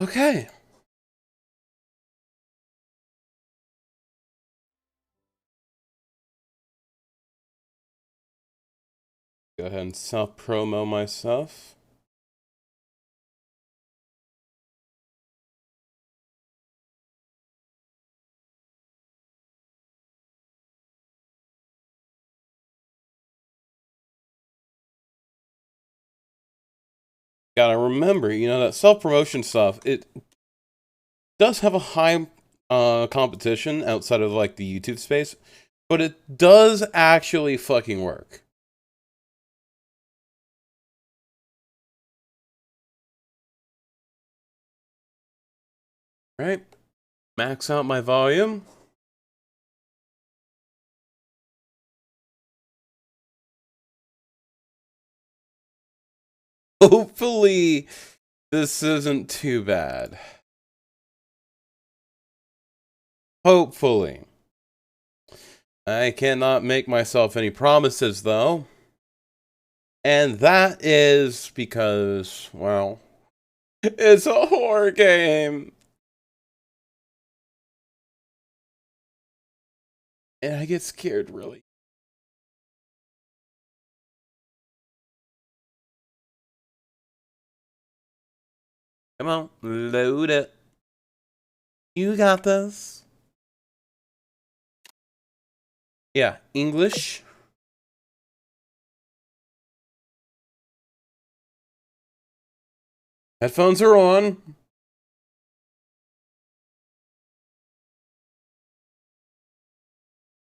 Okay. Go ahead and self-promo myself. Gotta remember, that self-promotion stuff, it does have a high competition outside of, like, the YouTube space, but it does actually fucking work. Right? Max out my volume. Hopefully, this isn't too bad. Hopefully. I cannot make myself any promises, though. And that is because, well, it's a horror game. And I get scared, really. Come on, load it. You got this. Yeah, English. Headphones are on.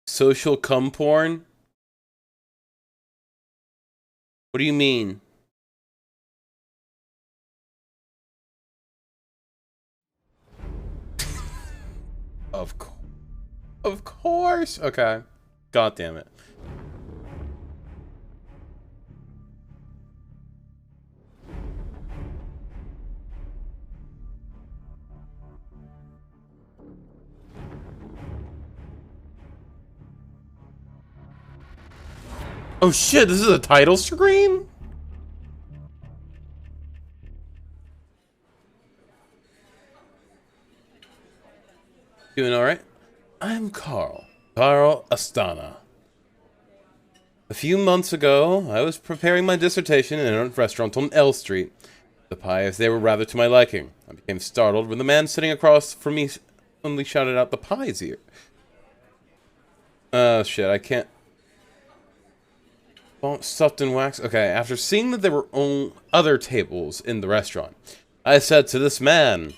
Social cum porn? What do you mean? Of course. Of course. Okay. God damn it. Oh shit, this is a title screen? Doing alright? I'm Carl. Carl Astana. A few months ago, I was preparing my dissertation in a restaurant on L Street. The pies, they were rather to my liking. I became startled when the man sitting across from me suddenly shouted out, "The pie's here." Shit, I can't... Stuffed in wax? Okay, after seeing that there were other tables in the restaurant, I said to this man,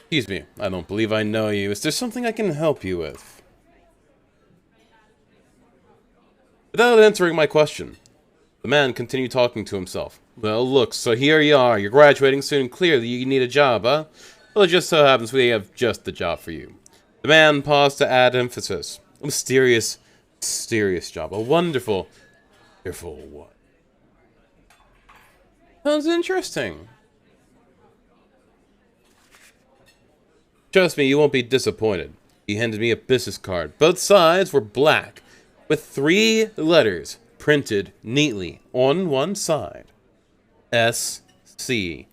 "Excuse me, I don't believe I know you. Is there something I can help you with?" Without answering my question, the man continued talking to himself. "Well, look, so here you are. You're graduating soon. Clearly, you need a job, huh? Well, it just so happens we have just the job for you." The man paused to add emphasis. "A mysterious, mysterious job. A wonderful, wonderful one." Sounds interesting. Trust me, you won't be disappointed. He handed me a business card. Both sides were black, with 3 letters printed neatly on one side. S-C-P.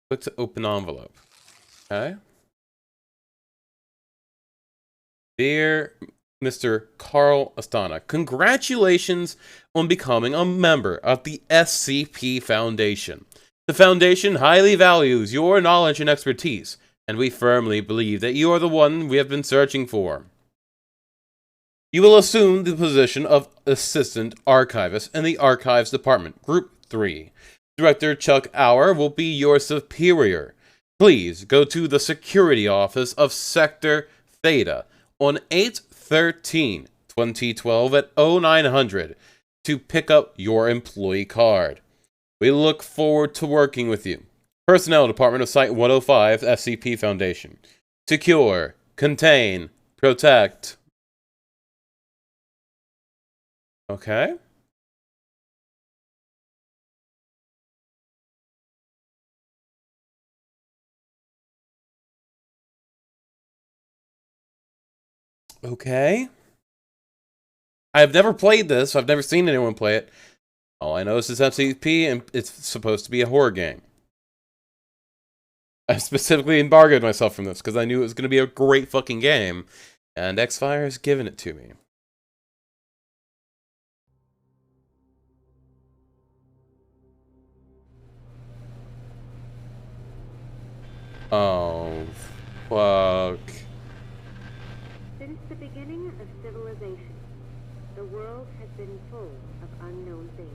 Click to open envelope. Okay. Dear Mr. Carl Astana, congratulations on becoming a member of the SCP Foundation. The Foundation highly values your knowledge and expertise, and we firmly believe that you are the one we have been searching for. You will assume the position of Assistant Archivist in the Archives Department, Group 3. Director Chuck Auer will be your superior. Please go to the security office of Sector Theta on 8/13/2012 at 0900 to pick up your employee card. We look forward to working with you. Personnel Department of Site 105, SCP Foundation. Secure, contain, protect. Okay. Okay. I've never played this. I've never seen anyone play it. All I know is it's SCP and it's supposed to be a horror game. I specifically embargoed myself from this because I knew it was going to be a great fucking game, and Xfire has given it to me. Oh, fuck. Since the beginning of civilization, the world has been full of unknown things.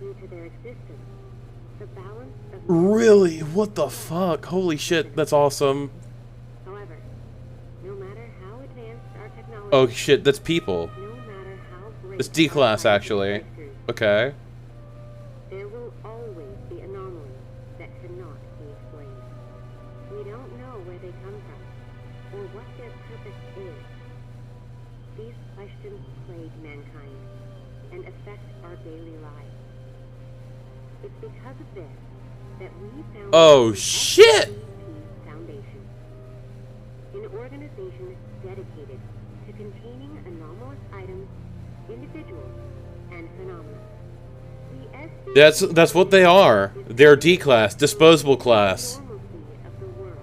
Due to their existence, the balance of... Really? What the fuck? Holy shit, that's awesome. However, no matter how advanced our technology... Oh shit, that's people. No matter how great... It's D-class, actually. Okay. There will always be anomalies that cannot be explained. We don't know where they come from, or what their purpose is. These questions plague mankind, and affect our daily lives. It's because of this that we founded Oh the shit! SCP Foundation, an organization dedicated to containing anomalous items, individuals, and phenomena. That's what they are. They're D-class, disposable class. Normalcy of the world,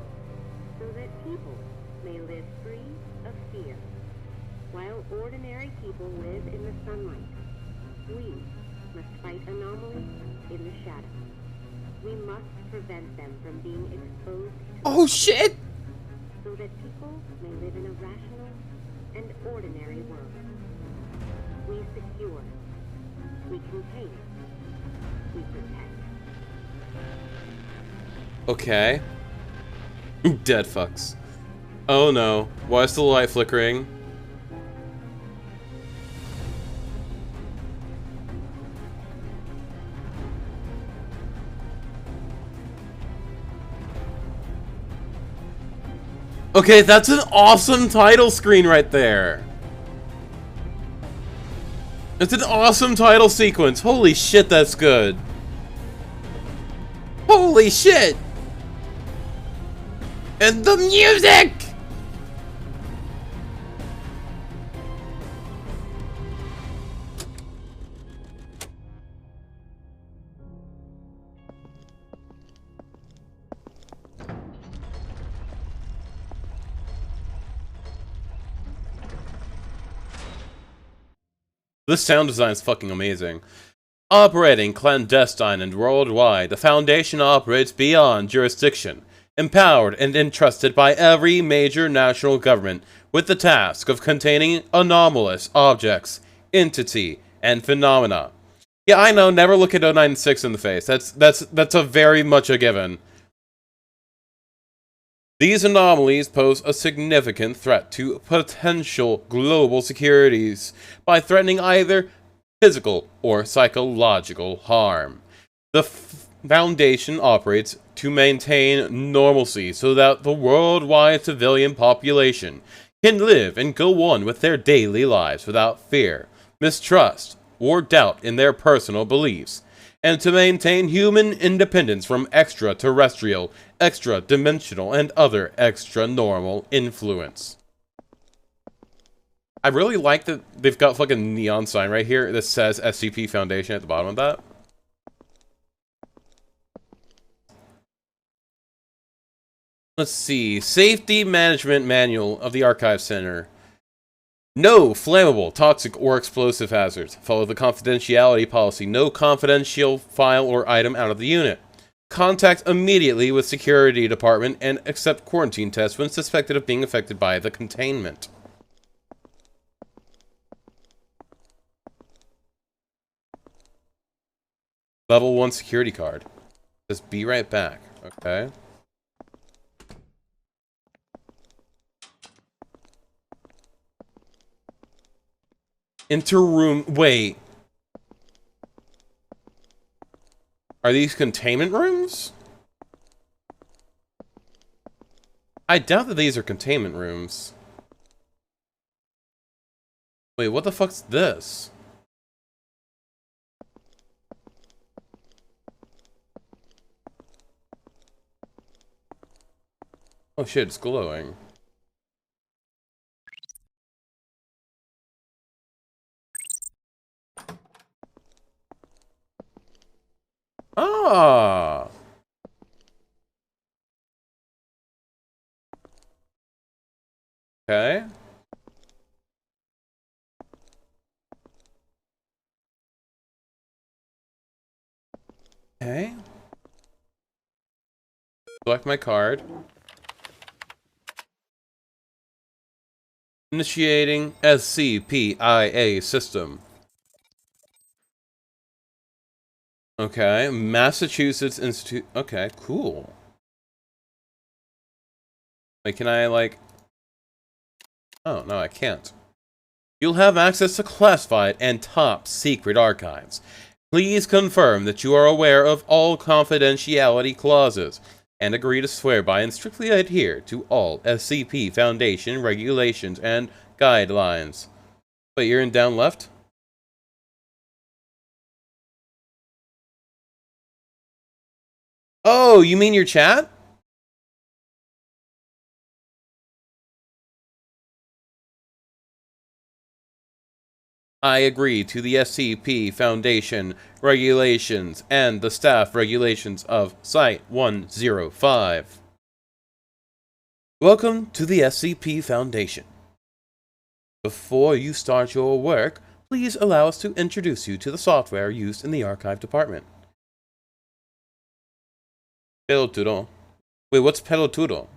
so that people may live free of fear. While ordinary people live in the sunlight, we must fight anomalies in the shadows. We must prevent them from being exposed to Oh shit! so that people may live in a rational and ordinary world. We secure, we contain, we protect. Okay. Dead fucks. Oh no. Why is the light flickering? Okay, that's an awesome title screen right there. It's an awesome title sequence. Holy shit, that's good. Holy shit! And the music! This sound design is fucking amazing. Operating clandestine and worldwide, the Foundation operates beyond jurisdiction, empowered and entrusted by every major national government with the task of containing anomalous objects, entity, and phenomena. Yeah, I know, never look at 096 in the face. That's a very much a given. These anomalies pose a significant threat to potential global securities by threatening either physical or psychological harm. The Foundation operates to maintain normalcy so that the worldwide civilian population can live and go on with their daily lives without fear, mistrust, or doubt in their personal beliefs, and to maintain human independence from extraterrestrial, extra-dimensional, and other extra-normal influence. I really like that they've got fucking neon sign right here that says SCP Foundation at the bottom of that. Let's see. Safety Management Manual of the Archive Center. No flammable, toxic, or explosive hazards. Follow the confidentiality policy. No confidential file or item out of the unit. Contact immediately with security department and accept quarantine tests when suspected of being affected by the containment. Level 1 security card. Just be right back. Okay. Enter room. Wait. Are these containment rooms? I doubt that these are containment rooms. Wait, what the fuck's this? Oh shit, it's glowing. Okay. Okay. Select my card. Initiating SCPIA system. Okay. Massachusetts Institute. Okay, cool. Wait, can I, like... Oh, no, I can't. You'll have access to classified and top secret archives. Please confirm that you are aware of all confidentiality clauses and agree to swear by and strictly adhere to all SCP Foundation regulations and guidelines. Wait, you're in down left? Oh, you mean your chat? I agree to the SCP Foundation regulations and the staff regulations of Site-105. Welcome to the SCP Foundation. Before you start your work, please allow us to introduce you to the software used in the archive department. Peloturo. Wait, what's Peloturo?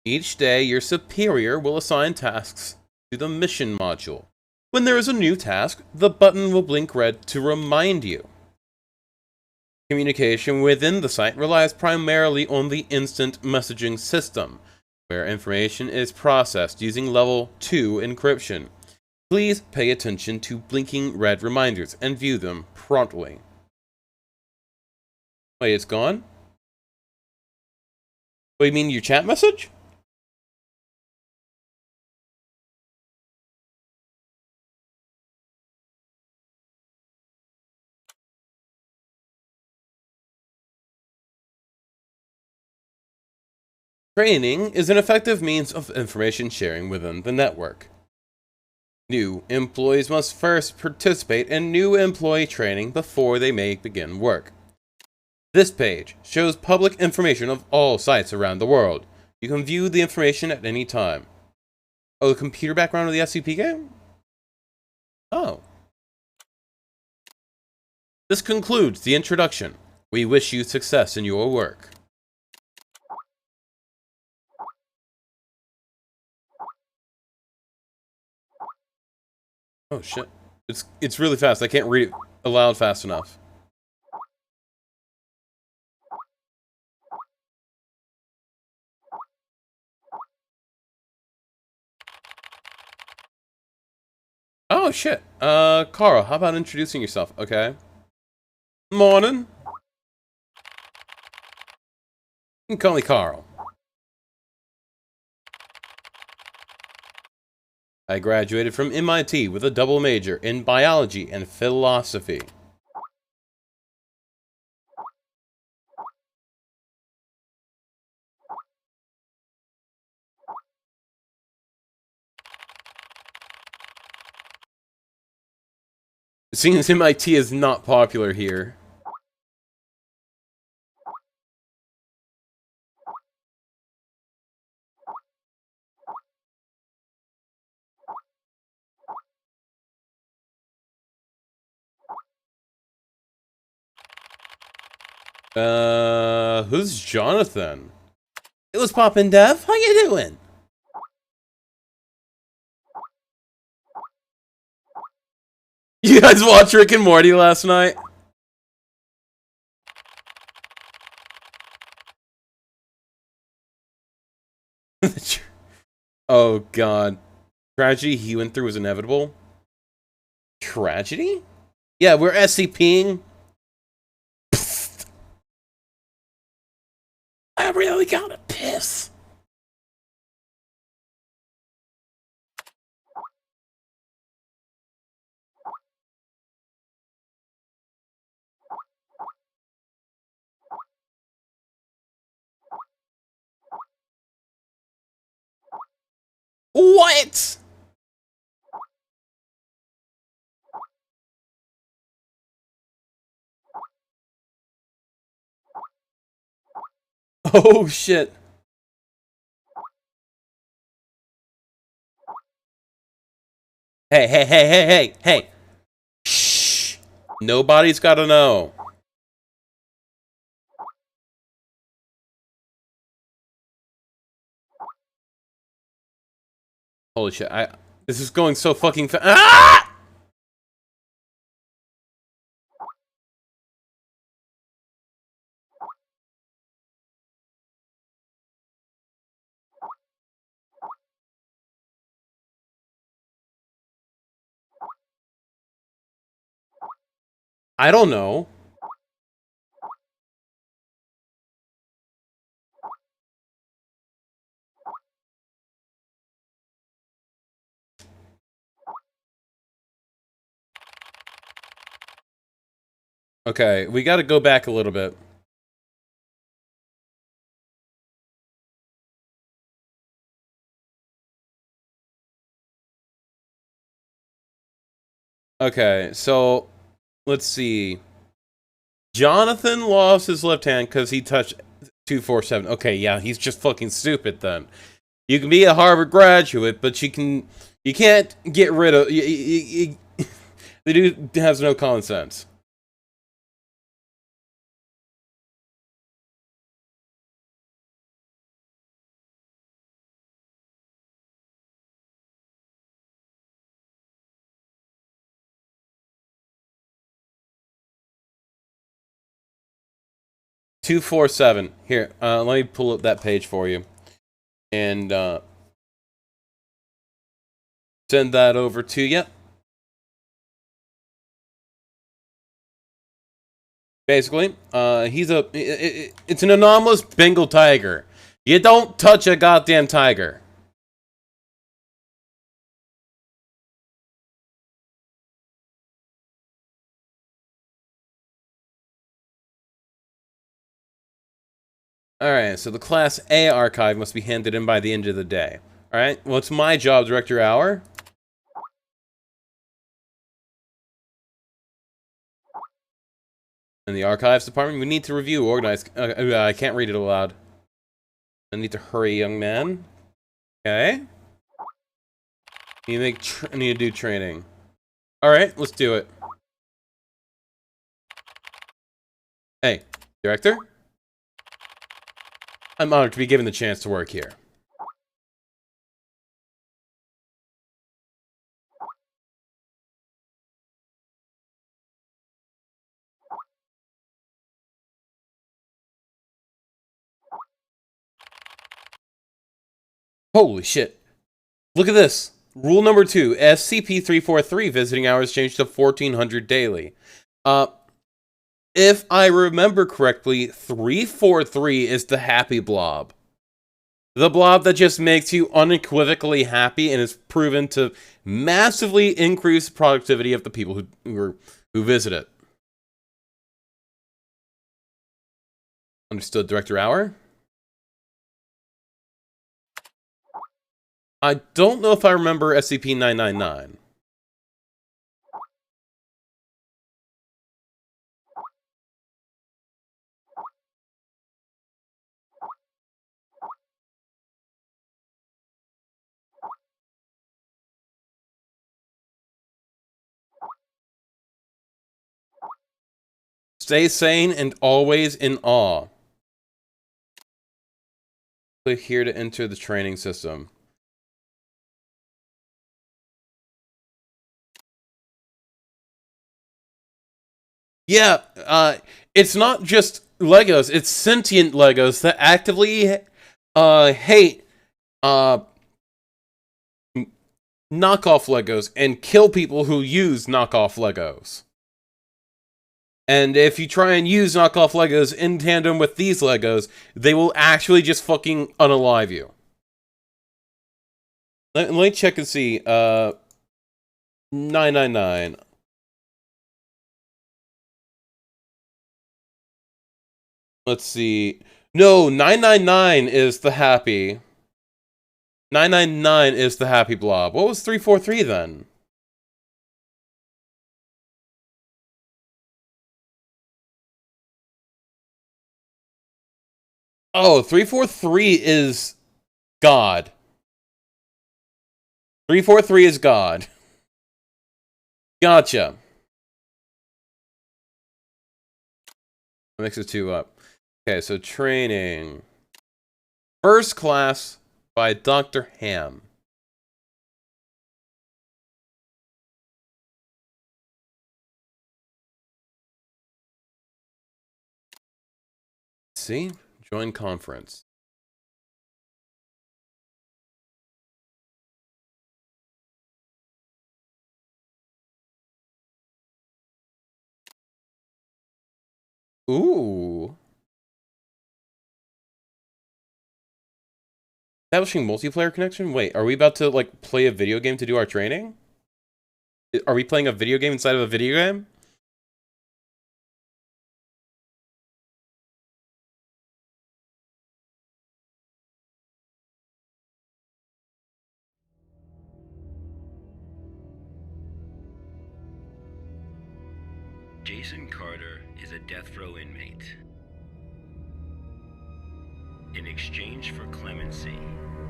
Each day, your superior will assign tasks to the mission module. When there is a new task, the button will blink red to remind you. Communication within the site relies primarily on the instant messaging system, where information is processed using level 2 encryption. Please pay attention to blinking red reminders and view them promptly. Wait, it's gone? What, you mean your chat message? Training is an effective means of information sharing within the network. New employees must first participate in new employee training before they may begin work. This page shows public information of all sites around the world. You can view the information at any time. Oh, the computer background of the SCP game? Oh. This concludes the introduction. We wish you success in your work. Oh shit. It's really fast. I can't read it aloud fast enough. Oh shit. Carl, how about introducing yourself? Okay. Morning. You can call me Carl. I graduated from MIT with a double major in biology and philosophy. It seems MIT is not popular here. Who's Jonathan? It was Poppin' Dev. How you doing? You guys watch Rick and Morty last night? Oh god. Tragedy he went through was inevitable. Tragedy? Yeah, we're SCPing. Psst. I really gotta piss. What? Oh shit. Hey, hey, hey, hey, hey, hey. Shh. Nobody's gotta know. Holy shit, this is going so fucking fast. Ah! I don't know. Okay, we gotta go back a little bit. Okay, so let's see. Jonathan lost his left hand because he touched 247. Okay, yeah, he's just fucking stupid then. You can be a Harvard graduate, but you can't get rid of the dude has no common sense. $247. Here, let me pull up that page for you. And send that over to you. Basically, it's an anomalous Bengal tiger. You don't touch a goddamn tiger. Alright, so the Class A archive must be handed in by the end of the day. Alright, well, it's my job, Director Hour. In the archives department, we need to review, organize. I can't read it aloud. I need to hurry, young man. Okay. I need to do training. Alright, let's do it. Hey, Director? I'm honored to be given the chance to work here. Holy shit. Look at this. Rule number 2, SCP-343 visiting hours changed to 1400 daily. If I remember correctly, 343 is the happy blob. The blob that just makes you unequivocally happy and is proven to massively increase productivity of the people who visit it. Understood, Director Hour? I don't know if I remember SCP-999. Stay sane and always in awe. Click here to enter the training system. Yeah, it's not just Legos, it's sentient Legos that actively hate knockoff Legos and kill people who use knockoff Legos. And if you try and use knockoff Legos in tandem with these Legos, they will actually just fucking unalive you. Let me check and see. 999. Let's see. No, 999 is the happy. 999 is the happy blob. What was 343 then? Oh, 343 is God. 343 is God. Gotcha. Mix the two up. Okay, so training. First Class by Dr. Ham. See? Join conference. Ooh. Establishing multiplayer connection? Wait, are we about to, like, play a video game to do our training? Are we playing a video game inside of a video game? Jason Carter is a death row inmate. In exchange for clemency,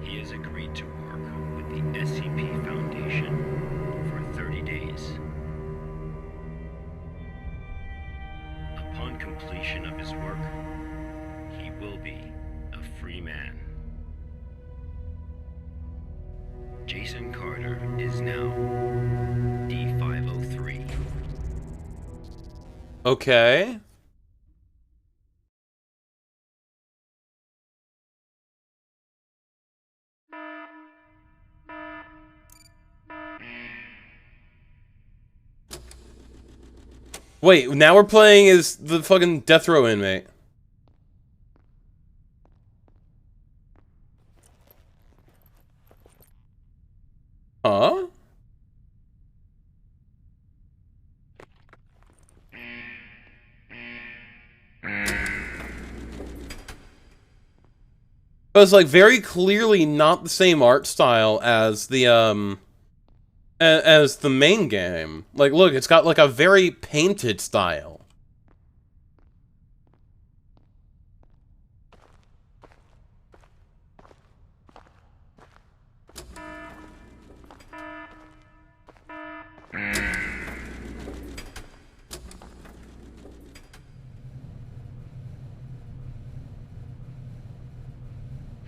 he has agreed to work with the SCP Foundation for 30 days. Upon completion of his work, he will be a free man. Jason Carter is now D503. Okay. Wait, now we're playing as the fucking death row inmate. Huh? But it's like very clearly not the same art style as the as the main game. Like, look, it's got like a very painted style.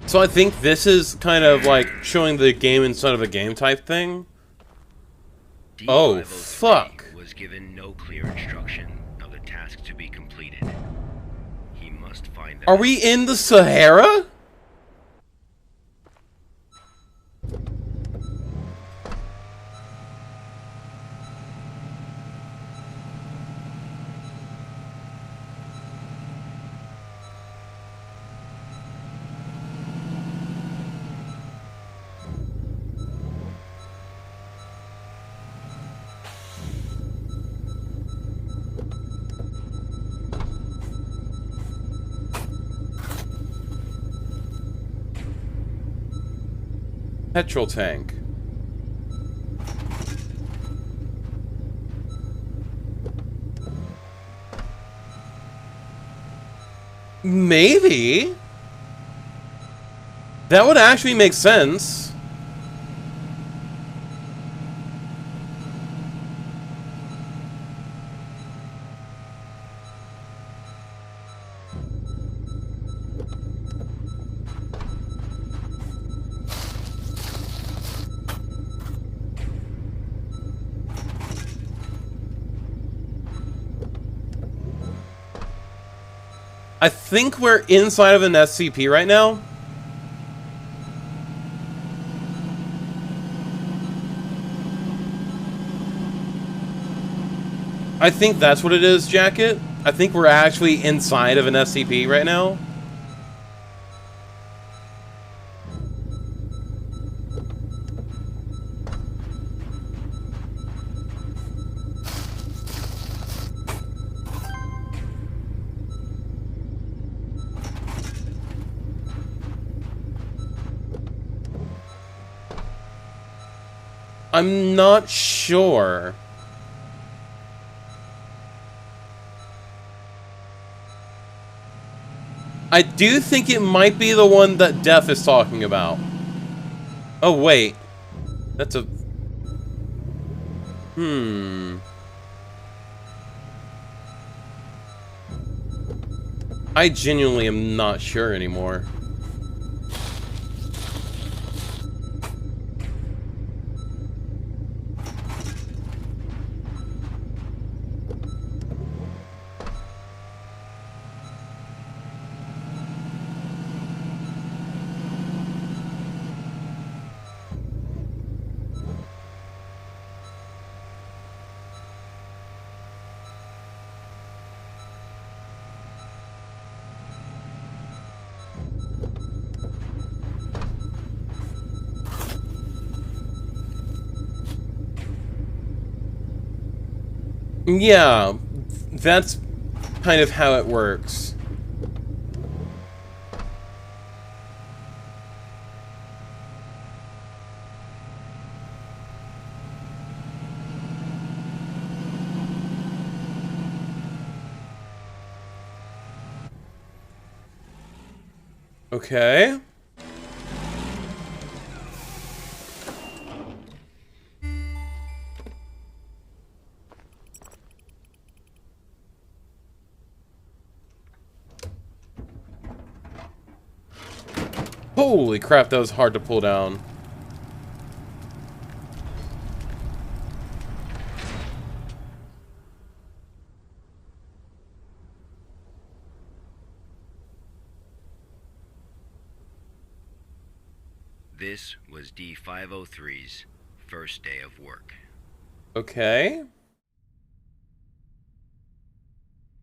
So I think this is kind of like showing the game inside of a game type thing. Oh, fuck. Was given no clear instruction of the task to be completed. He must find the Are we in the Sahara? Petrol tank. Maybe. That would actually make sense. I think we're inside of an SCP right now. I think that's what it is, Jacket. I think we're actually inside of an SCP right now. I'm not sure. I do think it might be the one that Death is talking about. Oh, wait. That's a... I genuinely am not sure anymore. Yeah, that's kind of how it works. Okay. Holy crap, that was hard to pull down. This was D503's first day of work. Okay.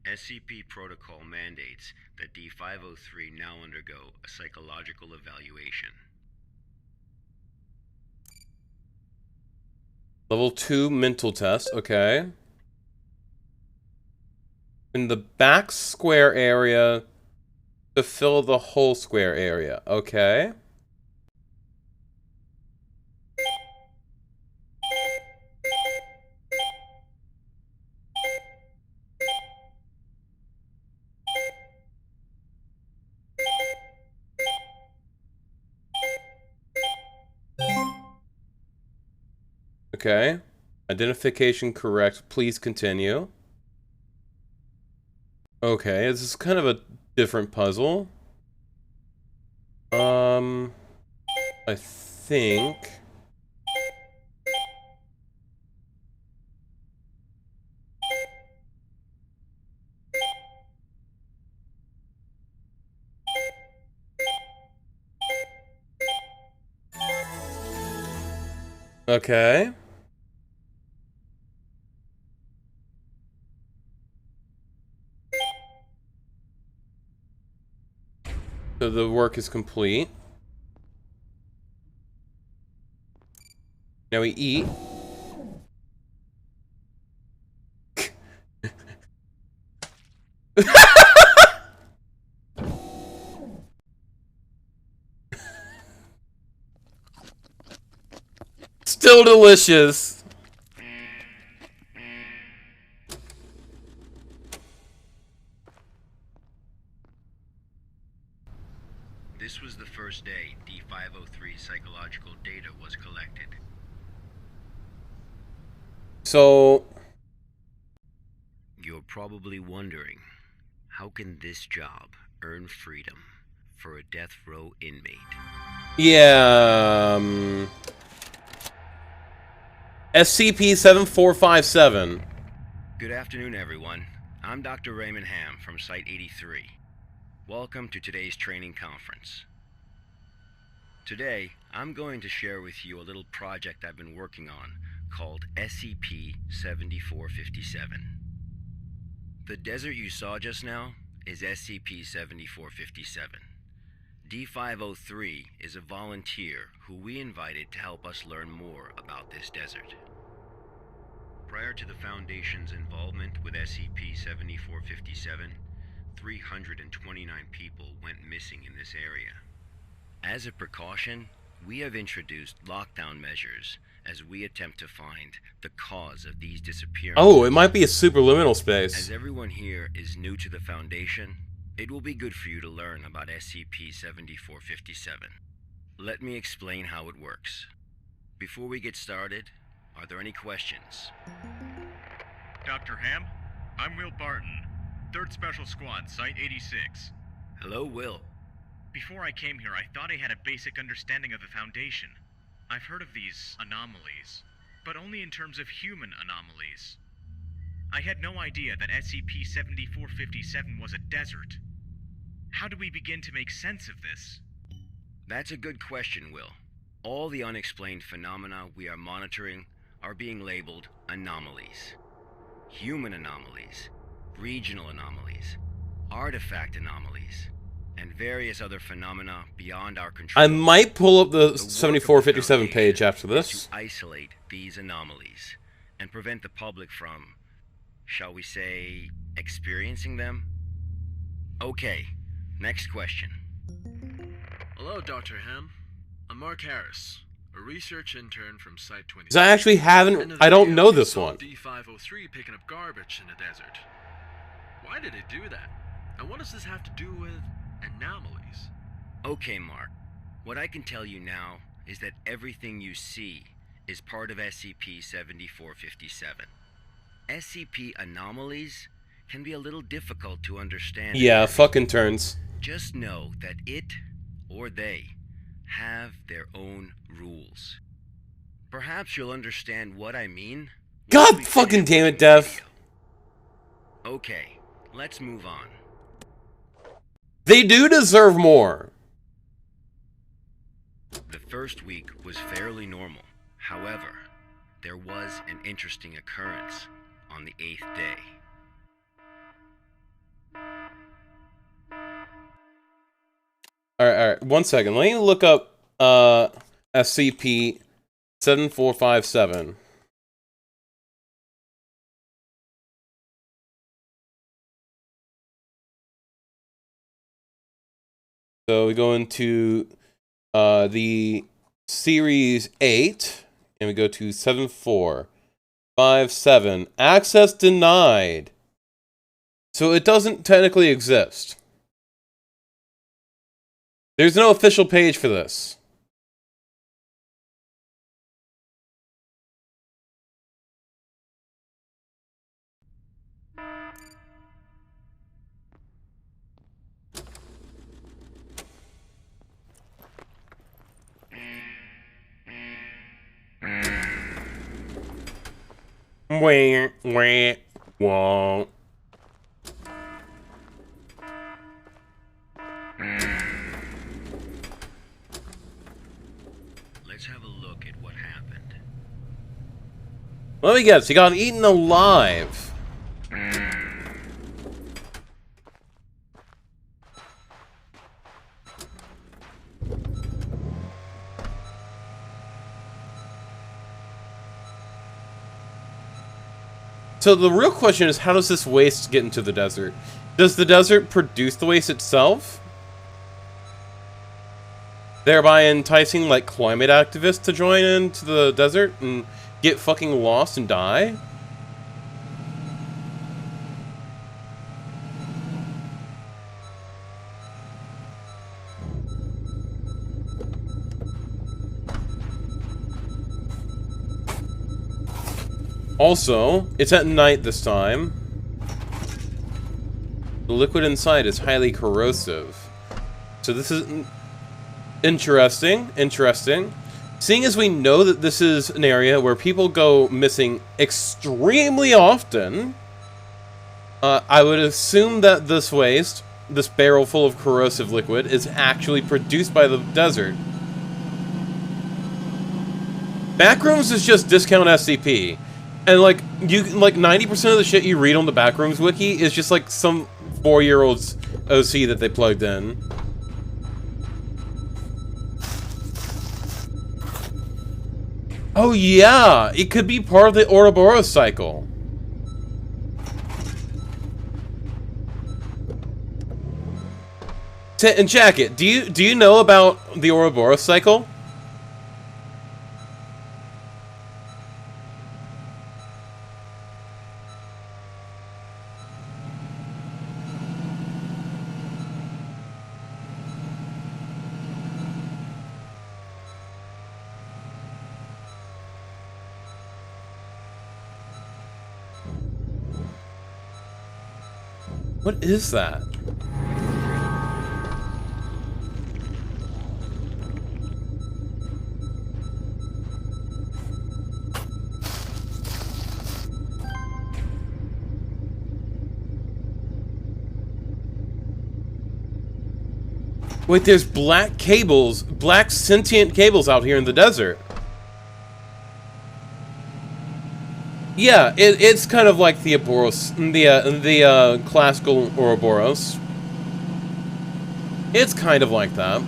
SCP protocol mandates that D503 now undergo a psychological evaluation. Level 2 mental test, okay. In the back square area to fill the whole square area, okay. Okay. Identification correct. Please continue. Okay, this is kind of a different puzzle. I think... Okay. So the work is complete. Now we eat. Still delicious. This was the first day D503 psychological data was collected. So... You're probably wondering, how can this job earn freedom for a death row inmate? Yeah, SCP-7457. Good afternoon, everyone. I'm Dr. Raymond Ham from Site-83. Welcome to today's training conference. Today, I'm going to share with you a little project I've been working on called SCP-7457. The desert you saw just now is SCP-7457. D503 is a volunteer who we invited to help us learn more about this desert. Prior to the Foundation's involvement with SCP-7457, 329 people went missing in this area. As a precaution, we have introduced lockdown measures as we attempt to find the cause of these disappearances. Oh, it might be a superliminal space. As everyone here is new to the Foundation, it will be good for you to learn about SCP-7457. Let me explain how it works. Before we get started, Are there any questions? Dr. Ham, I'm Will Barton, 3rd Special Squad, Site 86. Hello, Will. Before I came here, I thought I had a basic understanding of the Foundation. I've heard of these anomalies, but only in terms of human anomalies. I had no idea that SCP-7457 was a desert. How do we begin to make sense of this? That's a good question, Will. All the unexplained phenomena we are monitoring are being labeled anomalies. Human anomalies, regional anomalies, artifact anomalies, and various other phenomena beyond our control. I might pull up the The work of the 7457 page Foundation after is this. to isolate these anomalies and prevent the public from, shall we say, experiencing them? Okay, next question. Hello, Dr. Ham. I'm Mark Harris, a research intern from Site 26. Because I actually haven't, I don't know this one. D503 picking up garbage in the desert. Why did it do that? And what does this have to do with anomalies? Okay, Mark. What I can tell you now is that everything you see is part of SCP-7457. SCP anomalies can be a little difficult to understand. Yeah, fucking turns. Just know that it, or they, have their own rules. Perhaps you'll understand what I mean. God once we fucking finish damn it, watching the Dev. video. Okay, let's move on. They do deserve more. The first week was fairly normal. However, there was an interesting occurrence on the 8th day. Alright, 1 second. Let me look up SCP-7457. So we go into the Series 8, and we go to 7457. Access denied. So it doesn't technically exist. There's no official page for this. Wah, wah, wah. Let's have a look at what happened. Let me guess, he got eaten alive. So the real question is, how does this waste get into the desert? Does the desert produce the waste itself? Thereby enticing, like, climate activists to join into the desert and get fucking lost and die? Also, it's at night this time. The liquid inside is highly corrosive. So this is interesting. Seeing as we know that this is an area where people go missing extremely often, I would assume that this waste, this barrel full of corrosive liquid, is actually produced by the desert. Backrooms is just discount SCP. And like 90% of the shit you read on the Backrooms wiki is just like some 4-year-old's OC that they plugged in. Oh yeah, it could be part of the Ouroboros cycle. And Jacket, do you know about the Ouroboros cycle? What is that? Wait, there's black cables, black sentient cables out here in the desert. Yeah, it's kind of like the Ouroboros, the classical Ouroboros. It's kind of like that.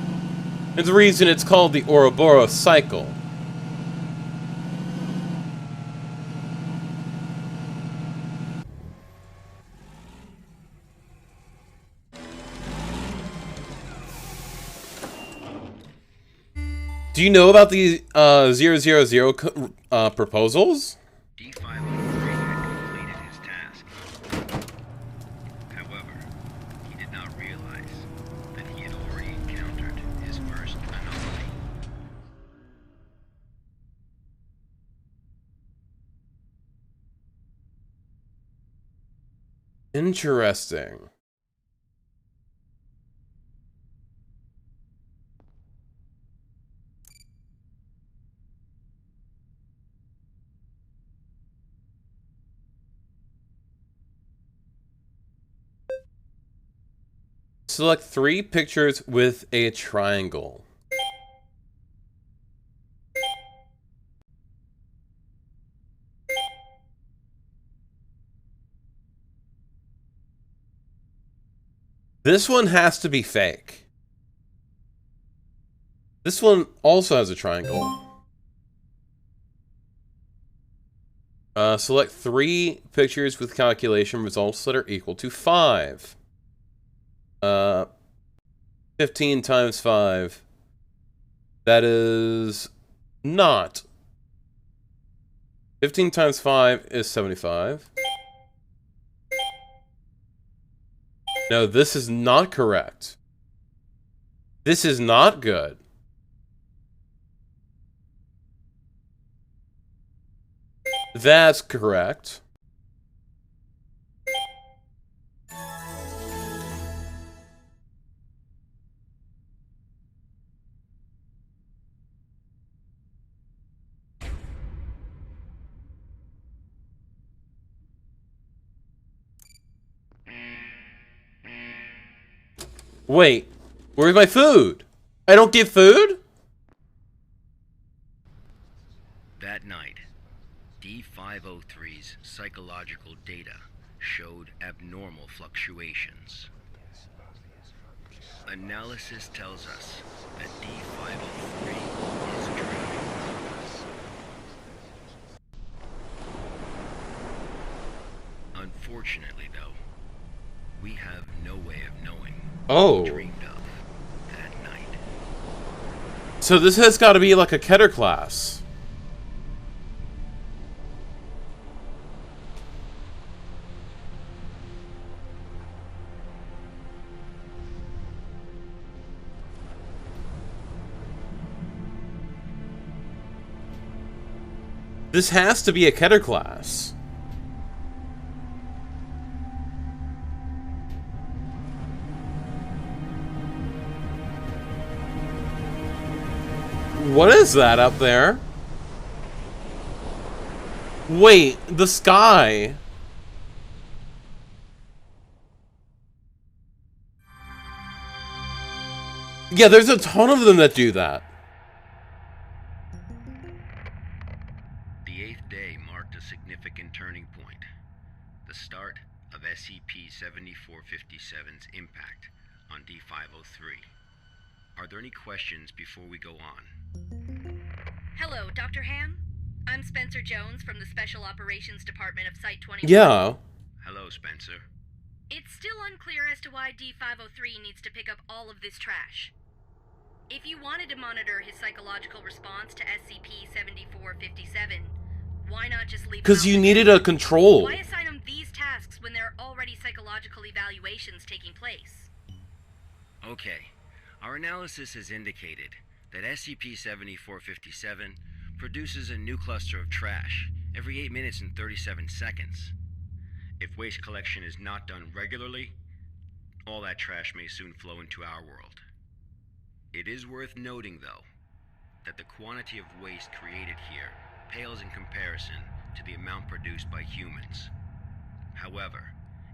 There's a reason it's called the Ouroboros cycle. Do you know about the 000 proposals? D503 had completed his task. However, he did not realize that he had already encountered his first anomaly. Interesting. Select 3 pictures with a triangle. This one has to be fake. This one also has a triangle. Select 3 pictures with calculation results that are equal to 5. 15 times 5. That is not. 15 times 5 is 75. No, this is not correct. This is not good. That's correct. Wait, where's my food? I don't get food? That night, D503's psychological data showed abnormal fluctuations. Analysis tells us that D503 is dreaming. Unfortunately, though, we have no way of knowing Oh. what he dreamed of that night. So this has got to be like a Keter class. This has to be a Keter class. What is that up there? Wait, the sky. Yeah, there's a ton of them that do that. The 8th day marked a significant turning point. The start of SCP-7457's impact on D503. Are there any questions before we go on? Hello, Dr. Ham? I'm Spencer Jones from the Special Operations Department of Site-21. Yeah. Hello, Spencer. It's still unclear as to why D503 needs to pick up all of this trash. If you wanted to monitor his psychological response to SCP-7457, why not just leave him Because out you there? needed a control. Why assign him these tasks when there are already psychological evaluations taking place? Okay. Our analysis has indicated that SCP-7457 produces a new cluster of trash every 8 minutes and 37 seconds. If waste collection is not done regularly, All that trash may soon flow into our world. It is worth noting, though, that the quantity of waste created here pales in comparison to the amount produced by humans. However,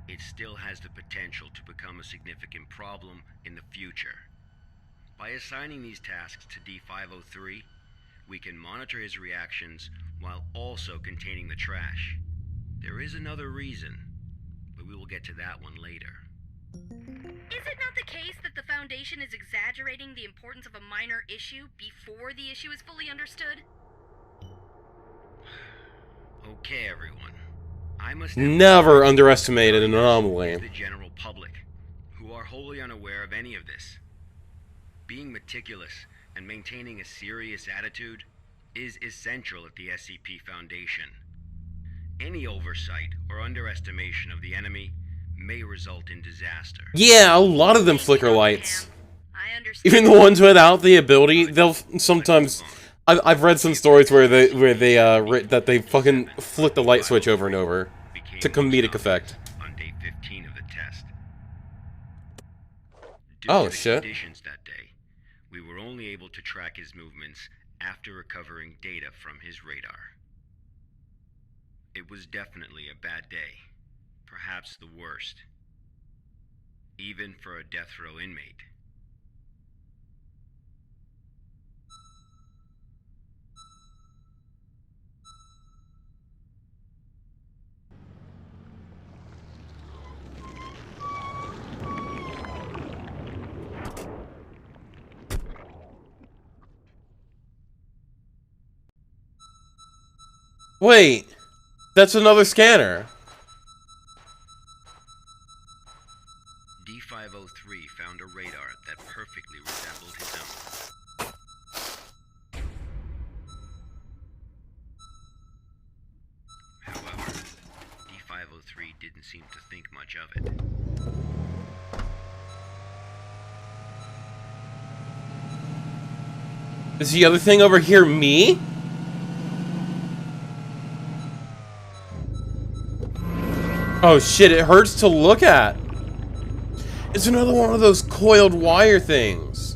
it still has the potential to become a significant problem in the future. By assigning these tasks to D503, we can monitor his reactions while also containing the trash. There is another reason, but we will get to that one later. Is it not the case that the Foundation is exaggerating the importance of a minor issue before the issue is fully understood? Okay, everyone. I must Never underestimated an anomaly. the general public, who are wholly unaware of any of this. Being meticulous and maintaining a serious attitude is essential at the SCP Foundation. Any oversight or underestimation of the enemy may result in disaster. Yeah, a lot of them flicker lights. Pam, I understand. Even the ones without the ability, they'll sometimes. I've read some stories where that they fucking flick the light switch over and over to comedic effect. On day 15 of the test. Due Oh, to the shit. conditions that day, we were only able to track his movements after recovering data from his radar. It was definitely a bad day, perhaps the worst, even for a death row inmate. Wait, that's another scanner. D503 found a radar that perfectly resembled his own. However, D503 didn't seem to think much of it. Is the other thing over here me? Oh shit, it hurts to look at. It's another one of those coiled wire things.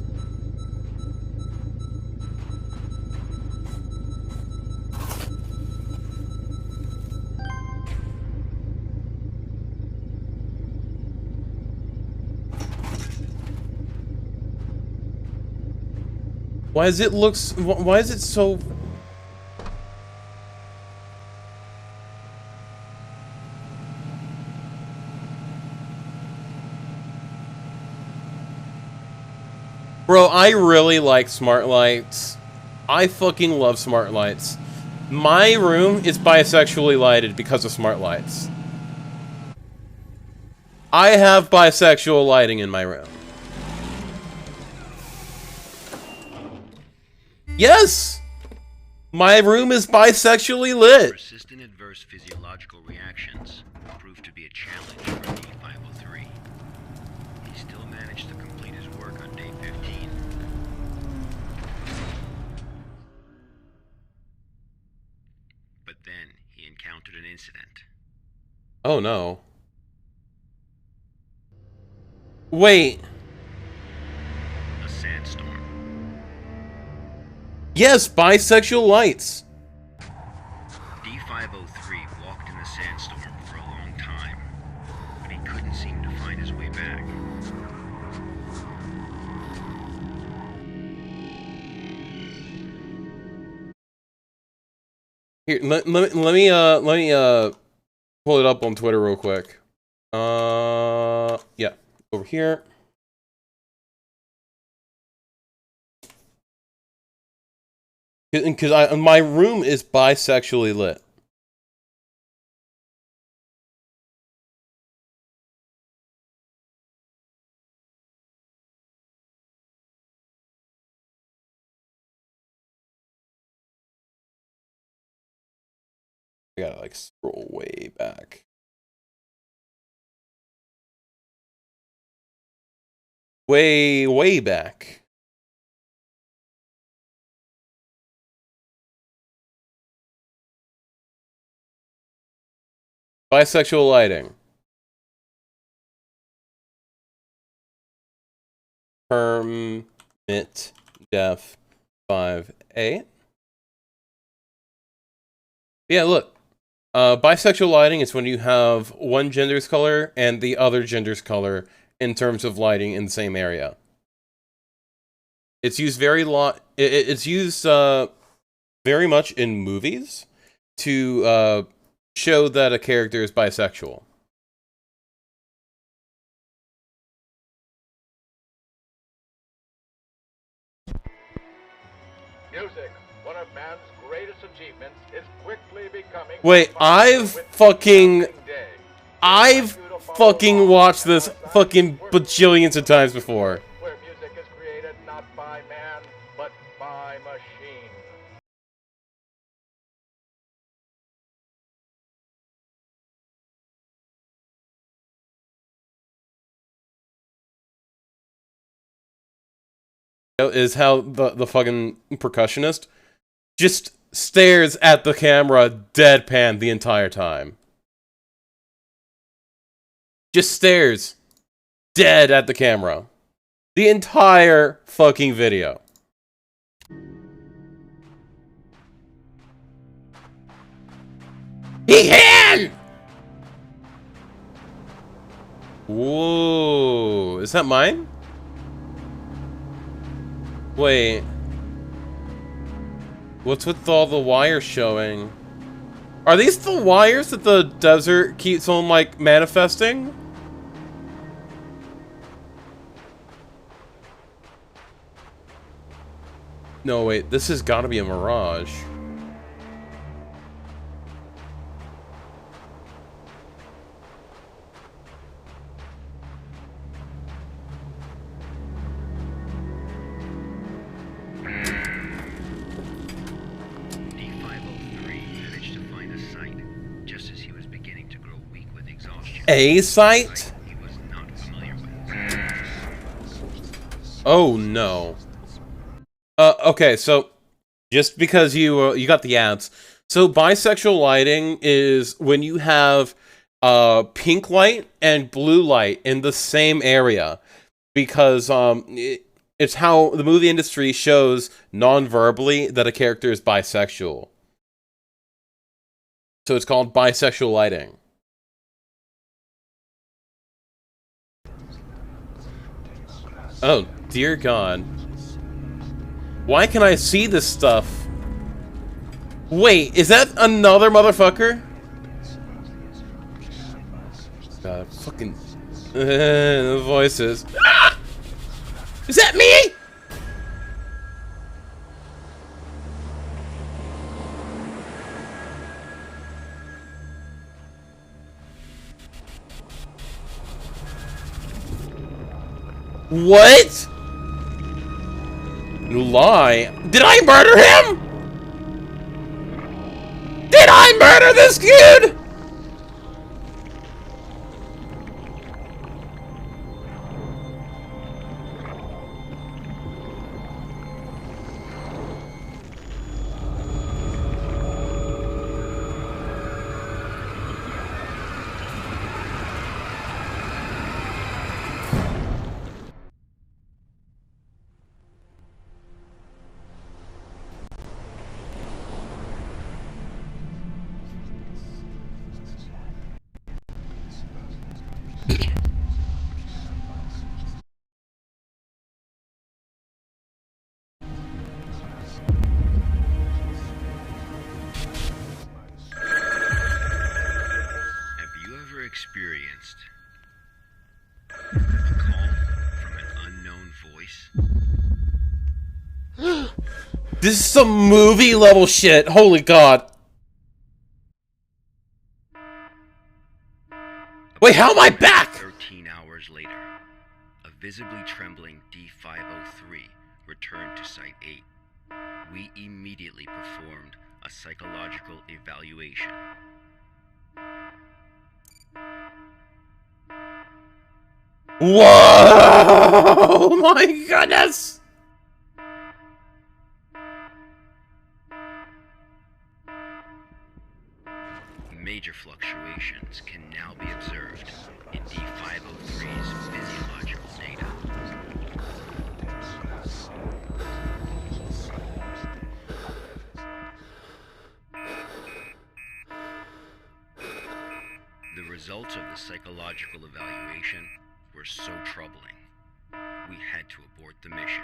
Why is it so... Bro, I really like smart lights. I fucking love smart lights. My room is bisexually lighted because of smart lights. I have bisexual lighting in my room. Yes! My room is bisexually lit. Persistent adverse physiological reactions proved to be a challenge for D503. He still managed to complete his work on day 15. But then he encountered an incident. Oh no. Wait. A sandstorm. Yes, bisexual lights. D503 walked in the sandstorm for a long time, but he couldn't seem to find his way back. Here, let me pull it up on Twitter real quick. Yeah, over here. Because my room is bisexually lit. I gotta like scroll way back. Way back. Bisexual lighting. Permit def 5.8. Yeah, look. Bisexual lighting is when you have one gender's color and the other gender's color in terms of lighting in the same area. It's used it's used very much in movies to show that a character is bisexual. Music, one of man's greatest achievements, is quickly becoming... Wait, I've fucking watched this fucking bajillions of times before. Where music is created not by man, but by machine. Is how the fucking percussionist just stares at the camera deadpan the entire time. Just stares dead at the camera. The entire fucking video. He can! Whoa, is that mine? Wait. What's with all the wires showing? Are these the wires that the desert keeps on, like, manifesting? No, wait, this has gotta be a mirage. A site? He was not familiar with. Oh no. Okay, so just because you got the ads. So bisexual lighting is when you have pink light and blue light in the same area, because it's how the movie industry shows non-verbally that a character is bisexual. So it's called bisexual lighting. Oh, dear God. Why can I see this stuff? Wait, is that another motherfucker? God, fucking... the voices. Ah! Is that me? What? No lie. Did I murder him? Did I murder this kid? Experienced a call from an unknown voice? This is some movie level shit. Holy God. Wait, how am I back? 13 hours later, a visibly trembling D503 returned to Site 8. We immediately performed a psychological evaluation. Whoa! My goodness! Major fluctuations can now be observed in D503's physiological data. results of the psychological evaluation were so troubling, we had to abort the mission.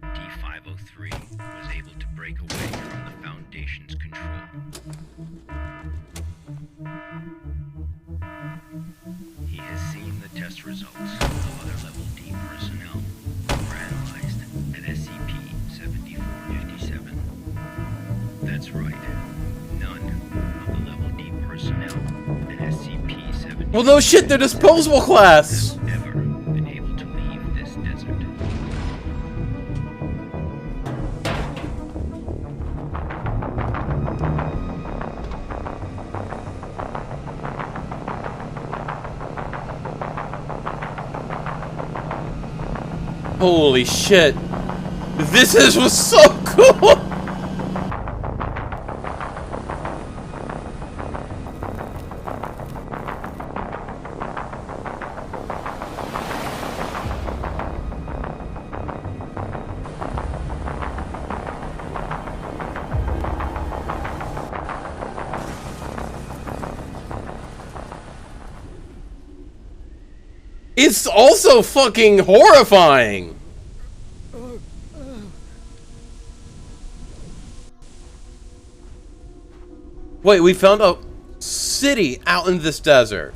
D-503 was able to break away from the Foundation's control. He has seen the test results of other Level D personnel who were analyzed at SCP-7457. That's right. None of the Level D personnel at SCP-7457 Well, no shit, they're disposable class! have ever been able to leave this desert. Holy shit. Was so cool! It's also fucking horrifying! Wait, we found a city out in this desert.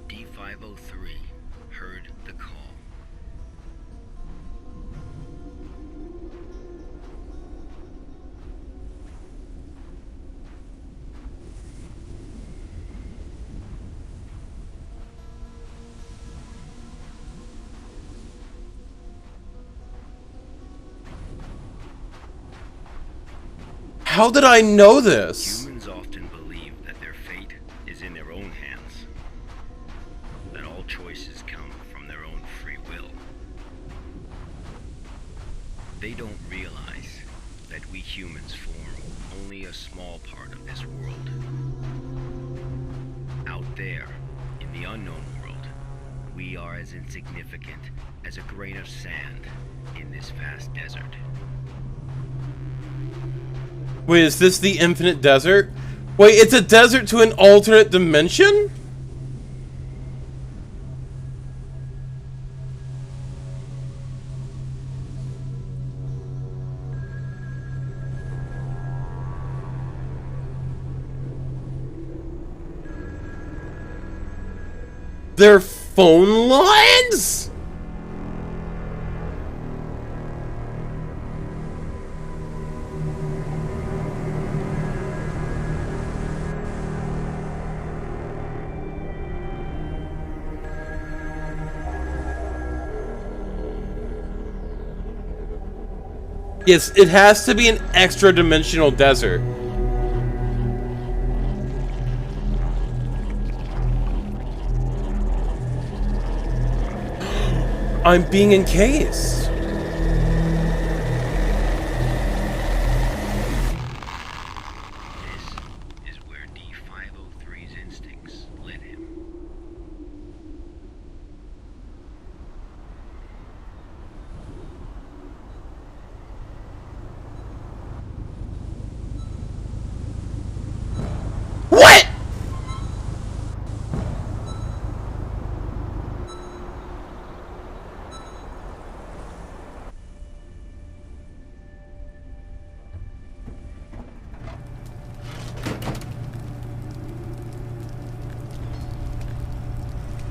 D-503 heard the call. How did I know this? Humans often believe that their fate is in their own hands, that all choices come from their own free will. They don't realize that we humans form only a small part of this world. Out there, in the unknown world, we are as insignificant as a grain of sand in this vast desert. Wait, is this the infinite desert? Wait, it's a desert to an alternate dimension? Their phone lines? Yes, it has to be an extra-dimensional desert. I'm being encased. This is where D-503's instincts led him. What?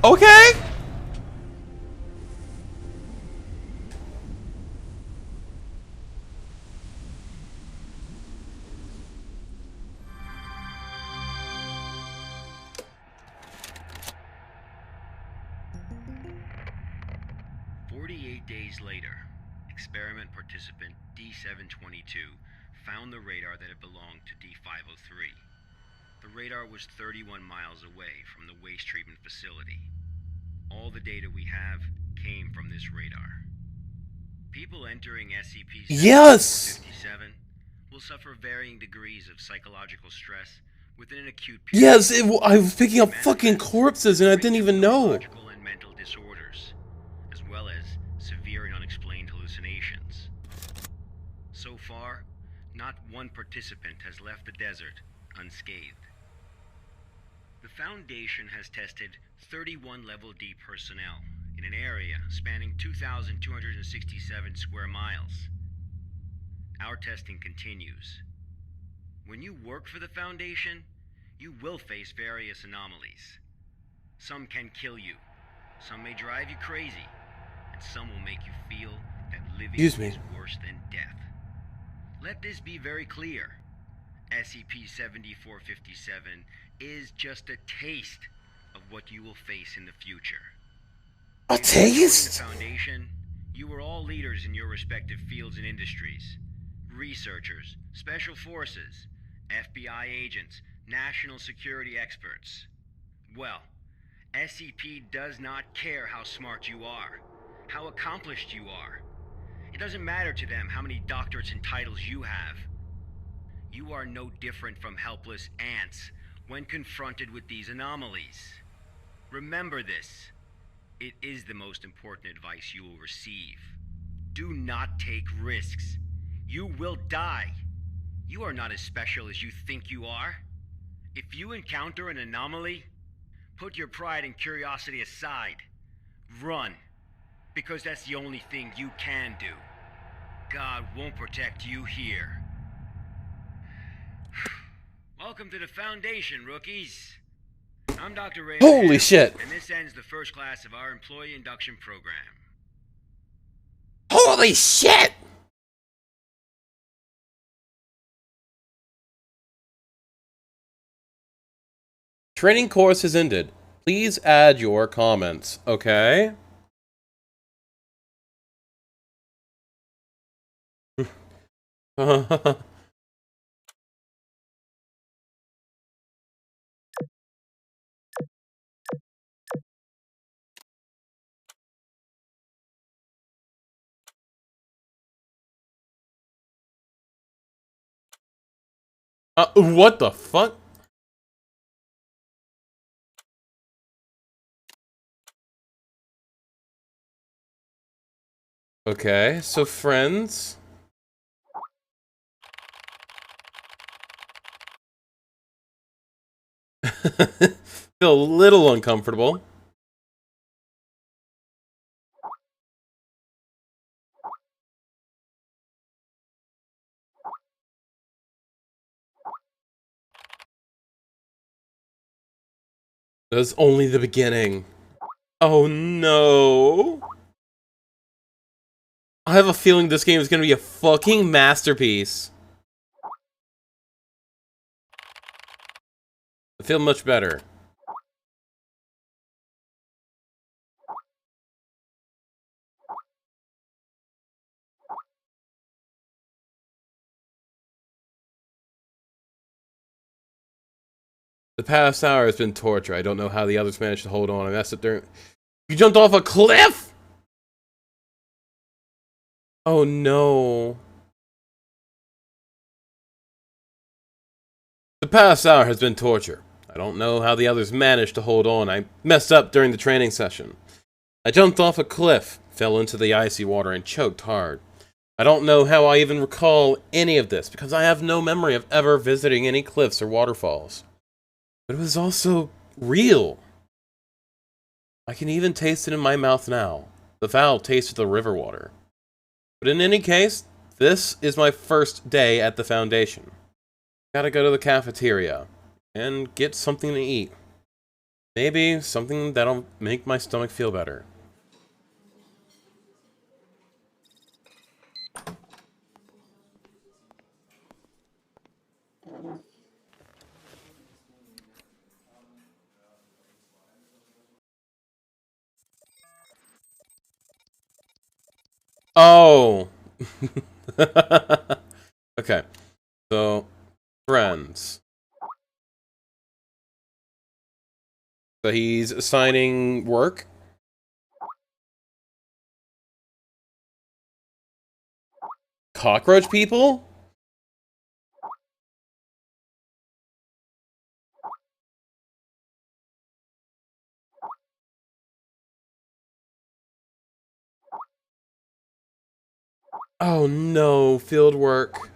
Okay. Days later, experiment participant D-722 found the radar that had belonged to D-503. The radar was 31 miles away from the waste treatment facility. All the data we have came from this radar. People entering SCP-7457 Yes! will suffer varying degrees of psychological stress within an acute period. Yes, I was picking up fucking corpses and I didn't even know. Physiological and mental disorders. so far, not one participant has left the desert unscathed. The Foundation has tested 31 Level D personnel in an area spanning 2,267 square miles. Our testing continues. When you work for the Foundation, you will face various anomalies. Some can kill you, some may drive you crazy, and some will make you feel that living Excuse me. is worse than death. Let this be very clear. SCP-7457 is just a taste of what you will face in the future. A In joining taste? the Foundation, you are all leaders in your respective fields and industries. Researchers, special forces, FBI agents, national security experts. Well, SCP does not care how smart you are, how accomplished you are. It doesn't matter to them how many doctorates and titles you have. You are no different from helpless ants when confronted with these anomalies. Remember this. It is the most important advice you will receive. Do not take risks. You will die. You are not as special as you think you are. If you encounter an anomaly, put your pride and curiosity aside. Run, because that's the only thing you can do. God won't protect you here. Welcome to the Foundation, rookies. I'm Dr. Ray. Holy shit. And this ends the first class of our employee induction program. Holy shit! Training course has ended. Please add your comments, okay? What the fuck? Okay, so friends. Feel a little uncomfortable. That's only the beginning. Oh no. I have a feeling this game is gonna be a fucking masterpiece. I feel much better. The past hour has been torture. I don't know how the others managed to hold on. I messed up during... You jumped off a cliff?! Oh no. The past hour has been torture. I don't know how the others managed to hold on. I messed up during the training session. I jumped off a cliff, fell into the icy water, and choked hard. I don't know how I even recall any of this, because I have no memory of ever visiting any cliffs or waterfalls. But it was also real. I can even taste it in my mouth now. The foul taste of the river water. But in any case, this is my first day at the Foundation. Gotta go to the cafeteria and get something to eat. Maybe something that'll make my stomach feel better. Oh! Okay. So, friends. So he's assigning work. Cockroach people? Oh no, field work.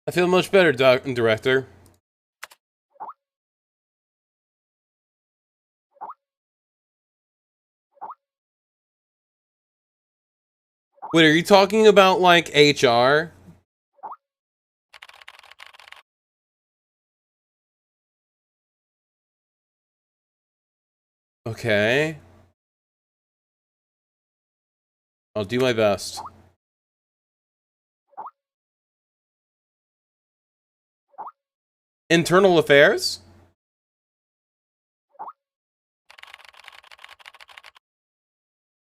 I feel much better, Director. Wait, are you talking about, like, HR? Okay. I'll do my best. Internal affairs?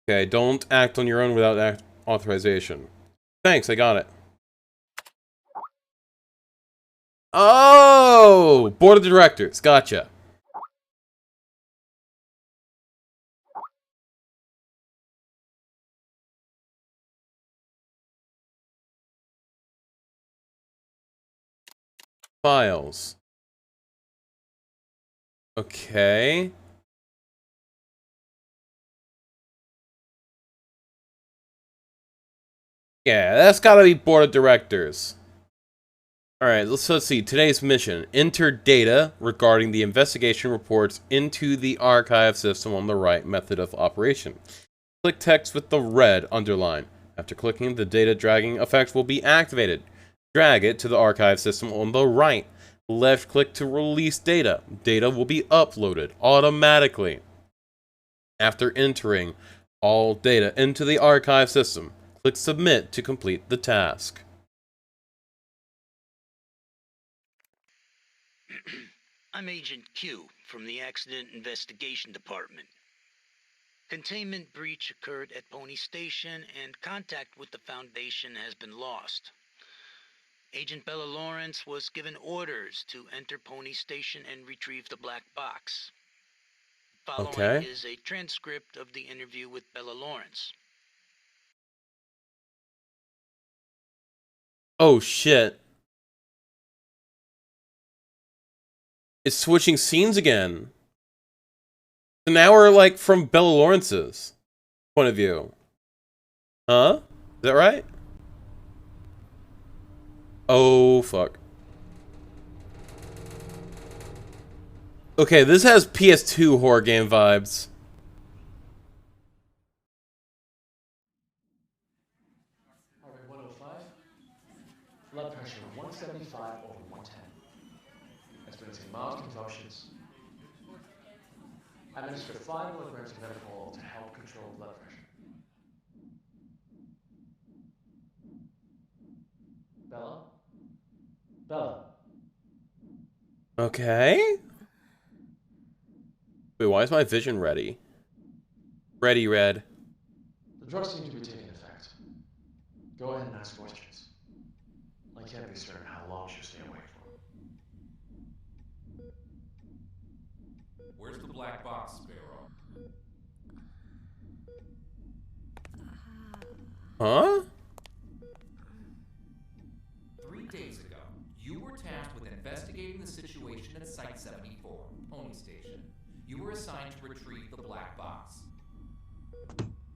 Okay, don't act on your own without authorization. Thanks, I got it. Oh! Board of Directors, gotcha. Files. Okay. Yeah, that's gotta be Board of Directors. Alright, let's see. Today's mission. Enter data regarding the investigation reports into the archive system on the right. Method of operation. Click text with the red underline. After clicking, the data dragging effect will be activated. Drag it to the archive system on the right. Left click to release data. Data will be uploaded automatically. After entering all data into the archive system, click submit to complete the task. I'm Agent Q from the Accident Investigation Department. Containment breach occurred at Pony Station and contact with the Foundation has been lost. Agent Bella Lawrence was given orders to enter Pony Station and retrieve the black box. Following is a transcript of the interview with Bella Lawrence. Oh shit. It's switching scenes again. So now we're like from Bella Lawrence's point of view. Huh? Is that right? Oh fuck. Okay, this has PS2 horror game vibes. Heart rate 105. Blood pressure 175 over 110. Experiencing mild convulsions. Administer 5 milligrams of methadone to help control blood pressure. Bella? Bella? Okay. Wait, why is my vision ready? Ready, red. The drugs seem to be taking effect. Go ahead and ask questions. I can't be certain how long she'll stay awake for. Where's the black box, Sparrow? Huh? 3 days ago, you were tasked with investigating the situation at Site 74, Pony Station. You were assigned to retrieve the black box.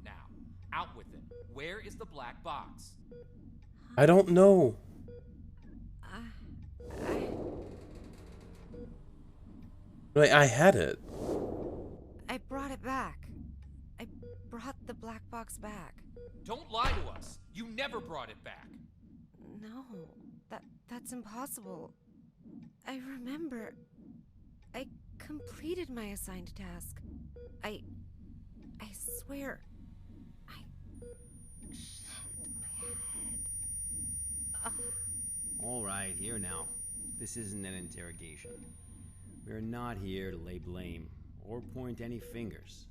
Now, out with it. Where is the black box? I don't know. Wait, I had it. I brought it back. I brought the black box back. Don't lie to us. You never brought it back. No, that's impossible. I remember. I completed my assigned task. I swear. Shit, my head. Ugh. All right, here now. This isn't an interrogation. We're not here to lay blame or point any fingers.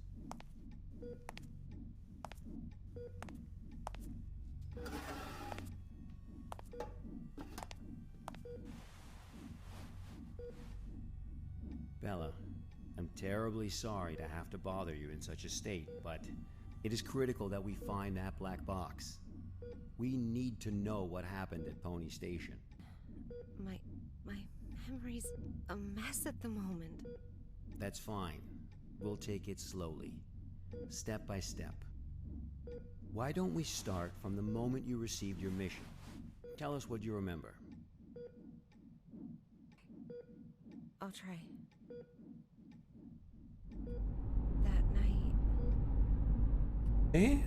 Bella, I'm terribly sorry to have to bother you in such a state, but it is critical that we find that black box. We need to know what happened at Pony Station. My memory's a mess at the moment. That's fine. We'll take it slowly, step by step. Why don't we start from the moment you received your mission? Tell us what you remember. I'll try. That night. Eh?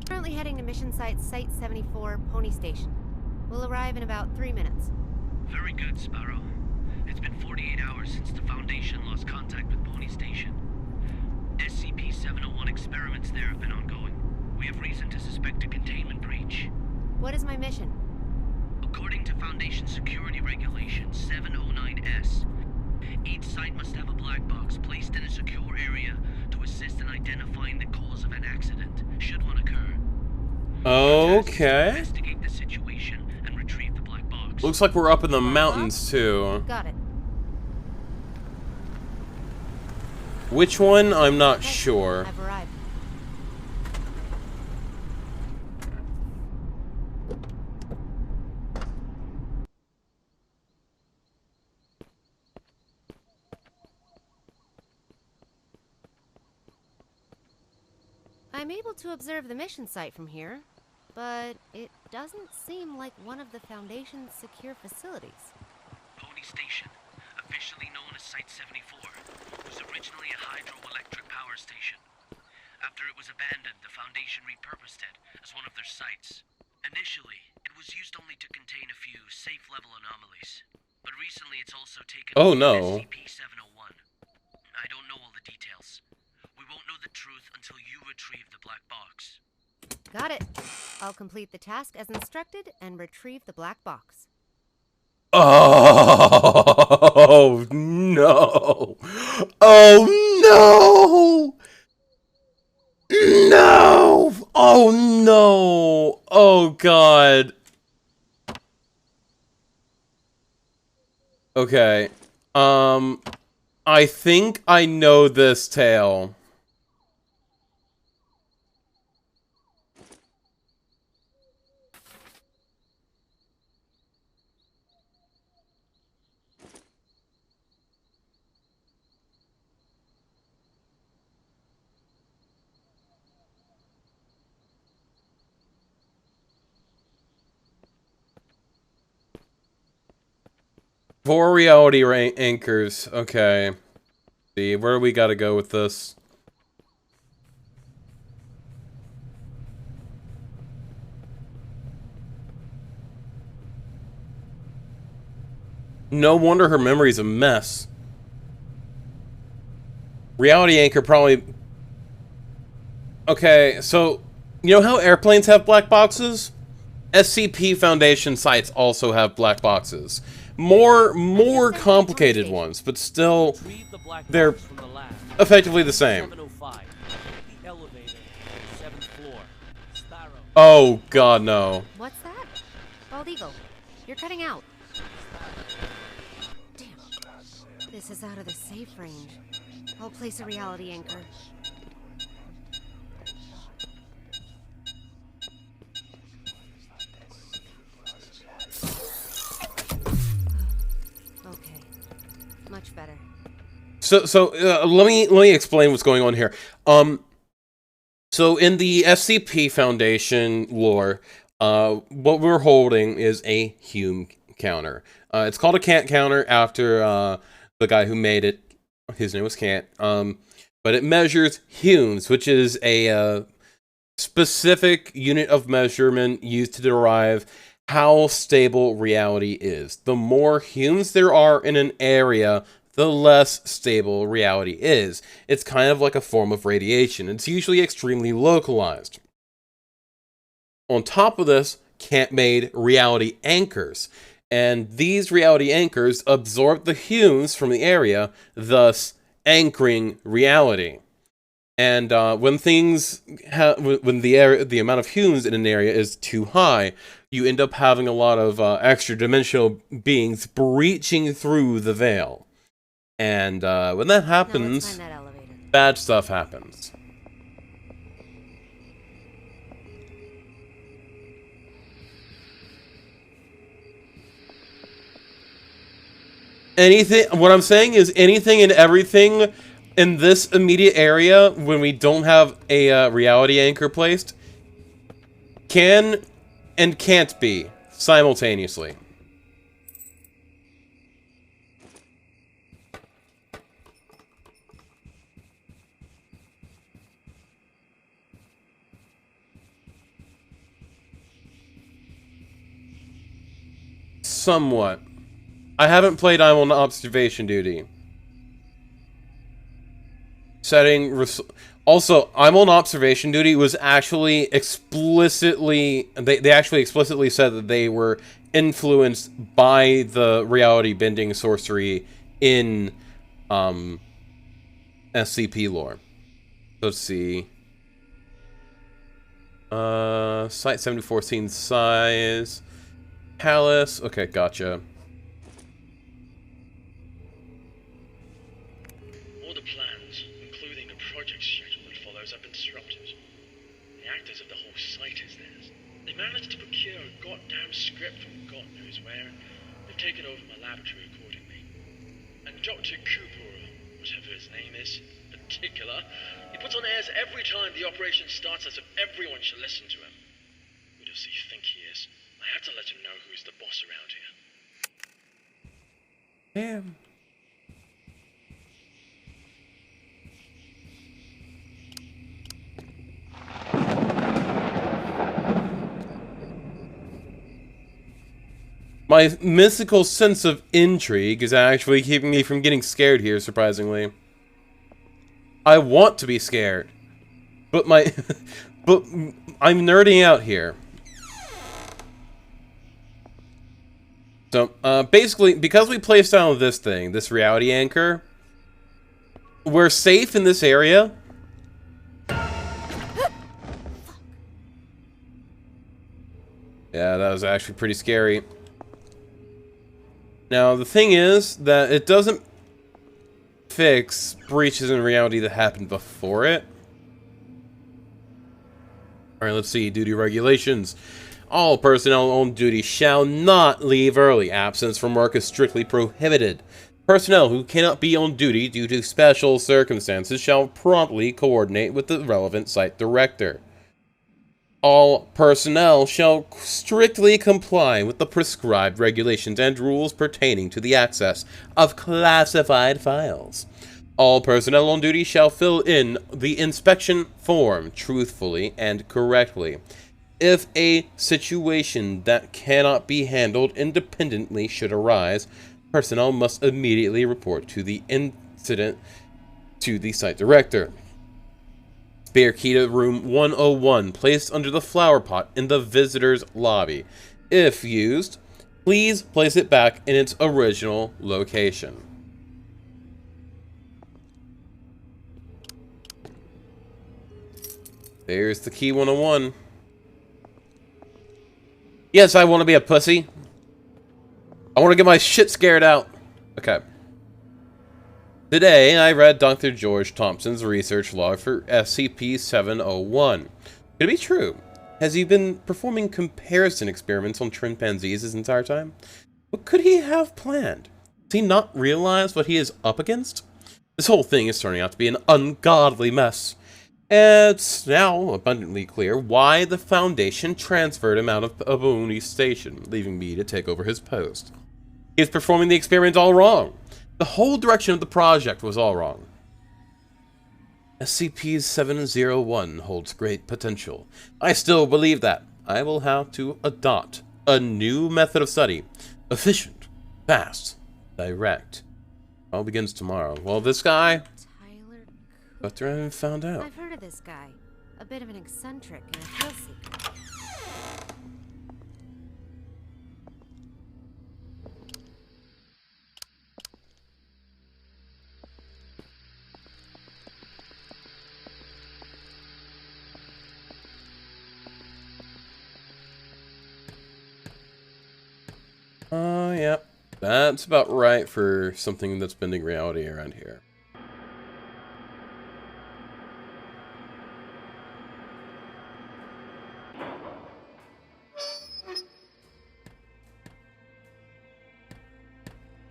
Currently heading to mission site Site 74, Pony Station. We'll arrive in about 3 minutes. Very good, Sparrow. It's been 48 hours since the Foundation lost contact with Pony Station. SCP-701 experiments there have been ongoing. We have reason to suspect a containment breach. What is my mission? According to Foundation Security Regulation 709S, each site must have a black box placed in a secure area to assist in identifying the cause of an accident, should one occur. Okay. Investigate the situation and retrieve the black box. Looks like we're up in the mountains too. Got it. Which one? I'm not sure. I've arrived. I'm able to observe the mission site from here, but it doesn't seem like one of the Foundation's secure facilities. Pony Station, officially known as Site 74, was originally a hydroelectric power station. After it was abandoned, the Foundation repurposed it as one of their sites. Initially, it was used only to contain a few safe-level anomalies, but recently it's also taken Oh, over no. SCP-701. I don't know all the details. We won't know the truth until you retrieve the black box. Got it. I'll complete the task as instructed and retrieve the black box. Oh no! Oh no! No! Oh no! Oh god! Okay. I think I know this tale. Four reality anchors. Okay. See, where do we gotta go with this? No wonder her memory's a mess. Reality anchor probably... Okay, so... You know how airplanes have black boxes? SCP Foundation sites also have black boxes. More complicated ones, but still, they're effectively the same. Oh god, no. What's that? Bald Eagle, you're cutting out. Damn. This is out of the safe range. I'll place a reality anchor. Okay. Much better. So let me explain what's going on here. So in the SCP Foundation lore, what we're holding is a Hume counter. It's called a Kant counter after the guy who made it. His name was Kant. But it measures Humes, which is a specific unit of measurement used to derive how stable reality is. The more Humes there are in an area, the less stable reality is. It's kind of like a form of radiation. It's usually extremely localized. On top of this, Kant made reality anchors. And these reality anchors absorb the Humes from the area, thus anchoring reality. And when things when the amount of Humes in an area is too high, you end up having a lot of extra-dimensional beings breaching through the veil. And when that happens, bad stuff happens. anything. What I'm saying is anything and everything in this immediate area, when we don't have a reality anchor placed, can and can't be simultaneously. Somewhat. I haven't played I'm on observation duty. Also, I'm on observation duty was actually explicitly... They actually explicitly said that they were influenced by the reality bending sorcery in SCP lore. Let's see. Site 74 scene size. Palace. Okay, gotcha. All the plans, including the project schedule that follows, have been disrupted. The actors of the whole site is theirs. They managed to procure a goddamn script from God knows where, and they've taken over my laboratory accordingly. And Dr. Cooper, whatever his name is, in particular, he puts on airs every time the operation starts as if everyone should listen to him. Who does he think he is? I have to let him know who's the boss around here. Damn. My mystical sense of intrigue is actually keeping me from getting scared here, surprisingly. I want to be scared. But but I'm nerding out here. So, basically, because we placed down this thing, this reality anchor, we're safe in this area. Yeah, that was actually pretty scary. Now, the thing is that it doesn't fix breaches in reality that happened before it. Alright, let's see. Duty regulations. All personnel on duty shall not leave early. Absence from work is strictly prohibited. Personnel who cannot be on duty due to special circumstances shall promptly coordinate with the relevant site director. All personnel shall strictly comply with the prescribed regulations and rules pertaining to the access of classified files. All personnel on duty shall fill in the inspection form truthfully and correctly. If a situation that cannot be handled independently should arise, personnel must immediately report to the incident to the site director. Spare key to room 101 placed under the flower pot in the visitor's lobby. If used, please place it back in its original location. There's the key 101. Yes, I want to be a pussy. I want to get my shit scared out. Okay. Today, I read Dr. George Thompson's research log for SCP-701. Could it be true? Has he been performing comparison experiments on chimpanzees his entire time? What could he have planned? Does he not realize what he is up against? This whole thing is turning out to be an ungodly mess. It's now abundantly clear why the Foundation transferred him out of Pony Station, leaving me to take over his post. He is performing the experiments all wrong. The whole direction of the project was all wrong. SCP-701 holds great potential. I still believe that. I will have to adopt a new method of study. Efficient, fast, direct. All begins tomorrow. Well, this guy... But I haven't found out. I've heard of this guy. A bit of an eccentric and a thrill seeker. Yeah. That's about right for something that's bending reality around here.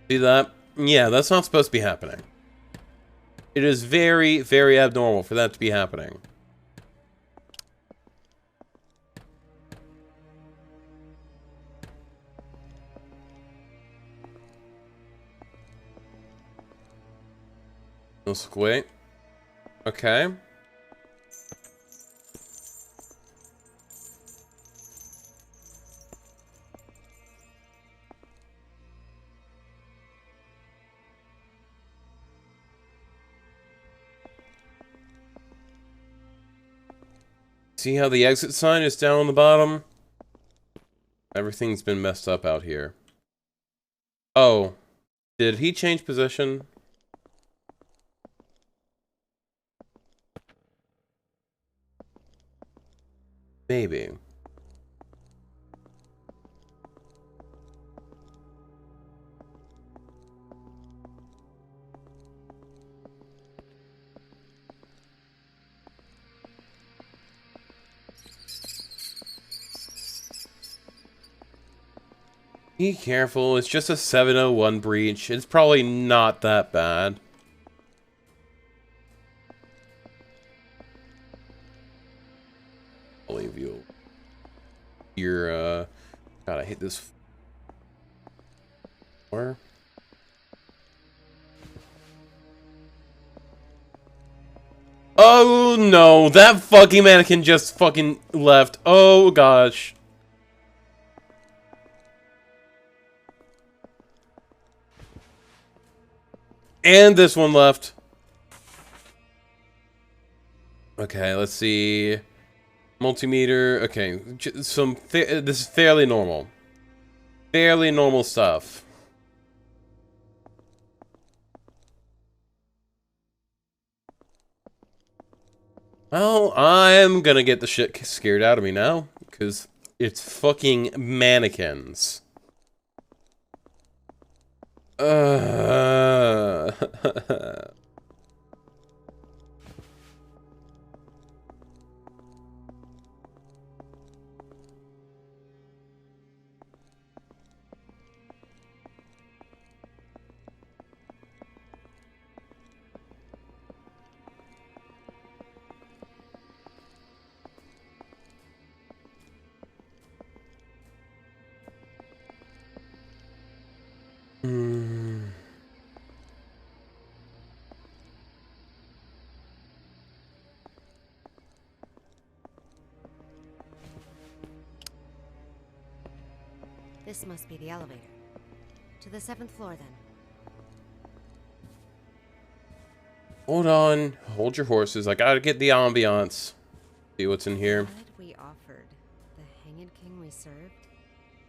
See that? Yeah, that's not supposed to be happening. It is very, very abnormal for that to be happening. Let's wait. Okay. See how the exit sign is down on the bottom? Everything's been messed up out here. Oh. Did he change position? Maybe. Be careful, it's just a 701 breach. It's probably not that bad. I'll leave you. You're, God, I hate this. Where? Oh no, that fucking mannequin just fucking left. Oh gosh. And this one left. Okay, let's see. Multimeter. Okay, this is fairly normal. Fairly normal stuff. Well, I'm gonna get the shit scared out of me now, because it's fucking mannequins. This must be the elevator. To the 7th floor, then. Hold on. Hold your horses. I gotta get the ambiance. See what's in here. What we offered? The Hanged King we served?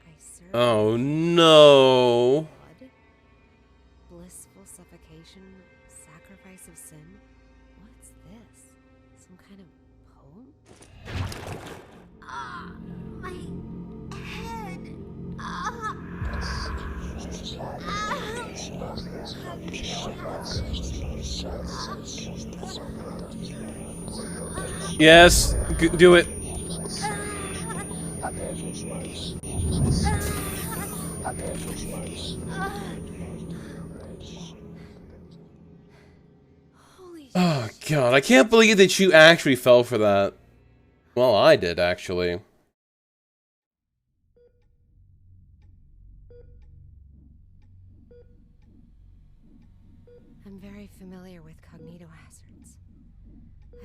I served. Oh no. Blood? Blissful suffocation? Sacrifice of sin? What's this? Some kind of poem? Ah, my head. Ah. Yes, do it. Oh god, I can't believe that you actually fell for that. Well, I did actually. I'm very familiar with cognito hazards.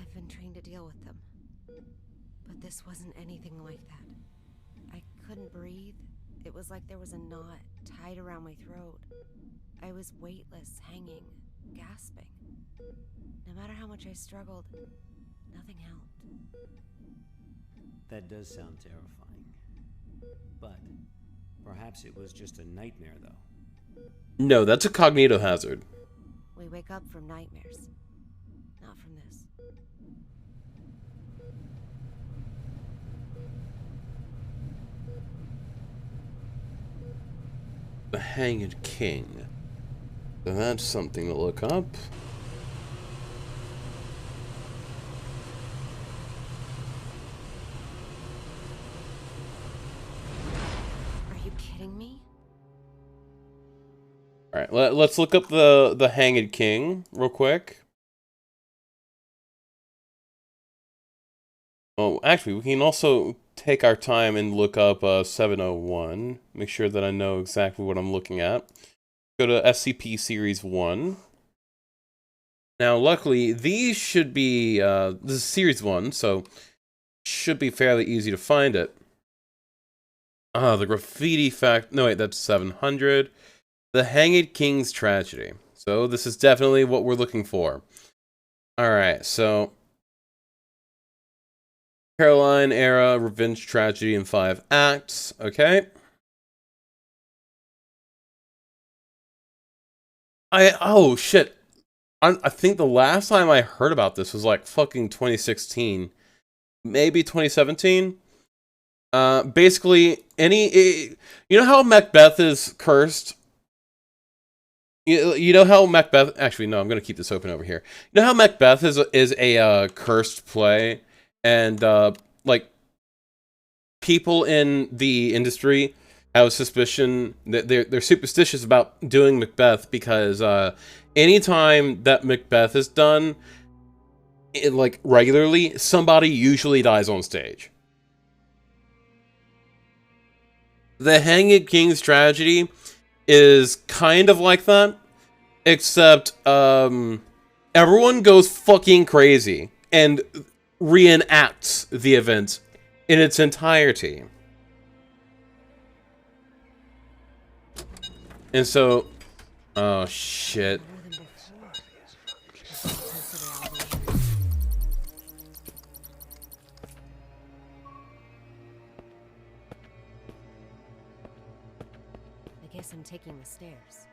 I've been trained to deal with them. But this wasn't anything like that. I couldn't breathe. It was like there was a knot tied around my throat. I was weightless, hanging, gasping. No matter how much I struggled, nothing helped. That does sound terrifying. But perhaps it was just a nightmare, though. No, that's a cognito hazard. We wake up from nightmares, not from this. The Hanged King. So that's something to look up. Are you kidding me? Alright, let's look up the Hanged King real quick. Oh, actually, we can also take our time and look up 701. Make sure that I know exactly what I'm looking at. Go to SCP Series 1. Now, luckily, these should be, this is Series 1, so should be fairly easy to find it. The Graffiti Fact, no wait, that's 700. The Hanged King's Tragedy. So, this is definitely what we're looking for. Alright, so Caroline era revenge tragedy in 5 acts. Okay. Oh shit. I think the last time I heard about this was like fucking 2016, maybe 2017. Basically, you know how Macbeth is cursed. You know how Macbeth. Actually, no. I'm gonna keep this open over here. You know how Macbeth is a cursed play. And, like, people in the industry have a suspicion that they're superstitious about doing Macbeth because, anytime that Macbeth is done, like, regularly, somebody usually dies on stage. The Hanged King's Tragedy is kind of like that, except, everyone goes fucking crazy, and reenacts the event in its entirety. And so, oh shit. I guess I'm taking the stairs.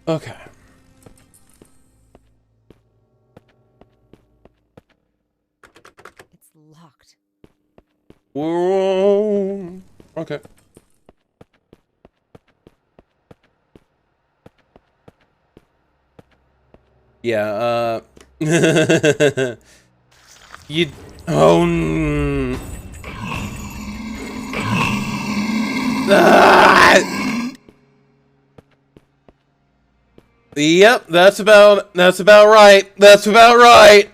Okay. It's locked. Whoa. Okay. Yeah, you... Oh... Ah! Yep, that's about right. That's about right.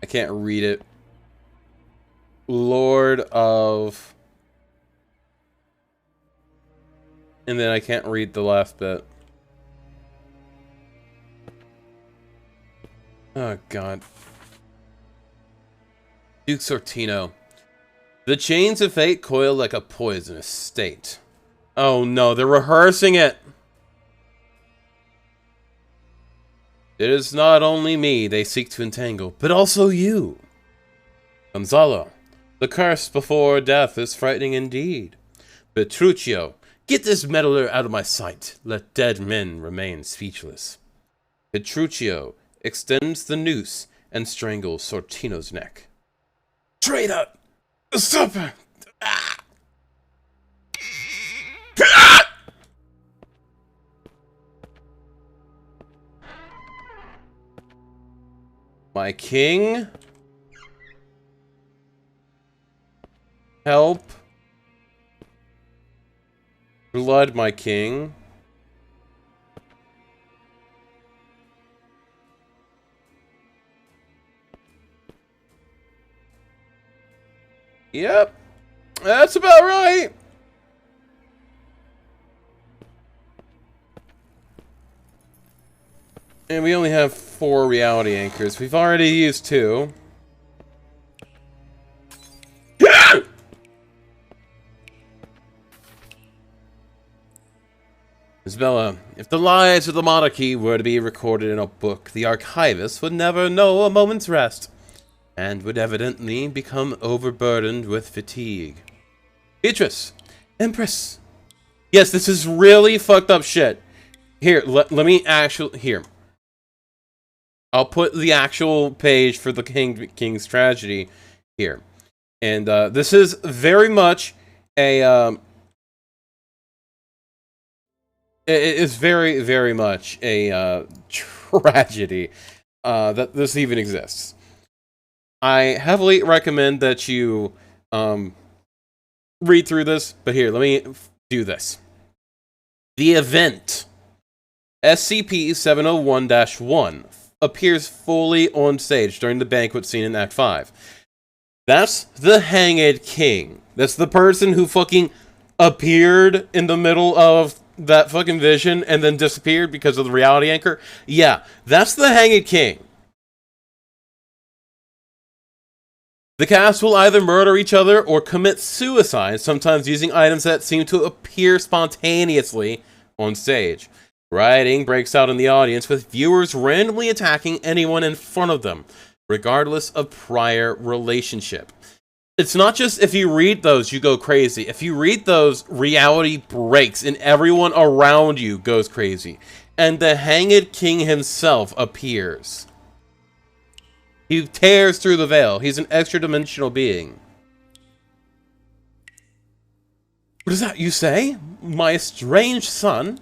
I can't read it. Lord of... And then I can't read the last bit. Oh, God. Duke Sortino. The chains of fate coil like a poisonous state. Oh, no, they're rehearsing it. It is not only me they seek to entangle, but also you. Gonzalo, the curse before death is frightening indeed. Petruchio, get this meddler out of my sight. Let dead men remain speechless. Petruchio extends the noose and strangles Sortino's neck. Traitor! Stop her! Ah! Ah! My king? Help. Blood, my king. Yep. That's about right. And we only have 4 reality anchors. We've already used 2. Isabella, if the lives of the monarchy were to be recorded in a book, the archivist would never know a moment's rest, and would evidently become overburdened with fatigue. Beatrice! Empress! Yes, this is really fucked up shit. Here, let me actually... Here. I'll put the actual page for the King's Tragedy here. And this is very much a... it is very, very much a tragedy that this even exists. I heavily recommend that you read through this, but here, let me do this. The event, SCP-701-1, appears fully on stage during the banquet scene in Act 5. That's the Hanged King. That's the person who fucking appeared in the middle of that fucking vision and then disappeared because of the reality anchor. Yeah, that's the Hanged King. The cast will either murder each other or commit suicide, sometimes using items that seem to appear spontaneously on stage. Rioting breaks out in the audience, with viewers randomly attacking anyone in front of them, regardless of prior relationship. It's not just if you read those, you go crazy. If you read those, reality breaks and everyone around you goes crazy. And the Hanged King himself appears. He tears through the veil. He's an extra-dimensional being. What is that you say? My estranged son?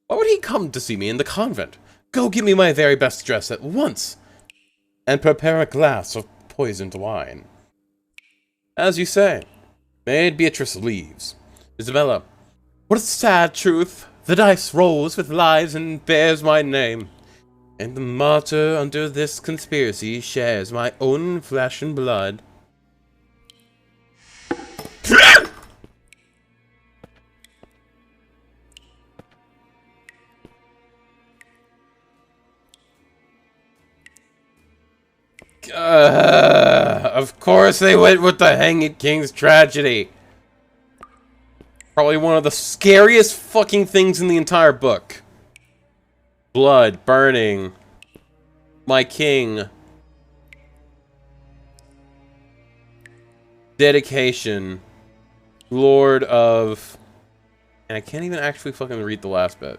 Why would he come to see me in the convent? Go give me my very best dress at once, and prepare a glass of poisoned wine. As you say. Maid Beatrice leaves. Isabella. What a sad truth. The dice rolls with lies and bears my name. And the martyr under this conspiracy shares my own flesh and blood. Of course they went with the Hanged King's Tragedy. Probably one of the scariest fucking things in the entire book. Blood, burning. My king. Dedication. Lord of... And I can't even actually fucking read the last bit.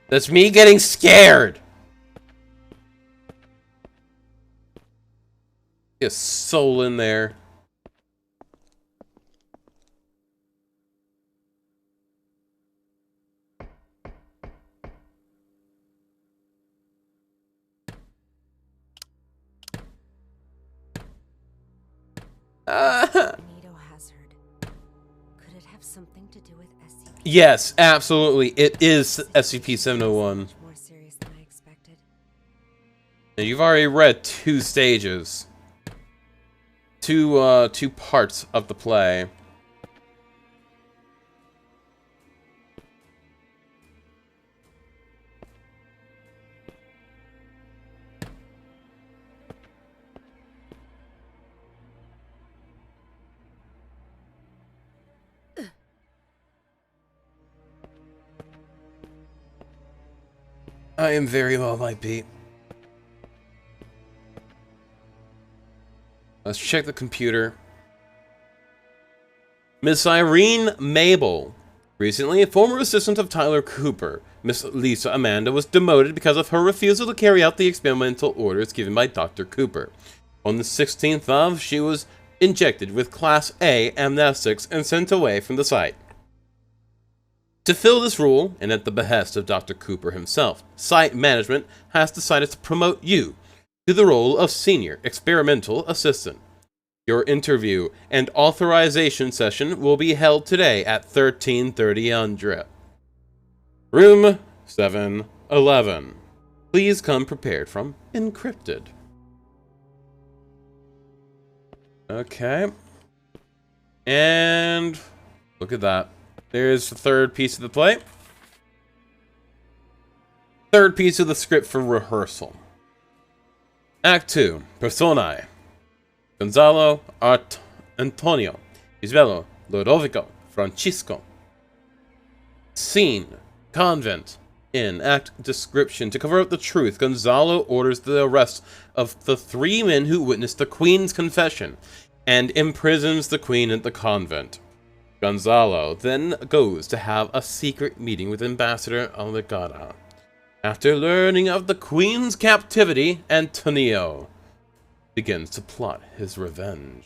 That's me getting scared. Get soul in there. Magneto hazard. Could it have something to do with SCP? Yes, absolutely. It is SCP-701. More serious than I expected. And you've already read 2 stages. Two parts of the play. I am very well, my Pete. Let's check the computer. Miss Irene Mabel. Recently, a former assistant of Tyler Cooper, Miss Lisa Amanda, was demoted because of her refusal to carry out the experimental orders given by Dr. Cooper. On the 16th of, she was injected with Class A amnestics and sent away from the site. To fill this role, and at the behest of Dr. Cooper himself, site management has decided to promote you to the role of Senior Experimental Assistant. Your interview and authorization session will be held today at 1330 Undra. Room 711. Please come prepared from Encrypted. Okay. And look at that. There's the third piece of the play. Third piece of the script for rehearsal. Act 2. Personae. Gonzalo, Antonio, Isabello, Lodovico, Francisco. Scene. Convent. in act description. To cover up the truth, Gonzalo orders the arrest of the 3 men who witnessed the Queen's confession and imprisons the Queen at the convent. Gonzalo then goes to have a secret meeting with Ambassador Aligata. After learning of the Queen's captivity, Antonio begins to plot his revenge.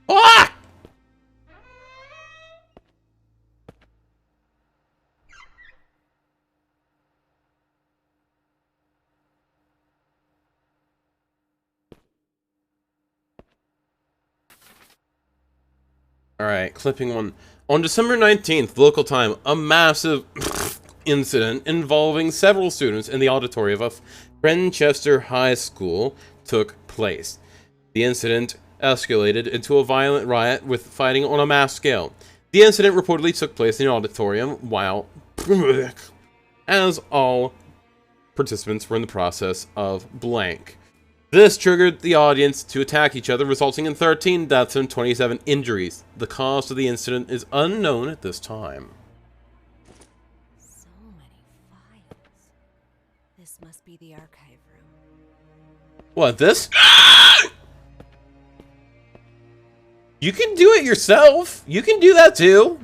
Ah! Alright, clipping 1. On December 19th, local time, a massive incident involving several students in the auditorium of Frenchester High School took place. The incident escalated into a violent riot with fighting on a mass scale. The incident reportedly took place in an auditorium while, as all participants were in the process of blank. This triggered the audience to attack each other, resulting in 13 deaths and 27 injuries. The cause of the incident is unknown at this time. So many files. This must be the archive room. What, this? You can do it yourself. You can do that too.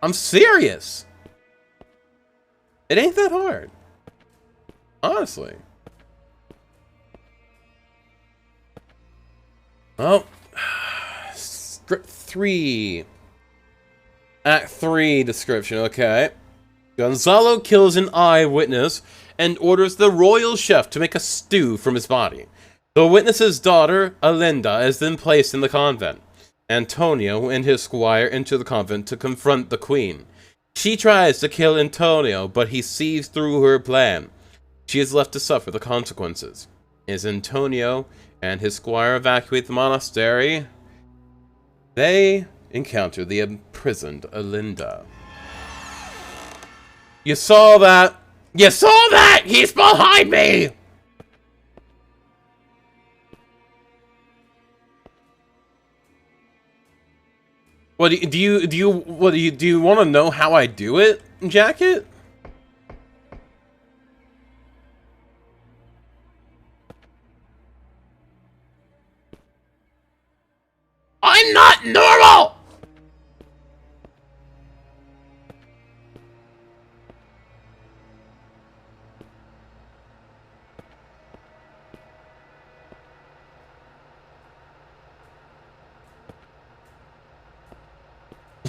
I'm serious. It ain't that hard. Honestly. Oh. Script 3. Act 3 description, okay. Gonzalo kills an eyewitness and orders the royal chef to make a stew from his body. The witness's daughter, Alinda, is then placed in the convent. Antonio and his squire enter the convent to confront the queen. She tries to kill Antonio, but he sees through her plan. She is left to suffer the consequences. As Antonio and his squire evacuate the monastery, they encounter the imprisoned Alinda. You saw that? You saw that? He's behind me! What do you want to know how I do it, Jacket? I'm not normal!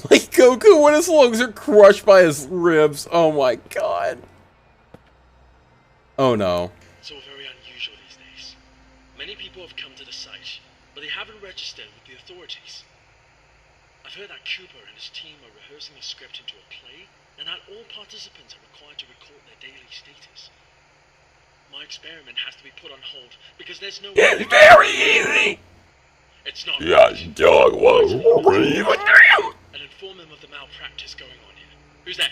Like Goku when his lungs are crushed by his ribs. Oh my god. Oh no. It's all very unusual these days. Many people have come to the site, but they haven't registered with the authorities. I've heard that Cooper and his team are rehearsing a script into a play, and that all participants are required to record their daily status. My experiment has to be put on hold because there's no way. It's very easy! It's not. Yes, dog was really damn! And inform them of the malpractice going on here. Who's that?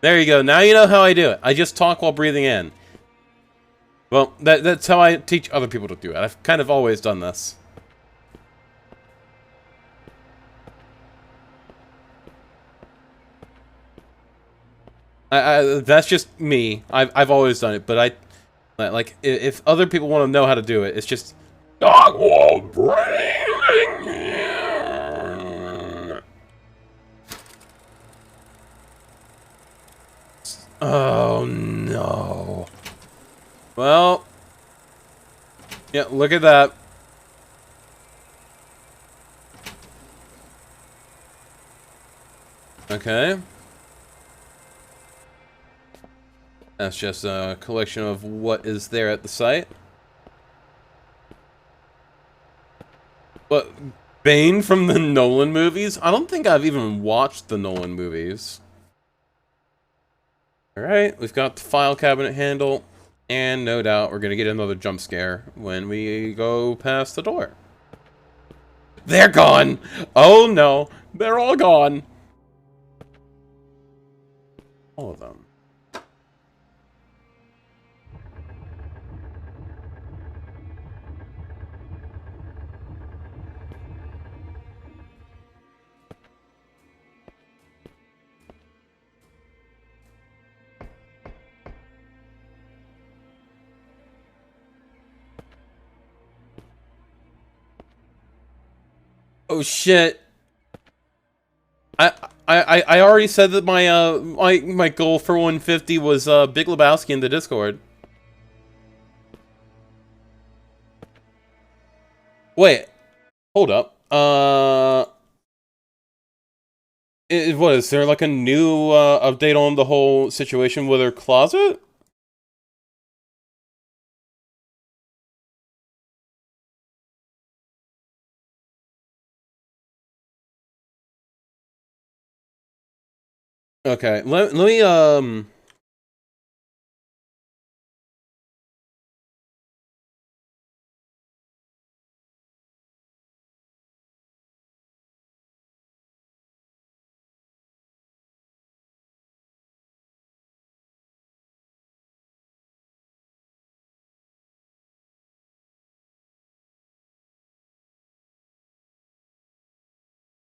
There you go. Now you know how I do it. I just talk while breathing in. Well, that's how I teach other people to do it. I've kind of always done this. That's just me. I've always done it, but like if other people want to know how to do it, it's just dog wall breathing. Oh no. Well, yeah, look at that. Okay. That's just a collection of what is there at the site. But Bane from the Nolan movies? I don't think I've even watched the Nolan movies. Alright, we've got the file cabinet handle, and no doubt we're gonna get another jump scare when we go past the door. They're gone. Oh no, they're all gone. All of them. Oh shit. I already said that my goal for 150 was Big Lebowski in the Discord. Wait. Hold up. What is there like a new update on the whole situation with her closet? Okay, let me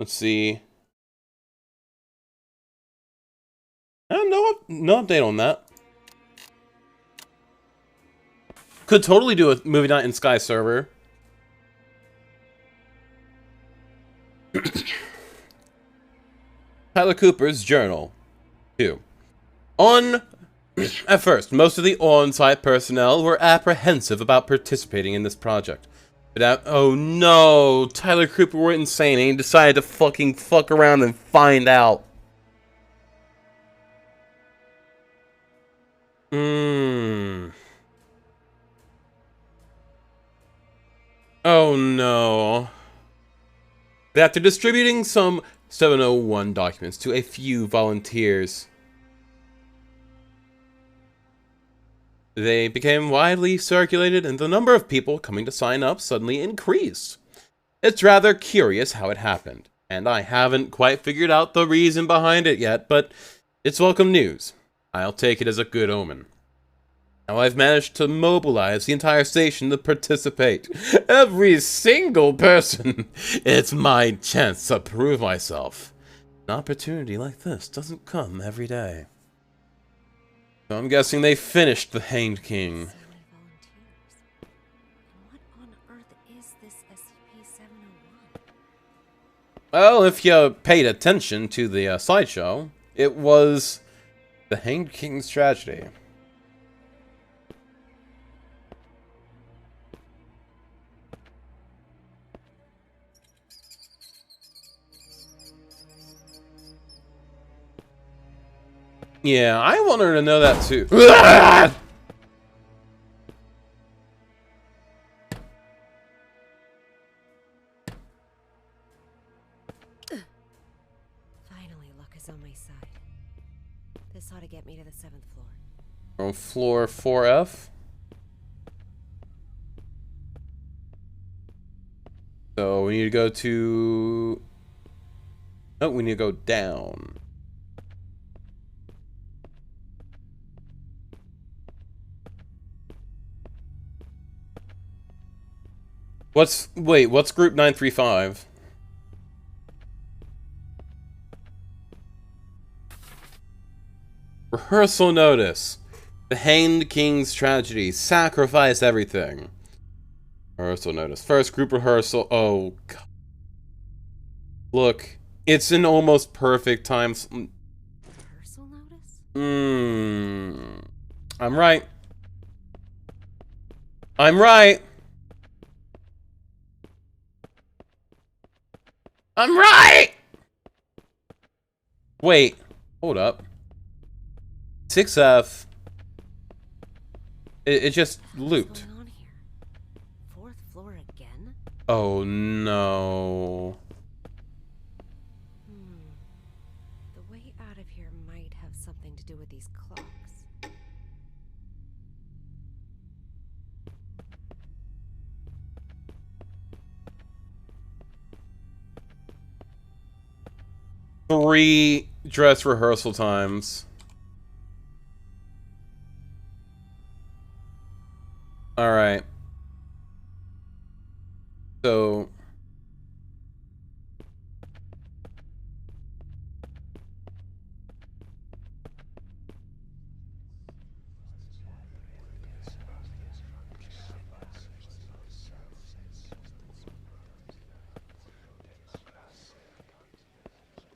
let's see. No update on that. Could totally do a movie night in Sky server. Tyler Cooper's journal. 2. At first, most of the on-site personnel were apprehensive about participating in this project. But oh no, Tyler Cooper went insane and he decided to fucking fuck around and find out. Oh no. But after distributing some 701 documents to a few volunteers, they became widely circulated and the number of people coming to sign up suddenly increased. It's rather curious how it happened, and I haven't quite figured out the reason behind it yet, but it's welcome news. I'll take it as a good omen. Now I've managed to mobilize the entire station to participate. Every single person! It's my chance to prove myself. An opportunity like this doesn't come every day. So I'm guessing they finished The Hanged King. So many volunteers. And what on earth is this SCP-701? Well, if you paid attention to the slideshow, it was The Hanged King's Tragedy. Yeah, I want her to know that too. Finally, luck is on my side. This ought to get me to the 7th floor. On floor 4F. So we need to go to... Oh, we need to go down. What's group 935? Rehearsal notice. The Hanged King's Tragedy. Sacrifice everything. Rehearsal notice. First group rehearsal. Oh, God. Look. It's an almost perfect time. Rehearsal notice? I'm right. I'm right. I'm right! Wait. Hold up. 6F. It just looped. What's going on here? 4th floor again? Oh no. The way out of here might have something to do with these clocks. 3 dress rehearsal times. Alright. So...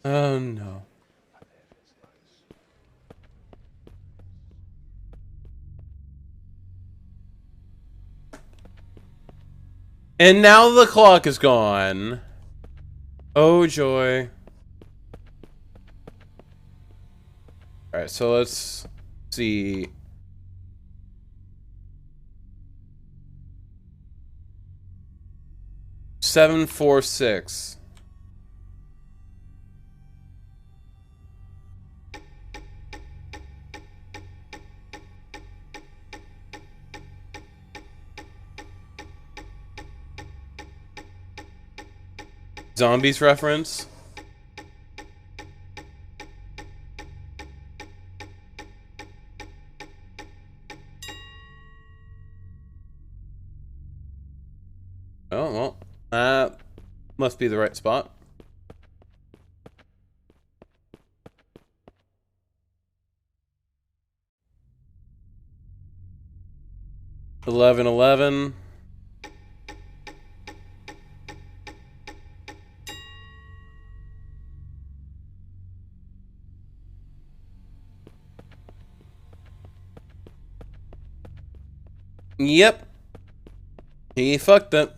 Oh no. And now the clock is gone. Oh joy. Alright, so let's see. Seven, 4, 6. Zombies reference. Oh, well, that must be the right spot. $11.11. Yep. He fucked it.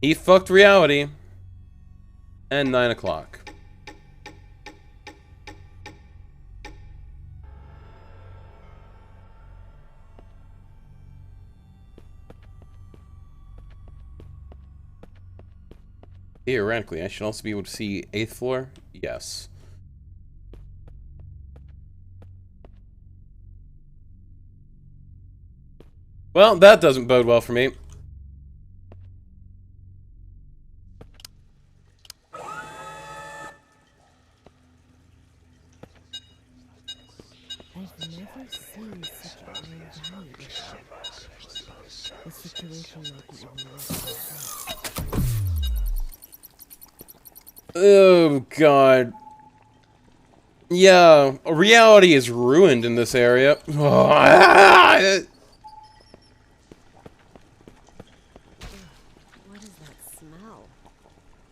He fucked reality. And 9 o'clock. Theoretically, I should also be able to see 8th floor. Yes. Well, that doesn't bode well for me. I've never seen such a high value before. The situation might be even worse. Oh god. Yeah, reality is ruined in this area. What is that smell?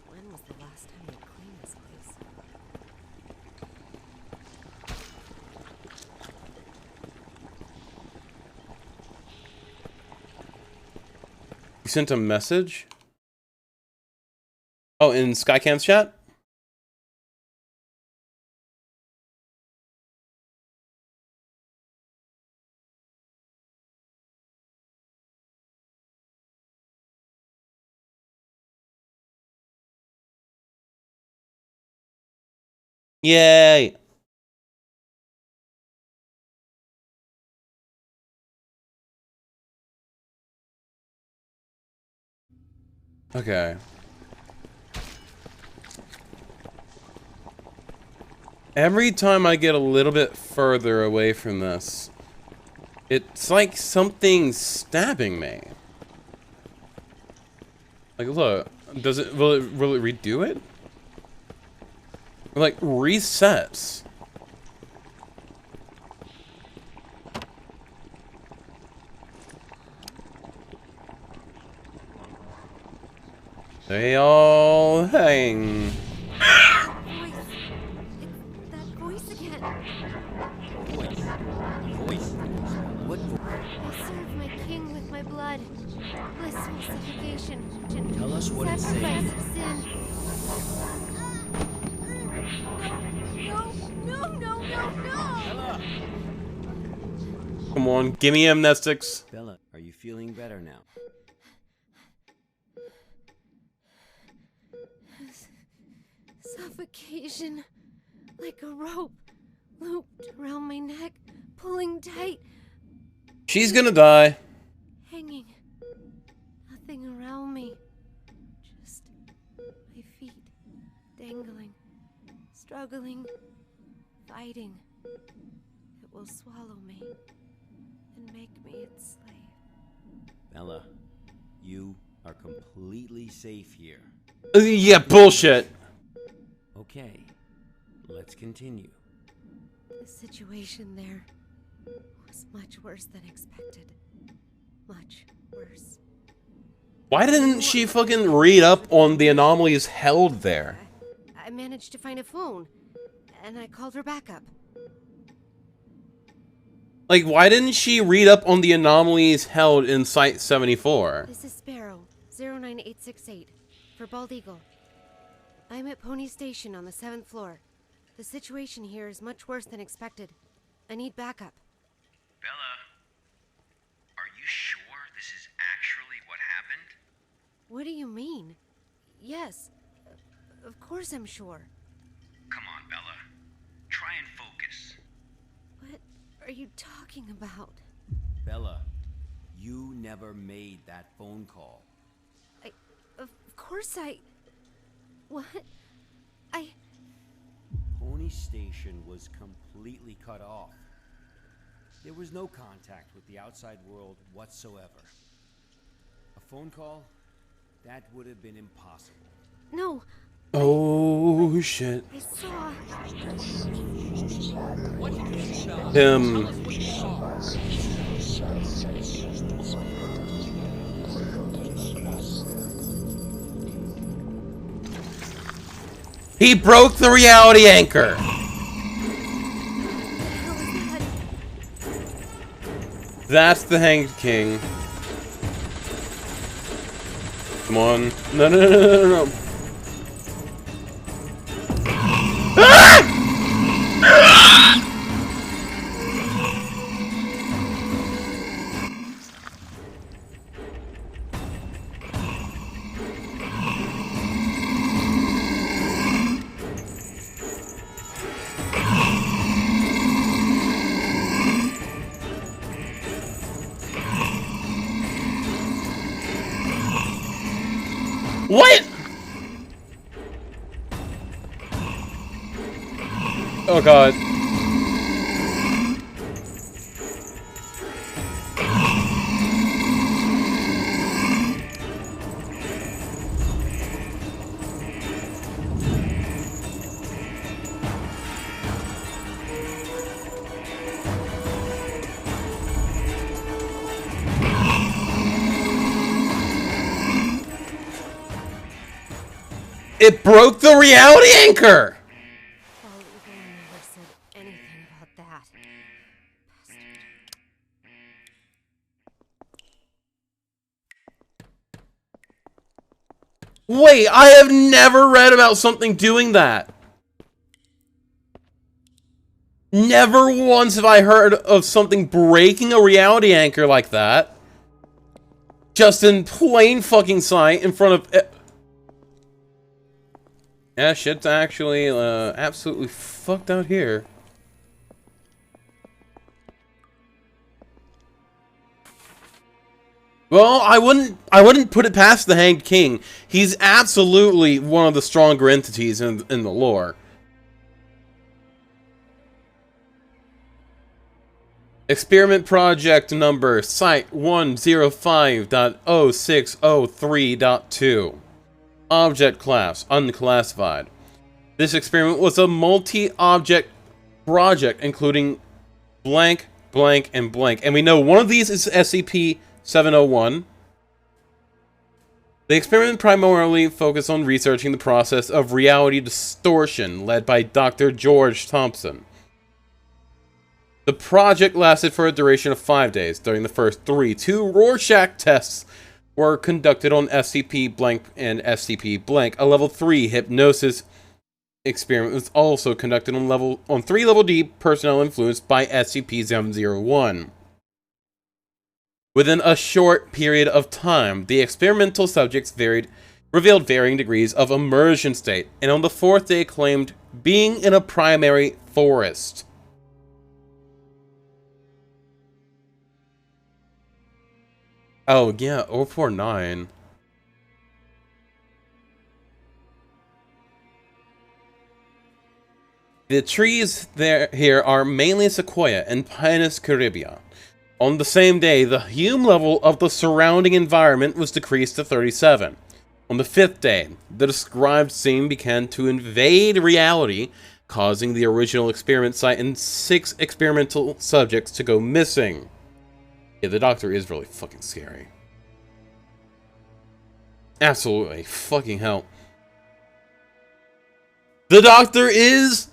When was the last time they cleaned this place? You sent a message? Oh, in Skycan's chat? Yay! Okay. Every time I get a little bit further away from this, it's like something's stabbing me. Like, look, will it redo it? Or like resets. They all hang. Voice again. Voice? What voice? I serve my king with my blood. Blissful suffocation. Tell us what it's saying. Sacrifice of sin. No. Come on, give me amnestics. Bella, are you feeling better now? Suffocation. Like a rope. Looped around my neck. Pulling tight. She's gonna die. Hanging. Nothing around me. Just my feet. dangling, struggling, fighting. It will swallow me and make me its slave. Bella, you are completely safe here. Yeah, bullshit. Okay, let's continue. The situation there was much worse than expected. Much worse. Why didn't she fucking read up on the anomalies held there? I managed to find a phone, and I called her backup. Like, why didn't she read up on the anomalies held in Site-74? This is Sparrow, 09868, for Bald Eagle. I'm at Pony Station on the 7th floor. The situation here is much worse than expected. I need backup. Bella, are you sure this is actually what happened? What do you mean? Yes, of course I'm sure. Come on, Bella. Try and focus. What are you talking about? Bella, you never made that phone call. Of course What? Pony Station was completely cut off. There was no contact with the outside world whatsoever. A phone call? That would have been impossible. No. Oh, shit. I saw. Him. He broke the reality anchor. That's the Hanged King. Come on. No, no, no, no, no, no. Ah! What? Oh god. It broke the reality anchor! Bald Eagle never said anything about that. Bastard. Wait, I have never read about something doing that. Never once have I heard of something breaking a reality anchor like that. Just in plain fucking sight in front of... Yeah, shit's actually absolutely fucked out here. Well, I wouldn't put it past the Hanged King. He's absolutely one of the stronger entities in the lore. Experiment project number Site 105.0603.2. Object class unclassified. This experiment was a multi-object project including blank, blank, and blank. And we know one of these is SCP-701. The experiment primarily focused on researching the process of reality distortion led by Dr. George Thompson. The project lasted for a duration of 5 days. During the first 3, 2 Rorschach tests were conducted on SCP blank and SCP blank. A level 3 hypnosis experiment was also conducted on 3 level D personnel influenced by SCP-701. Within a short period of time, the experimental subjects revealed varying degrees of immersion state, and on the 4th day claimed being in a primary forest. Oh, yeah, 049. The trees here are mainly sequoia and Pinus caribea. On the same day, the Hume level of the surrounding environment was decreased to 37. On the 5th day, the described scene began to invade reality, causing the original experiment site and 6 experimental subjects to go missing. Yeah, the Doctor is really fucking scary. Absolutely. Fucking hell. The Doctor is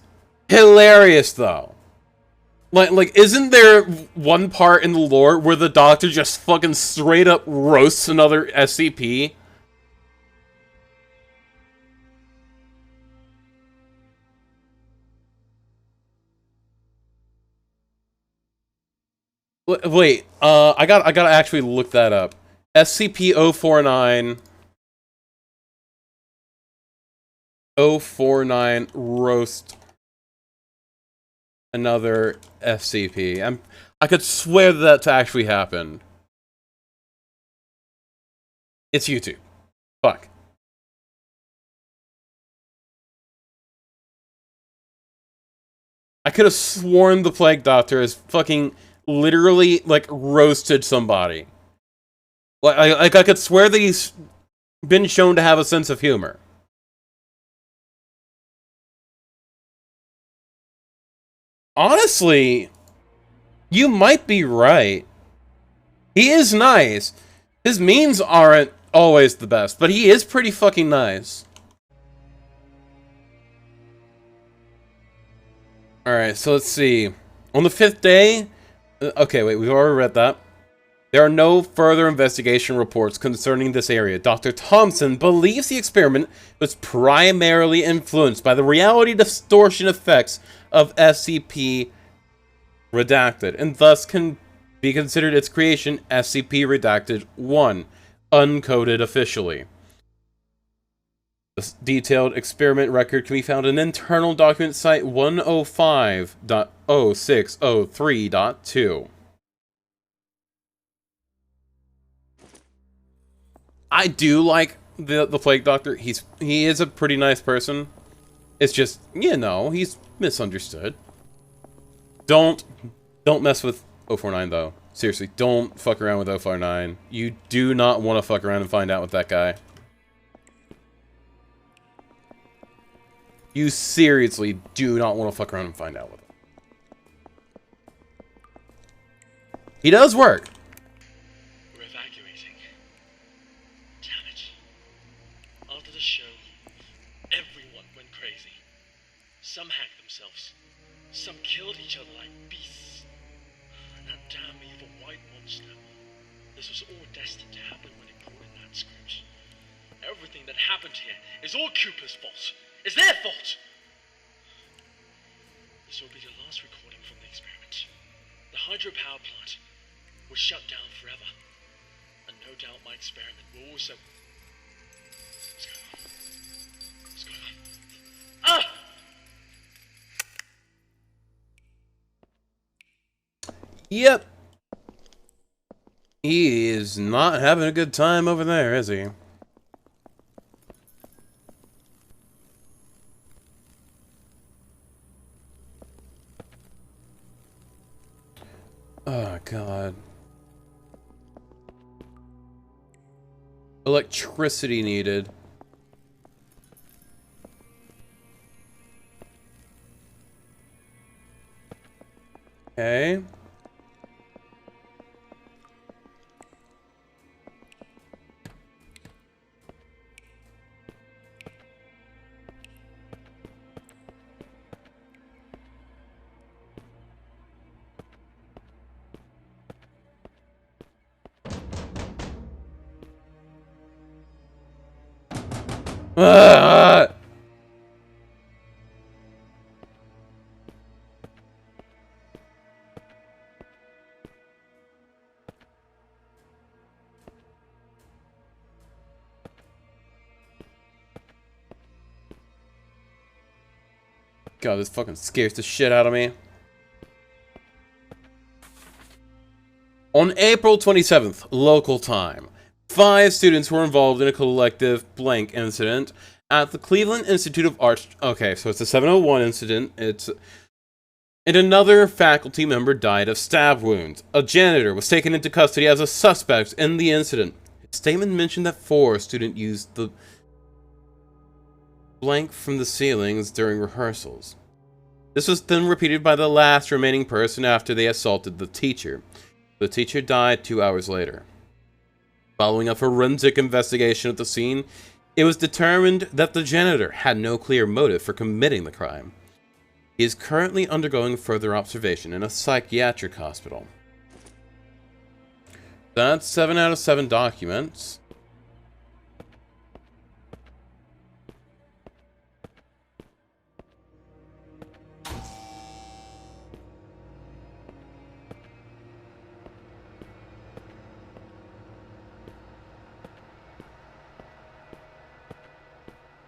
hilarious, though. Like, isn't there one part in the lore where the Doctor just fucking straight up roasts another SCP? Wait, I gotta actually look that up. SCP-049... 049 roast another SCP. I could swear that to actually happen. It's YouTube. Fuck. I could have sworn the Plague Doctor has fucking literally, like, roasted somebody. Like I could swear that he's been shown to have a sense of humor. Honestly, you might be right. He is nice. His memes aren't always the best, but he is pretty fucking nice. Alright, so let's see. On the 5th day... Okay, wait, we've already read that. There are no further investigation reports concerning this area. Dr. Thompson believes the experiment was primarily influenced by the reality distortion effects of SCP Redacted, and thus can be considered its creation SCP Redacted 1, uncoded officially. This detailed experiment record can be found in internal document site 105.0603.2. I do like the Plague Doctor. He is a pretty nice person. It's just, you know, he's misunderstood. Don't mess with 049 though. Seriously, don't fuck around with 049. You do not want to fuck around and find out with that guy. You seriously do not want to fuck around and find out with him. He does work. We're evacuating. Damn it. After the show, everyone went crazy. Some hacked themselves. Some killed each other like beasts. And that damn evil white monster. This was all destined to happen when it brought in that script. Everything that happened here is all Cooper's fault. It's their fault! This will be the last recording from the experiment. The hydropower plant was shut down forever. And no doubt my experiment will also... What's going on? What's going on? Ah! Yep. He is not having a good time over there, is he? Oh, God. Electricity needed. Okay. God, this fucking scares the shit out of me. On April 27th, local time, 5 students were involved in a collective blank incident At the Cleveland Institute of Arts. Okay, so it's a 701 incident. And another faculty member died of stab wounds. A janitor was taken into custody as a suspect in the incident. His statement mentioned that 4 students used the blank from the ceilings during rehearsals. This was then repeated by the last remaining person after they assaulted the teacher. The teacher died 2 hours later. Following a forensic investigation of the scene, it was determined that the janitor had no clear motive for committing the crime. He is currently undergoing further observation in a psychiatric hospital. That's 7 out of 7 documents.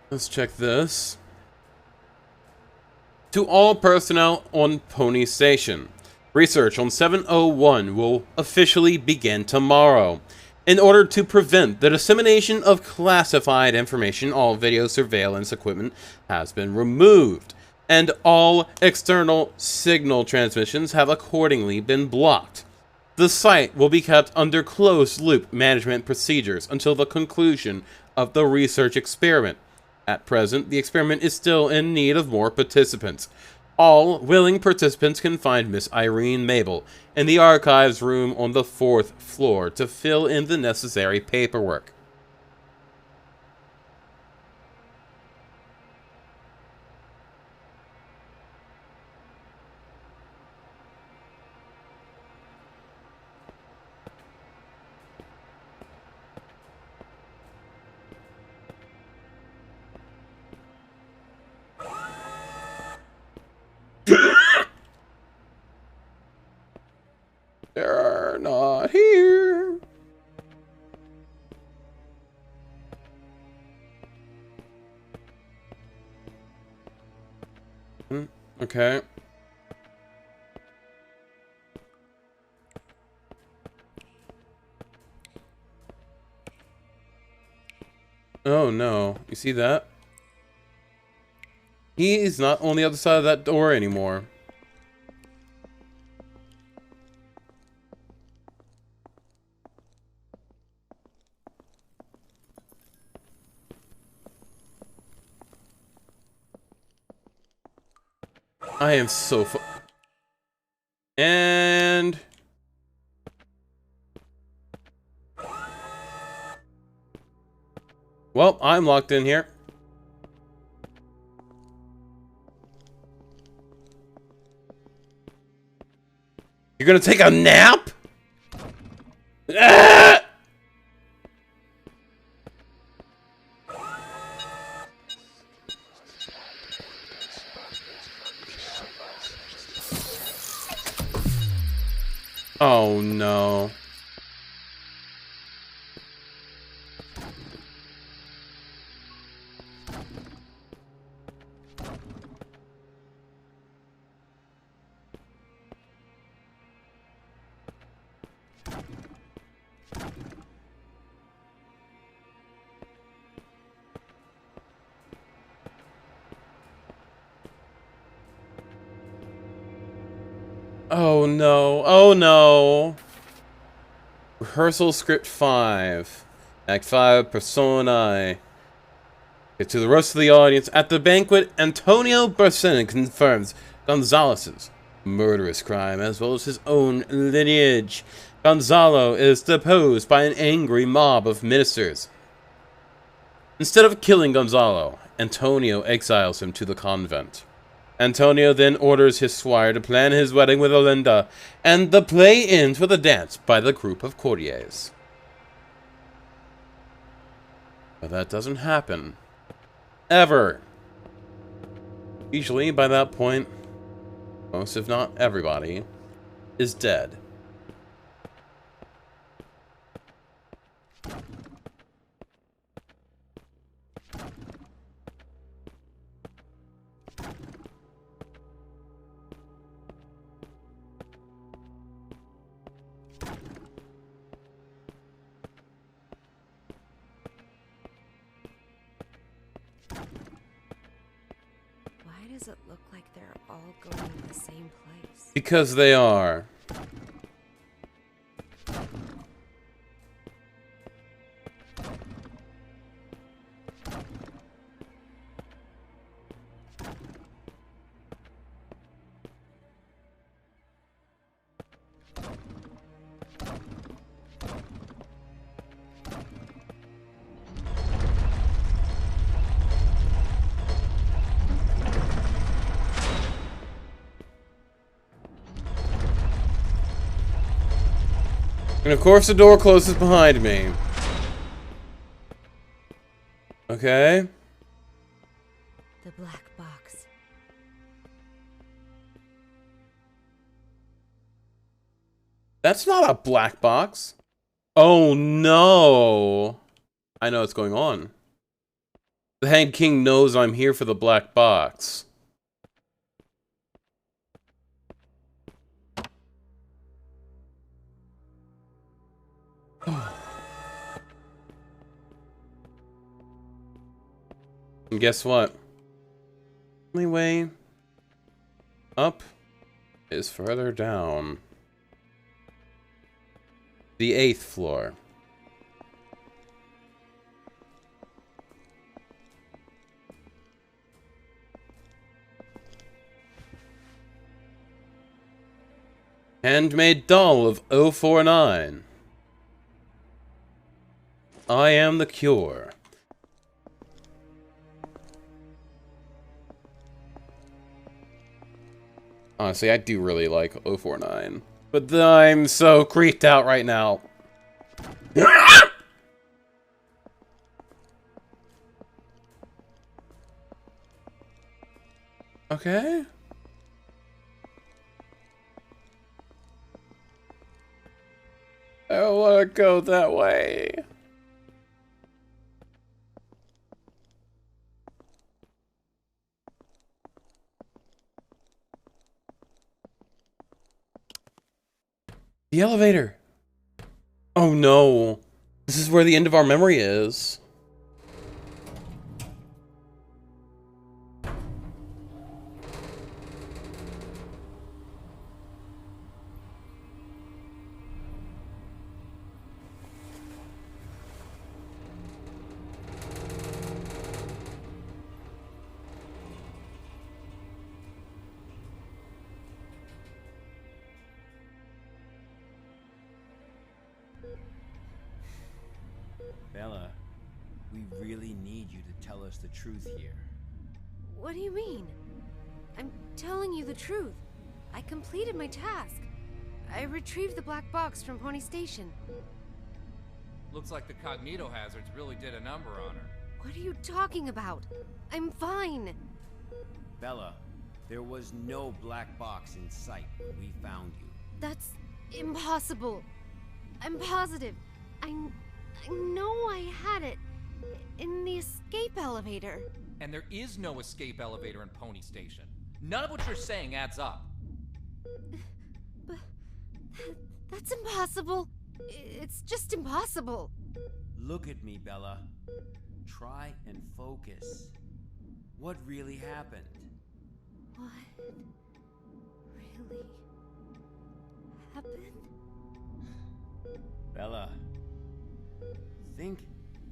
Let's check this. To all personnel on Pony Station, research on 701 will officially begin tomorrow. In order to prevent the dissemination of classified information, all video surveillance equipment has been removed, and all external signal transmissions have accordingly been blocked. The site will be kept under closed-loop management procedures until the conclusion of the research experiment. At present, the experiment is still in need of more participants. All willing participants can find Miss Irene Mabel in the archives room on the 4th floor to fill in the necessary paperwork. They're not here. Okay. Oh no, you see that? He's not on the other side of that door anymore. I am so and well, I'm locked in here. You're gonna take a nap? Ah! Oh no. Oh no, oh no. Rehearsal script 5. Act 5, Personae. Get to the rest of the audience. At the banquet, Antonio Barcena confirms Gonzalez's murderous crime as well as his own lineage. Gonzalo is deposed by an angry mob of ministers. Instead of killing Gonzalo, Antonio exiles him to the convent. Antonio then orders his squire to plan his wedding with Olinda, and the play ends with a dance by the group of courtiers. But that doesn't happen. Ever. Usually, by that point, most if not everybody is dead. does it look like they're all going to the same place? Because they are. And of course the door closes behind me. Okay. The black box. That's not a black box. Oh no. I know what's going on. The Hand King knows I'm here for the black box. And guess what? Only way up is further down. The 8th floor. Handmade doll of 049. I am the cure. Honestly, I do really like 049. But I'm so creeped out right now. Okay. I don't want to go that way. The elevator. Oh no. This is where the end of our memory is. Bella, we really need you to tell us the truth here. What do you mean? I'm telling you the truth. I completed my task. I retrieved the black box from Pony Station. Looks like the cognito hazards really did a number on her. What are you talking about? I'm fine. Bella, there was no black box in sight when we found you. That's impossible. I'm positive. I know I had it in the escape elevator. And there is no escape elevator in Pony Station. None of what you're saying adds up. But that's impossible. It's just impossible. Look at me, Bella. Try and focus. What really happened? What really happened? Bella, think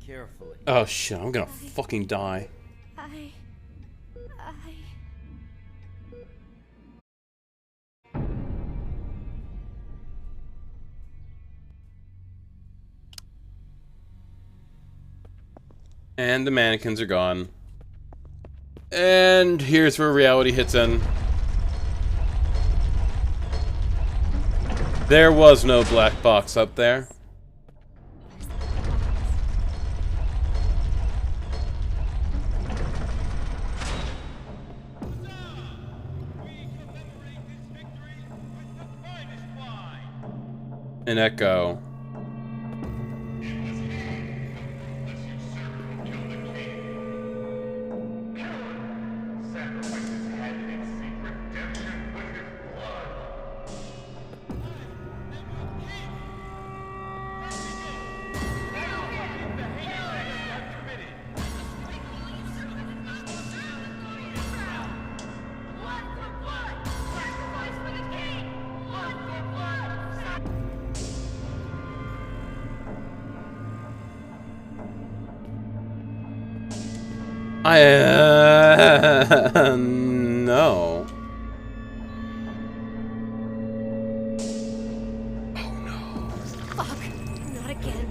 carefully. Oh shit, I'm gonna fucking die. And the mannequins are gone. And here's where reality hits in. There was no black box up there. An echo. No. Fuck, not again.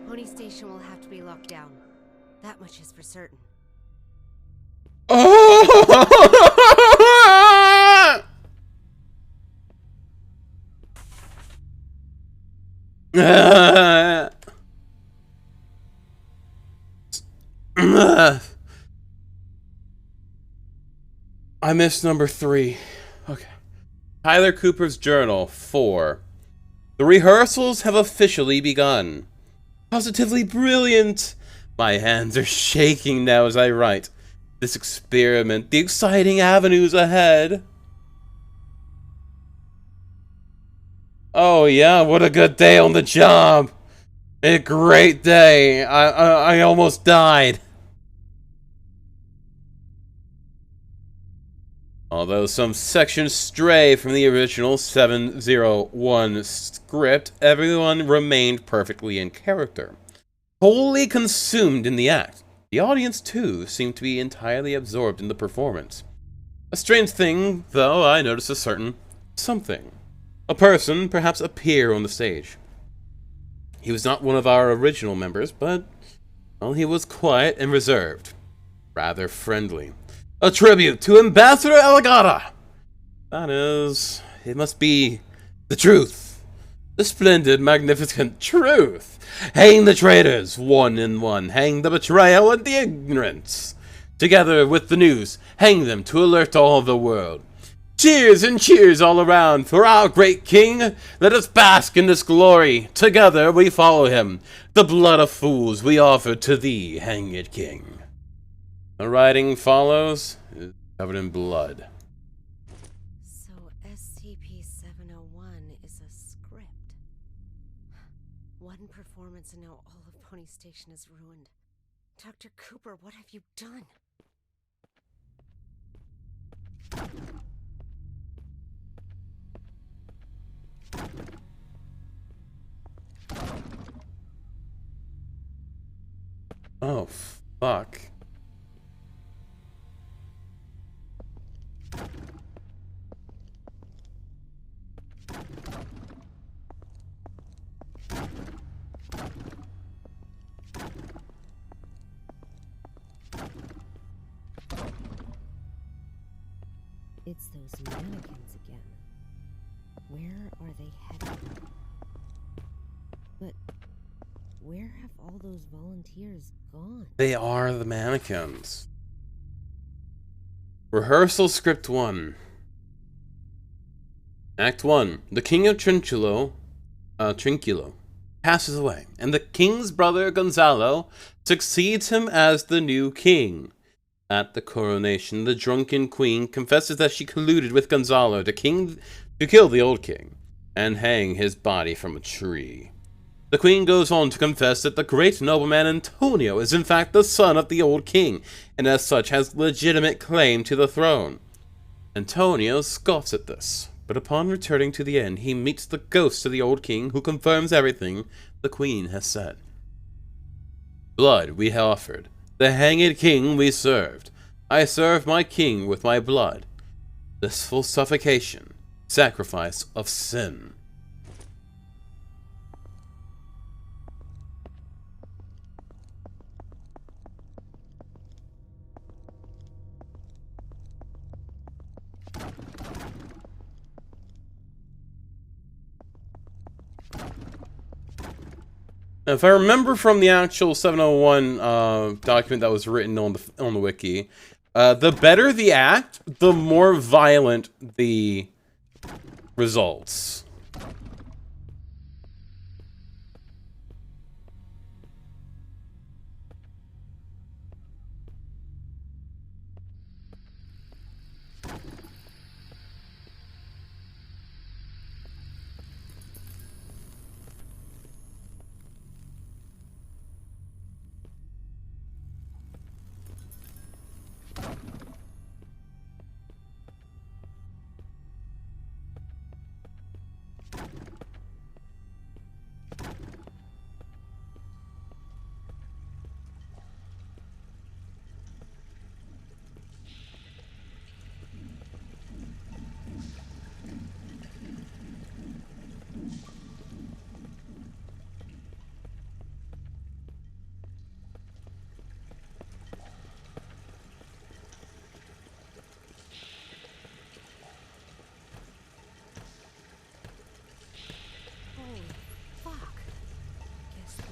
Pony Station will have to be locked down. That much is for certain. I missed number 3. Okay. Tyler Cooper's Journal 4. The rehearsals have officially begun. Positively brilliant. My hands are shaking now as I write. This experiment, the exciting avenues ahead. Oh yeah, what a good day on the job. A great day. I almost died. Although some sections stray from the original 701 script, everyone remained perfectly in character. Wholly consumed in the act, the audience too seemed to be entirely absorbed in the performance. A strange thing, though, I noticed a certain something. A person perhaps appear on the stage. He was not one of our original members, but, well, he was quiet and reserved. Rather friendly. A tribute to Ambassador Eligata! That is, it must be the truth. The splendid, magnificent truth. Hang the traitors, one and one. Hang the betrayal and the ignorance. Together with the news, hang them to alert all the world. Cheers and cheers all around for our great king. Let us bask in this glory. Together we follow him. The blood of fools we offer to thee, hanged king. The writing follows is covered in blood. So SCP-701 is a script. One performance and now all of Pony Station is ruined. Dr. Cooper, what have you done? Oh, fuck. It's those mannequins again. Where are they headed? But where have all those volunteers gone? They are the mannequins. Rehearsal Script 1. Act 1. The King of Trinculo passes away, and the king's brother Gonzalo succeeds him as the new king. At the coronation, the drunken queen confesses that she colluded with Gonzalo to kill the old king and hang his body from a tree. The queen goes on to confess that the great nobleman Antonio is in fact the son of the old king, and as such has legitimate claim to the throne. Antonio scoffs at this, but upon returning to the inn, he meets the ghost of the old king, who confirms everything the queen has said. Blood we offered, the hanged king we served. I serve my king with my blood. Blissful suffocation, sacrifice of sin. Now, if I remember from the actual 701 document that was written on the wiki, the better the act, the more violent the results.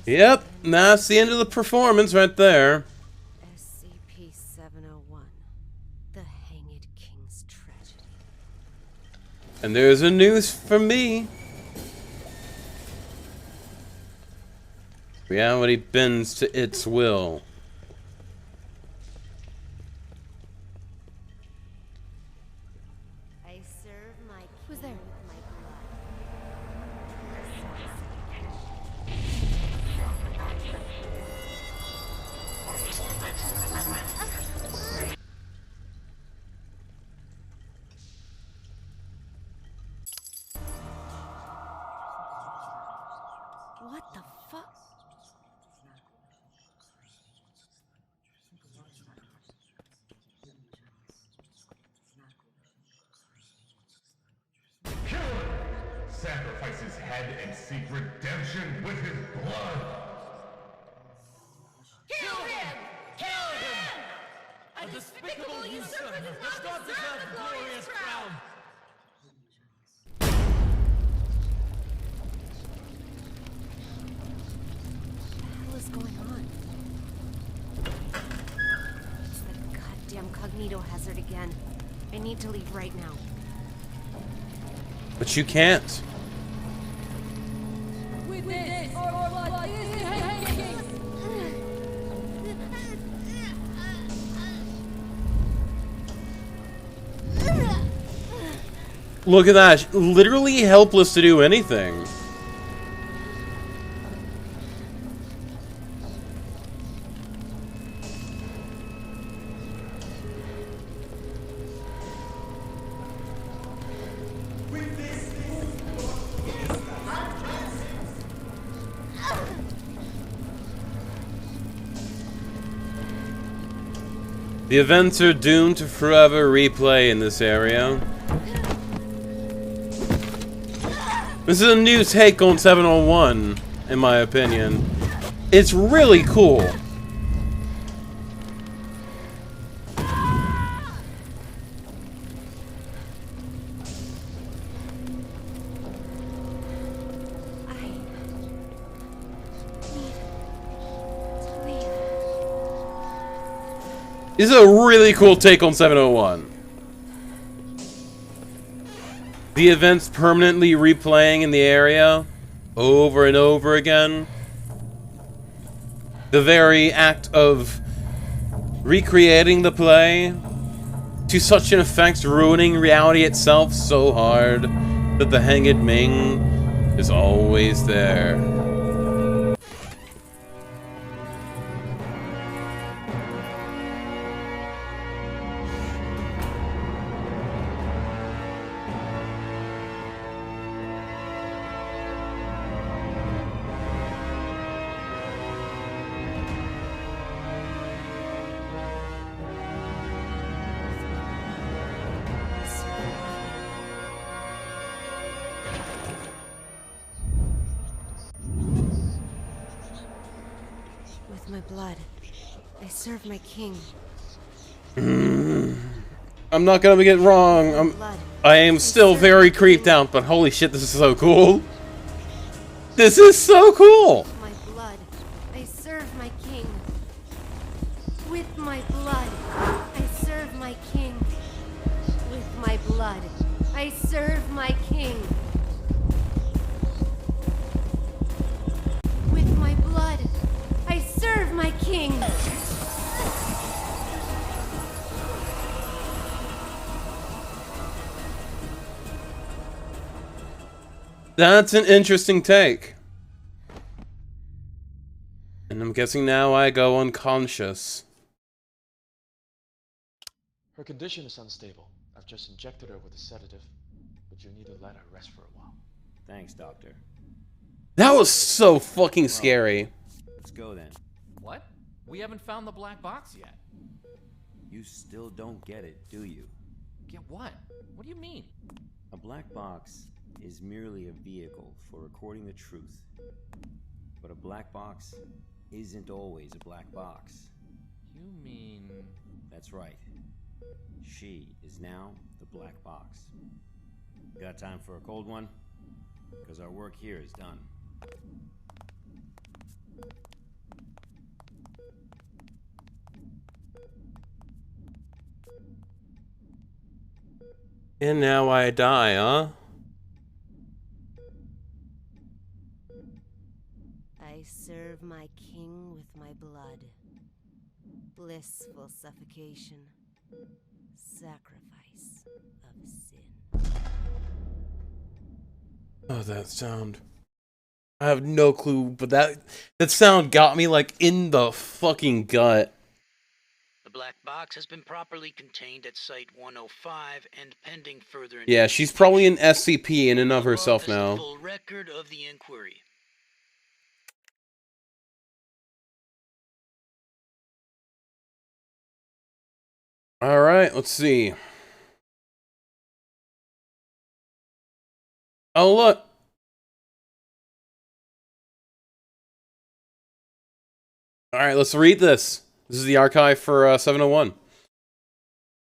Yep, that's the end of the performance right there. SCP-701. The Hanged King's Tragedy. And there's a news from me. Reality bends to its will. I serve my king. Who's there? With my blood. What the fuck? Sacrifice his head and seek redemption with his blood. Kill him! Kill him! A despicable usurper does not deserve the glorious crown! What is going on? It's the goddamn Cognito hazard again. I need to leave right now. But you can't. With this, our blood is hanging! Look at that. Literally helpless to do anything. The events are doomed to forever replay in this area. This is a new take on 701, in my opinion. It's really cool. This is a really cool take on 701. The events permanently replaying in the area over and over again. The very act of recreating the play to such an effect, ruining reality itself so hard that the Hanged Ming is always there. With my blood, I serve my king. I'm not gonna get wrong. I am still very creeped out, but holy shit, this is so cool. This is so cool. My blood, I serve my king. With my blood, I serve my king. With my blood, I serve my king. With my blood, I serve my king. That's an interesting take. And I'm guessing now I go unconscious. Her condition is unstable. I've just injected her with a sedative, but you need to let her rest for a while. Thanks, Doctor. That was so fucking scary. Let's go then. What? We haven't found the black box yet. You still don't get it, do you? Get what? What do you mean? A black box is merely a vehicle for recording the truth. But a black box isn't always a black box. You mean... That's right. She is now the black box. Got time for a cold one? Because our work here is done. And now I die, huh? I serve my king with my blood. Blissful suffocation. Sacrifice of sin. Oh, that sound. I have no clue, but that sound got me like in the fucking gut. The black box has been properly contained at Site-105 and pending further Yeah, she's probably an SCP in and of herself Above is the now. full record of the inquiry. Alright, let's see. Oh, look. Alright, let's read this. This is the archive for 701.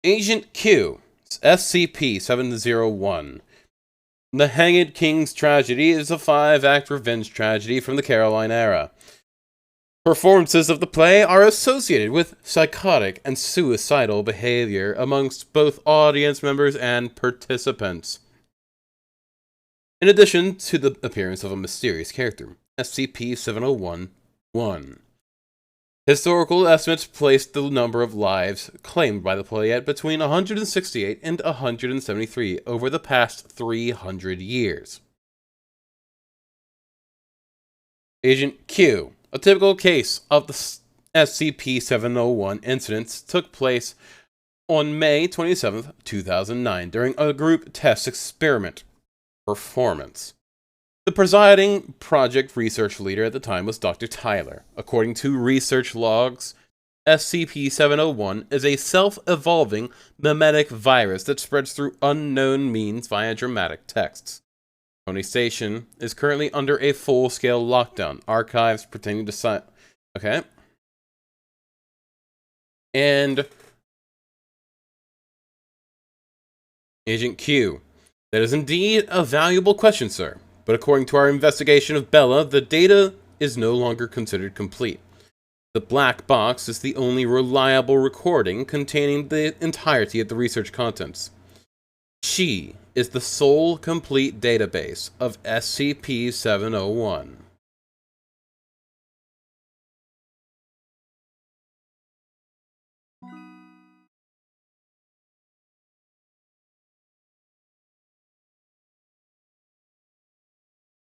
Agent Q, SCP-701. The Hanged King's Tragedy is a 5-act revenge tragedy from the Caroline era. Performances of the play are associated with psychotic and suicidal behavior amongst both audience members and participants. In addition to the appearance of a mysterious character, SCP-701-1. Historical estimates placed the number of lives claimed by the play at between 168 and 173 over the past 300 years. Agent Q. A typical case of the SCP-701 incidents took place on May 27, 2009 during a group test experiment. Performance. The presiding project research leader at the time was Dr. Tyler. According to research logs, SCP-701 is a self-evolving memetic virus that spreads through unknown means via dramatic texts. Pony Station is currently under a full-scale lockdown. Archives pertaining to Okay. And Agent Q. That is indeed a valuable question, sir. But according to our investigation of Bella, the data is no longer considered complete. The black box is the only reliable recording containing the entirety of the research contents. She is the sole complete database of SCP-701.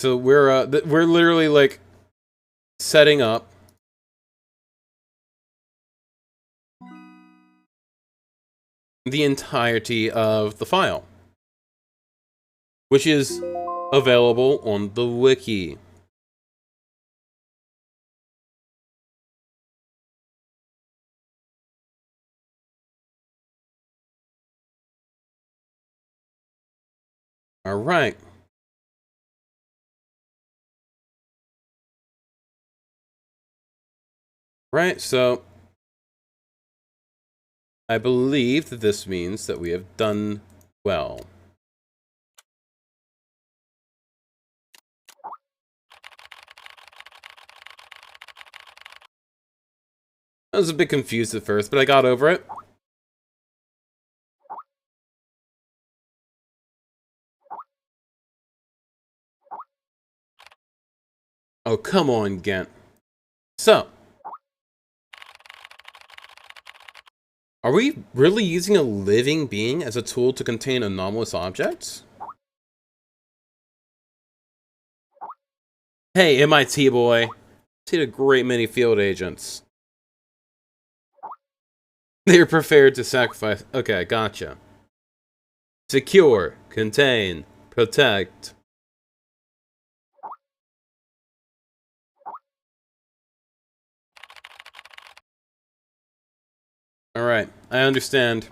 So we're literally like setting up the entirety of the file, which is available on the wiki. All right. Right, so I believe that this means that we have done well. I was a bit confused at first, but I got over it. Oh, come on, Ghent. So, are we really using a living being as a tool to contain anomalous objects? Hey, MIT boy. Seen a great many field agents. They're prepared to sacrifice. Okay, gotcha. Secure, contain, protect. Alright, I understand.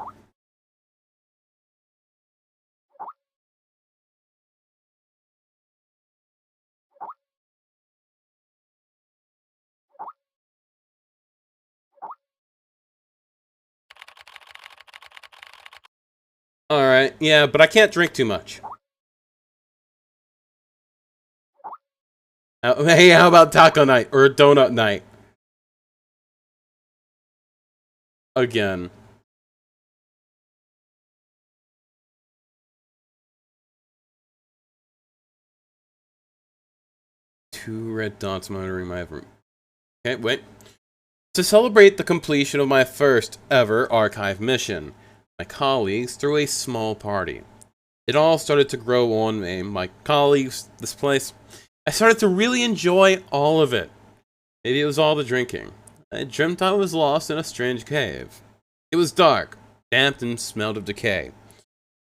Alright, yeah, but I can't drink too much. Hey, how about taco night or donut night? Again. Two red dots monitoring my room. Okay, wait. To celebrate the completion of my first ever archive mission, my colleagues threw a small party. It all started to grow on me. My colleagues, this place. I started to really enjoy all of it. Maybe it was all the drinking. I dreamt I was lost in a strange cave. It was dark, damp, and smelled of decay.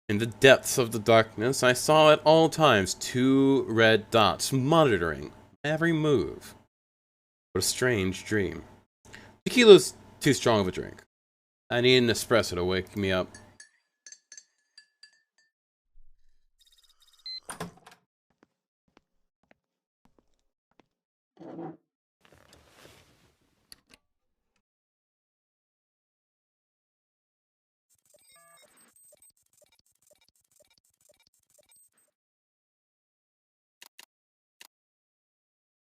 In the depths of the darkness, I saw at all times two red dots monitoring my every move. What a strange dream. Tequila's too strong of a drink. I need an espresso to wake me up.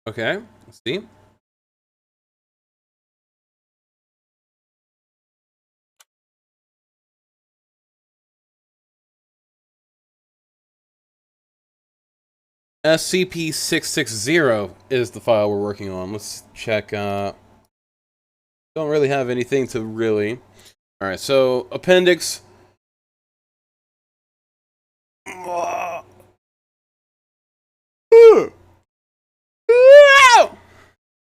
Okay, let's see. SCP-660 is the file we're working on. Let's check. Don't really have anything to really. Alright, so appendix.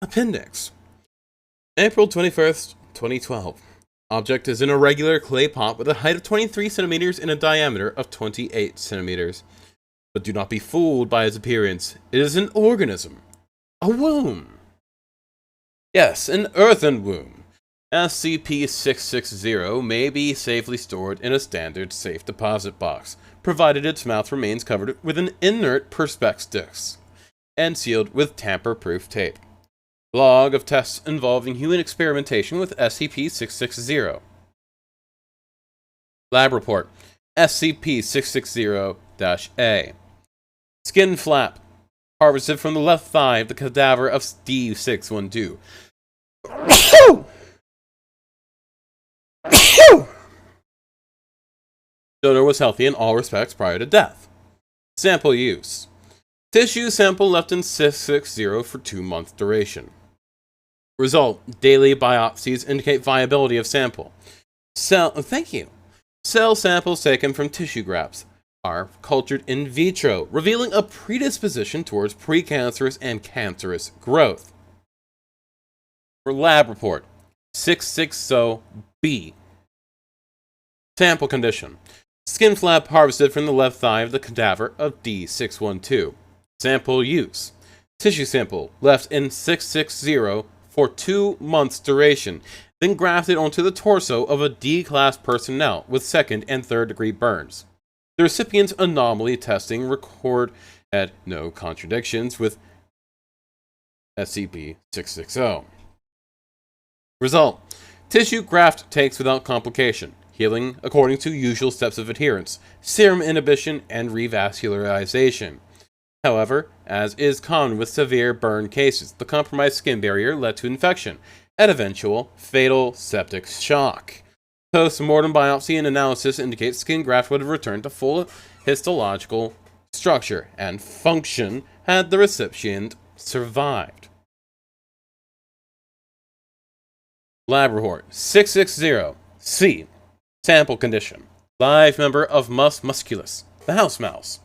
Appendix. April 21st, 2012. Object is an irregular clay pot with a height of 23 centimeters and a diameter of 28 centimeters. But do not be fooled by its appearance. It is an organism. A womb. Yes, an earthen womb. SCP-660 may be safely stored in a standard safe deposit box, provided its mouth remains covered with an inert perspex disc and sealed with tamper-proof tape. Log of tests involving human experimentation with SCP-660. Lab report. SCP-660-A. Skin flap. Harvested from the left thigh of the cadaver of D612. Donor was healthy in all respects prior to death. Sample use. Tissue sample left in 660 for 2-month duration. Result. Daily biopsies indicate viability of sample. Thank you. Cell samples taken from tissue grafts are cultured in vitro, revealing a predisposition towards precancerous and cancerous growth. For lab report, 660-B. Sample condition. Skin flap harvested from the left thigh of the cadaver of D612. Sample use. Tissue sample left in 660 for 2 months duration, then grafted onto the torso of a D-class personnel with 2nd and 3rd degree burns. The recipient's anomaly testing record had no contradictions with SCP-660. Result. Tissue graft takes without complication, healing according to usual steps of adherence, serum inhibition, and revascularization. However, as is common with severe burn cases, the compromised skin barrier led to infection and eventual fatal septic shock. Post-mortem biopsy and analysis indicate skin graft would have returned to full histological structure and function had the recipient survived. Lab report 660-C. Sample condition. Live member of Mus musculus, the house mouse.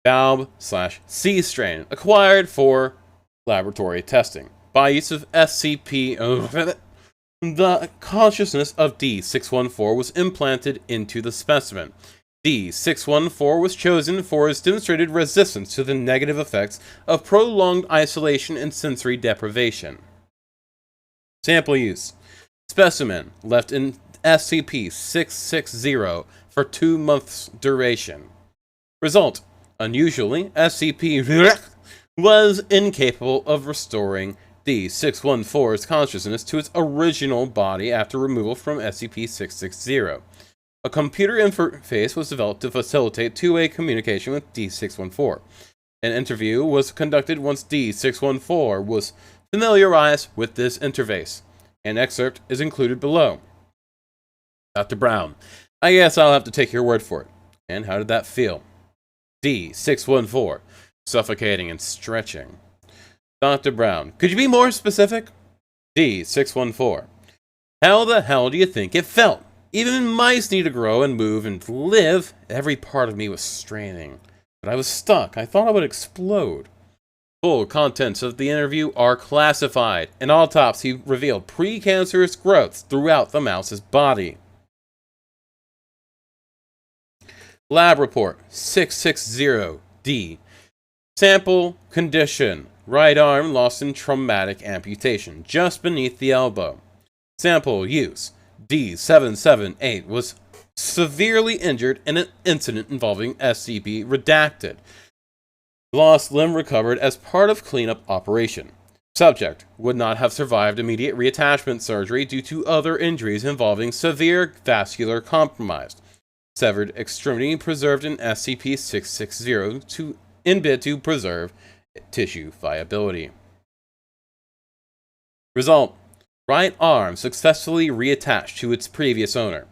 Valve/C strain acquired for laboratory testing. By use of SCP, the consciousness of D614 was implanted into the specimen. D614 was chosen for its demonstrated resistance to the negative effects of prolonged isolation and sensory deprivation. Sample use. Specimen left in SCP-660 for 2 months duration. Result. Unusually, SCP was incapable of restoring D614's consciousness to its original body after removal from SCP-660. A computer interface was developed to facilitate two-way communication with D614. An interview was conducted once D614 was familiarized with this interface. An excerpt is included below. Dr. Brown, I guess I'll have to take your word for it. And how did that feel? D614, suffocating and stretching. Dr. Brown, could you be more specific? D614, how the hell do you think it felt? Even mice need to grow and move and live. Every part of me was straining. But I was stuck. I thought I would explode. Full contents of the interview are classified. An autopsy revealed precancerous growths throughout the mouse's body. Lab report 660D. Sample condition. Right arm lost in traumatic amputation, just beneath the elbow. Sample use. D778 was severely injured in an incident involving SCP redacted. Lost limb recovered as part of cleanup operation. Subject would not have survived immediate reattachment surgery due to other injuries involving severe vascular compromise. Severed extremity preserved in SCP-660 in bid to preserve tissue viability. Result: right arm successfully reattached to its previous owner.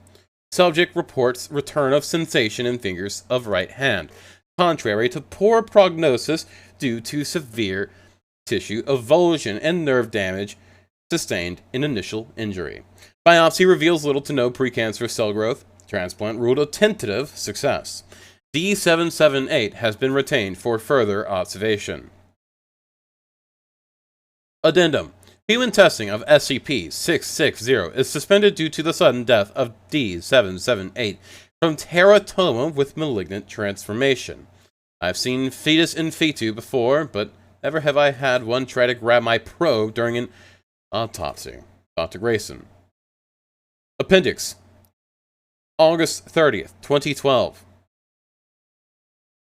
Subject reports return of sensation in fingers of right hand, contrary to poor prognosis due to severe tissue avulsion and nerve damage sustained in initial injury. Biopsy reveals little to no precancerous cell growth. Transplant ruled a tentative success. D778 has been retained for further observation. Addendum. Human testing of SCP-660 is suspended due to the sudden death of D778 from teratoma with malignant transformation. I've seen fetus in fetu before, but never have I had one try to grab my probe during an autopsy. Dr. Grayson. Appendix. August 30th, 2012.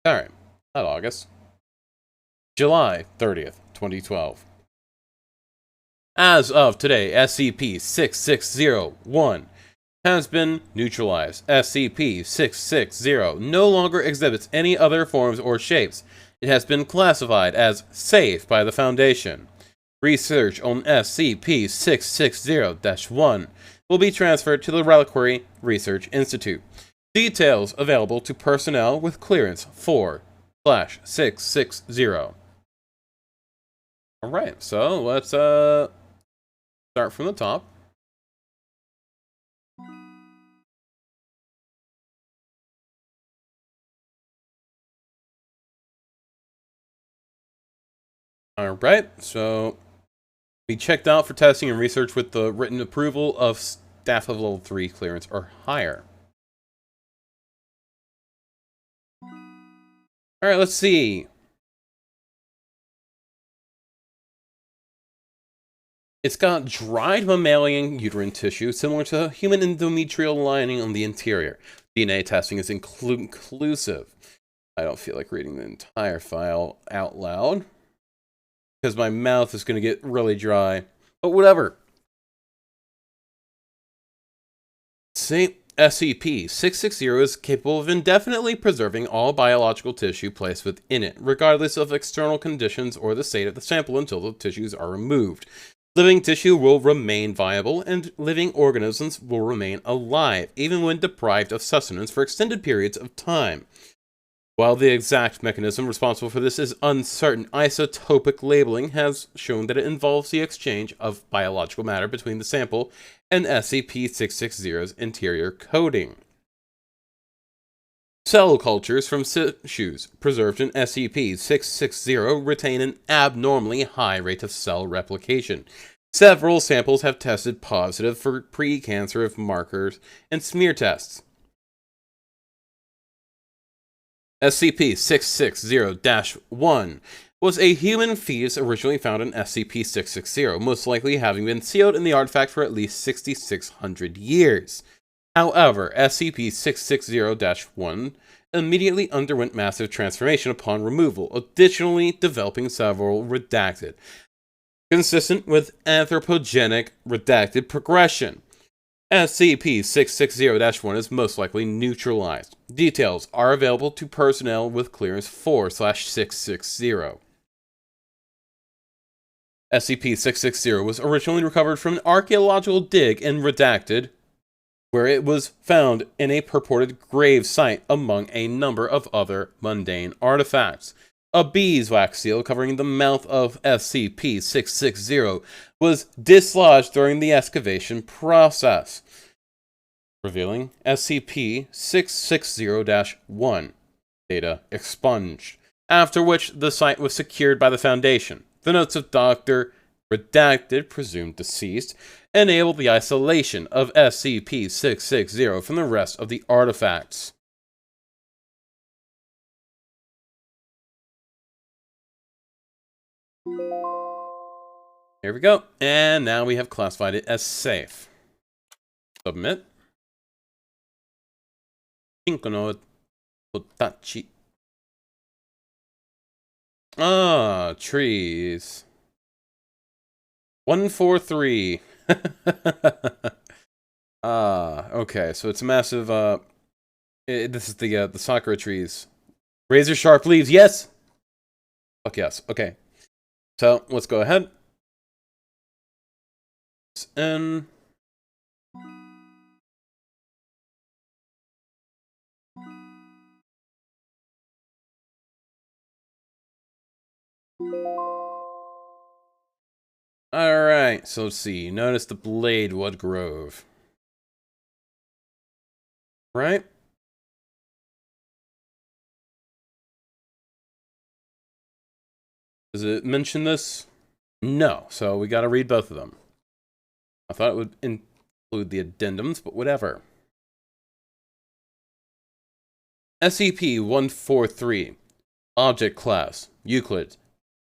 Alright, not August. July 30th, 2012. As of today, SCP-6601 has been neutralized. SCP-660 no longer exhibits any other forms or shapes. It has been classified as safe by the Foundation. Research on SCP-660-1 will be transferred to the Reliquary Research Institute. Details available to personnel with clearance 4/660. Alright, so let's start from the top. Alright, so we checked out for testing and research with the written approval of staff of level 3 clearance or higher. Alright, let's see. It's got dried mammalian uterine tissue, similar to human endometrial lining on the interior. DNA testing is inclusive. I don't feel like reading the entire file out loud, because my mouth is going to get really dry. But whatever. See, SCP-660 is capable of indefinitely preserving all biological tissue placed within it, regardless of external conditions or the state of the sample until the tissues are removed. Living tissue will remain viable, and living organisms will remain alive, even when deprived of sustenance for extended periods of time. While the exact mechanism responsible for this is uncertain, isotopic labeling has shown that it involves the exchange of biological matter between the sample and SCP-660's interior coating. Cell cultures from tissues preserved in SCP-660 retain an abnormally high rate of cell replication. Several samples have tested positive for precancerous markers and smear tests. SCP-660-1 was a human fetus originally found in SCP-660, most likely having been sealed in the artifact for at least 6,600 years. However, SCP-660-1 immediately underwent massive transformation upon removal, additionally developing several redacted, consistent with anthropogenic redacted progression. SCP-660-1 is most likely neutralized. Details are available to personnel with clearance 4/660. SCP-660 was originally recovered from an archaeological dig in Redacted, where it was found in a purported grave site among a number of other mundane artifacts. A beeswax seal covering the mouth of SCP-660 was dislodged during the excavation process, revealing SCP-660-1. Data expunged, after which the site was secured by the Foundation. The notes of Dr. Redacted, presumed deceased, enabled the isolation of SCP-660 from the rest of the artifacts. Here we go. And now we have classified it as safe. Submit. Cinco no Otachi. Ah, trees. 143. Okay, so it's a massive, this is the sakura trees. Razor sharp leaves, yes! Fuck yes, okay. So, let's go ahead. And... Alright, so let's see. Notice the Bladewood Grove. Right? Does it mention this? No, so we gotta read both of them. I thought it would include the addendums, but whatever. SCP-143. Object Class. Euclid.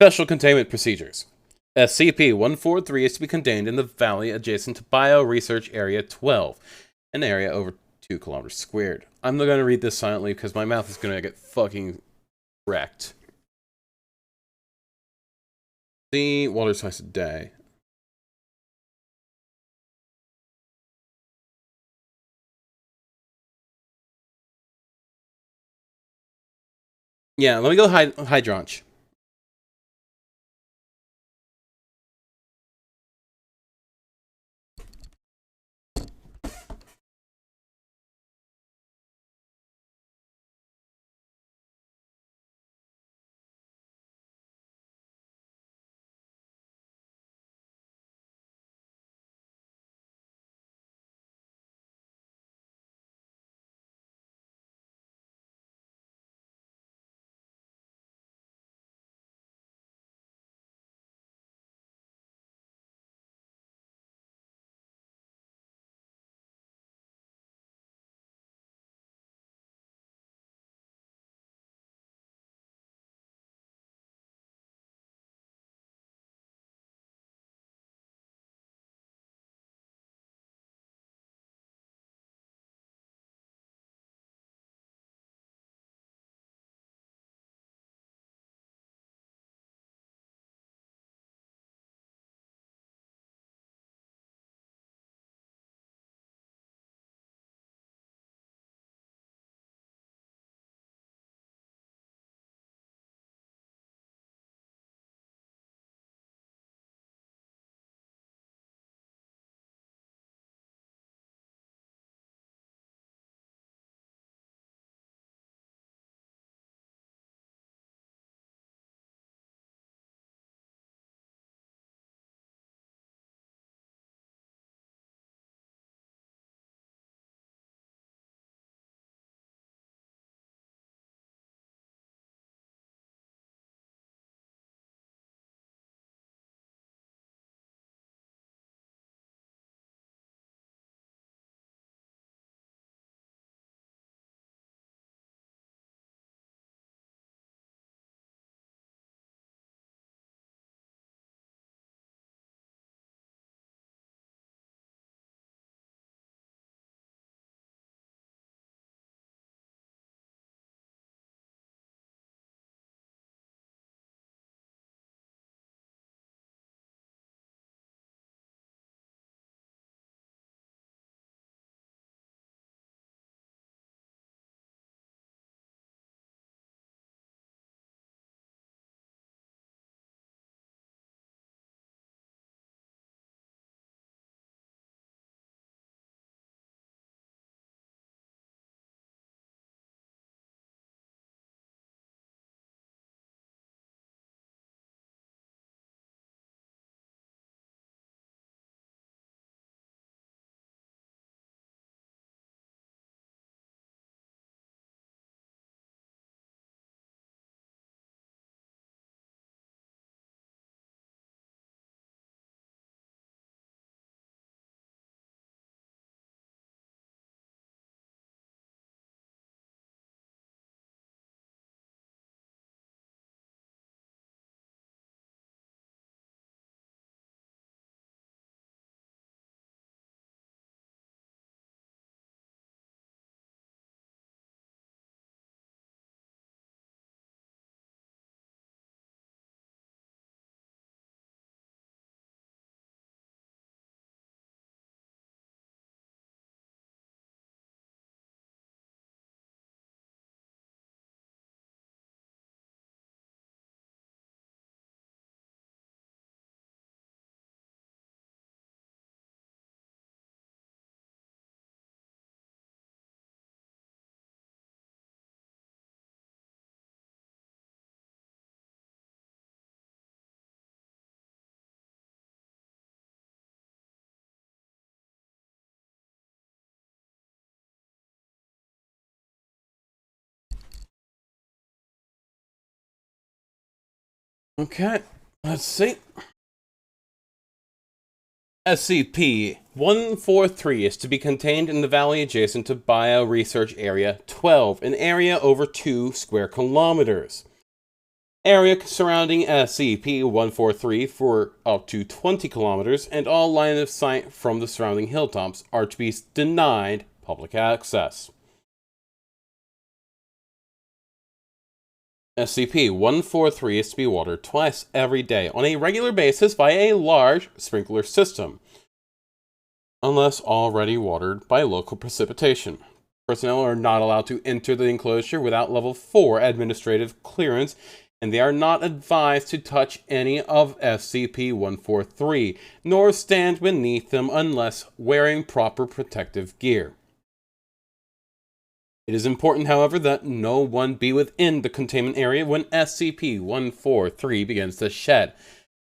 Special Containment Procedures. SCP-143 is to be contained in the valley adjacent to Bio-Research Area 12, an area over 2 kilometers squared. I'm not going to read this silently because my mouth is going to get fucking wrecked. See, water twice a day. Yeah, let me go Hydranch. Okay, let's see. SCP-143 is to be contained in the valley adjacent to Bio-Research Area 12, an area over 2 square kilometers. Area surrounding SCP-143 for up to 20 kilometers, and all line of sight from the surrounding hilltops are to be denied public access. SCP-143 is to be watered twice every day on a regular basis by a large sprinkler system, unless already watered by local precipitation. Personnel are not allowed to enter the enclosure without Level 4 administrative clearance, and they are not advised to touch any of SCP-143, nor stand beneath them unless wearing proper protective gear. It is important, however, that no one be within the containment area when SCP-143 begins to shed.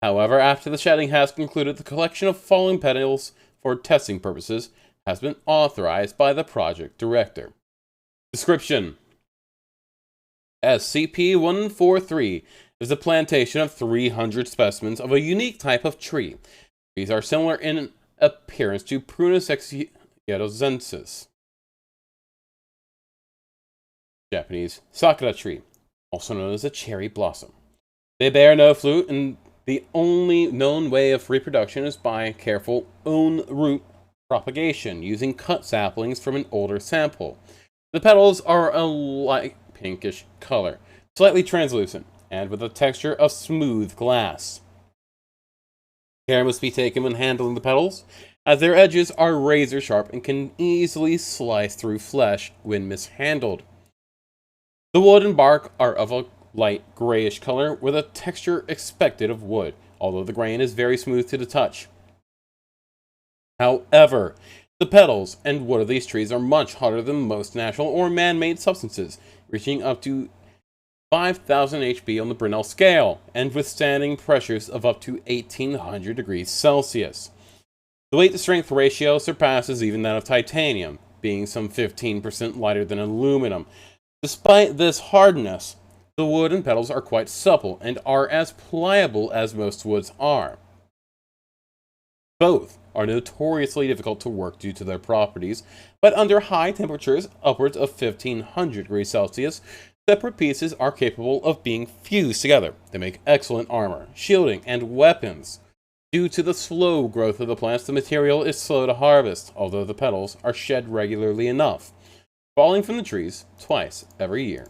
However, after the shedding has concluded, the collection of falling petals for testing purposes has been authorized by the project director. Description: SCP-143 is a plantation of 300 specimens of a unique type of tree. These are similar in appearance to Prunus exierosensis, Japanese sakura tree, also known as a cherry blossom. They bear no fruit, and the only known way of reproduction is by careful on-root propagation, using cut saplings from an older sample. The petals are a light pinkish color, slightly translucent, and with a texture of smooth glass. Care must be taken when handling the petals, as their edges are razor sharp and can easily slice through flesh when mishandled. The wood and bark are of a light grayish color with a texture expected of wood, although the grain is very smooth to the touch. However, the petals and wood of these trees are much harder than most natural or man-made substances, reaching up to 5,000 HP on the Brinell scale, and withstanding pressures of up to 1,800 degrees Celsius. The weight-to-strength ratio surpasses even that of titanium, being some 15% lighter than aluminum. Despite this hardness, the wood and petals are quite supple and are as pliable as most woods are. Both are notoriously difficult to work due to their properties, but under high temperatures, upwards of 1,500 degrees Celsius, separate pieces are capable of being fused together. They make excellent armor, shielding, and weapons. Due to the slow growth of the plants, the material is slow to harvest, although the petals are shed regularly enough, falling from the trees twice every year.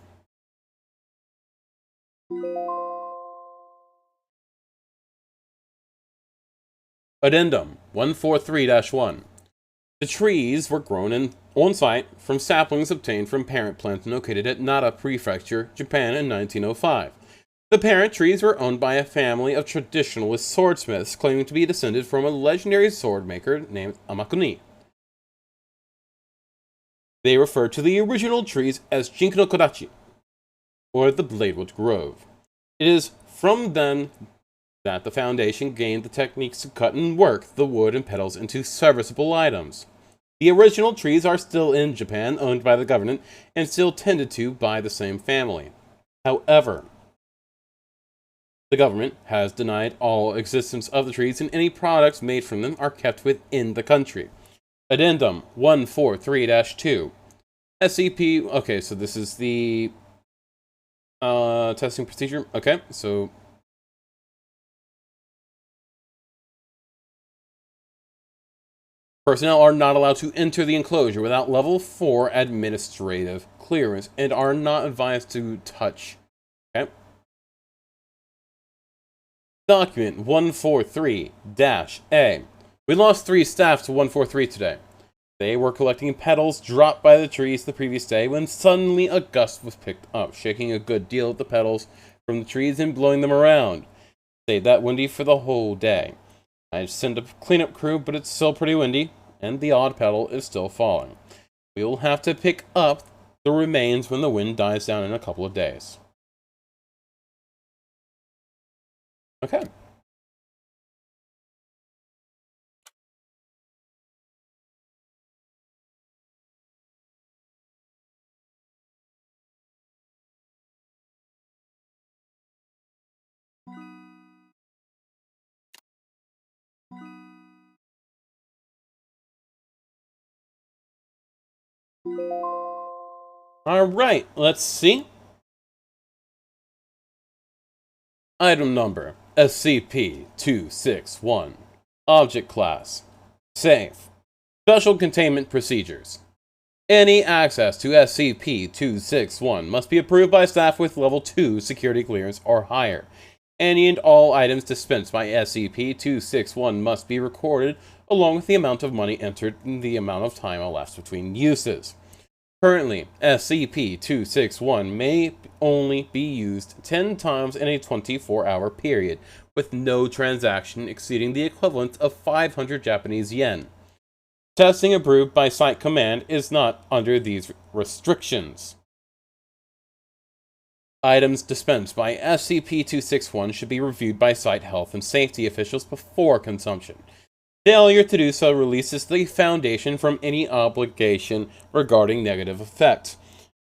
Addendum 143-1. The trees were grown on-site from saplings obtained from parent plants located at Nara Prefecture, Japan in 1905. The parent trees were owned by a family of traditionalist swordsmiths claiming to be descended from a legendary sword maker named Amakuni. They refer to the original trees as Jinko no Kodachi, or the Bladewood Grove. It is from then that the Foundation gained the techniques to cut and work the wood and petals into serviceable items. The original trees are still in Japan, owned by the government, and still tended to by the same family. However, the government has denied all existence of the trees, and any products made from them are kept within the country. Addendum 143-2. SCP... Okay, so this is the testing procedure. Okay, so... Personnel are not allowed to enter the enclosure without Level 4 administrative clearance and are not advised to touch. Okay. Document 143-A. We lost 3 staff to 143 today. They were collecting petals dropped by the trees the previous day when suddenly a gust was picked up, shaking a good deal of the petals from the trees and blowing them around. Stayed that windy for the whole day. I sent a cleanup crew, but it's still pretty windy, and the odd petal is still falling. We will have to pick up the remains when the wind dies down in a couple of days. Okay. Alright, let's see. Item number SCP-261. Object Class Safe. Special Containment Procedures. Any access to SCP-261 must be approved by staff with Level 2 security clearance or higher. Any and all items dispensed by SCP-261 must be recorded along with the amount of money entered and the amount of time elapsed between uses. Currently, SCP-261 may only be used 10 times in a 24-hour period, with no transaction exceeding the equivalent of 500 Japanese yen. Testing approved by Site Command is not under these restrictions. Items dispensed by SCP-261 should be reviewed by Site Health and Safety officials before consumption. Failure to do so releases the Foundation from any obligation regarding negative effects.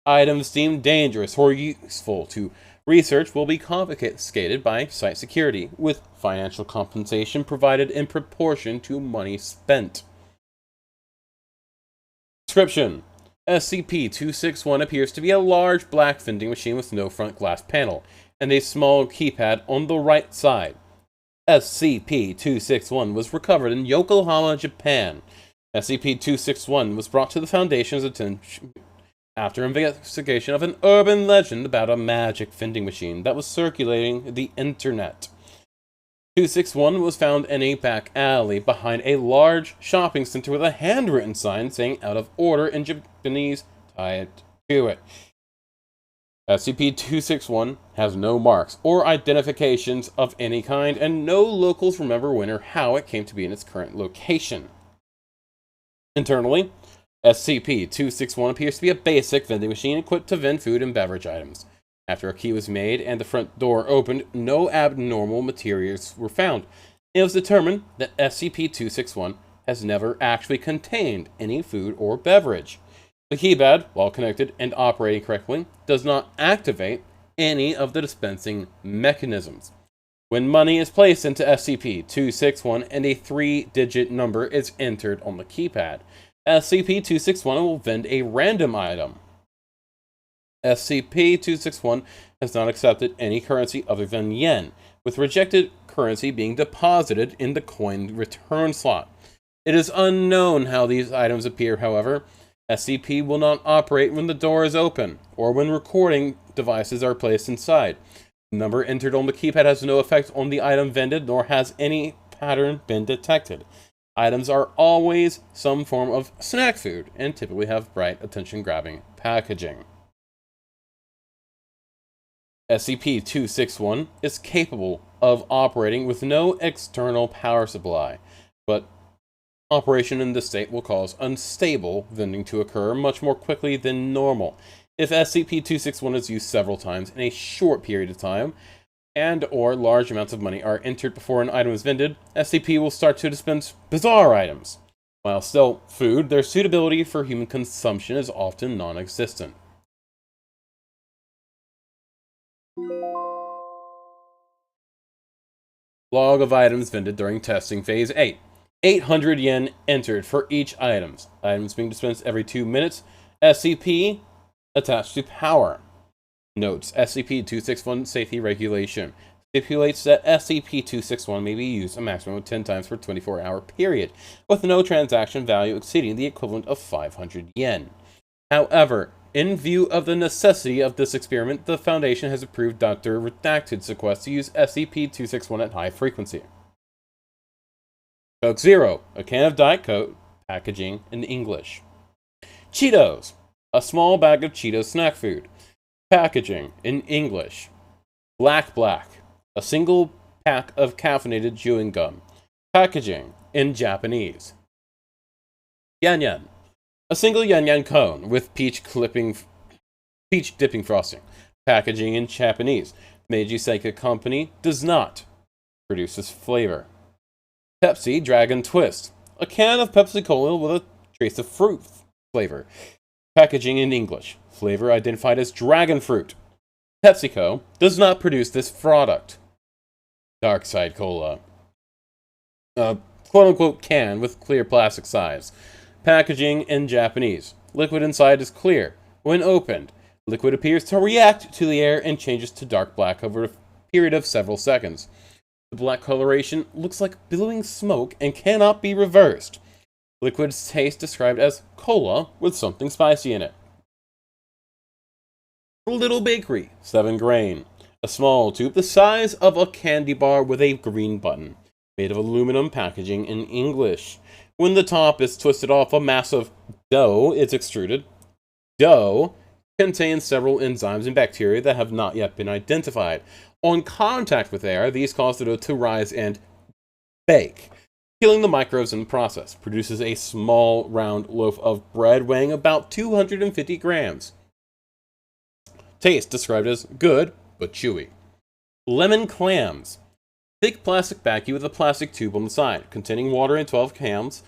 Items deemed dangerous or useful to research will be confiscated by Site Security, with financial compensation provided in proportion to money spent. Description: SCP-261 appears to be a large black vending machine with no front glass panel, and a small keypad on the right side. SCP-261 was recovered in Yokohama, Japan. SCP-261 was brought to the Foundation's attention after investigation of an urban legend about a magic vending machine that was circulating the internet. 261 was found in a back alley behind a large shopping center with a handwritten sign saying "out of order" in Japanese tied to it. SCP-261 has no marks or identifications of any kind, and no locals remember when or how it came to be in its current location. Internally, SCP-261 appears to be a basic vending machine equipped to vend food and beverage items. After a key was made and the front door opened, no abnormal materials were found. It was determined that SCP-261 has never actually contained any food or beverage. The keypad, while connected and operating correctly, does not activate any of the dispensing mechanisms. When money is placed into SCP-261 and a 3-digit number is entered on the keypad, SCP-261 will vend a random item. SCP-261 has not accepted any currency other than yen, with rejected currency being deposited in the coin return slot. It is unknown how these items appear, however. SCP will not operate when the door is open, or when recording devices are placed inside. The number entered on the keypad has no effect on the item vended, nor has any pattern been detected. Items are always some form of snack food, and typically have bright, attention-grabbing packaging. SCP-261 is capable of operating with no external power supply, but operation in this state will cause unstable vending to occur much more quickly than normal. If SCP-261 is used several times in a short period of time, and or large amounts of money are entered before an item is vended, SCP will start to dispense bizarre items. While still food, their suitability for human consumption is often non-existent. Log of items vended during testing phase 8. 800 yen entered for each item. Items being dispensed every 2 minutes. SCP attached to power. Notes: SCP-261 safety regulation stipulates that SCP-261 may be used a maximum of 10 times per 24-hour period, with no transaction value exceeding the equivalent of 500 yen. However, in view of the necessity of this experiment, the Foundation has approved Dr. Redacted's request to use SCP-261 at high frequency. Coke Zero, a can of Diet Coke, packaging in English. Cheetos, a small bag of Cheetos snack food, packaging in English. Black, a single pack of caffeinated chewing gum, packaging in Japanese. Yan, a single yan cone with peach dipping frosting, packaging in Japanese. Meiji Seika Company does not produce this flavor. Pepsi Dragon Twist, a can of Pepsi Cola with a trace of fruit flavor, packaging in English. Flavor identified as dragon fruit. PepsiCo does not produce this product. Dark Side Cola, a quote-unquote can with clear plastic sides, packaging in Japanese. liquid inside is clear. When opened, liquid appears to react to the air and changes to dark black over a period of several seconds. The black coloration looks like billowing smoke and cannot be reversed. Liquid's taste described as cola with something spicy in it. Little Bakery, 7 grain. A small tube the size of a candy bar with a green button, made of aluminum packaging in English. When the top is twisted off a mass of dough, it's extruded. Dough contains several enzymes and bacteria that have not yet been identified. On contact with air, these cause the dough to rise and bake, killing the microbes in the process. Produces a small round loaf of bread weighing about 250 grams. Taste described as good, but chewy. Lemon clams. Thick plastic baggie with a plastic tube on the side, containing water and 12 clams.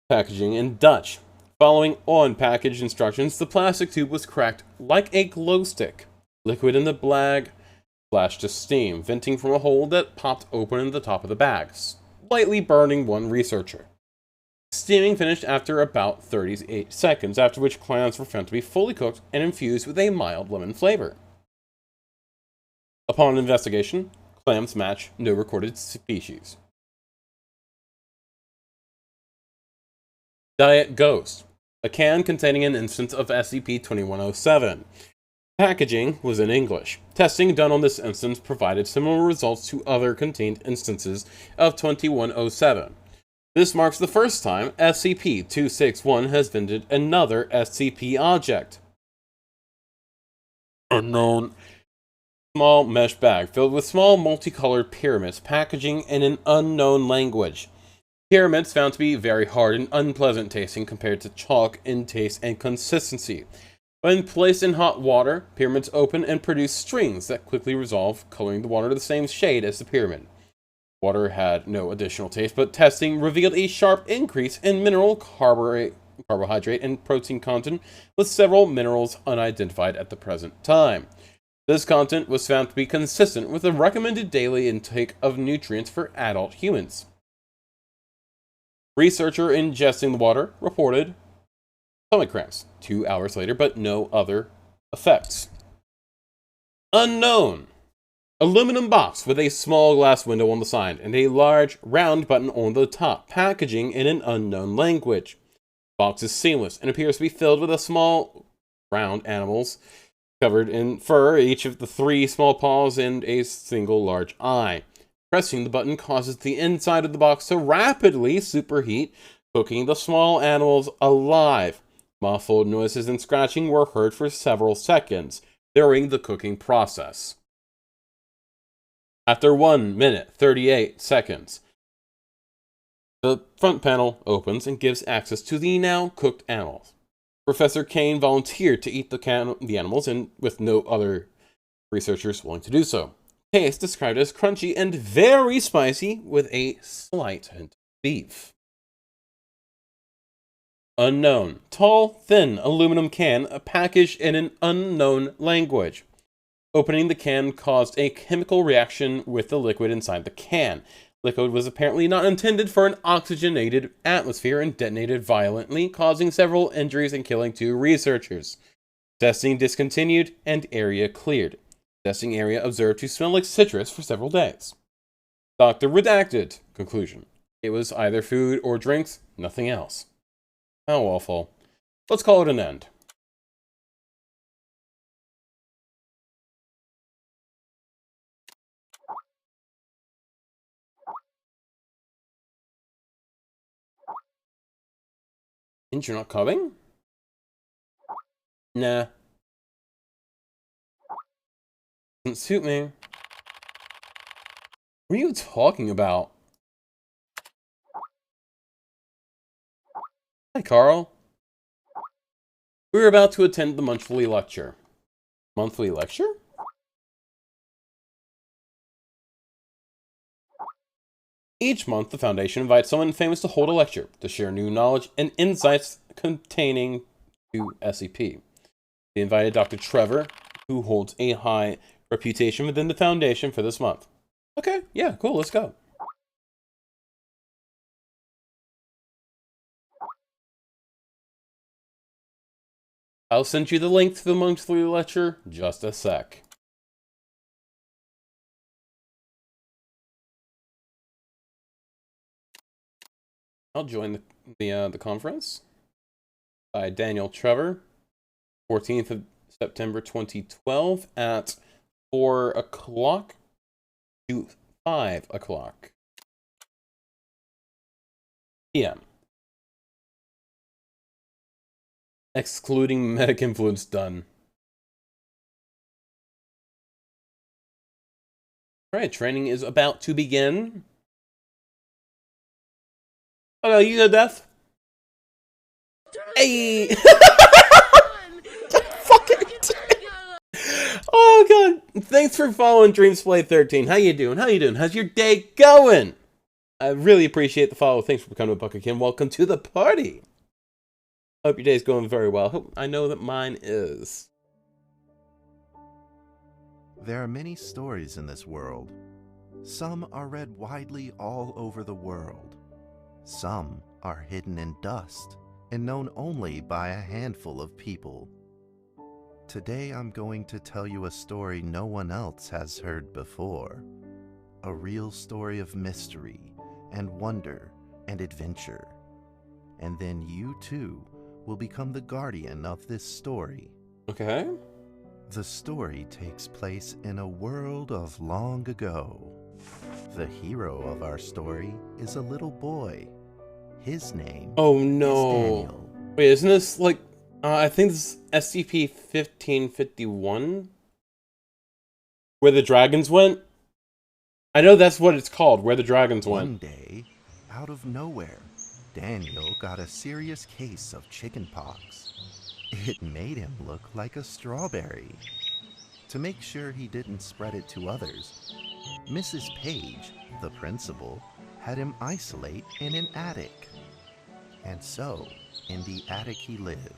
Packaging in Dutch. Following on package instructions, the plastic tube was cracked like a glow stick. Liquid in the bag flashed to steam, venting from a hole that popped open in the top of the bag, slightly burning one researcher. Steaming finished after about 38 seconds, after which clams were found to be fully cooked and infused with a mild lemon flavor. Upon investigation, clams match no recorded species. Diet Ghost. A can containing an instance of SCP-2107. Packaging was in English. Testing done on this instance provided similar results to other contained instances of 2107. This marks the first time SCP-261 has visited another SCP object. Unknown. Small mesh bag filled with small multicolored pyramids, packaging in an unknown language. Pyramids found to be very hard and unpleasant tasting compared to chalk in taste and consistency. When placed in hot water, pyramids open and produce strings that quickly resolve, coloring the water the same shade as the pyramid. Water had no additional taste, but testing revealed a sharp increase in mineral, carbohydrate, and protein content, with several minerals unidentified at the present time. This content was found to be consistent with the recommended daily intake of nutrients for adult humans. Researcher ingesting the water reported stomach cramps 2 hours later, but no other effects. Unknown. Aluminum box with a small glass window on the side and a large round button on the top, packaging in an unknown language. Box is seamless and appears to be filled with a small round animals covered in fur, each of the 3 small paws and a single large eye. Pressing the button causes the inside of the box to rapidly superheat, cooking the small animals alive. Muffled noises and scratching were heard for several seconds during the cooking process. After 1 minute 38 seconds, the front panel opens and gives access to the now cooked animals. Professor Kane volunteered to eat the animals, and with no other researchers willing to do so. Taste described as crunchy and very spicy with a slight hint of beef. Unknown. Tall, thin aluminum can, packaged in an unknown language. Opening the can caused a chemical reaction with the liquid inside the can. Liquid was apparently not intended for an oxygenated atmosphere and detonated violently, causing several injuries and killing 2 researchers. Testing discontinued and area cleared. Testing area observed to smell like citrus for several days. Dr. Redacted. Conclusion. It was either food or drinks, nothing else. How awful. Let's call it an end. And you're not coming? Nah. Doesn't suit me. What are you talking about? Hi, Carl. We're about to attend the monthly lecture. Monthly lecture? Each month, the Foundation invites someone famous to hold a lecture to share new knowledge and insights containing to SCP. They invited Dr. Trevor, who holds a high reputation within the Foundation, for this month. Okay, yeah, cool, let's go. I'll send you the link to the monthly lecture. Just a sec. I'll join the conference by Daniel Trevor, 14th of September 2012 at 4 o'clock to 5 o'clock p.m. Excluding medic influence done. Alright, training is about to begin. Oh no, you know Death? Hey! Oh god! Thanks for following Dreamsplay 13. How you doing? How you doing? How's your day going? I really appreciate the follow. Thanks for becoming a Buckakin. Welcome to the party. Hope your day's going very well. I know that mine is. There are many stories in this world. Some are read widely all over the world. Some are hidden in dust and known only by a handful of people. Today I'm going to tell you a story no one else has heard before. A real story of mystery and wonder and adventure. And then you too will become the guardian of this story. Okay. The story takes place in a world of long ago. The hero of our story is a little boy. His name oh is no. Daniel. Wait, isn't this like I think this is SCP-1551? Where the dragons went? I know that's what it's called, Where the Dragons Went. One day, out of nowhere, Daniel got a serious case of chickenpox. It made him look like a strawberry. To make sure he didn't spread it to others, Mrs. Page, the principal, had him isolate in an attic. And so, in the attic he lived,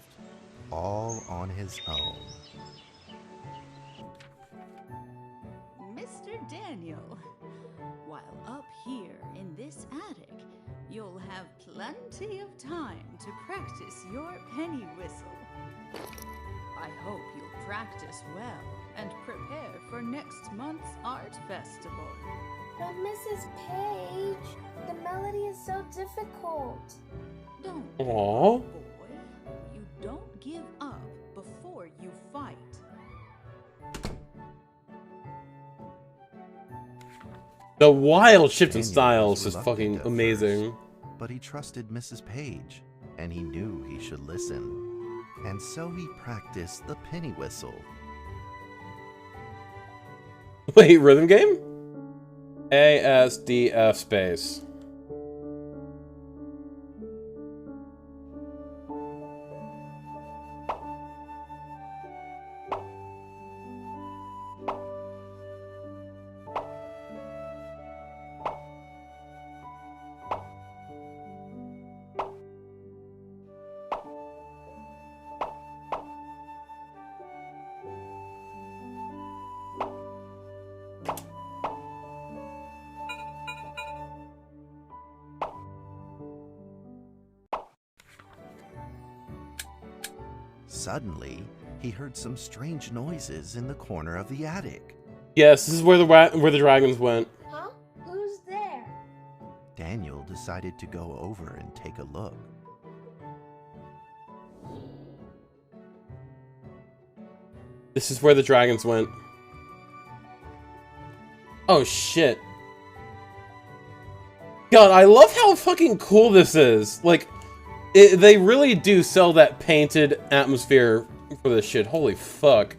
all on his own. Mr. Daniel, while up here in this attic, you'll have plenty of time to practice your penny whistle. I hope you'll practice well and prepare for next month's art festival. But Mrs. Page, the melody is so difficult. Don't Aww. boy. You don't give up before you fight. The wild shift in Daniel styles was is reluctant fucking at amazing. first, but he trusted Mrs. Page, and he knew he should listen. And so he practiced the penny whistle. Wait, rhythm game? ASDF space. Suddenly, he heard some strange noises in the corner of the attic. Yes, this is where the dragons went. Huh? Who's there? Daniel decided to go over and take a look. This is where the dragons went. Oh shit. God, I love how fucking cool this is. Like, they really do sell that painted atmosphere for this shit. Holy fuck.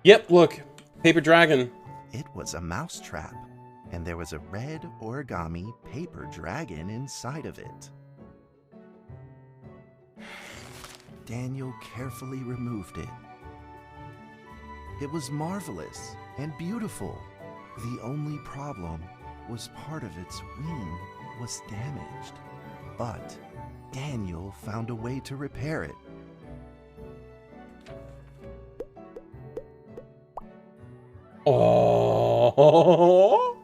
Yep, look. Paper dragon. It was a mousetrap, and there was a red origami paper dragon inside of it. Daniel carefully removed it. It was marvelous and beautiful. The only problem was part of its wing was damaged, but Daniel found a way to repair it. Oh.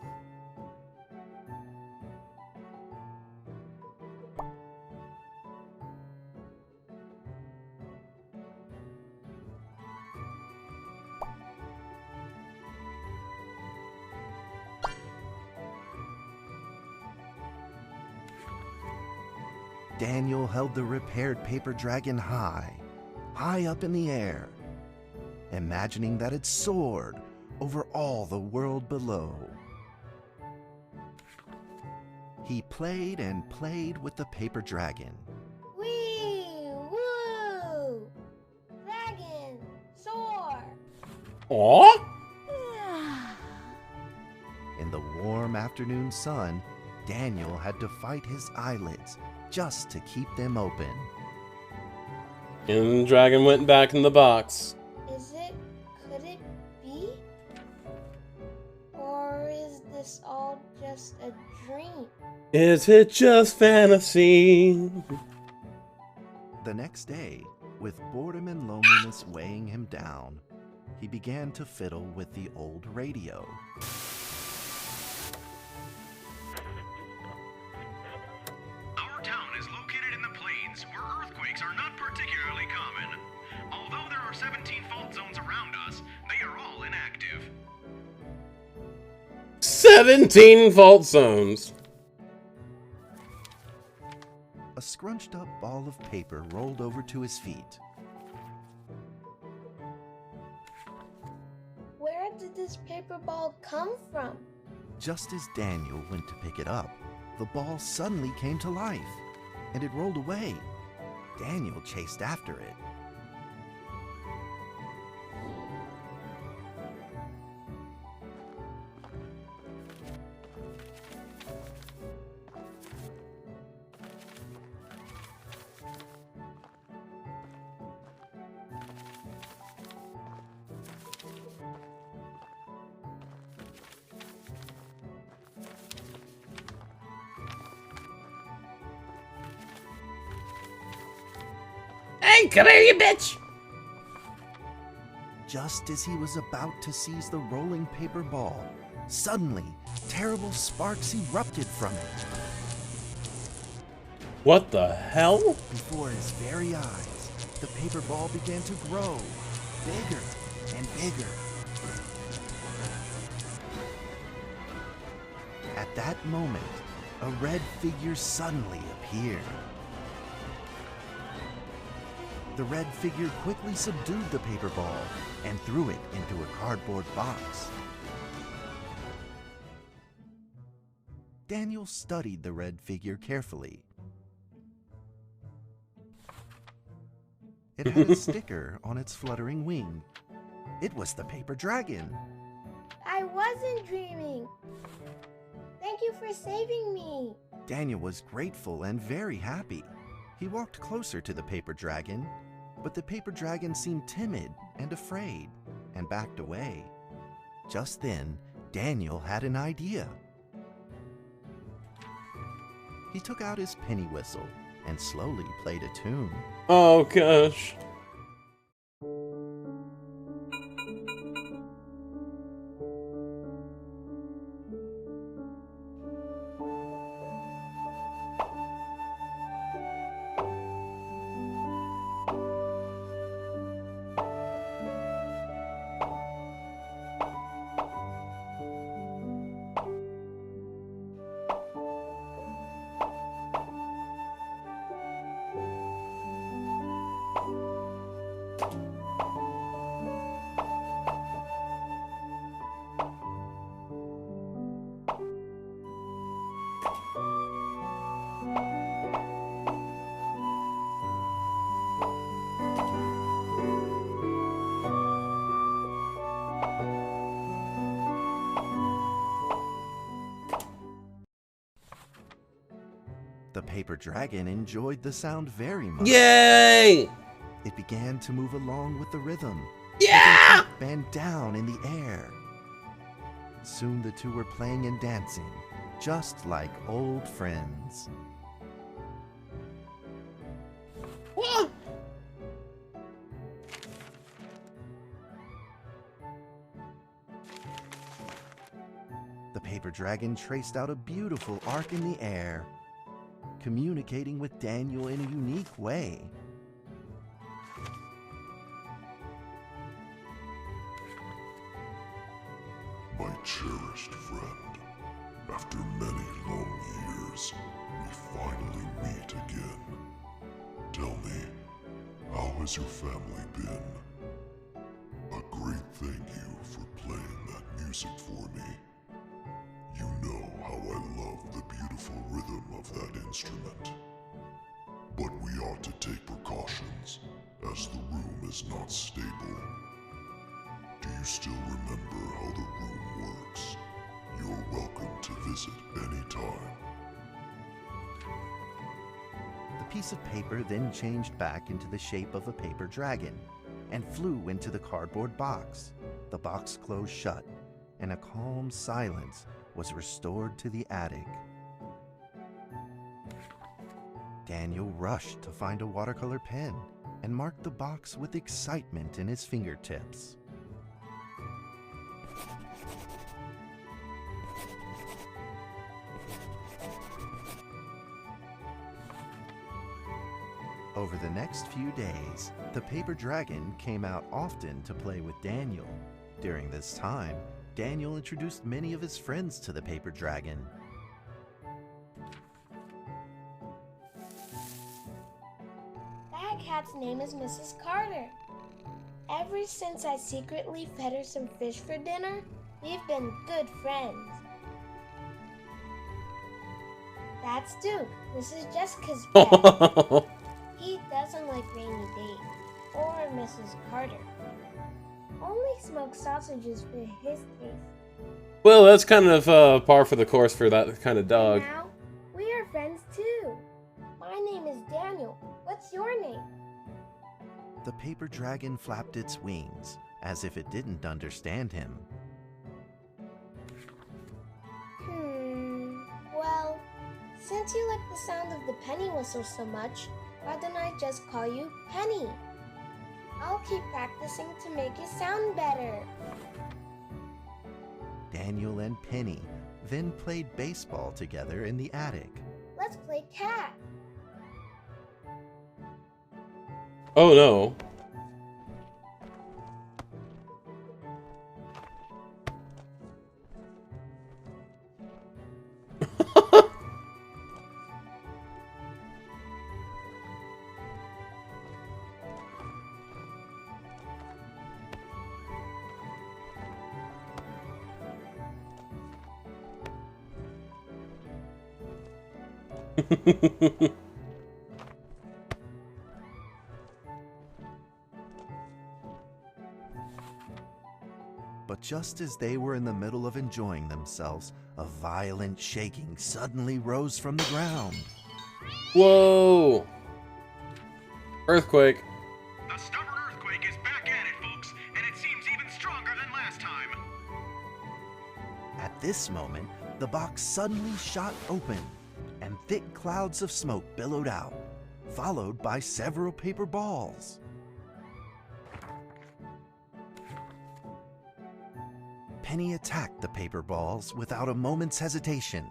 Daniel held the repaired paper dragon high up in the air, imagining that it soared over all the world below. He played and played with the paper dragon. Wee! Woo! Dragon! Soar! Aww! In the warm afternoon sun, Daniel had to fight his eyelids just to keep them open. And the dragon went back in the box. Could it be? Or is this all just a dream? Is it just fantasy? The next day, with boredom and loneliness weighing him down, he began to fiddle with the old radio. Our town is located in the plains where earthquakes are not particularly common. Although there are 17 fault zones around us, they are all inactive. 17 fault zones. A scrunched up ball of paper rolled over to his feet. Where did this paper ball come from? Just as Daniel went to pick it up, the ball suddenly came to life, and it rolled away. Daniel chased after it. Hey, come here, you bitch! Just as he was about to seize the rolling paper ball, suddenly, terrible sparks erupted from it. What the hell? Before his very eyes, the paper ball began to grow, bigger and bigger. At that moment, a red figure suddenly appeared. The red figure quickly subdued the paper ball and threw it into a cardboard box. Daniel studied the red figure carefully. It had a sticker on its fluttering wing. It was the paper dragon. I wasn't dreaming. Thank you for saving me. Daniel was grateful and very happy. He walked closer to the paper dragon, but the paper dragon seemed timid and afraid and backed away. Just then, Daniel had an idea. He took out his penny whistle and slowly played a tune. Oh gosh. The paper dragon enjoyed the sound very much. Yay! It began to move along with the rhythm. Yeah! Up and down in the air. Soon the two were playing and dancing, just like old friends. What? The paper dragon traced out a beautiful arc in the air, communicating with Daniel in a unique way. My cherished friend, after many long years, we finally meet again. Tell me, how has your family been? A great thank you for playing that music for me. You know how I love the beautiful rhythm of that instrument. But we ought to take precautions, as the room is not stable. Do you still remember how the room works? You're welcome to visit anytime. The piece of paper then changed back into the shape of a paper dragon and flew into the cardboard box. The box closed shut, and a calm silence was restored to the attic. Daniel rushed to find a watercolor pen and marked the box with excitement in his fingertips. Over the next few days, the paper dragon came out often to play with Daniel. During this time, Daniel introduced many of his friends to the paper dragon. That cat's name is Mrs. Carter. Ever since I secretly fed her some fish for dinner, we've been good friends. That's Duke. This is Jessica's pet. He doesn't like Rainy Day or Mrs. Carter. Only smoked sausages for his taste. Well, that's kind of par for the course for that kind of dog. Now, we are friends too. My name is Daniel. What's your name? The paper dragon flapped its wings, as if it didn't understand him. Well, since you like the sound of the penny whistle so much, why don't I just call you Penny? I'll keep practicing to make it sound better. Daniel and Penny then played baseball together in the attic. Let's play cat. Oh no. But just as they were in the middle of enjoying themselves, a violent shaking suddenly rose from the ground. Whoa! Earthquake. A stubborn earthquake is back at it, folks, and it seems even stronger than last time. At this moment, the box suddenly shot open, and thick clouds of smoke billowed out, followed by several paper balls. Penny attacked the paper balls without a moment's hesitation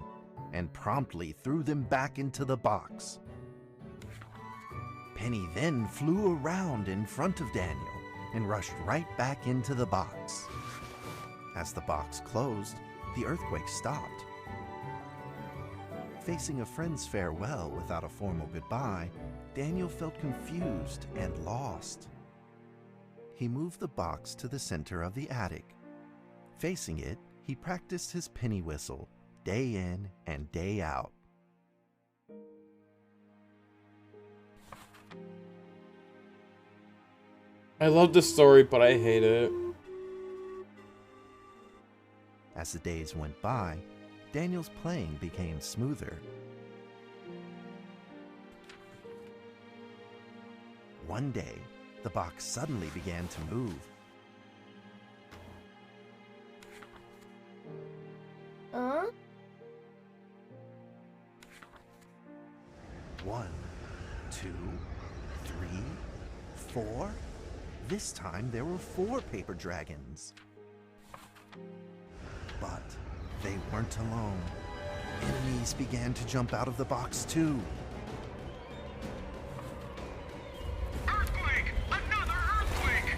and promptly threw them back into the box. Penny then flew around in front of Daniel and rushed right back into the box. As the box closed, the earthquake stopped. Facing a friend's farewell without a formal goodbye, Daniel felt confused and lost. He moved the box to the center of the attic. Facing it, he practiced his penny whistle, day in and day out. I love this story, but I hate it. As the days went by, Daniel's playing became smoother. One day, the box suddenly began to move. Huh? 1, 2, 3, 4. This time there were 4 paper dragons. But they weren't alone. Enemies began to jump out of the box too. Earthquake! Another earthquake!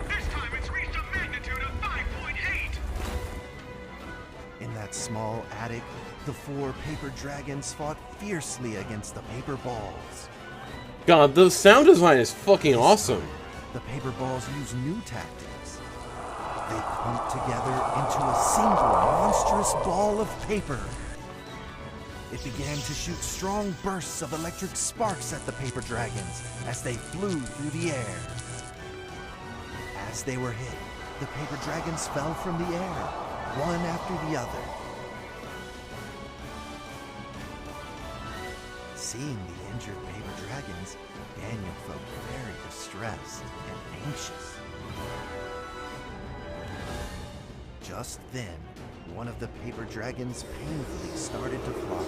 This time it's reached a magnitude of 5.8! In that small small attic, the 4 paper dragons fought fiercely against the paper balls. God, the sound design is fucking awesome. The paper balls use new tactics. They clump together into a single monstrous ball of paper. It began to shoot strong bursts of electric sparks at the paper dragons as they flew through the air. As they were hit, the paper dragons fell from the air, one after the other. Seeing the injured paper dragons, Daniel felt very distressed and anxious. Just then, one of the paper dragons painfully started to fly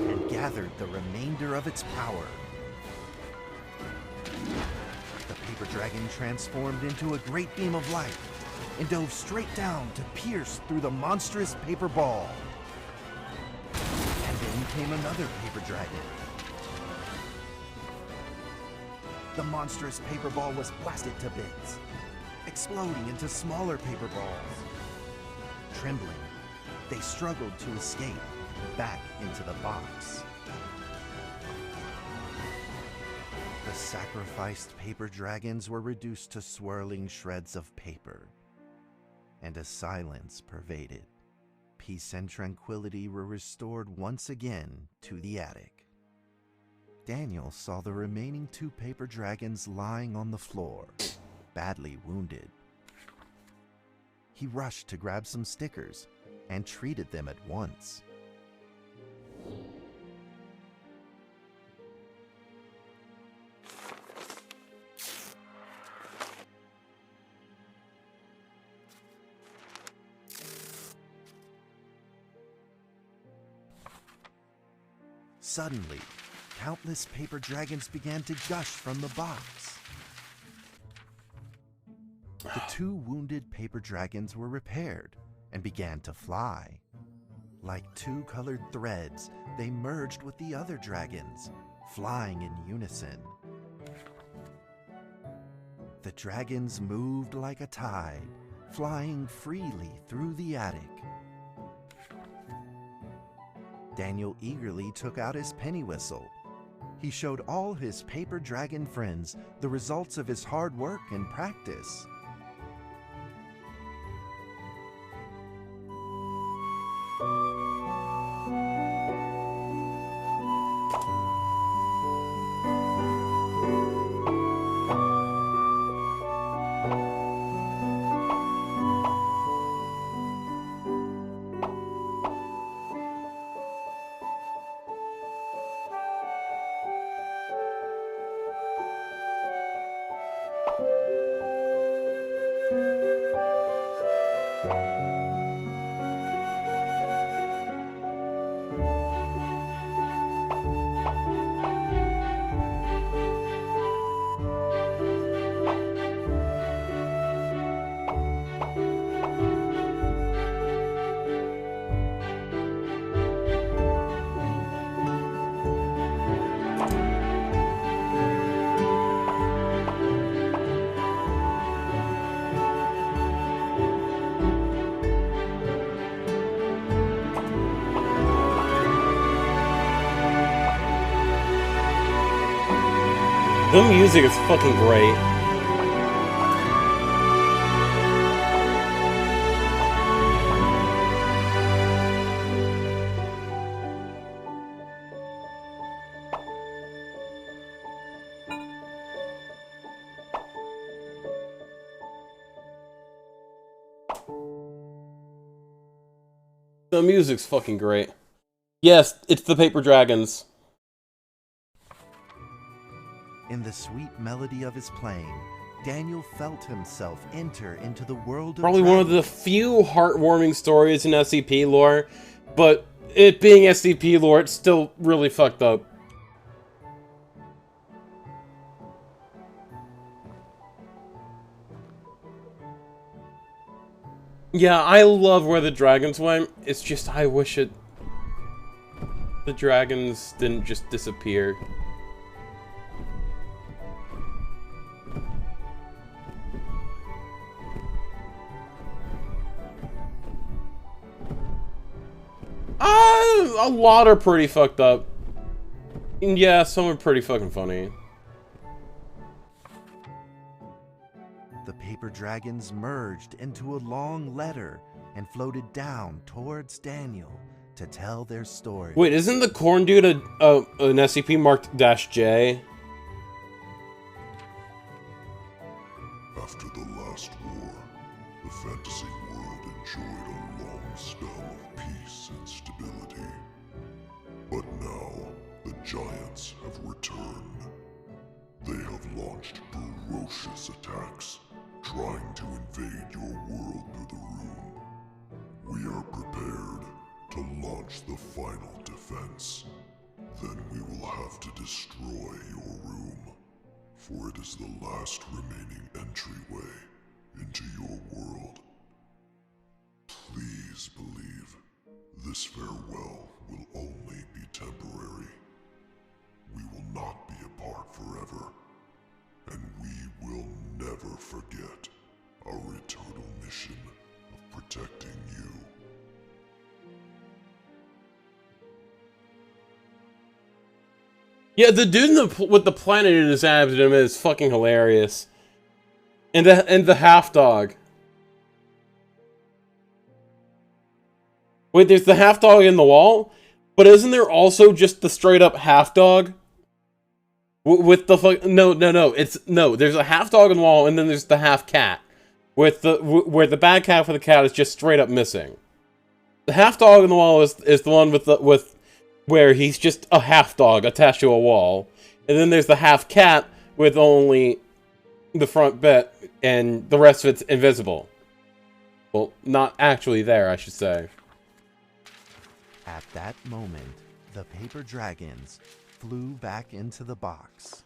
and gathered the remainder of its power. The paper dragon transformed into a great beam of light and dove straight down to pierce through the monstrous paper ball. And then came another paper dragon. The monstrous paper ball was blasted to bits, exploding into smaller paper balls. Trembling, they struggled to escape back into the box. The sacrificed paper dragons were reduced to swirling shreds of paper, and a silence pervaded. Peace and tranquility were restored once again to the attic. Daniel saw the remaining 2 paper dragons lying on the floor, badly wounded. He rushed to grab some stickers and treated them at once. Suddenly, countless paper dragons began to gush from the box. The 2 wounded paper dragons were repaired and began to fly. Like 2 colored threads, they merged with the other dragons, flying in unison. The dragons moved like a tide, flying freely through the attic. Daniel eagerly took out his penny whistle. He showed all his paper dragon friends the results of his hard work and practice. The music is fucking great. The music's fucking great. Yes, it's the Paper Dragons. In the sweet melody of his playing, Daniel felt himself enter into the world of Probably one of the few heartwarming stories in SCP lore, but it being SCP lore, it's still really fucked up. Yeah, I love where the dragons went. It's just I wish the dragons didn't just disappear. a lot are pretty fucked up. And yeah, some are pretty fucking funny. The paper dragons merged into a long letter and floated down towards Daniel to tell their story. Wait, isn't the corn dude an SCP marked -J? After the last war, the fantasy world enjoyed a long spell of peace and stability. But now, the giants have returned. They have launched ferocious attacks, trying to invade your world through the room. We are prepared to launch the final defense. Then we will have to destroy your room, for it is the last remaining entryway into your world. Please believe this farewell will only be temporary. We will not be apart forever, and we will never forget our eternal mission of protecting you. Yeah, the dude with the planet in his abdomen is fucking hilarious. And the half dog. Wait, there's the half dog in the wall? But isn't there also just the straight up half dog? With the fuck... No, there's a half dog in the wall, and then there's the half cat. With the... Where the bad cat for the cat is just straight up missing. The half dog in the wall is the one with where he's just a half dog attached to a wall. And then there's the half cat with only the front bit and the rest of it's invisible. Well, not actually there, I should say. At that moment, the paper dragons flew back into the box.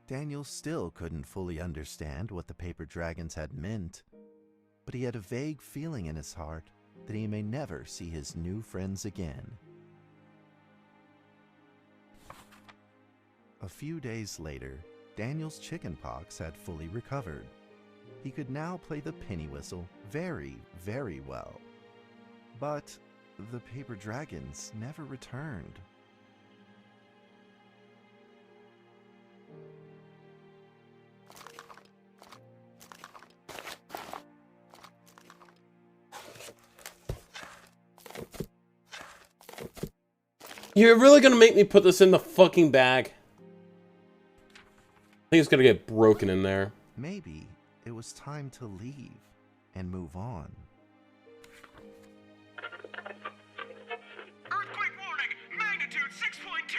Daniel still couldn't fully understand what the paper dragons had meant, but he had a vague feeling in his heart that he may never see his new friends again. A few days later, Daniel's chickenpox had fully recovered. He could now play the penny whistle very, very well. But the paper dragons never returned. You're really gonna make me put this in the fucking bag? I think it's gonna get broken in there. Maybe it was time to leave and move on. Earthquake warning! Magnitude 6.2!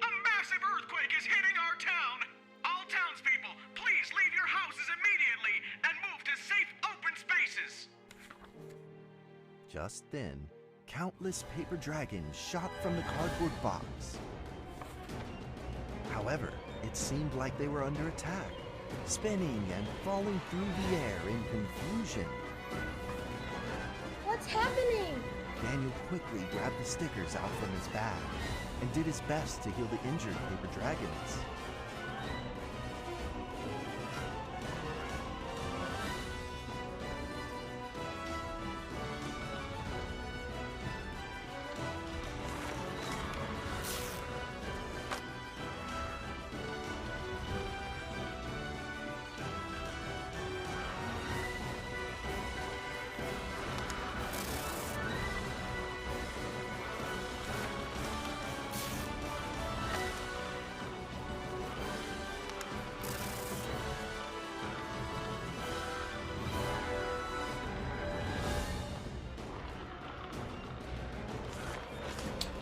A massive earthquake is hitting our town! All townspeople, please leave your houses immediately and move to safe open spaces! Just then, countless paper dragons shot from the cardboard box. However, it seemed like they were under attack, spinning and falling through the air in confusion. What's happening? Daniel quickly grabbed the stickers out from his bag and did his best to heal the injured paper dragons.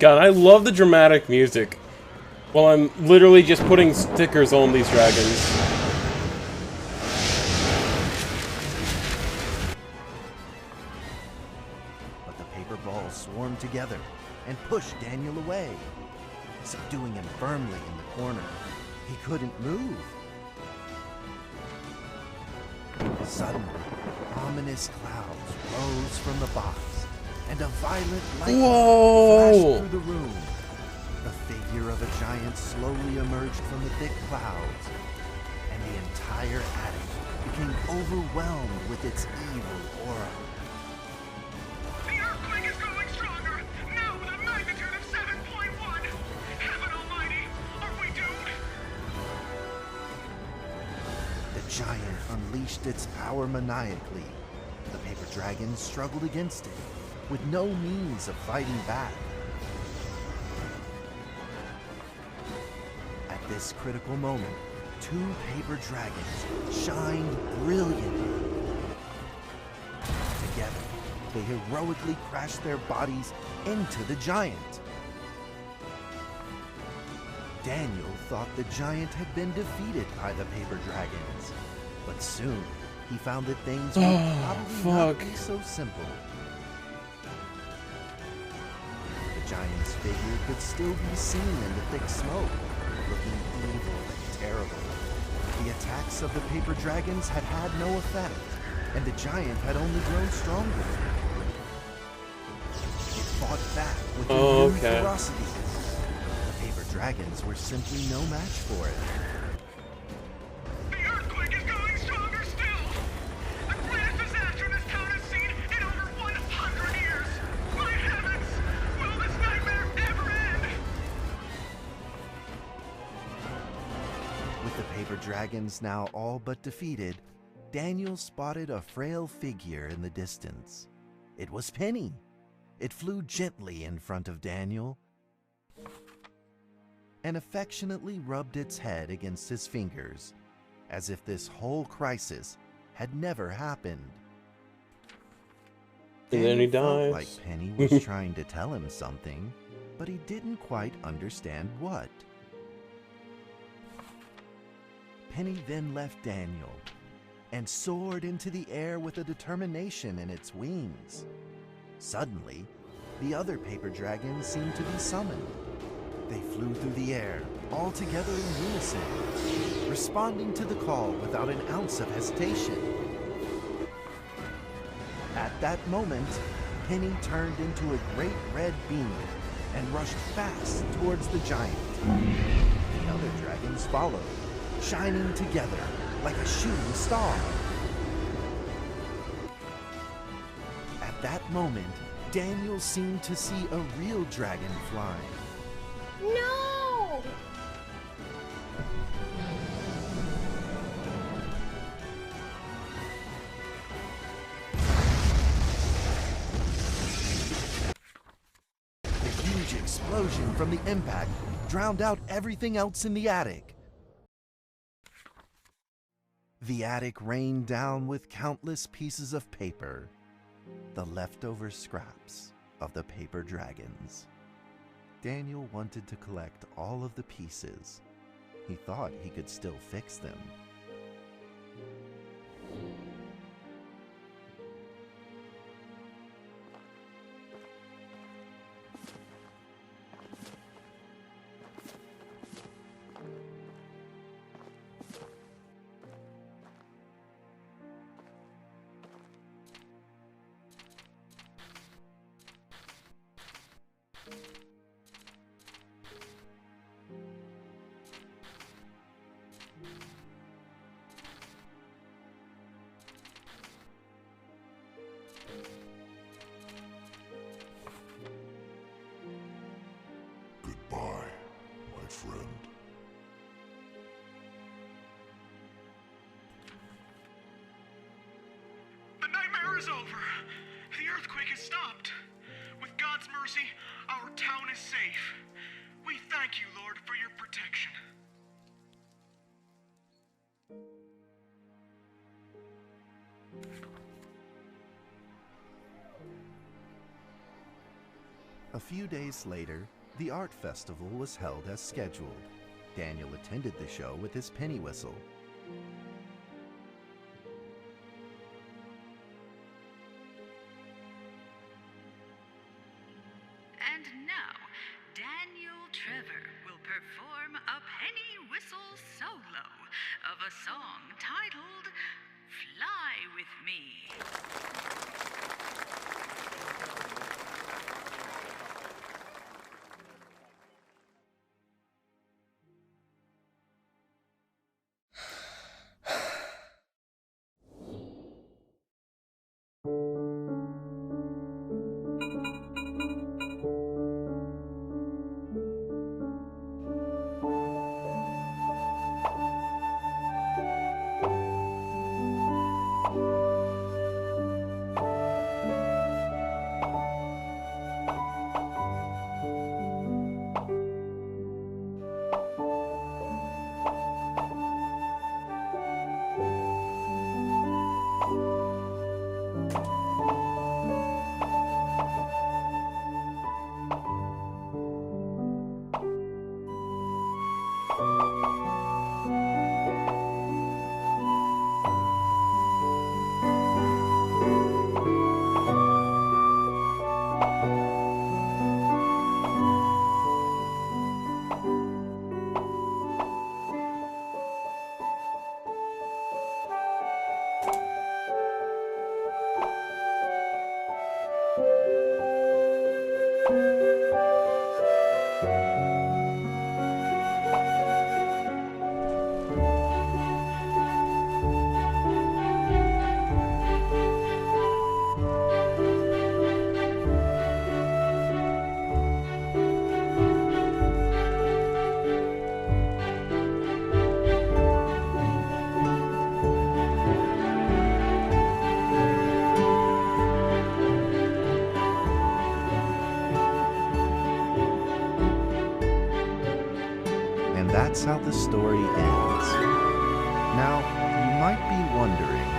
God, I love the dramatic music. While I'm literally just putting stickers on these dragons. But the paper balls swarmed together and pushed Daniel away, subduing him firmly in the corner. He couldn't move. Suddenly, ominous clouds rose from the box, and a violent lightning flashed through the room. The figure of a giant slowly emerged from the thick clouds, and the entire attic became overwhelmed with its evil aura. The earthquake is going giant unleashed its power maniacally. The paper dragon struggled against it, with no means of fighting back. At this critical moment, two paper dragons shined brilliantly. Together, they heroically crashed their bodies into the giant. Daniel thought the giant had been defeated by the paper dragons, but soon he found that things would probably not be so simple. The giant's figure could still be seen in the thick smoke, looking evil and terrible. The attacks of the paper dragons had had no effect, and the giant had only grown stronger. It fought back with renewed ferocity. The paper dragons were simply no match for it. The earthquake is growing stronger still! The greatest disaster this town has seen in over 100 years! My heavens! Will this nightmare ever end? With the paper dragons now all but defeated, Daniel spotted a frail figure in the distance. It was Penny. It flew gently in front of Daniel and affectionately rubbed its head against his fingers, as if this whole crisis had never happened. And then he Daniel felt dies. like Penny was trying to tell him something, but he didn't quite understand what. Penny then left Daniel and soared into the air with a determination in its wings. Suddenly, the other paper dragons seemed to be summoned. They flew through the air, all together in unison, responding to the call without an ounce of hesitation. At that moment, Penny turned into a great red beam and rushed fast towards the giant. The other dragons followed, shining together like a shooting star. At that moment, Daniel seemed to see a real dragon flying. No! The huge explosion from the impact drowned out everything else in the attic. The attic rained down with countless pieces of paper, the leftover scraps of the paper dragons. Daniel wanted to collect all of the pieces. He thought he could still fix them. Goodbye, my friend. The nightmare is over. The earthquake has stopped. With God's mercy, our town is safe. We thank you, Lord, for your protection. A few days later, the art festival was held as scheduled. Daniel attended the show with his penny whistle. And now, Daniel Trevor will perform a penny whistle solo of a song titled Fly With Me. that's how the story ends. Now, you might be wondering,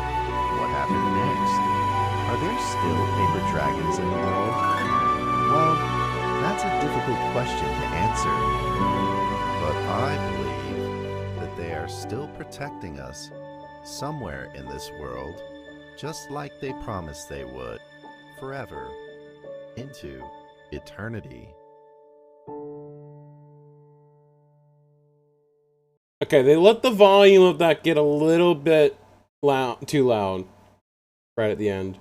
what happened next? Are there still paper dragons in the world? Well, that's a difficult question to answer. But I believe that they are still protecting us somewhere in this world, just like they promised they would, forever, into eternity. Okay, they let the volume of that get a little bit too loud right at the end.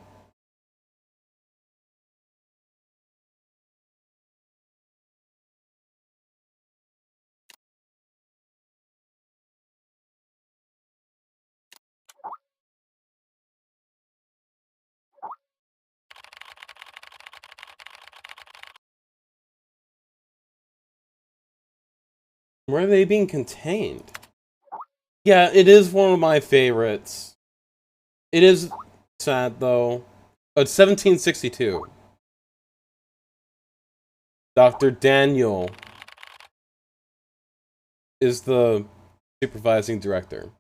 Where are they being contained? Yeah, it is one of my favorites. It is sad, though. Oh, it's 1762. Dr. Daniel is the supervising director.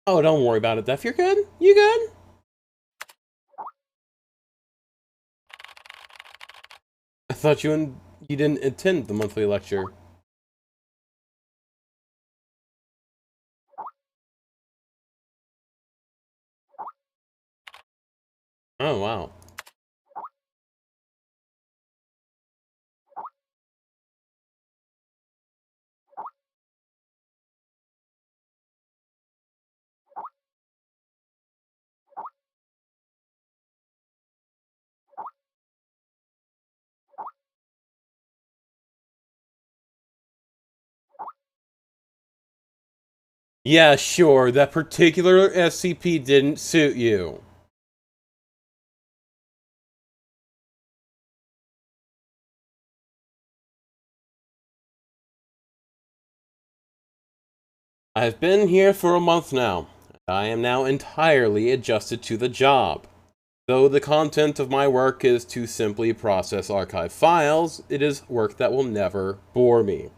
Oh, don't worry about it, Def. You're good? You good? I thought you didn't attend the monthly lecture. Oh, wow. Yeah, sure, that particular SCP didn't suit you. I've been here for a month now. I am now entirely adjusted to the job. Though the content of my work is to simply process archive files, it is work that will never bore me.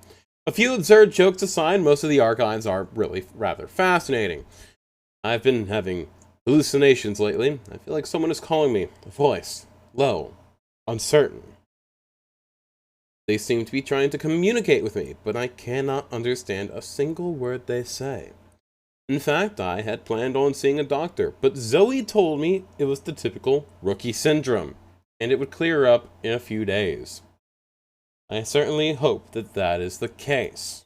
A few absurd jokes aside, most of the archives are really rather fascinating. I've been having hallucinations lately. I feel like someone is calling me. A voice. Low. Uncertain. They seem to be trying to communicate with me, but I cannot understand a single word they say. In fact, I had planned on seeing a doctor, but Zoe told me it was the typical rookie syndrome, and it would clear up in a few days. I certainly hope that that is the case.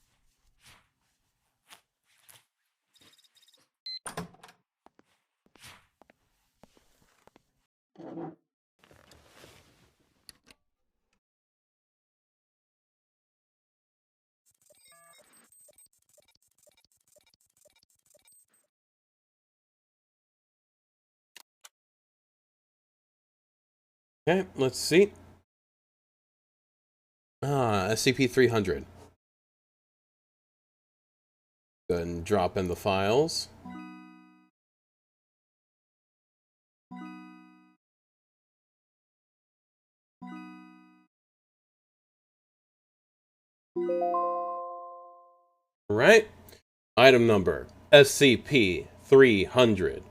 Okay, let's see. SCP-300. Go ahead and drop in the files. Alright. Item number, SCP-300.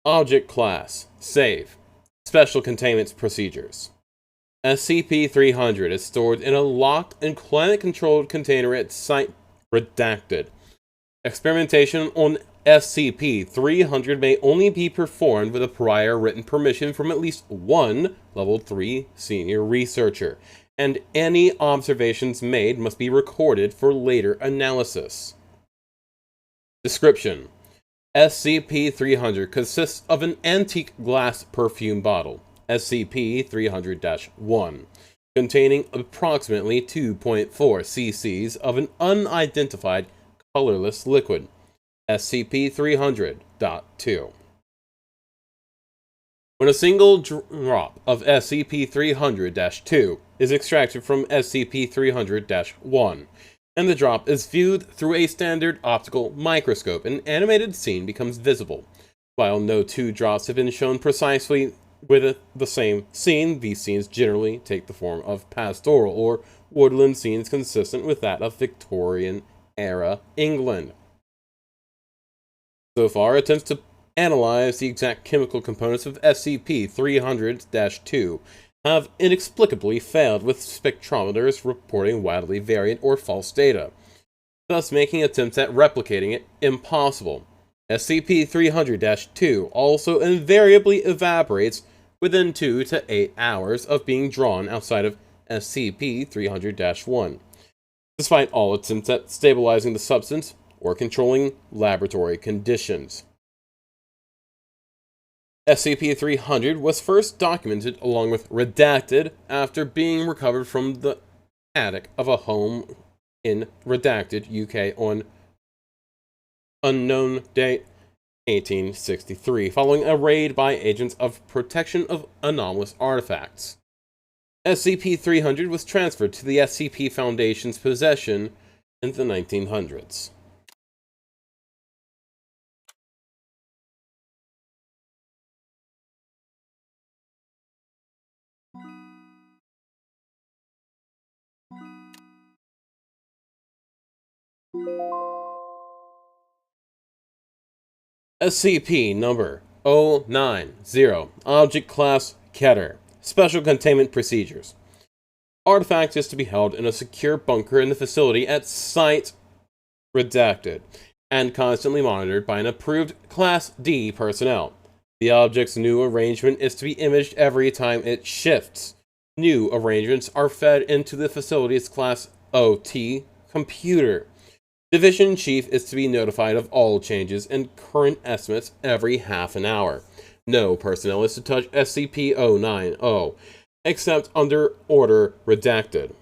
Object class, save. Special containment procedures. SCP-300 is stored in a locked and climate-controlled container at Site Redacted. Experimentation on SCP-300 may only be performed with a prior written permission from at least one Level 3 senior researcher, and any observations made must be recorded for later analysis. Description: SCP-300 consists of an antique glass perfume bottle, SCP-300-1, containing approximately 2.4 cc's of an unidentified colorless liquid, SCP-300.2. When a single drop of SCP-300-2 is extracted from SCP-300-1, and the drop is viewed through a standard optical microscope, an animated scene becomes visible. While no two drops have been shown precisely with the same scene, these scenes generally take the form of pastoral or woodland scenes consistent with that of Victorian-era England. So far, attempts to analyze the exact chemical components of SCP-300-2 have inexplicably failed, with spectrometers reporting wildly variant or false data, thus making attempts at replicating it impossible. SCP-300-2 also invariably evaporates within 2 to 8 hours of being drawn outside of SCP-300-1, despite all attempts at stabilizing the substance or controlling laboratory conditions. SCP-300 was first documented along with Redacted after being recovered from the attic of a home in Redacted, UK on unknown date 1863, following a raid by agents of Protection of Anomalous Artifacts. SCP-300 was transferred to the SCP Foundation's possession in the 1900s. SCP number 090, Object Class Keter. Special Containment Procedures. Artifact is to be held in a secure bunker in the facility at Site Redacted, and constantly monitored by an approved Class D personnel. The object's new arrangement is to be imaged every time it shifts. New arrangements are fed into the facility's Class OT computer. Division Chief is to be notified of all changes and current estimates every half an hour. No personnel is to touch SCP-090, except under Order Redacted.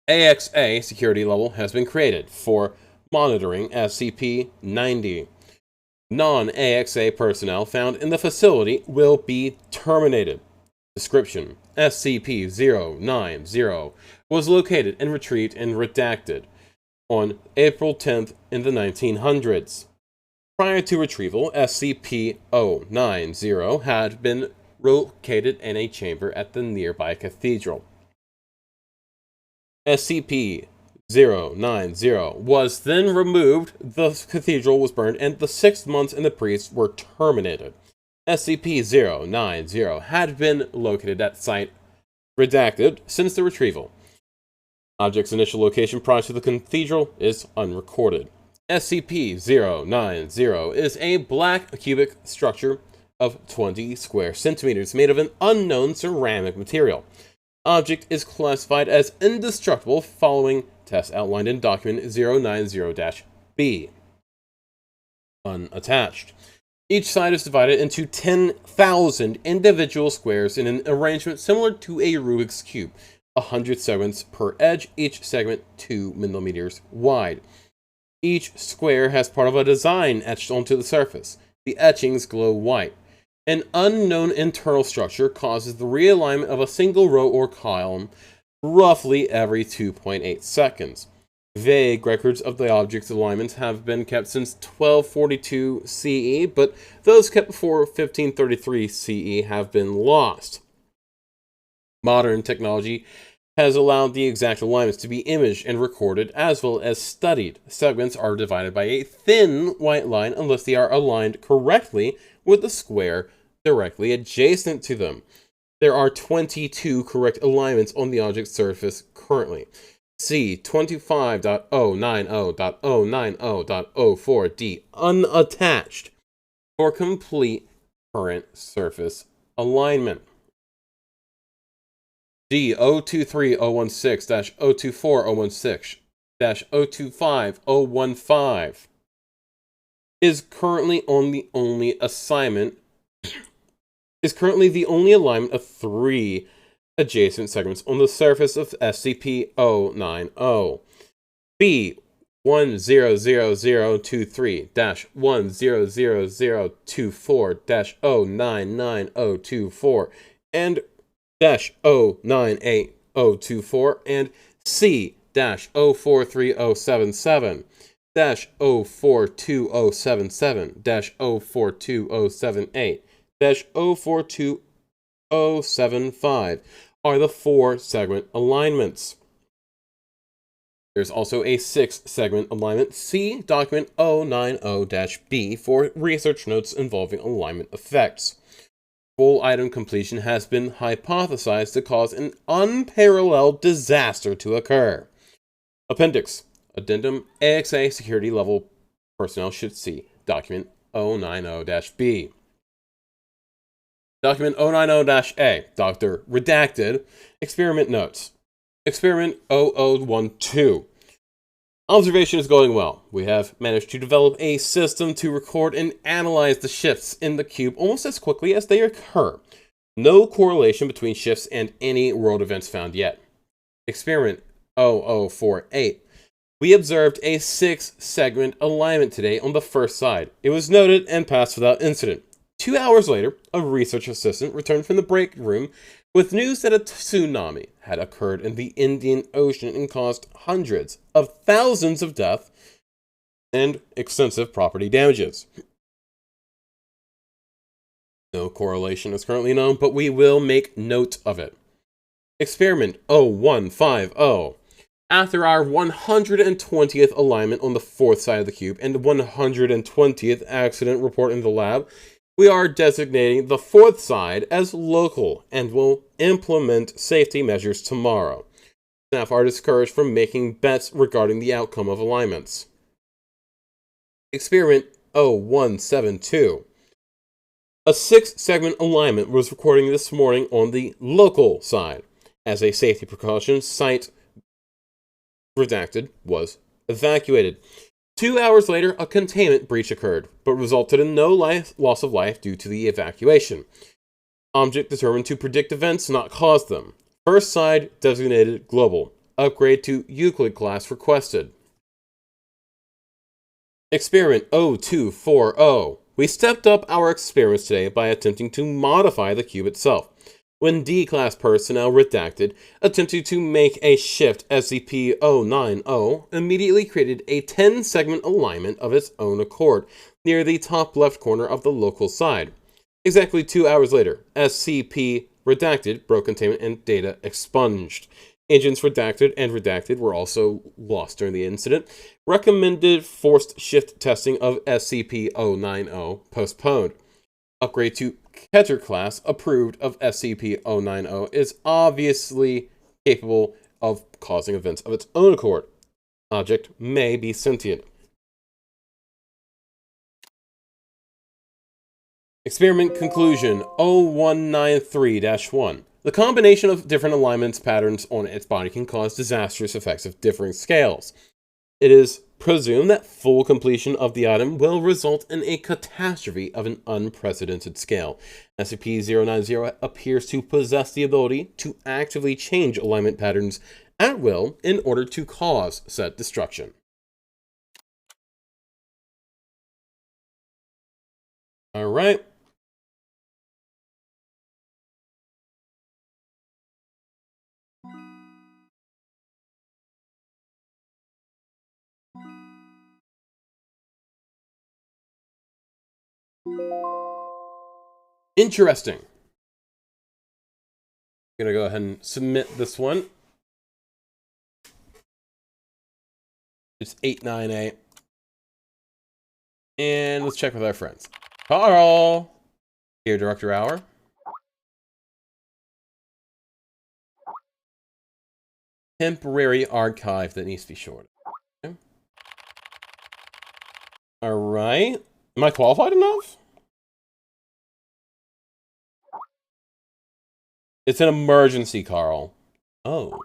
AXA security level has been created for monitoring SCP-90. Non-AXA personnel found in the facility will be terminated. Description: SCP-090 was located and retrieved in Redacted on April 10th in the 1900s. Prior to retrieval, SCP-090 had been located in a chamber at the nearby cathedral. SCP-090 was then removed, the cathedral was burned, and the 6 months and the priests were terminated. SCP-090 had been located at Site Redacted since the retrieval. Object's initial location prior to the cathedral is unrecorded. SCP-090 is a black cubic structure of 20 square centimeters made of an unknown ceramic material. Object is classified as indestructible following tests outlined in document 090-B. Unattached. Each side is divided into 10,000 individual squares in an arrangement similar to a Rubik's Cube. 100 segments per edge, each segment 2 millimeters wide. Each square has part of a design etched onto the surface. The etchings glow white. An unknown internal structure causes the realignment of a single row or column roughly every 2.8 seconds. Vague records of the object's alignments have been kept since 1242 CE, but those kept before 1533 CE have been lost. Modern technology has allowed the exact alignments to be imaged and recorded as well as studied. Segments are divided by a thin white line unless they are aligned correctly with the square directly adjacent to them. There are 22 correct alignments on the object's surface currently. See 25.090.090.04D unattached for complete current surface alignment. D023-016-024-016-025-015 is currently the only alignment of 3 adjacent segments on the surface of SCP-090. B-100024-1000024-099-024 and -098-024 and C-043077 -042077 -042078 042-075 are the 4-segment alignments. There's also a 6-segment alignment. See document 090-B for research notes involving alignment effects. Full item completion has been hypothesized to cause an unparalleled disaster to occur. Appendix. Addendum AXA security level personnel should see document 090-B. Document 090-A. Dr. Redacted. Experiment notes. Experiment 0012. Observation is going well. We have managed to develop a system to record and analyze the shifts in the cube almost as quickly as they occur. No correlation between shifts and any world events found yet. Experiment 0048. We observed a 6-segment alignment today on the first side. It was noted and passed without incident. 2 hours later, a research assistant returned from the break room with news that a tsunami had occurred in the Indian Ocean and caused hundreds of thousands of deaths and extensive property damages. No correlation is currently known, but we will make note of it. Experiment 0150. After our 120th alignment on the 4th side of the cube and 120th accident report in the lab, we are designating the 4th side as local and will implement safety measures tomorrow. Staff are discouraged from making bets regarding the outcome of alignments. Experiment 0172. A 6-segment alignment was recording this morning on the local side. As a safety precaution, site redacted was evacuated. 2 hours later, a containment breach occurred, but resulted in no loss of life due to the evacuation. Object determined to predict events, not cause them. First side designated global. Upgrade to Euclid class requested. Experiment 0240. We stepped up our experiments today by attempting to modify the cube itself. When D-Class personnel redacted attempted to make a shift, SCP-090 immediately created a 10-segment alignment of its own accord near the top left corner of the local side. Exactly 2 hours later, SCP redacted broke containment and data expunged. Agents redacted and redacted were also lost during the incident. Recommended forced shift testing of SCP-090 postponed. Upgrade to Keter class approved of SCP-090 is obviously capable of causing events of its own accord. Object may be sentient. Experiment conclusion 0193-1. The combination of different alignments patterns on its body can cause disastrous effects of differing scales. It is presumed that full completion of the item will result in a catastrophe of an unprecedented scale. SCP-090 appears to possess the ability to actively change alignment patterns at will in order to cause said destruction. Alright. Interesting. I'm gonna go ahead and submit this one. It's 898. And let's check with our friends. Carl! Here, Director Hour. Temporary archive that needs to be shorted. Okay. Alright. Am I qualified enough? It's an emergency, Carl. Oh.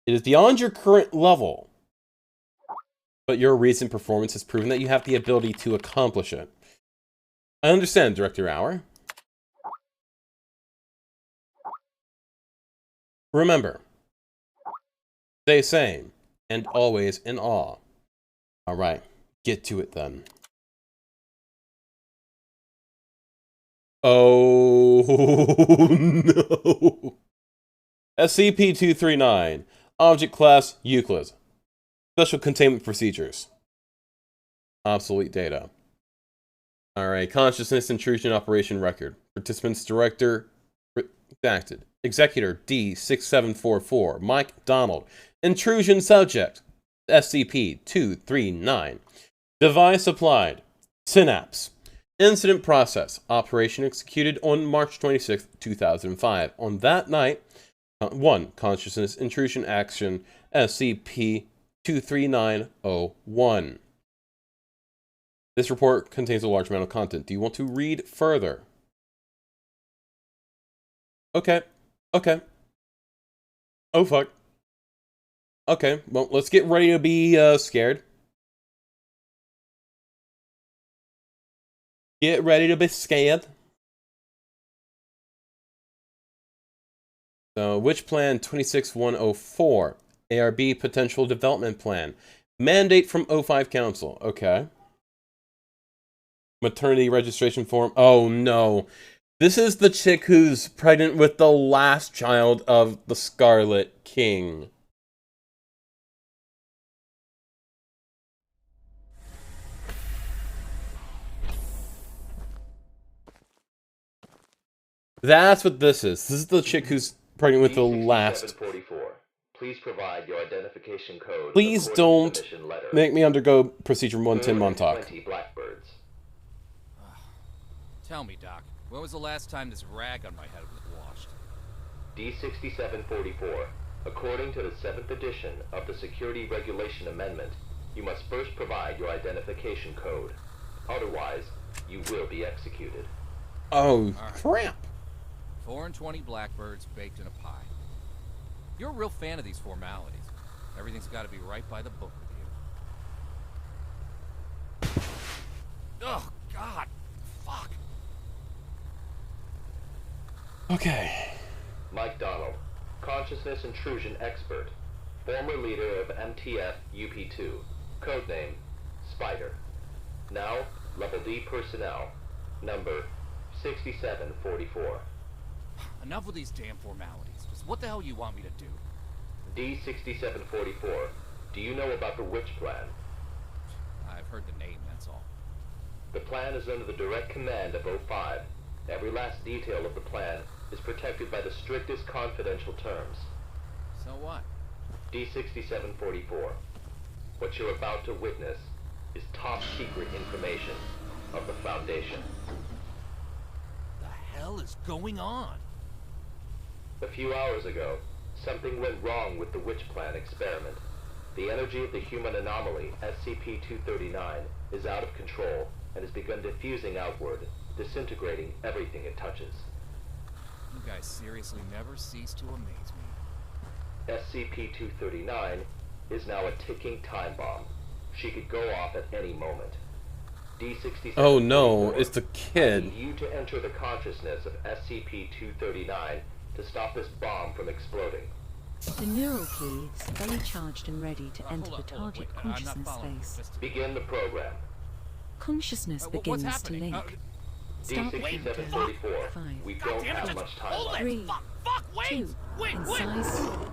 It is beyond your current level. But your recent performance has proven that you have the ability to accomplish it. I understand, Director Hour. Remember, stay sane and always in awe. Alright, get to it then. Oh no. SCP-239. Object Class Euclid. Special Containment Procedures. Obsolete data. Alright, consciousness intrusion operation record. Participants director redacted. Executor D6744, Mike Donald. Intrusion subject, SCP-239. Device applied, Synapse. Incident process, operation executed on March 26, 2005. On that night, 1. Consciousness intrusion action, SCP-23901. This report contains a large amount of content. Do you want to read further? Okay. Okay. Oh, fuck. Okay, well, let's get ready to be scared. Get ready to be scared. So, Witch Plan 26104. ARB Potential Development Plan. Mandate from O5 Council. Okay. Maternity registration form. Oh, no. This is the chick who's pregnant with the last child of the Scarlet King. That's what this is. This is the chick who's pregnant with the last. Please provide your identification code. Please don't make me undergo procedure 110 Montauk. Blackbirds. Tell me, Doc, when was the last time this rag on my head was washed? D6744. According to the 7th edition of the Security Regulation Amendment, you must first provide your identification code. Otherwise, you will be executed. Oh, crap. 4 and 20 blackbirds baked in a pie. You're a real fan of these formalities. Everything's got to be right by the book with you. Oh, God. Fuck. Okay. Mike Donald, consciousness intrusion expert, former leader of MTF UP2, codename Spider. Now, level D personnel, number 6744. Enough with these damn formalities. Just what the hell you want me to do? D6744, do you know about the Witch Plan? I've heard the name, that's all. The plan is under the direct command of O5. Every last detail of the plan is protected by the strictest confidential terms. So what? D6744, what you're about to witness is top secret information of the Foundation. The hell is going on? A few hours ago, something went wrong with the Witch Plan experiment. The energy of the human anomaly, SCP-239, is out of control and has begun diffusing outward, disintegrating everything it touches. You guys seriously never cease to amaze me. SCP-239 is now a ticking time bomb. She could go off at any moment. D67. Oh no, it's the kid. I need you to enter the consciousness of SCP-239 to stop this bomb from exploding. The neural key is fully charged and ready to enter the target consciousness space. Begin the program. Consciousness begins to link. Start D6744. We don't have much time left. 3, 2, incise.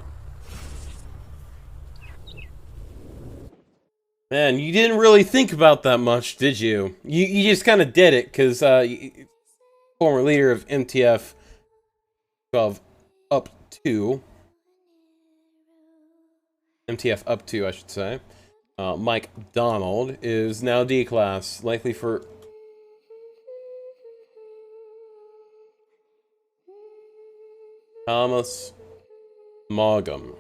Man, you didn't really think about that much, did you? You just kind of did it, because former leader of MTF of up to MTF up to, I should say, Mike Donald is now D-class, likely for Thomas Maugham.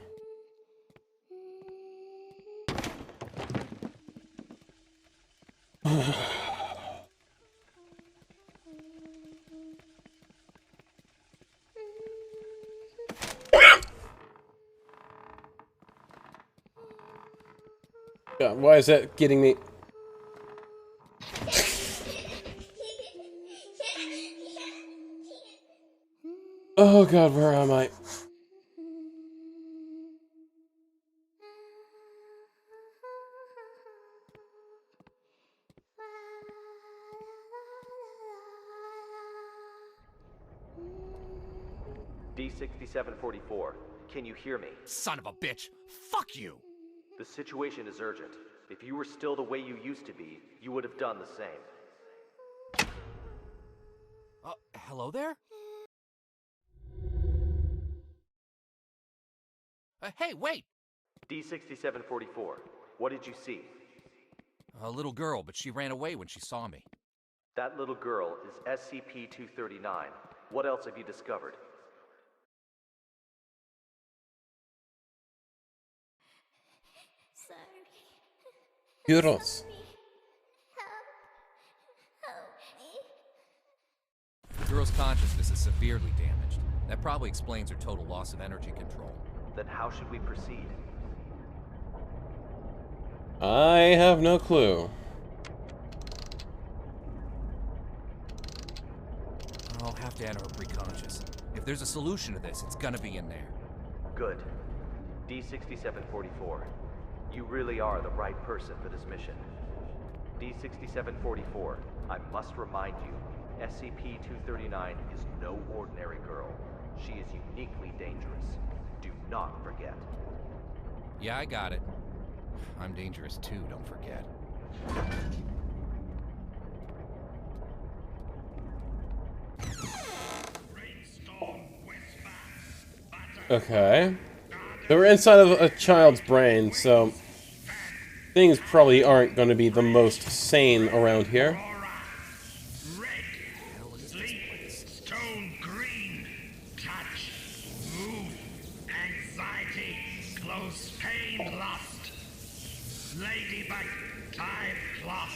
God, why is that getting me? Oh God, where am I? D6744, can you hear me? Son of a bitch! Fuck you! The situation is urgent. If you were still the way you used to be, you would have done the same. Hello there? Hey, wait! D6744, what did you see? A little girl, but she ran away when she saw me. That little girl is SCP-239. What else have you discovered? Sorry. Euros. The girl's consciousness is severely damaged. That probably explains her total loss of energy control. Then how should we proceed? I have no clue. I'll have to enter her preconscious. If there's a solution to this, it's gonna be in there. Good. D6744, you really are the right person for this mission. D6744, I must remind you, SCP-239 is no ordinary girl. She is uniquely dangerous. Do not forget. Yeah, I got it. I'm dangerous too, don't forget. Okay. So we're inside of a child's brain, so things probably aren't going to be the most sane around here. Stone green, touch, move, anxiety, close pain, lust, ladybug, time clock,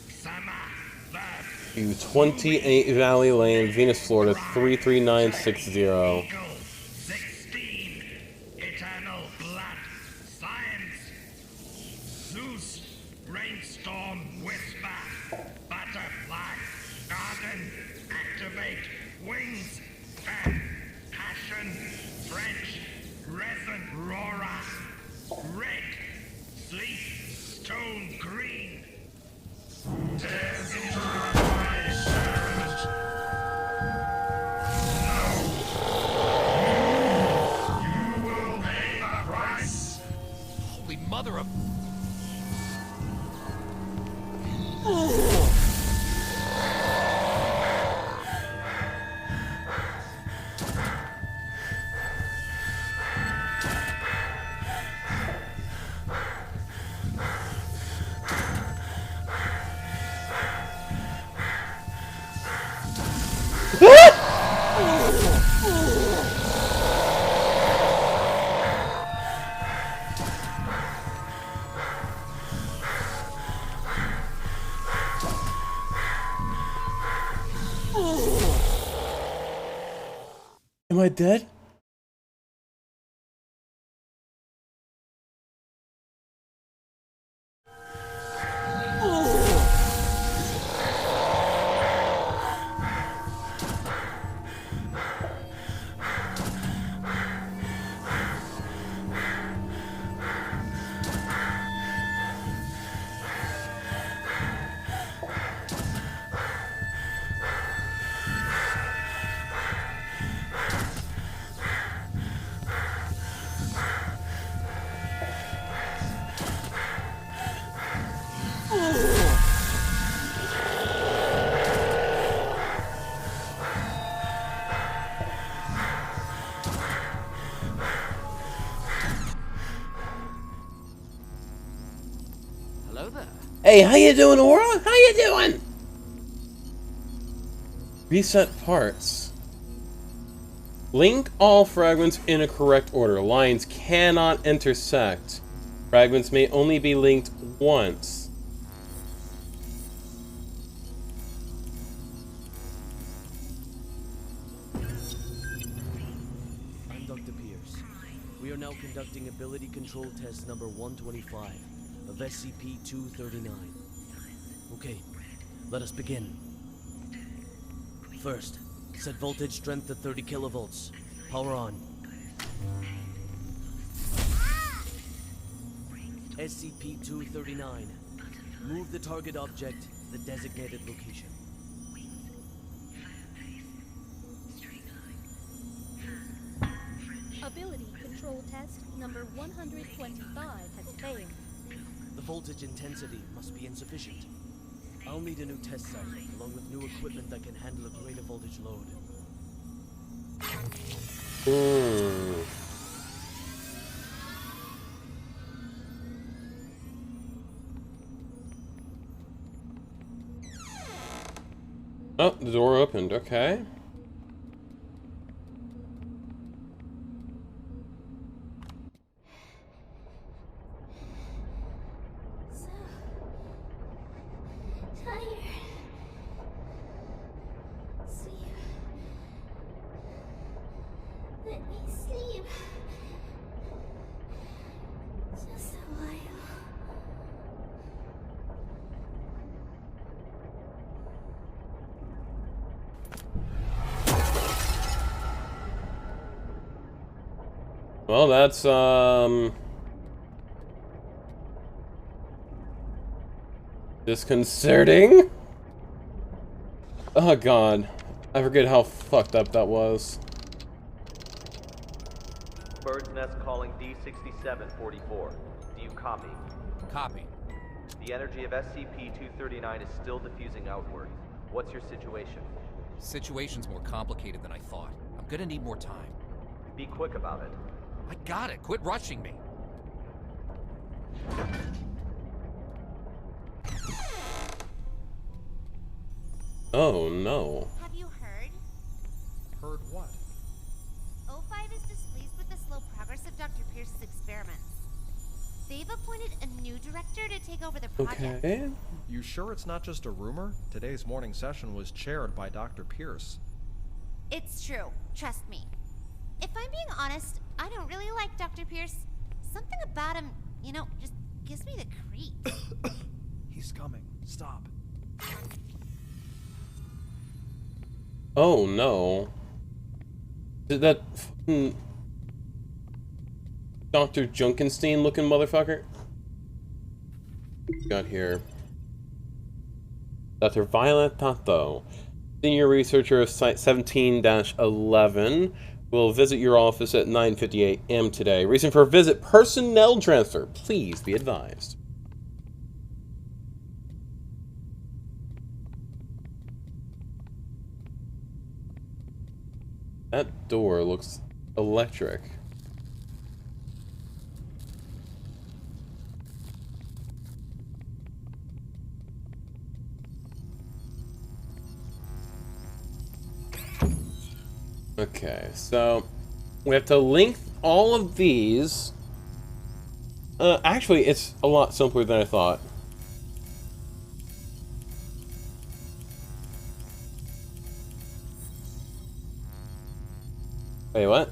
summer, verb, 28 Valley Lane, Venus, Florida 33960. eternal blood, science, Zeus, rainstorm, whisper, butterfly, garden, activate, wings, fan, passion, French, resin, Rora, red, sleep, stone green. Holy mother of... Am I dead? Hello there. Hey, how you doing, Aura? How you doing? Reset parts. Link all fragments in a correct order. Lines cannot intersect. Fragments may only be linked once. I'm Dr. Pierce. We are now conducting ability control test number 125 of SCP-239. Okay, let us begin. First, set voltage strength to 30 kilovolts. Power on. SCP-239. Move the target object to the designated location. Ability control test number 125 has failed. The voltage intensity must be insufficient. I'll need a new test site, along with new equipment that can handle a greater voltage load. Oh, the door opened. Okay. Tired. Sleep. Let me sleep. Just a while. Well, that's disconcerting. Oh god, I forget how fucked up that was. Bird's Nest calling D6744. Do you copy? Copy. The energy of SCP-239 is still diffusing outward. What's your situation? Situation's more complicated than I thought. I'm gonna need more time. Be quick about it. I got it. Quit rushing me. Oh no. Have you heard? Heard what? O5 is displeased with the slow progress of Dr. Pierce's experiments. They've appointed a new director to take over the project. Okay. You sure it's not just a rumor? Today's morning session was chaired by Dr. Pierce. It's true. Trust me. If I'm being honest, I don't really like Dr. Pierce. Something about him, you know, just gives me the creeps. He's coming. Stop. Oh no. Did that Dr. Junkenstein looking motherfucker? Got here. Dr. Violet Tato, senior researcher of Site 17-11, will visit your office at 9:58 a.m. today. Reason for visit: personnel transfer. Please be advised. That door looks electric. Okay, so we have to link all of these. Actually, it's a lot simpler than I thought. Wait, what?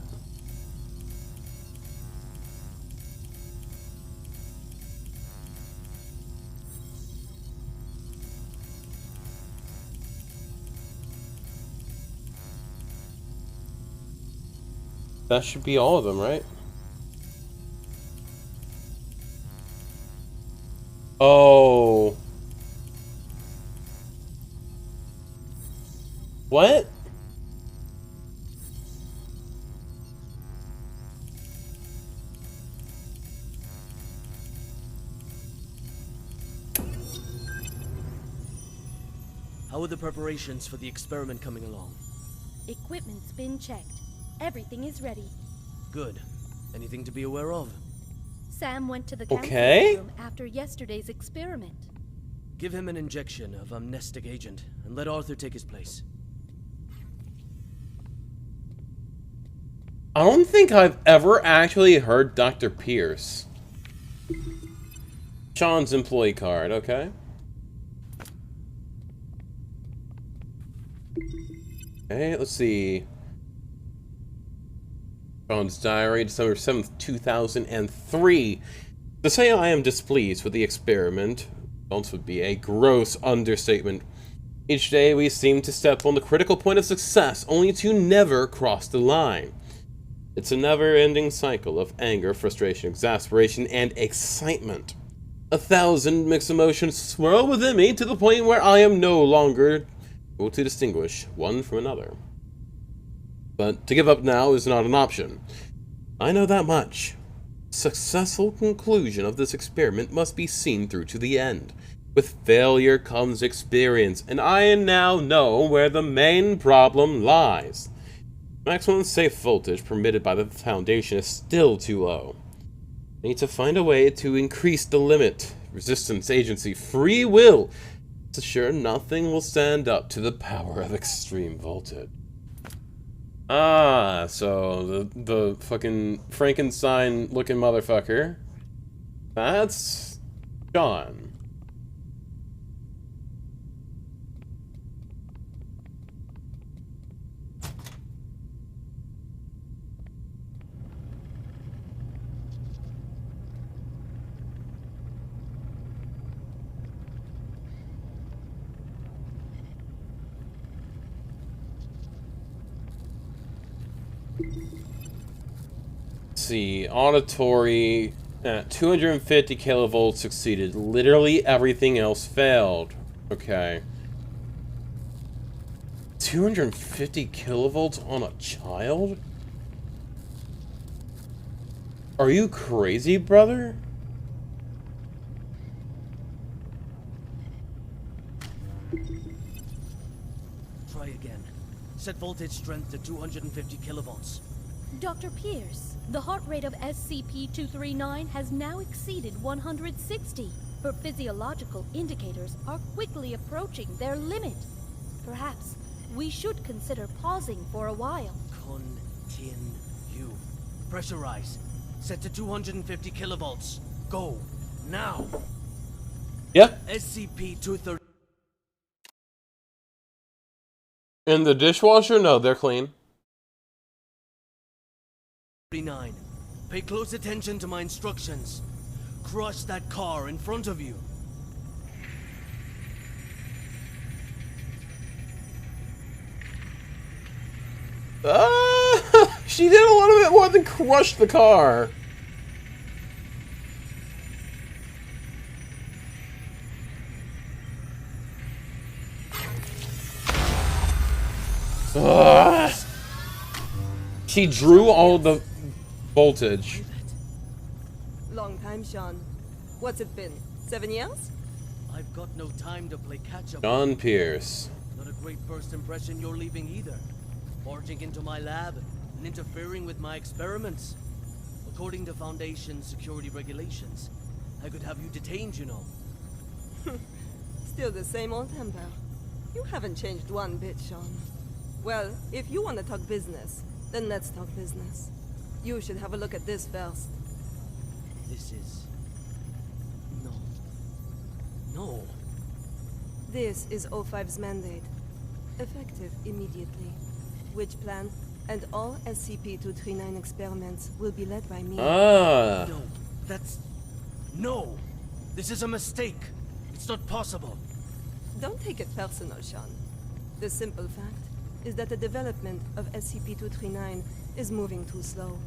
That should be all of them, right? Oh. What? How are the preparations for the experiment coming along? Equipment's been checked. Everything is ready. Good. Anything to be aware of? Sam went to the Okay. counseling room after yesterday's experiment. Give him an injection of amnestic agent, and let Arthur take his place. I don't think I've ever actually heard Dr. Pierce. Sean's employee card, okay. Okay, let's see. Sean's diary, December 7th, 2003. To say I am displeased with the experiment would be a gross understatement. Each day we seem to step on the critical point of success, only to never cross the line. It's a never-ending cycle of anger, frustration, exasperation, and excitement. 1,000 mixed emotions swirl within me to the point where I am no longer able to distinguish one from another. But to give up now is not an option. I know that much. Successful conclusion of this experiment must be seen through to the end. With failure comes experience, and I now know where the main problem lies. Maximum safe voltage permitted by the Foundation is still too low. I need to find a way to increase the limit. Resistance Agency free will is sure nothing will stand up to the power of extreme voltage. Ah, so the fucking Frankenstein-looking motherfucker. That's Sean. See, auditory at 250 kilovolts succeeded. Literally everything else failed. Okay. 250 kilovolts on a child? Are you crazy, brother? Try again. Set voltage strength to 250 kilovolts. Dr. Pierce, the heart rate of SCP-239 has now exceeded 160. Her physiological indicators are quickly approaching their limit. Perhaps we should consider pausing for a while. Continue. Pressurize. Set to 250 kilovolts. Go. Now. Yep. SCP-239. In the dishwasher? No, they're clean. Pay close attention to my instructions. Crush that car in front of you. She did a little bit more than crush the car. She drew all the voltage. Long time, Sean. What's it been? 7 years? I've got no time to play catch-up. John Pierce. Not a great first impression you're leaving either. Barging into my lab and interfering with my experiments. According to Foundation security regulations, I could have you detained, you know. Still the same old temper. You haven't changed one bit, Sean. Well, if you want to talk business, then let's talk business. You should have a look at this first. This is... No. This is O5's mandate. Effective immediately. Which plan and all SCP-239 experiments will be led by me. No, that's... No! This is a mistake! It's not possible! Don't take it personal, Sean. The simple fact is that the development of SCP-239 is moving too slow.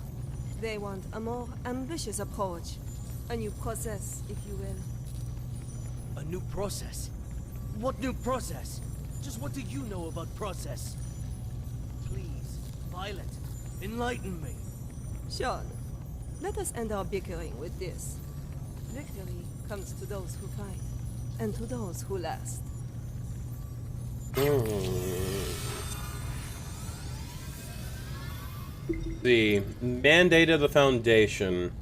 They want a more ambitious approach. A new process, if you will. A new process? What new process? Just what do you know about process? Please, Violet, enlighten me. Sean, let us end our bickering with this. Victory comes to those who fight, and to those who last. The mandate of the Foundation.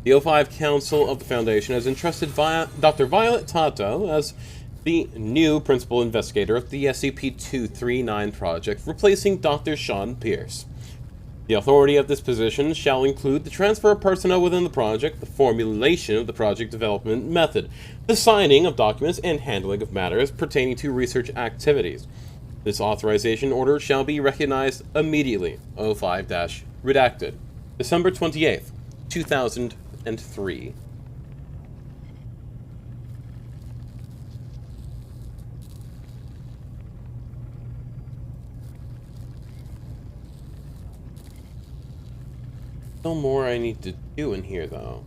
The O5 Council of the Foundation has entrusted Dr. Violet Tato as the new principal investigator of the SCP-239 project, replacing Dr. Sean Pierce. The authority of this position shall include the transfer of personnel within the project, the formulation of the project development method, the signing of documents, and handling of matters pertaining to research activities. This authorization order shall be recognized immediately. O5-redacted. December 28th, 2003. Still more I need to do in here, though.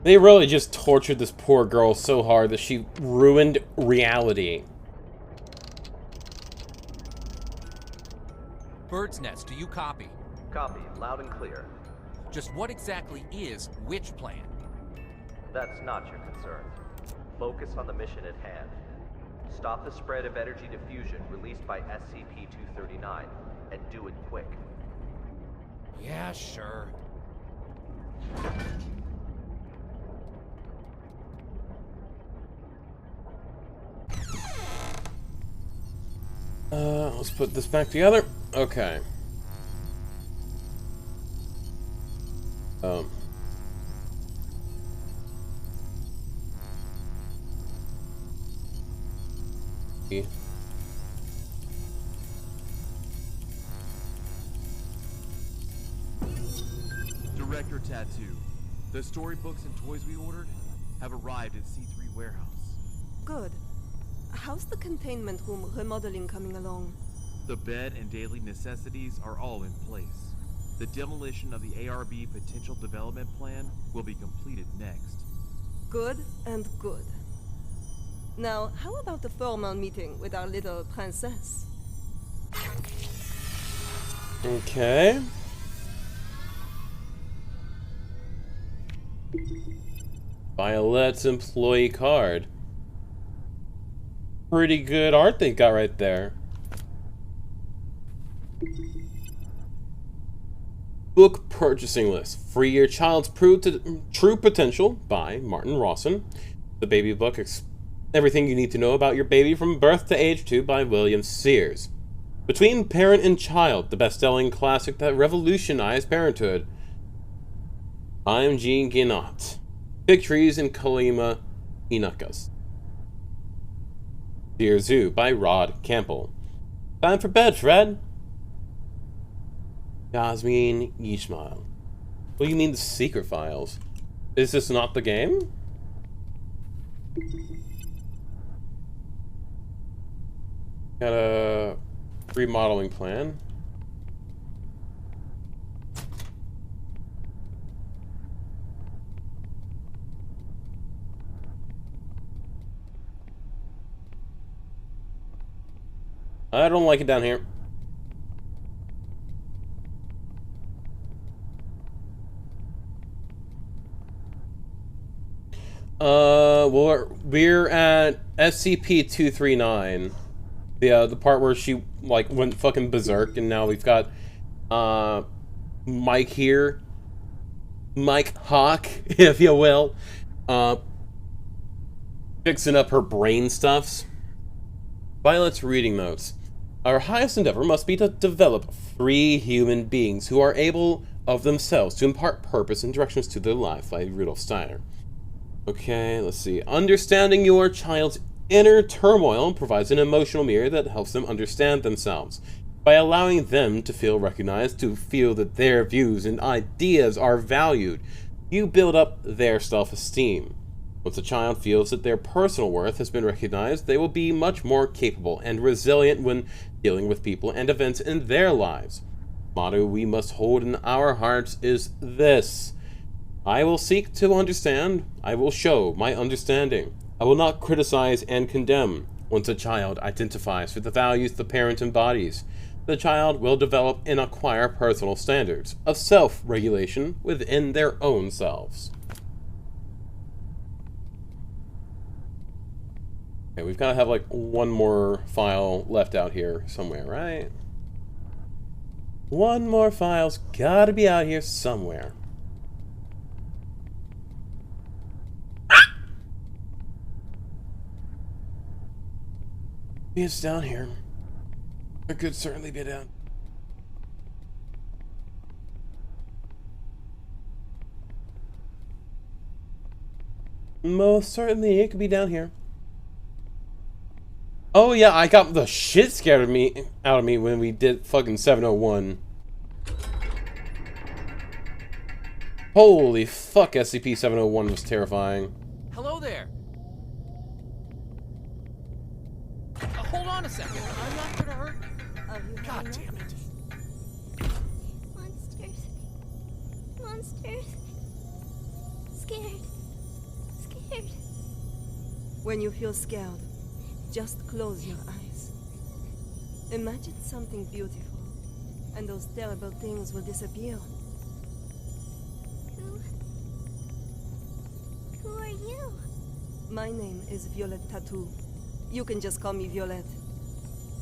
They really just tortured this poor girl so hard that she ruined reality. Bird's Nest, do you copy? Copy, loud and clear. Just what exactly is Witch Plan? That's not your concern. Focus on the mission at hand. Stop the spread of energy diffusion released by SCP-239, and do it quick. Yeah, sure. Let's put this back together. Okay. Director Tattoo. The storybooks and toys we ordered have arrived at C3 warehouse. Good. How's the containment room remodeling coming along? The bed and daily necessities are all in place. The demolition of the ARB potential development plan will be completed next. Good and good. Now, how about the formal meeting with our little princess? Okay. Violet's employee card. Pretty good art they got right there. Book purchasing list. Free Your Child's True Potential by Martin Rawson. The baby book. Everything you need to know about your baby from birth to age 2 by William Sears. Between Parent and Child, the best-selling classic that revolutionized parenthood. I'm Gene Guinot. Big Trees in Colima, Inakas. Dear Zoo by Rod Campbell. Time for bed, Fred. Yasmin Ishmael. What do you mean the secret files? Is this not the game? Got a remodeling plan. I don't like it down here. Well, we're at SCP-239. The part where she, like, went fucking berserk, and now we've got, Mike here. Mike Hawk, if you will. Fixing up her brain stuffs. Violet's reading notes. Our highest endeavor must be to develop free human beings who are able of themselves to impart purpose and directions to their life, by Rudolf Steiner. Okay, let's see. Understanding your child's inner turmoil provides an emotional mirror that helps them understand themselves. By allowing them to feel recognized, to feel that their views and ideas are valued, you build up their self-esteem. Once a child feels that their personal worth has been recognized, they will be much more capable and resilient when dealing with people and events in their lives. The motto we must hold in our hearts is this: I will seek to understand, I will show my understanding. I will not criticize and condemn. Once a child identifies with the values the parent embodies, the child will develop and acquire personal standards of self-regulation within their own selves. Okay, we've got to have like one more file left out here somewhere, right? One more file's got to be out here somewhere. It's down here. It could certainly be down. Most certainly it could be down here. Oh yeah, I got the shit scared out of me when we did fucking 701. Holy fuck, SCP-701 was terrifying. Hello there. Hold on a second. I'm not gonna hurt you. God damn it. Monsters. Monsters. Scared. scared. When you feel scared, just close your eyes. Imagine something beautiful, and those terrible things will disappear. Who are you? My name is Violet Tattoo. You can just call me Violet.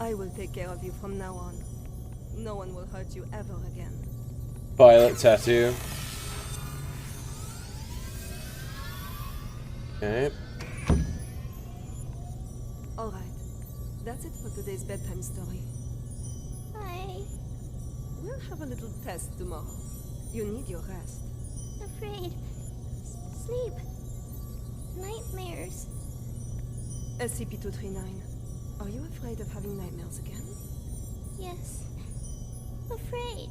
I will take care of you from now on. No one will hurt you ever again. Violet Tattoo. Okay. Alright. That's it for today's bedtime story. We'll have a little test tomorrow. You need your rest. Afraid. Sleep. Nightmares. SCP-239. Are you afraid of having nightmares again? Yes. Afraid.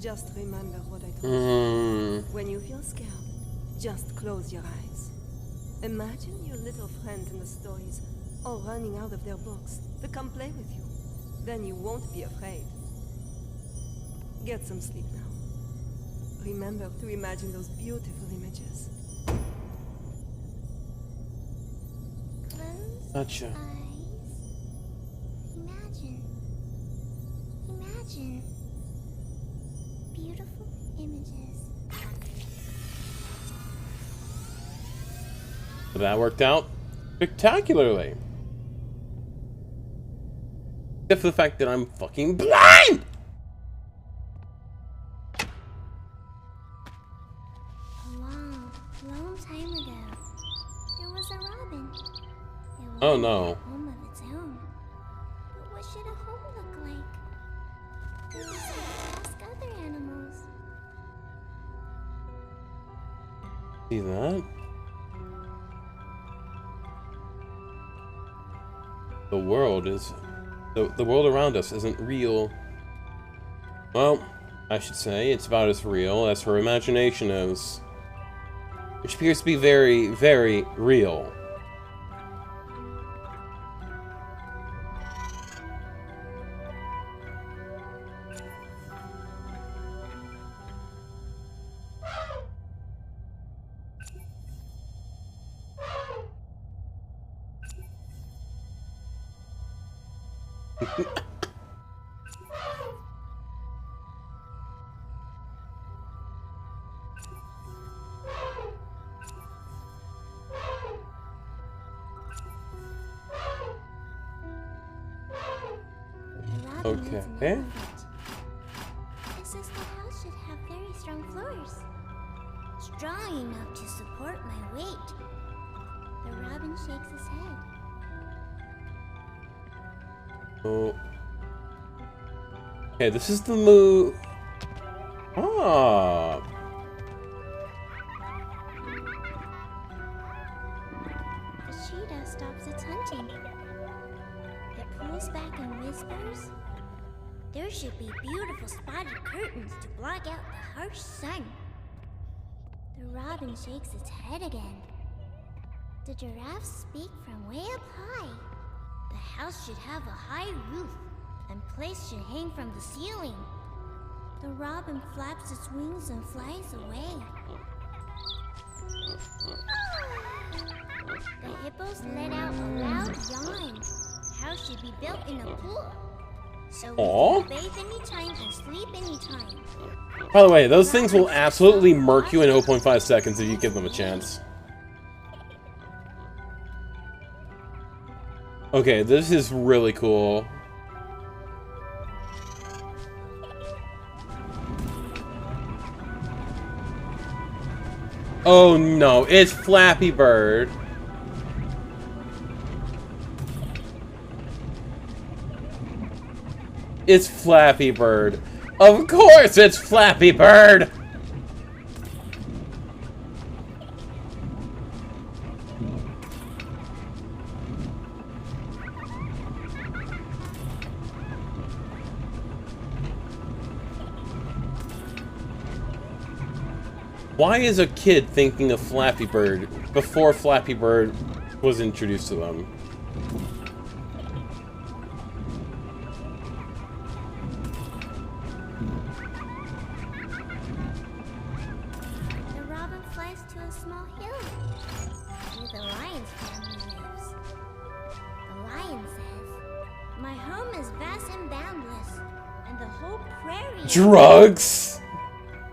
Just remember what I told you. When you feel scared, just close your eyes. Imagine your little friends in the stories all running out of their books to come play with you. Then you won't be afraid. Get some sleep now. Remember to imagine those beautiful images. Close Gotcha. eyes. Imagine. Imagine. Beautiful images. That worked out spectacularly. Except for the fact that I'm fucking blind! A long time ago, there was a robin. It Oh wanted no. a home of its own. But what should a home look like? It decided to ask other animals. See that? The world is... The world around us isn't real. Well, I should say it's about as real as her imagination is. Which appears to be very, very real. Okay. It says the house should have very strong floors. Strong enough to support my weight. The robin shakes his head. Oh. Okay, this is the move. Ah. The cheetah stops its hunting. It pulls back and whispers, "There should be beautiful spotted curtains to block out the harsh sun." The robin shakes its head again. The giraffes speak from way up high. The house should have a high roof, and plates should hang from the ceiling. The robin flaps its wings and flies away. The hippos let out a loud yawn. House should be built in a pool, so we Aww. can bathe anytime and sleep anytime. By the way, those things will absolutely murk you in 0.5 seconds if you give them a chance. Okay, this is really cool. Oh no, it's Flappy Bird. It's Flappy Bird. Of course it's Flappy Bird! Why is a kid thinking of Flappy Bird before Flappy Bird was introduced to them? The robin flies to a small hill. is vast and boundless, and the whole prairie is Drugs?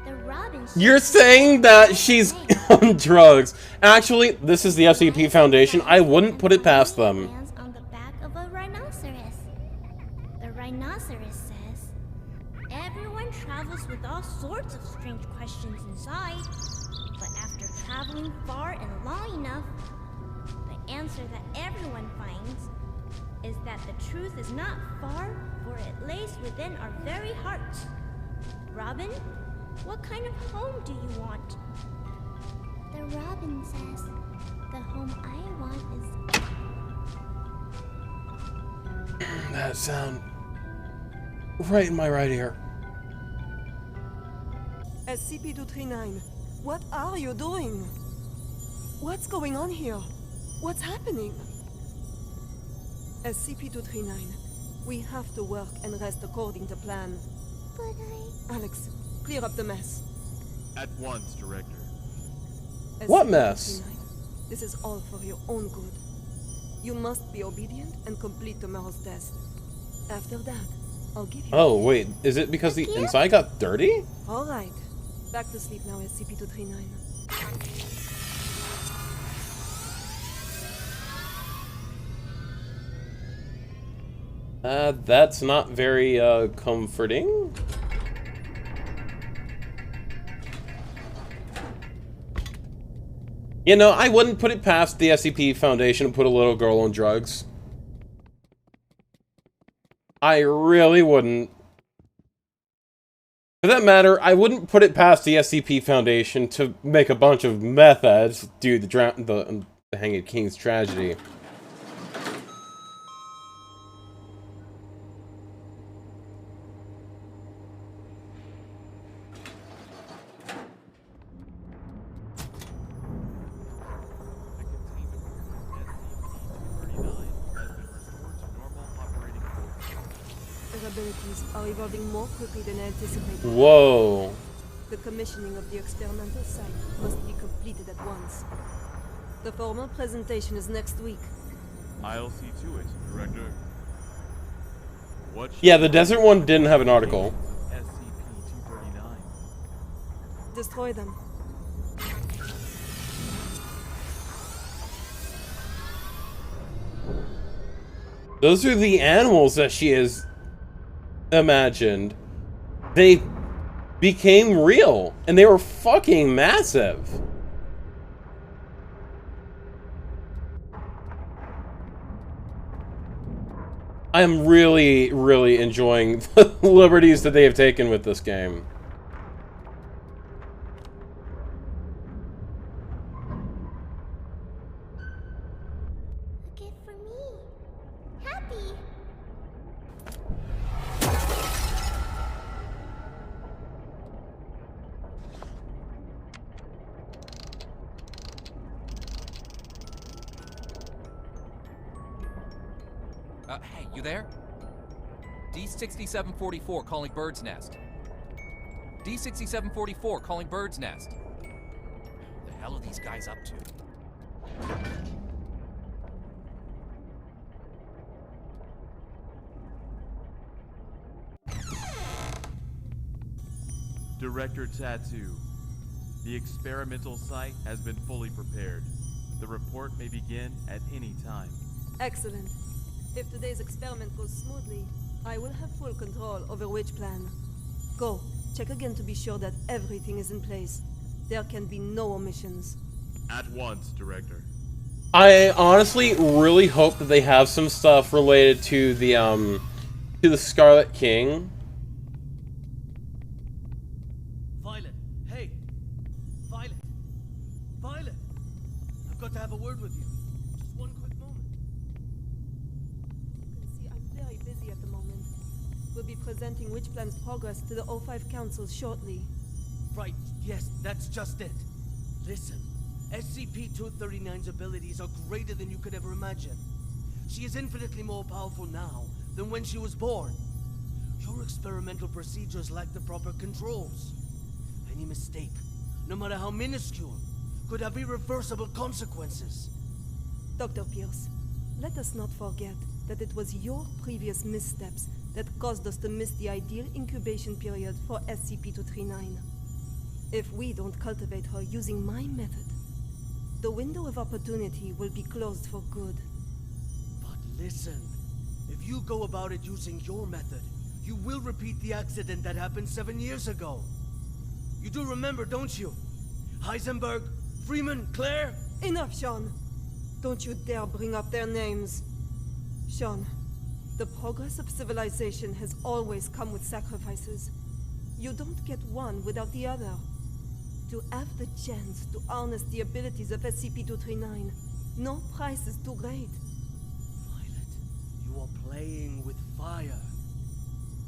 the robin. You're saying that she's on drugs. Actually, this is the SCP Foundation. I wouldn't put it past them. Lands on the back of a rhinoceros. The rhinoceros says, everyone travels with all sorts of strange questions inside, but after traveling far and long enough, the answer that everyone finds is that the truth is not far, for it lays within our very hearts. Robin, what kind of home do you want? The robin says, the home I want is... That sound right in my right ear. SCP-239, what are you doing? What's going on here? What's happening? SCP-239, we have to work and rest according to plan. But Alex, clear up the mess. At once, Director. What mess? SCP-239, this is all for your own good. You must be obedient and complete tomorrow's test. After that, I'll give you... Oh, wait. Is it because the inside got dirty? All right. Back to sleep now, SCP-239. That's not very, comforting. You know, I wouldn't put it past the SCP Foundation to put a little girl on drugs. I really wouldn't. For that matter, I wouldn't put it past the SCP Foundation to make a bunch of meth heads do the Hanged King's tragedy. Abilities are evolving more quickly than anticipated. Whoa. The commissioning of the experimental site must be completed at once. The formal presentation is next week. I'll see to it, Director. What Yeah, the desert one didn't have an article. SCP-239. Destroy them. Those are the animals that she has imagined. They became real, and they were fucking massive. I am really, really enjoying the liberties that they have taken with this game. A gift for me. Happy. Hey, you there? D6744 calling Bird's Nest. D6744 calling Bird's Nest. What the hell are these guys up to? Director Tattoo. The experimental site has been fully prepared. The report may begin at any time. Excellent. If today's experiment goes smoothly, I will have full control over which plan. Go, check again to be sure that everything is in place. There can be no omissions. At once, Director. I honestly really hope that they have some stuff related to the Scarlet King. Violet, hey! Violet! Violet! I've got to have a word with you. Just one quick moment. You can see I'm very busy at the moment. We'll be presenting Witch Plan's progress to the O5 Council shortly. Right, yes, that's just it. Listen, SCP-239's abilities are greater than you could ever imagine. She is infinitely more powerful now than when she was born. Your experimental procedures lack the proper controls. Any mistake, no matter how minuscule, could have irreversible consequences. Dr. Pierce, let us not forget that it was your previous missteps that caused us to miss the ideal incubation period for SCP-239. If we don't cultivate her using my method, the window of opportunity will be closed for good. But listen, if you go about it using your method, you will repeat the accident that happened 7 years ago. You do remember, don't you? Heisenberg, Freeman, Claire? Enough, Sean. Don't you dare bring up their names. Sean, the progress of civilization has always come with sacrifices. You don't get one without the other. To have the chance to harness the abilities of SCP-239, no price is too great. Violet, you are playing with fire.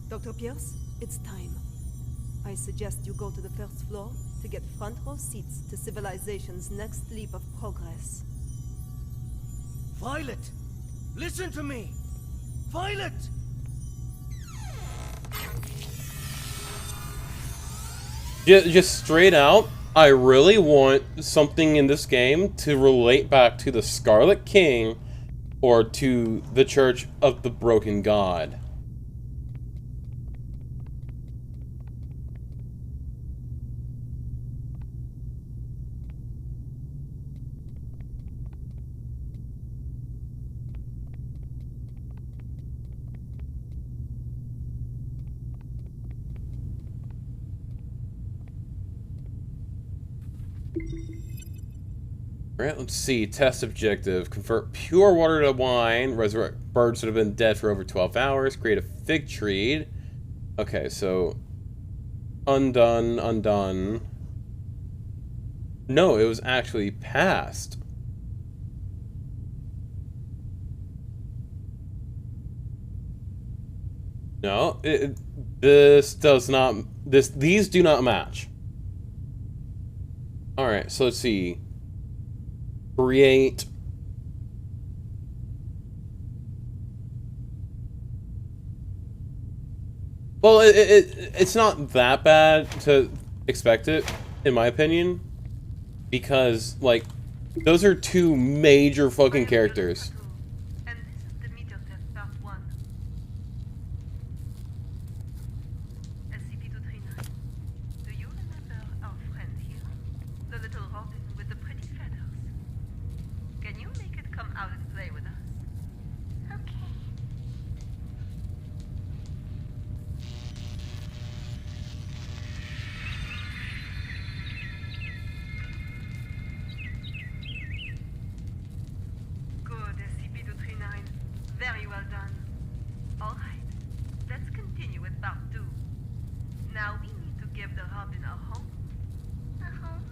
Dr. Pierce, it's time. I suggest you go to the first floor to get front row seats to civilization's next leap of progress. Violet! Listen to me! Violet! Just straight out, I really want something in this game to relate back to the Scarlet King or to the Church of the Broken God. Alright, let's see. Test objective. Convert pure water to wine. Resurrect birds that have been dead for over 12 hours. Create a fig tree. Okay, so... Undone, undone. No, it was actually passed. No, this does not... These do not match. Alright, so let's see. Create. Well, it's not that bad to expect it, in my opinion. Because, like, those are two major fucking characters. Very well done. All right, let's continue with part 2. Now we need to give the Robin a home. A home?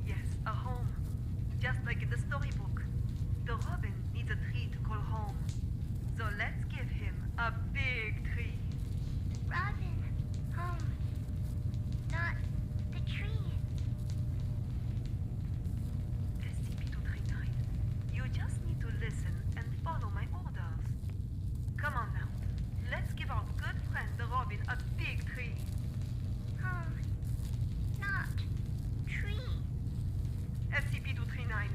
Yes, a home. Just like in the storybook. The Robin needs a tree to call home. So let's give him a big tree. Robin, home. Not the tree. SCP-239, you just need to listen and follow my orders. Come on now. Let's give our good friend the Robin a big tree. Home. Not tree. SCP-239,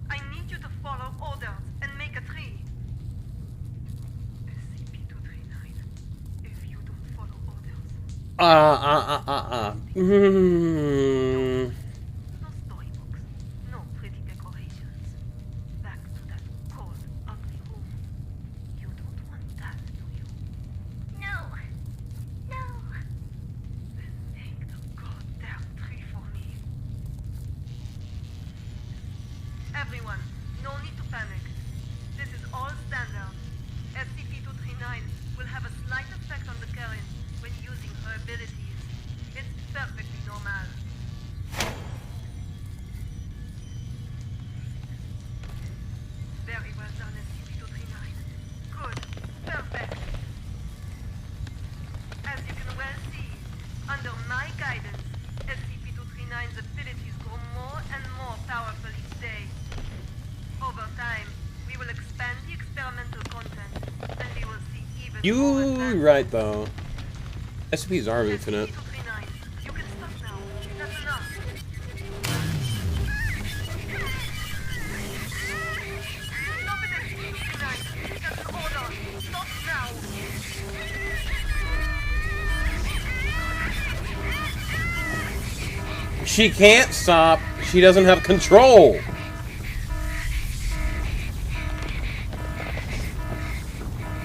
I need you to follow orders and make a tree. SCP-239, if you don't follow orders... No storybooks, no pretty decorations. Back to that cold, ugly room. You don't want that, do you? No. No. Then make the goddamn tree for me. Everyone, no need to panic. This is all standard. SCP-239 will have a slight effect on the current when using her abilities. It's perfectly normal. Very well done, SCP-239. Good. Perfect. As you can well see, under my guidance, SCP-239's abilities grow more and more powerful each day. Over time, we will expand the experimental content, and we will see even more You're right, though. SCPs are infinite. SCP-239, you can stop now. That's enough. Stop it, SCP-239. Just hold on. She can't stop. She doesn't have control.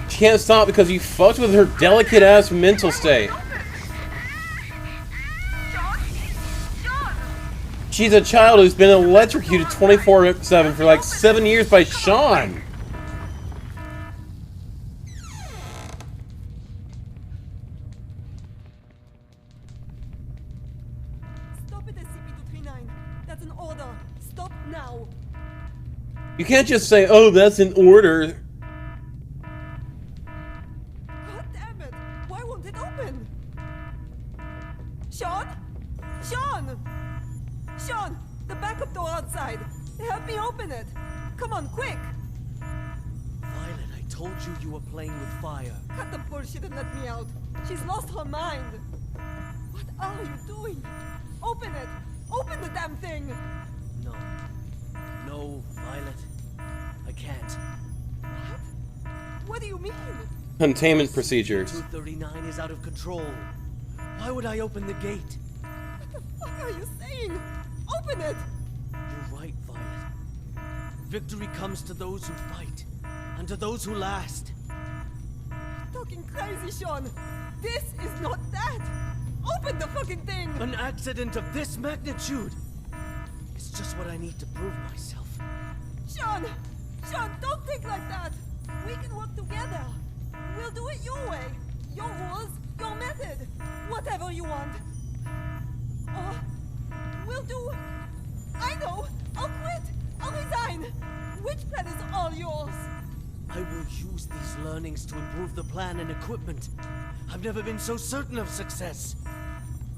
She can't stop because you fucked with her delicate-ass mental state. She's a child who's been electrocuted 24/7 for like 7 years by Sean. Stop it, SCP-239. That's an order. Stop now. You can't just say, "Oh, that's an order." God damn it! Why won't it open? Sean? Sean! Sean! The backup door outside! Help me open it! Come on, quick! Violet, I told you you were playing with fire. Cut the bullshit and let me out! She's lost her mind! What are you doing? Open it! Open the damn thing! No. No, Violet. I can't. What do you mean? Containment procedures. 239 is out of control. Why would I open the gate? What the fuck are you saying? Open it! You're right, Violet. Victory comes to those who fight, and to those who last. You're talking crazy, Sean! This is not that! Open the fucking thing! An accident of this magnitude! It's just what I need to prove myself. Sean! Sean, don't think like that! We can work together! We'll do it your way! Your rules, your method! Whatever you want! Or we'll do... I know! I'll quit! I'll resign! Which plan is all yours? I will use these learnings to improve the plan and equipment. I've never been so certain of success.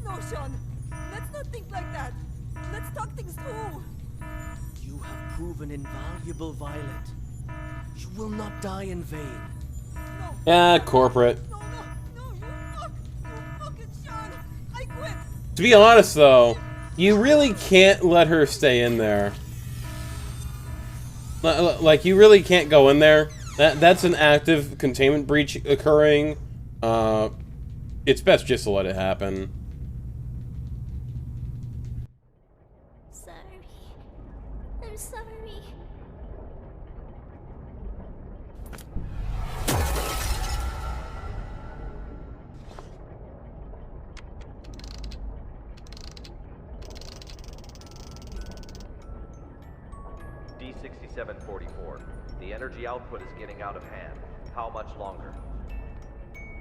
No, Sean. Let's not think like that. Let's talk things through. You have proven invaluable, Violet. You will not die in vain. Yeah, corporate. You fucking Sean! I quit! To be honest, though, you really can't let her stay in there. Like, you really can't go in there. That's an active containment breach occurring. It's best just to let it happen. Sorry. I'm sorry. D6744. The energy output is getting out of hand. How much longer?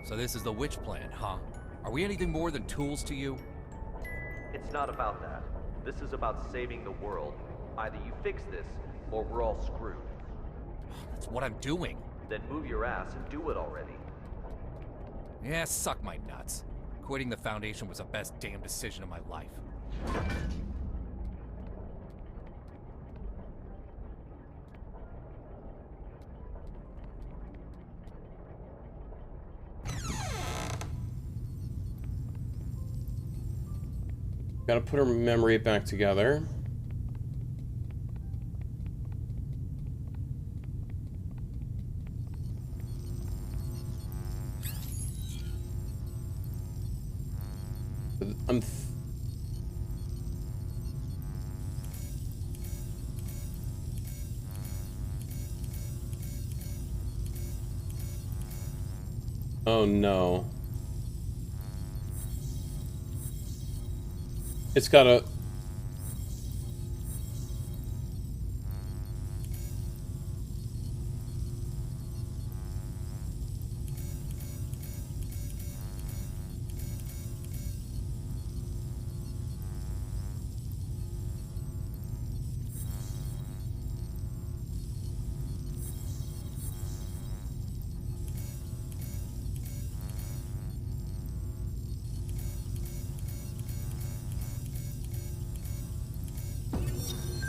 So this is the witch plan, huh? Are we anything more than tools to you? It's not about that. This is about saving the world. Either you fix this, or we're all screwed. That's what I'm doing. Then move your ass and do it already. Yeah, suck my nuts. Quitting the Foundation was the best damn decision of my life. Gotta put her memory back together. Oh no. It's gotta...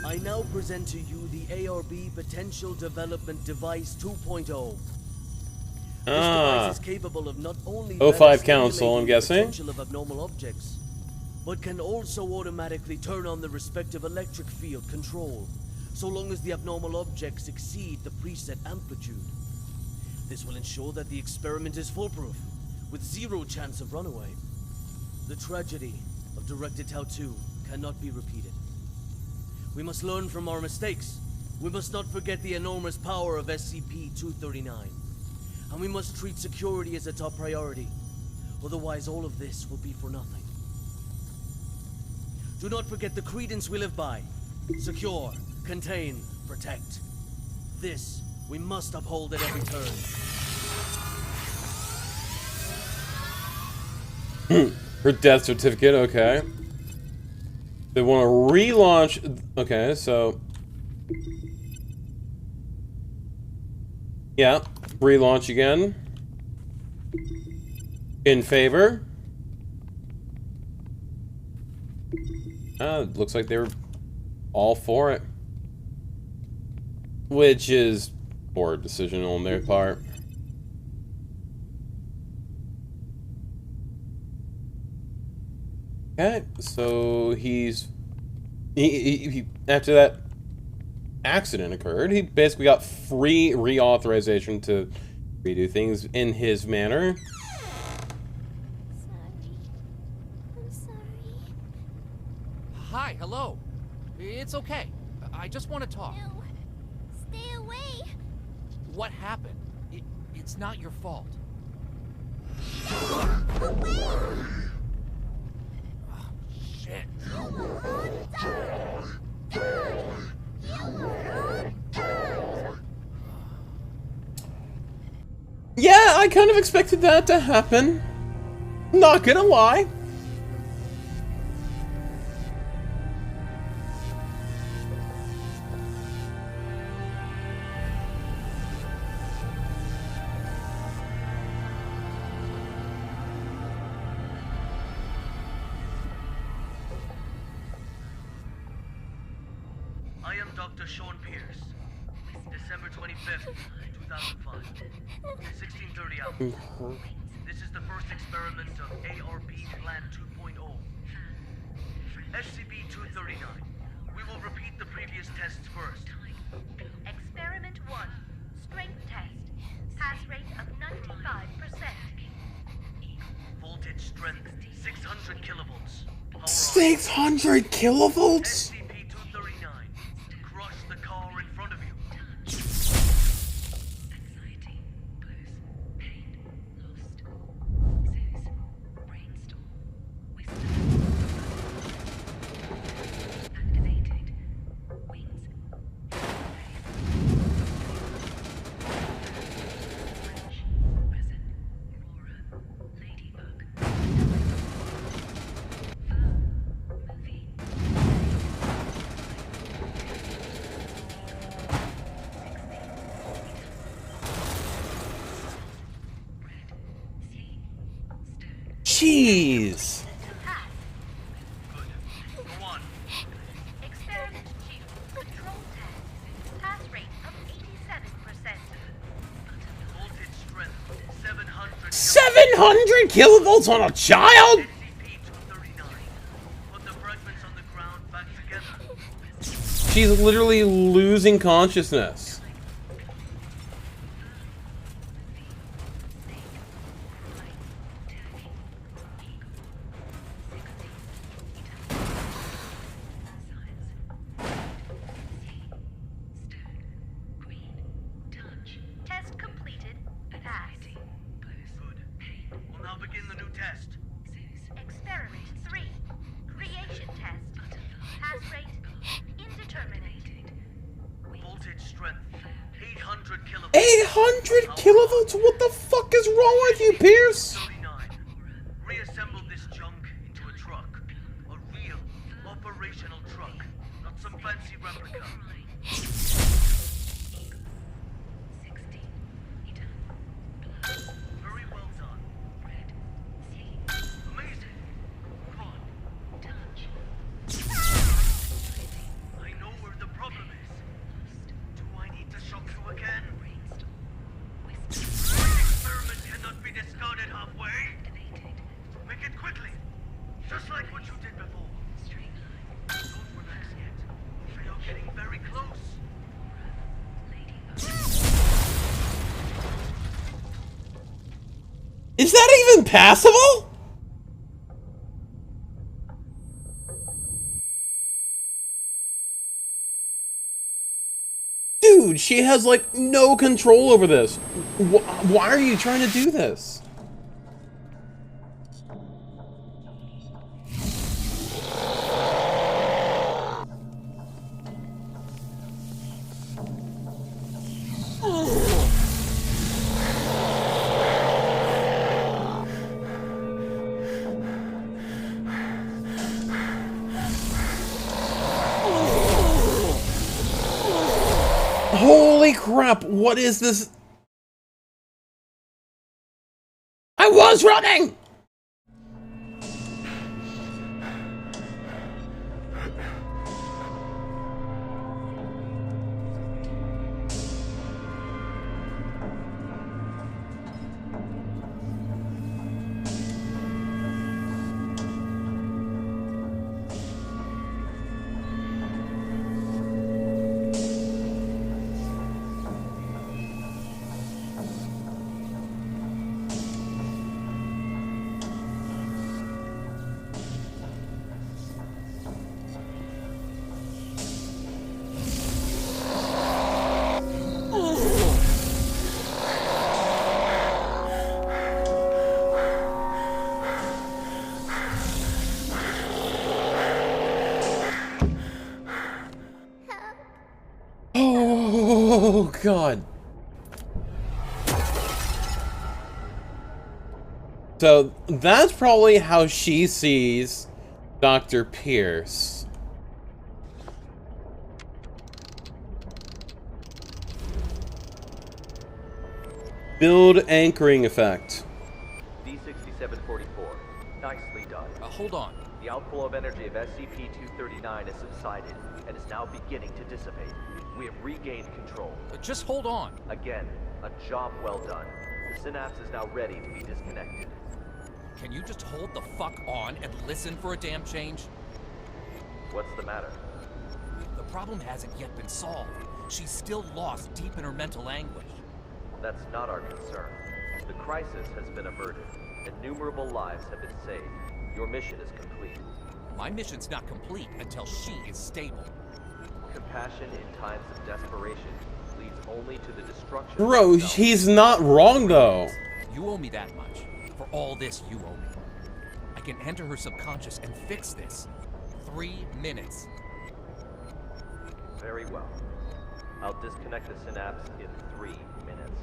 I now present to you the ARB Potential Development Device 2.0. This device is capable of not only O5 Council, I'm the guessing. potential of abnormal objects, but can also automatically turn on the respective electric field control, so long as the abnormal objects exceed the preset amplitude. This will ensure that the experiment is foolproof, with zero chance of runaway. The tragedy of Directed Tau 2 cannot be repeated. We must learn from our mistakes. We must not forget the enormous power of SCP-239. And we must treat security as a top priority. Otherwise, all of this will be for nothing. Do not forget the credence we live by. Secure, contain, protect. This we must uphold at every turn. Her death certificate, okay. They want to relaunch. Okay, so. Yeah, relaunch again. In favor. Looks like they were all for it. Which is poor decision on their part. Okay, so he after that accident occurred, he basically got free reauthorization to redo things in his manner. Hi, hello. It's okay. I just want to talk. No. Stay away. What happened? It's not your fault. Away. Shit. You will all die. Die. You will all die. Yeah, I kind of expected that to happen. Not gonna lie. I am Dr. Sean Pierce. December 25th, 2005. 16:30 hours. This is the first experiment of ARP Plan 2.0. SCP-239. We will repeat the previous tests first. Experiment 1. Strength test. Pass rate of 95%. Voltage strength 600 kilovolts. Power on. 600 kilovolts? SCP-239. Crush the car in front of you. Jeez. Go on. Experiment 2. Control test. Pass rate of 87%. Voltage strength 700. 700 kilovolts on a child? SCP-239. Put the fragments on the ground back together. She's literally losing consciousness. Test completed. Pass. Good. We'll now begin the new test. Experiment 3. Creation test. Pass rate indeterminate. Voltage strength 800 kilovolts. 800 kilovolts? What the fuck is wrong with you, Pierce? 39. Reassemble this junk into a truck. A real, operational truck. Not some fancy replica. Very well done. Amazing. Come on. I know where the problem is. Do I need to shock you again? This experiment cannot be discarded halfway. Make it quickly. Just like what you did before. Don't relax yet. We are getting very close. Is that even passable? she has, like, no control over this. Why are you trying to do this? Holy crap, what is this? I was running! Oh, God. So, that's probably how she sees Dr. Pierce. Build anchoring effect. D6744. Nicely done. Hold on. The outflow of energy of SCP-239 has subsided and is now beginning to dissipate. We have regained control. Just hold on. Again, a job well done. The synapse is now ready to be disconnected. Can you just hold the fuck on and listen for a damn change? What's the matter? The problem hasn't yet been solved. She's still lost deep in her mental anguish. That's not our concern. The crisis has been averted. Innumerable lives have been saved. Your mission is complete. My mission's not complete until she is stable. Compassion in times of desperation leads only to the destruction. Bro, he's not wrong though. You owe me that much. For all this, you owe me. I can enter her subconscious and fix this. 3 minutes. Very well. I'll disconnect the synapse in 3 minutes.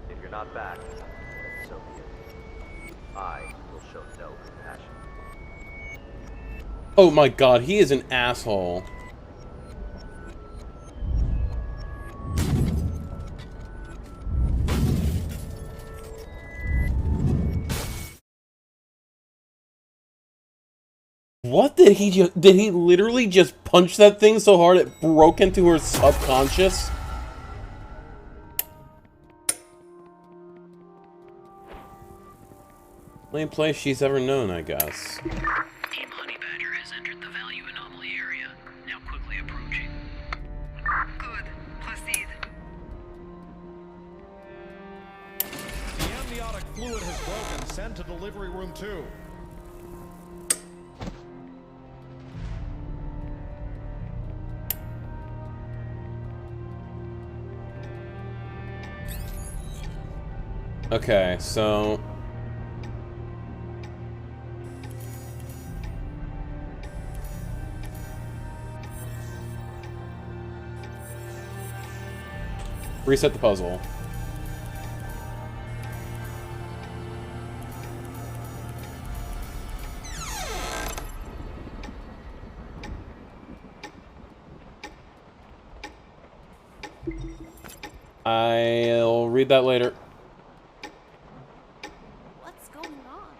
If you're not back, then so be it. I will show no compassion. Oh my God, he is an asshole. What did he just... Did he literally just punch that thing so hard it broke into her subconscious? Only place she's ever known, I guess. Team Honey Badger has entered the value anomaly area, now quickly approaching. Good. Proceed. The amniotic fluid has broken. Send to delivery room 2. Okay, so... reset the puzzle. I'll read that later. What's going on?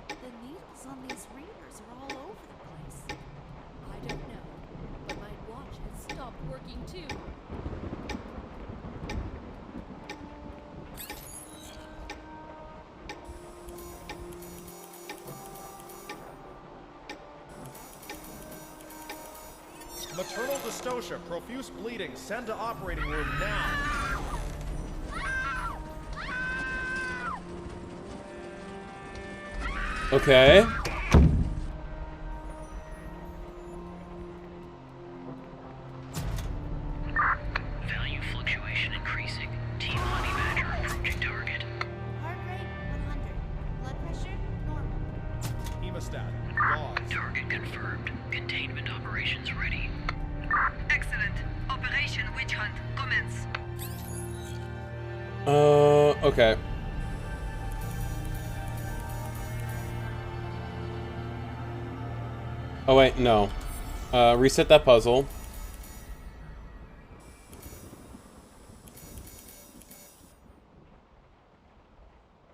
The needles on these readers are all over the place. I don't know, but my watch has stopped working too. Maternal dystocia, profuse bleeding. Send to operating room now. Okay. Value fluctuation that? Gauze. Target confirmed. Containment operations ready. Excellent. Operation Witch Hunt commence. Okay. Oh wait, no. Reset that puzzle.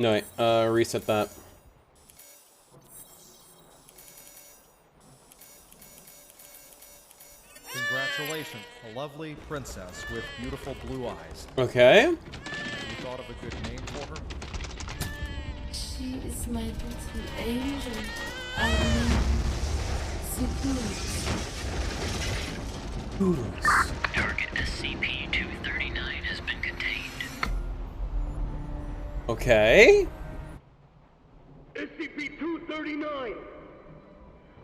No, wait, reset that. Congratulations, a lovely princess with beautiful blue eyes. Okay. You thought of a good name for her? She is my little angel. I mean, Target SCP-239 has been contained. Okay. SCP-239!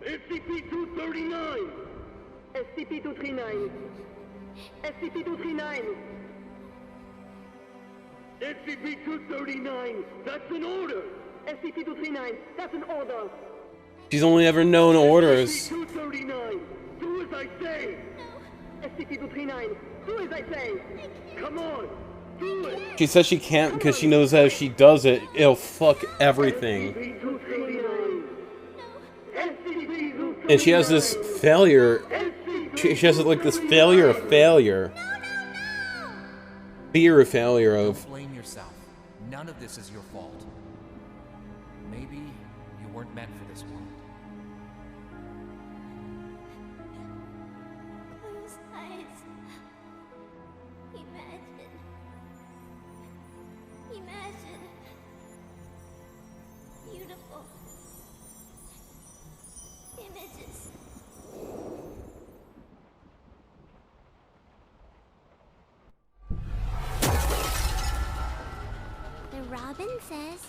SCP-239! SCP-239! SCP-239! SCP-239! That's an order! SCP-239! That's an order! She's only ever known orders. SCP-239! Do as I say! SCP-239! Do as I say! Come on! Do it! She says she can't because she knows that if she does it, it'll fuck everything. And she has this failure. She has like this failure of failure. Fear of failure of. Don't blame yourself. None of this is your fault. Maybe you weren't meant for this world. Close eyes. Imagine. Imagine. Beautiful images. The robin says,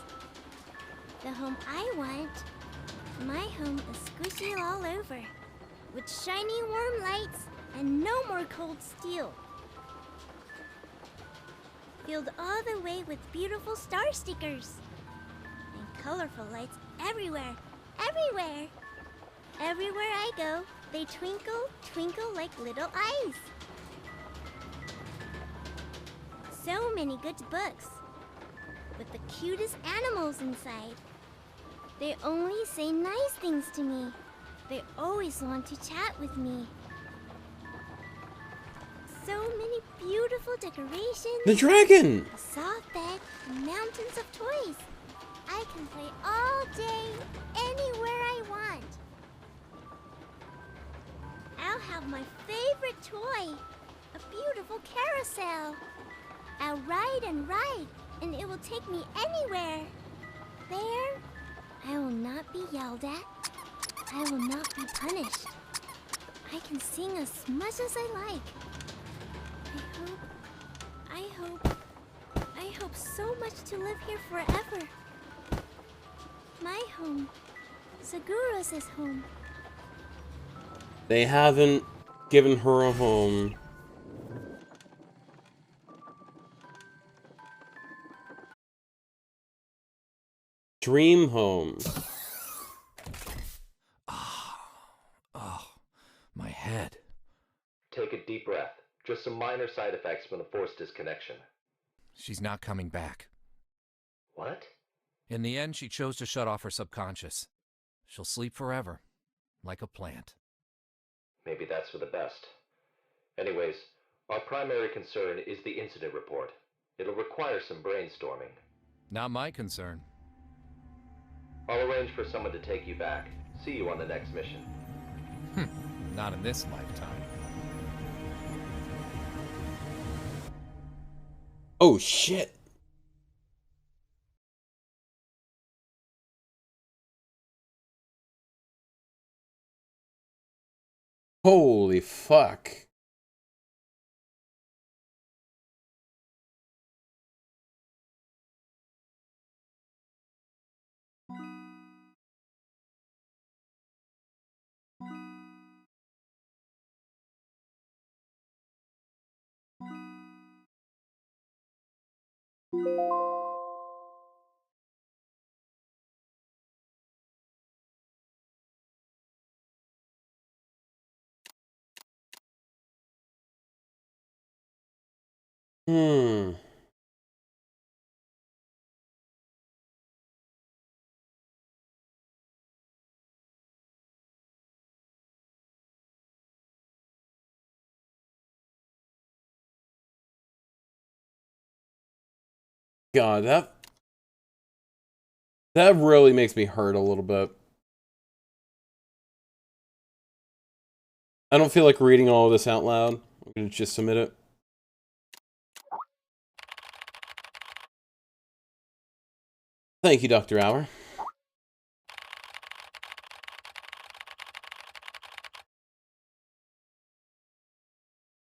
the home I want, my home is squishy all over, with shiny warm lights and no more cold steel. Filled all the way with beautiful star stickers. And colorful lights everywhere, everywhere. Everywhere I go, they twinkle, twinkle like little eyes. So many good books, with the cutest animals inside. They only say nice things to me. They always want to chat with me. So many beautiful decorations. The dragon! A soft bed and mountains of toys. I can play all day, anywhere I want. I'll have my favorite toy, a beautiful carousel. I'll ride and ride, and it will take me anywhere. There, I will not be yelled at. I will not be punished. I can sing as much as I like. I hope so much to live here forever. My home, Segura's home. They haven't given her a home. Dream home. Oh, my head. Take a deep breath. Just some minor side effects from the force disconnection. She's not coming back. What? In the end, she chose to shut off her subconscious. She'll sleep forever, like a plant. Maybe that's for the best. Anyways, our primary concern is the incident report. It'll require some brainstorming. Not my concern. I'll arrange for someone to take you back. See you on the next mission. Not in this lifetime. Oh shit. Holy fuck. God, that really makes me hurt a little bit. I don't feel like reading all of this out loud. I'm gonna just submit it. Thank you, Dr. Hour.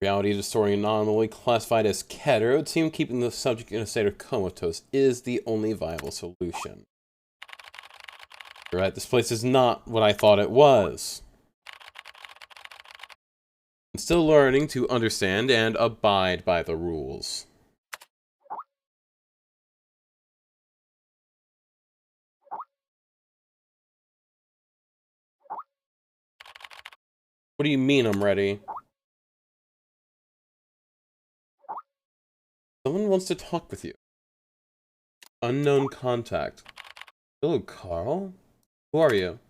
Reality distorting anomaly classified as Keter. It would seem keeping the subject in a state of comatose is the only viable solution. You're right, this place is not what I thought it was. I'm still learning to understand and abide by the rules. What do you mean I'm ready? Someone wants to talk with you. Unknown contact. Hello, Carl. Who are you?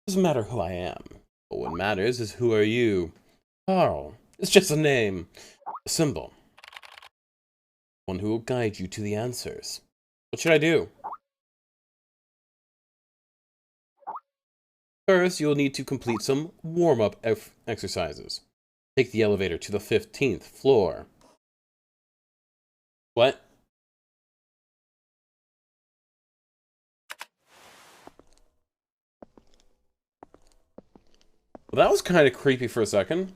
Doesn't matter who I am. But what matters is who are you? Carl. It's just a name. A symbol. One who will guide you to the answers. What should I do? First, you'll need to complete some warm-up exercises. Take the elevator to the 15th floor. What? Well, that was kind of creepy for a second.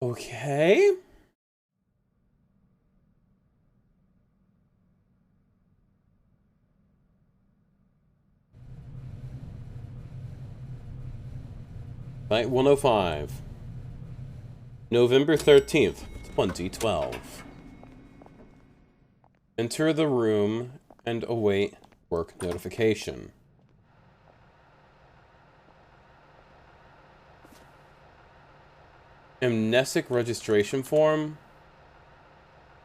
Okay. Night 105. November 13th, 2012. Enter the room and await work notification. Amnesic registration form.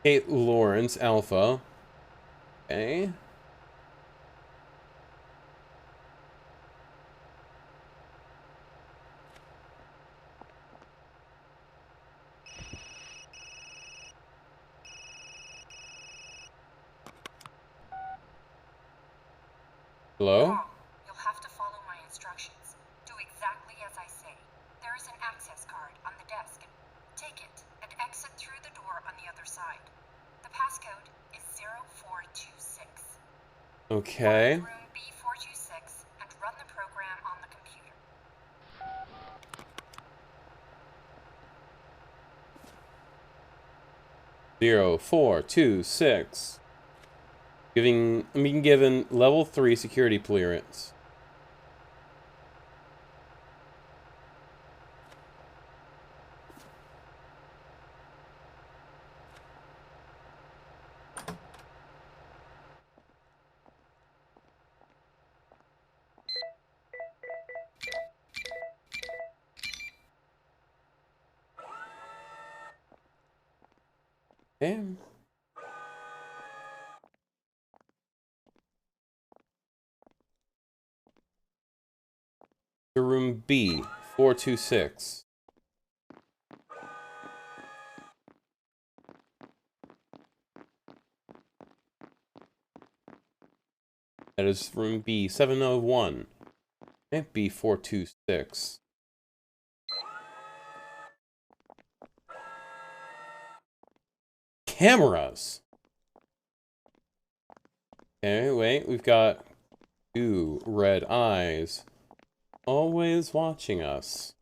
Kate Lawrence, Alpha. Okay. Hello? You'll have to follow my instructions. Do exactly as I say. There is an access card on the desk. Take it and exit through the door on the other side. The passcode is 0426. Okay. Room B426 and run the program on the computer. 0426. I'm being given level 3 security clearance. Damn. To room B, 426. That is room B, 701. Can't be 426. Cameras! Okay, wait, we've got 2 red eyes. Always watching us.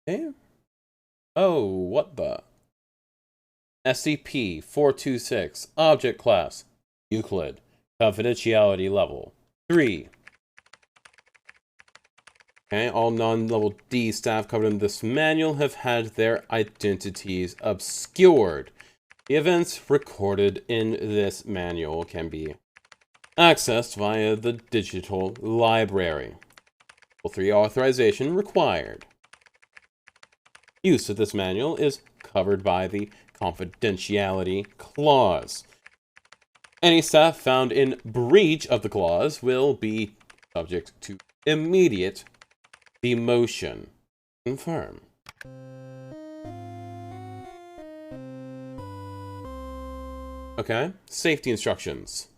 Okay. Oh, what the? SCP-426, Object Class, Euclid, Confidentiality Level 3. Okay, all non-level D staff covered in this manual have had their identities obscured. The events recorded in this manual can be accessed via the digital library. Level 3 authorization required. Use of this manual is covered by the confidentiality clause. Any staff found in breach of the clause will be subject to immediate demotion. Confirm. Okay, safety instructions.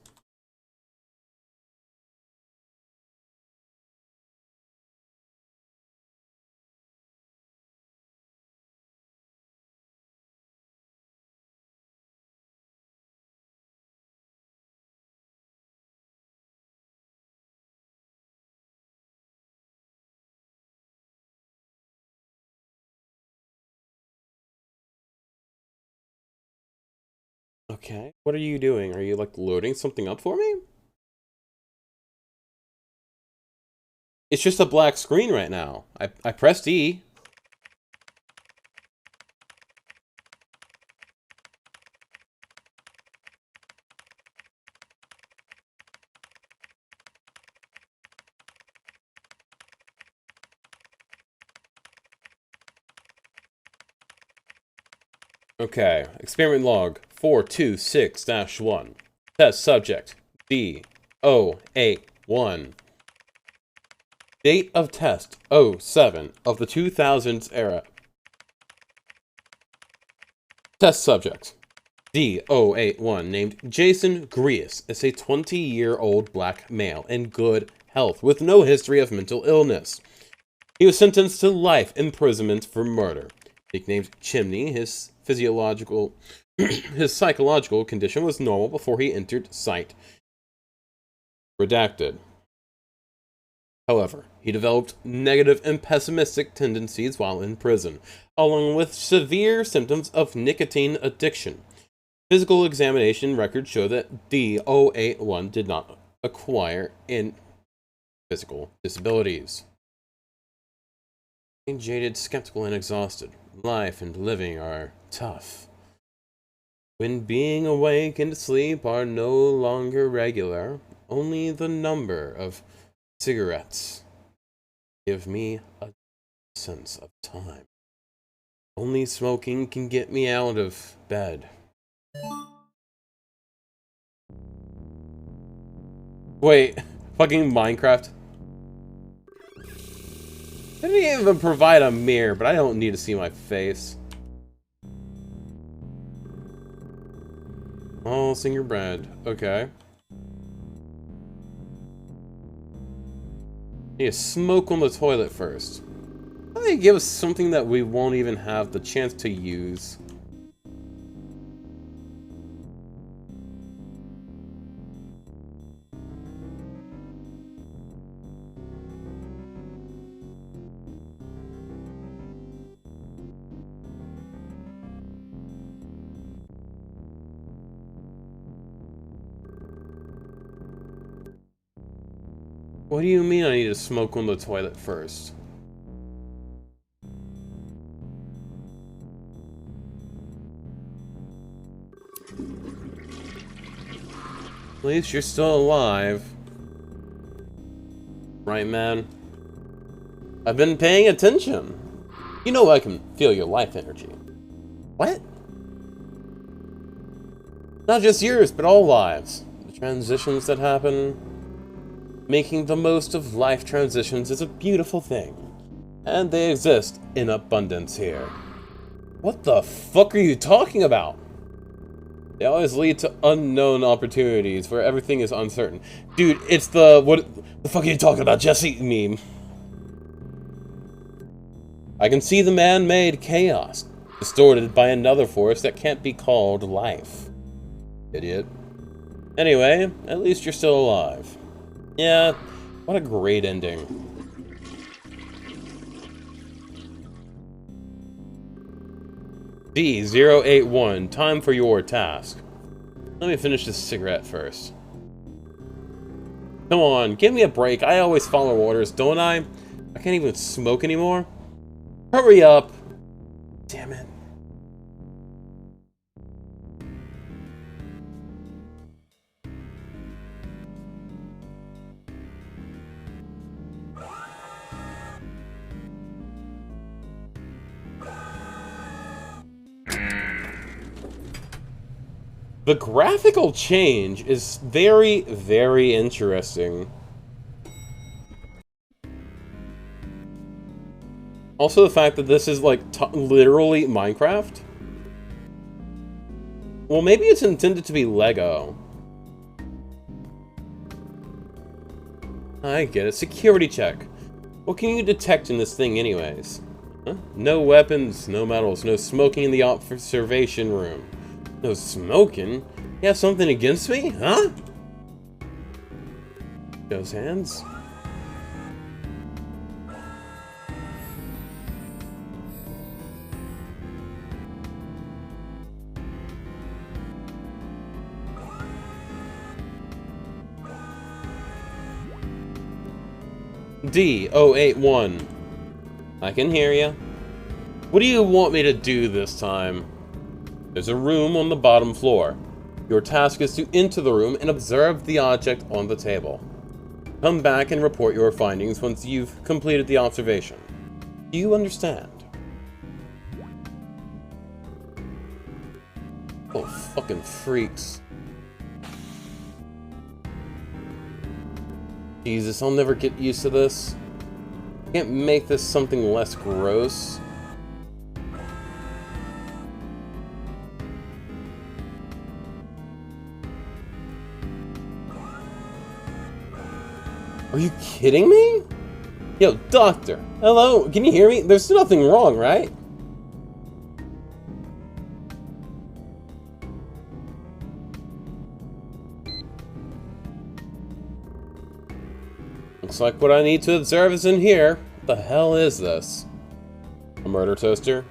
Okay, what are you doing? Are you, like, loading something up for me? It's just a black screen right now. I pressed E. Okay, experiment log 426-1. Test subject D-O-8-1. Date of test 07 of the 2000s era. Test subject D-O-8-1 named Jason Grius is a 20-year-old black male in good health with no history of mental illness. He was sentenced to life imprisonment for murder. Nicknamed Chimney, his psychological condition was normal before he entered site. Redacted. However, he developed negative and pessimistic tendencies while in prison, along with severe symptoms of nicotine addiction. Physical examination records show that D-081 did not acquire any physical disabilities. Jaded, skeptical, and exhausted. Life and living are tough. When being awake and asleep are no longer regular, only the number of cigarettes give me a sense of time. Only smoking can get me out of bed. Wait, fucking Minecraft? They didn't even provide a mirror, but I don't need to see my face. Oh, sing your bread. Okay. Need to smoke on the toilet first. Why don't they give us something that we won't even have the chance to use? What do you mean I need to smoke on the toilet first? At least you're still alive. Right, man? I've been paying attention. You know I can feel your life energy. What? Not just yours, but all lives. The transitions that happen. Making the most of life transitions is a beautiful thing. And they exist in abundance here. What the fuck are you talking about? They always lead to unknown opportunities where everything is uncertain. Dude, it's the what the fuck are you talking about, Jesse meme. I can see the man-made chaos, distorted by another force that can't be called life. Idiot. Anyway, at least you're still alive. Yeah, what a great ending. D081, time for your task. Let me finish this cigarette first. Come on, give me a break. I always follow orders, don't I? I can't even smoke anymore. Hurry up. Damn it. The graphical change is very, very interesting. Also, the fact that this is like literally Minecraft. Well, maybe it's intended to be Lego. I get it. Security check. What can you detect in this thing anyways? Huh? No weapons, no metals, no smoking in the observation room. No smoking? You have something against me? Huh? Those hands. D081. I can hear you. What do you want me to do this time? There's a room on the bottom floor. Your task is to enter the room and observe the object on the table. Come back and report your findings once you've completed the observation. Do you understand? Oh, fucking freaks. Jesus, I'll never get used to this. Can't make this something less gross. Are you kidding me? Yo, doctor. Hello? Can you hear me? There's nothing wrong, right? Looks like what I need to observe is in here. What the hell is this? A murder toaster?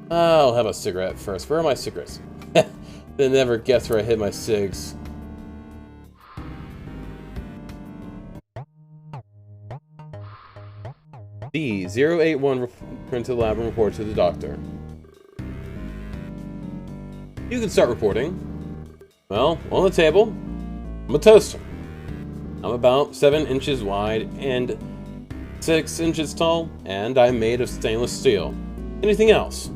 I'll have a cigarette first. Where are my cigarettes? They never guess where I hid my cigs. D081 return to the lab and report to the doctor. You can start reporting. Well, on the table, I'm a toaster. I'm about 7 inches wide and 6 inches tall, and I'm made of stainless steel. Anything else?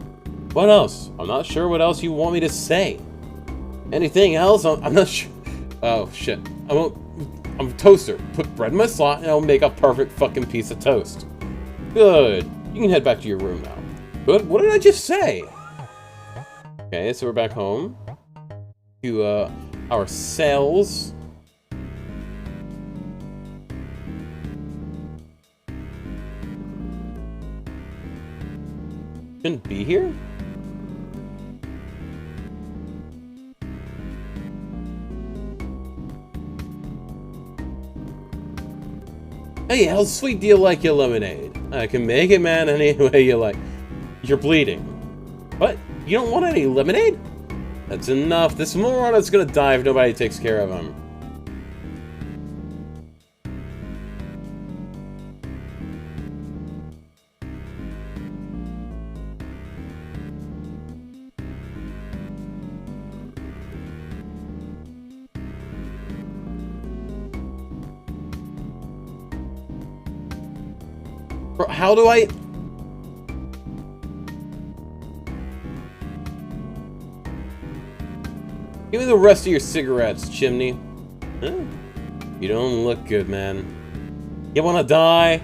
What else? I'm not sure what else you want me to say. Anything else? I'm not sure. Oh, shit. I'm a toaster. Put bread in my slot and I'll make a perfect fucking piece of toast. Good. You can head back to your room now. Good. What did I just say? Okay, so we're back home. To, our cells. Shouldn't be here? Hey, how sweet do you like your lemonade? I can make it, man, any way you like. You're bleeding. What? You don't want any lemonade? That's enough. This moron is gonna die if nobody takes care of him. Bro, how do I... Give me the rest of your cigarettes, Chimney. Huh? You don't look good, man. You wanna die?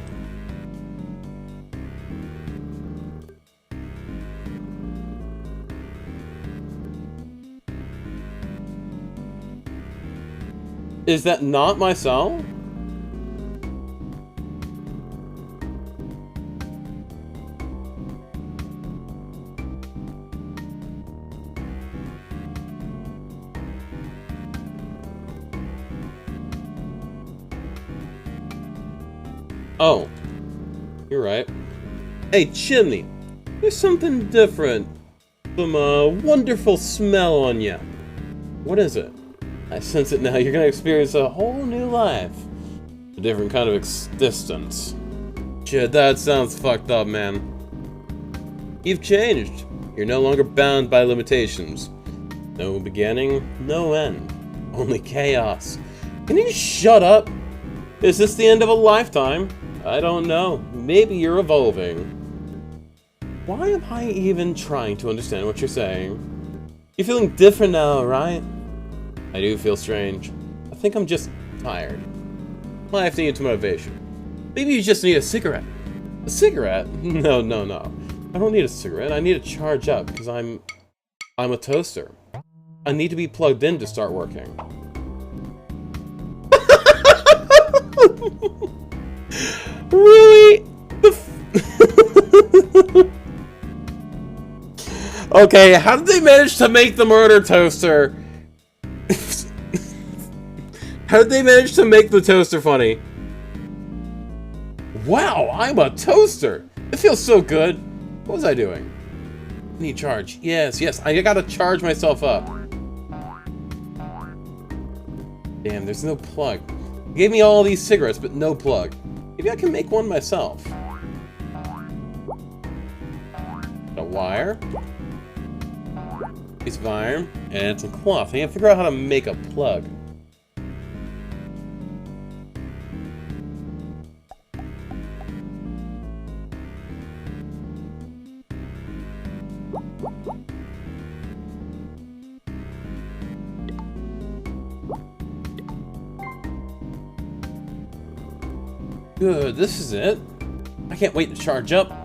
Is that not my cell? Oh, you're right. Hey, Chimney, there's something different some wonderful smell on you. What is it? I sense it now. You're gonna experience a whole new life. A different kind of existence. Shit, that sounds fucked up, man. You've changed. You're no longer bound by limitations. No beginning, no end. Only chaos. Can you shut up? Is this the end of a lifetime? I don't know. Maybe you're evolving. Why am I even trying to understand what you're saying? You're feeling different now, right? I do feel strange. I think I'm just tired. Life needs motivation. Maybe you just need a cigarette. A cigarette? No. I don't need a cigarette. I need to charge up because I'm a toaster. I need to be plugged in to start working. Really? Okay, how did they manage to make the murder toaster? How did they manage to make the toaster funny? Wow, I'm a toaster. It feels so good. What was I doing? I need charge. Yes, I gotta charge myself up. Damn, there's no plug. You gave me all these cigarettes, but no plug. Maybe I can make one myself. A wire. Piece of iron. And some cloth. I can't figure out how to make a plug. Good, this is it. I can't wait to charge up.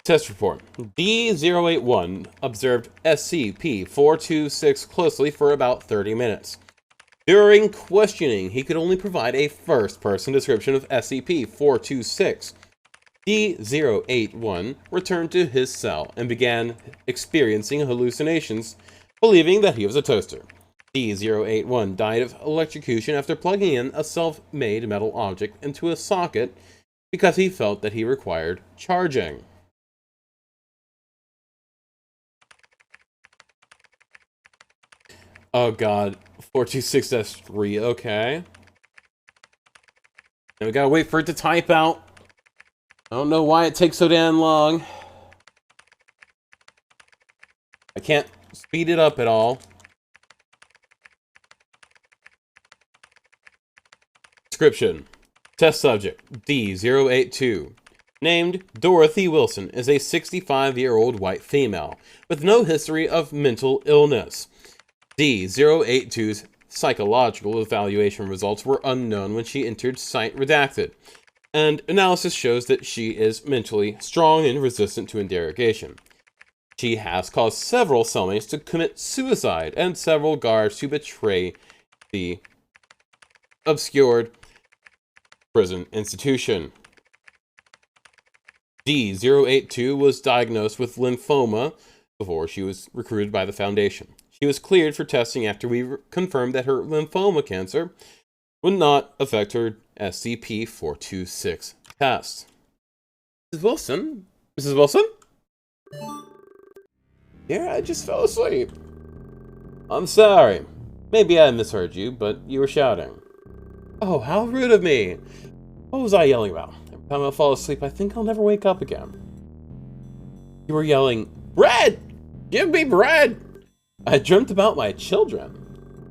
Test report. D081 observed SCP-426 closely for about 30 minutes. During questioning, he could only provide a first-person description of SCP-426. D081 returned to his cell and began experiencing hallucinations, believing that he was a toaster. D081 died of electrocution after plugging in a self-made metal object into a socket because he felt that he required charging. Oh god, 426-3, okay. And we gotta wait for it to type out. I don't know why it takes so damn long. I can't speed it up at all. Description. Test subject, D082. Named Dorothy Wilson, is a 65-year-old white female with no history of mental illness. D082's psychological evaluation results were unknown when she entered Site Redacted, and analysis shows that she is mentally strong and resistant to interrogation. She has caused several cellmates to commit suicide and several guards to betray the obscured prison institution. D082 was diagnosed with lymphoma before she was recruited by the Foundation. She was cleared for testing after we confirmed that her lymphoma cancer would not affect her SCP-426 test. Mrs. Wilson? Mrs. Wilson? Yeah, I just fell asleep. I'm sorry. Maybe I misheard you, but you were shouting. Oh, how rude of me. What was I yelling about? Every time I fall asleep, I think I'll never wake up again. You were yelling, bread! Give me bread! I dreamt about my children.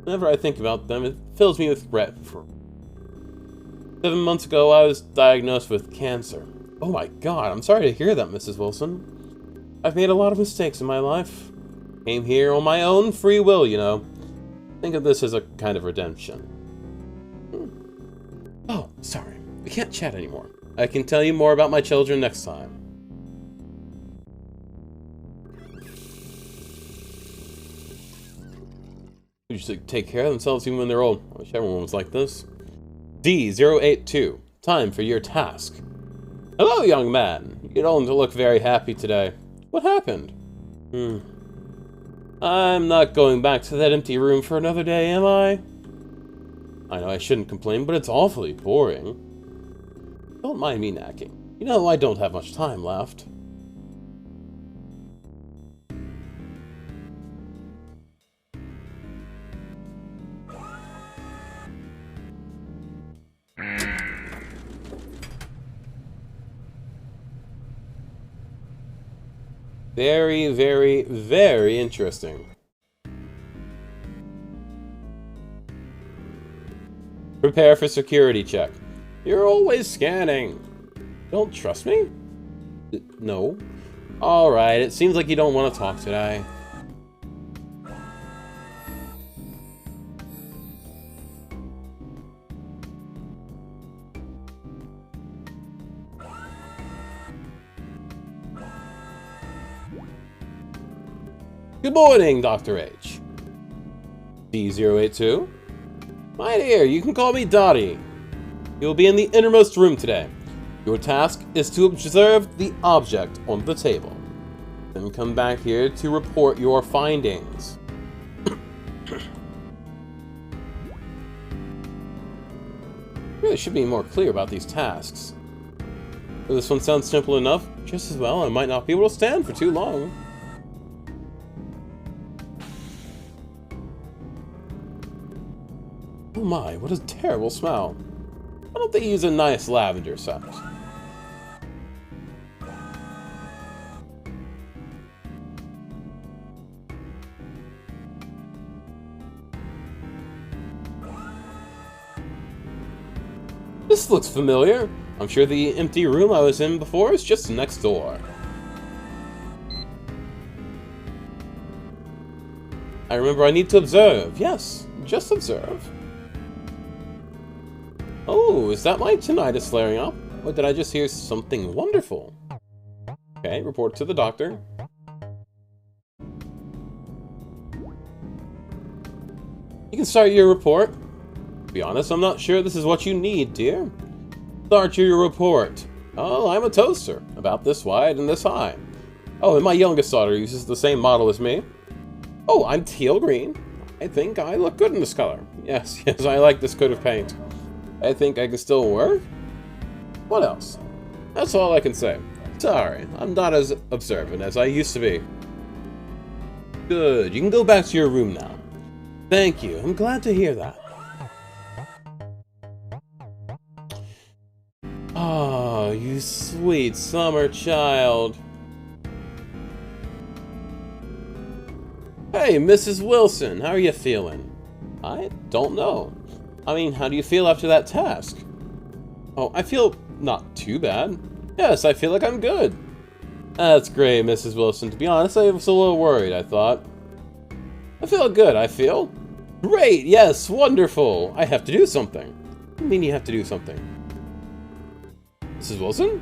Whenever I think about them, it fills me with regret. 7 months ago, I was diagnosed with cancer. Oh my god, I'm sorry to hear that, Mrs. Wilson. I've made a lot of mistakes in my life. Came here on my own free will, you know. Think of this as a kind of redemption. Oh, sorry. We can't chat anymore. I can tell you more about my children next time. Who should take care of themselves even when they're old. I wish everyone was like this. D082. Time for your task. Hello, young man. You don't look very happy today. What happened? I'm not going back to that empty room for another day, am I? I know I shouldn't complain, but it's awfully boring. Don't mind me nagging. You know, I don't have much time left. Very, very, very interesting. Prepare for security check. You're always scanning. Don't trust me? No. Alright, it seems like you don't want to talk today. Good morning, Dr. H. D082. My dear, you can call me Dottie. You'll be in the innermost room today. Your task is to observe the object on the table. Then come back here to report your findings. Really should be more clear about these tasks. Well, this one sounds simple enough. Just as well, I might not be able to stand for too long. Oh my, what a terrible smell. Why don't they use a nice lavender scent? This looks familiar. I'm sure the empty room I was in before is just next door. I remember I need to observe. Yes, just observe. Oh, is that my tinnitus flaring up? Or did I just hear something wonderful? Okay, report to the doctor. You can start your report. To be honest, I'm not sure this is what you need, dear. Start your report. Oh, I'm a toaster, about this wide and this high. Oh, and my youngest daughter uses the same model as me. Oh, I'm teal green. I think I look good in this color. Yes, I like this coat of paint. I think I can still work? What else? That's all I can say. Sorry, I'm not as observant as I used to be. Good, you can go back to your room now. Thank you, I'm glad to hear that. Oh, you sweet summer child. Hey, Mrs. Wilson, how are you feeling? I don't know. I mean, how do you feel after that task? Oh, I feel not too bad. Yes, I feel like I'm good. That's great, Mrs. Wilson. To be honest, I was a little worried, I thought. I feel good, I feel. Great, yes, wonderful. I have to do something. What do you mean you have to do something? Mrs. Wilson?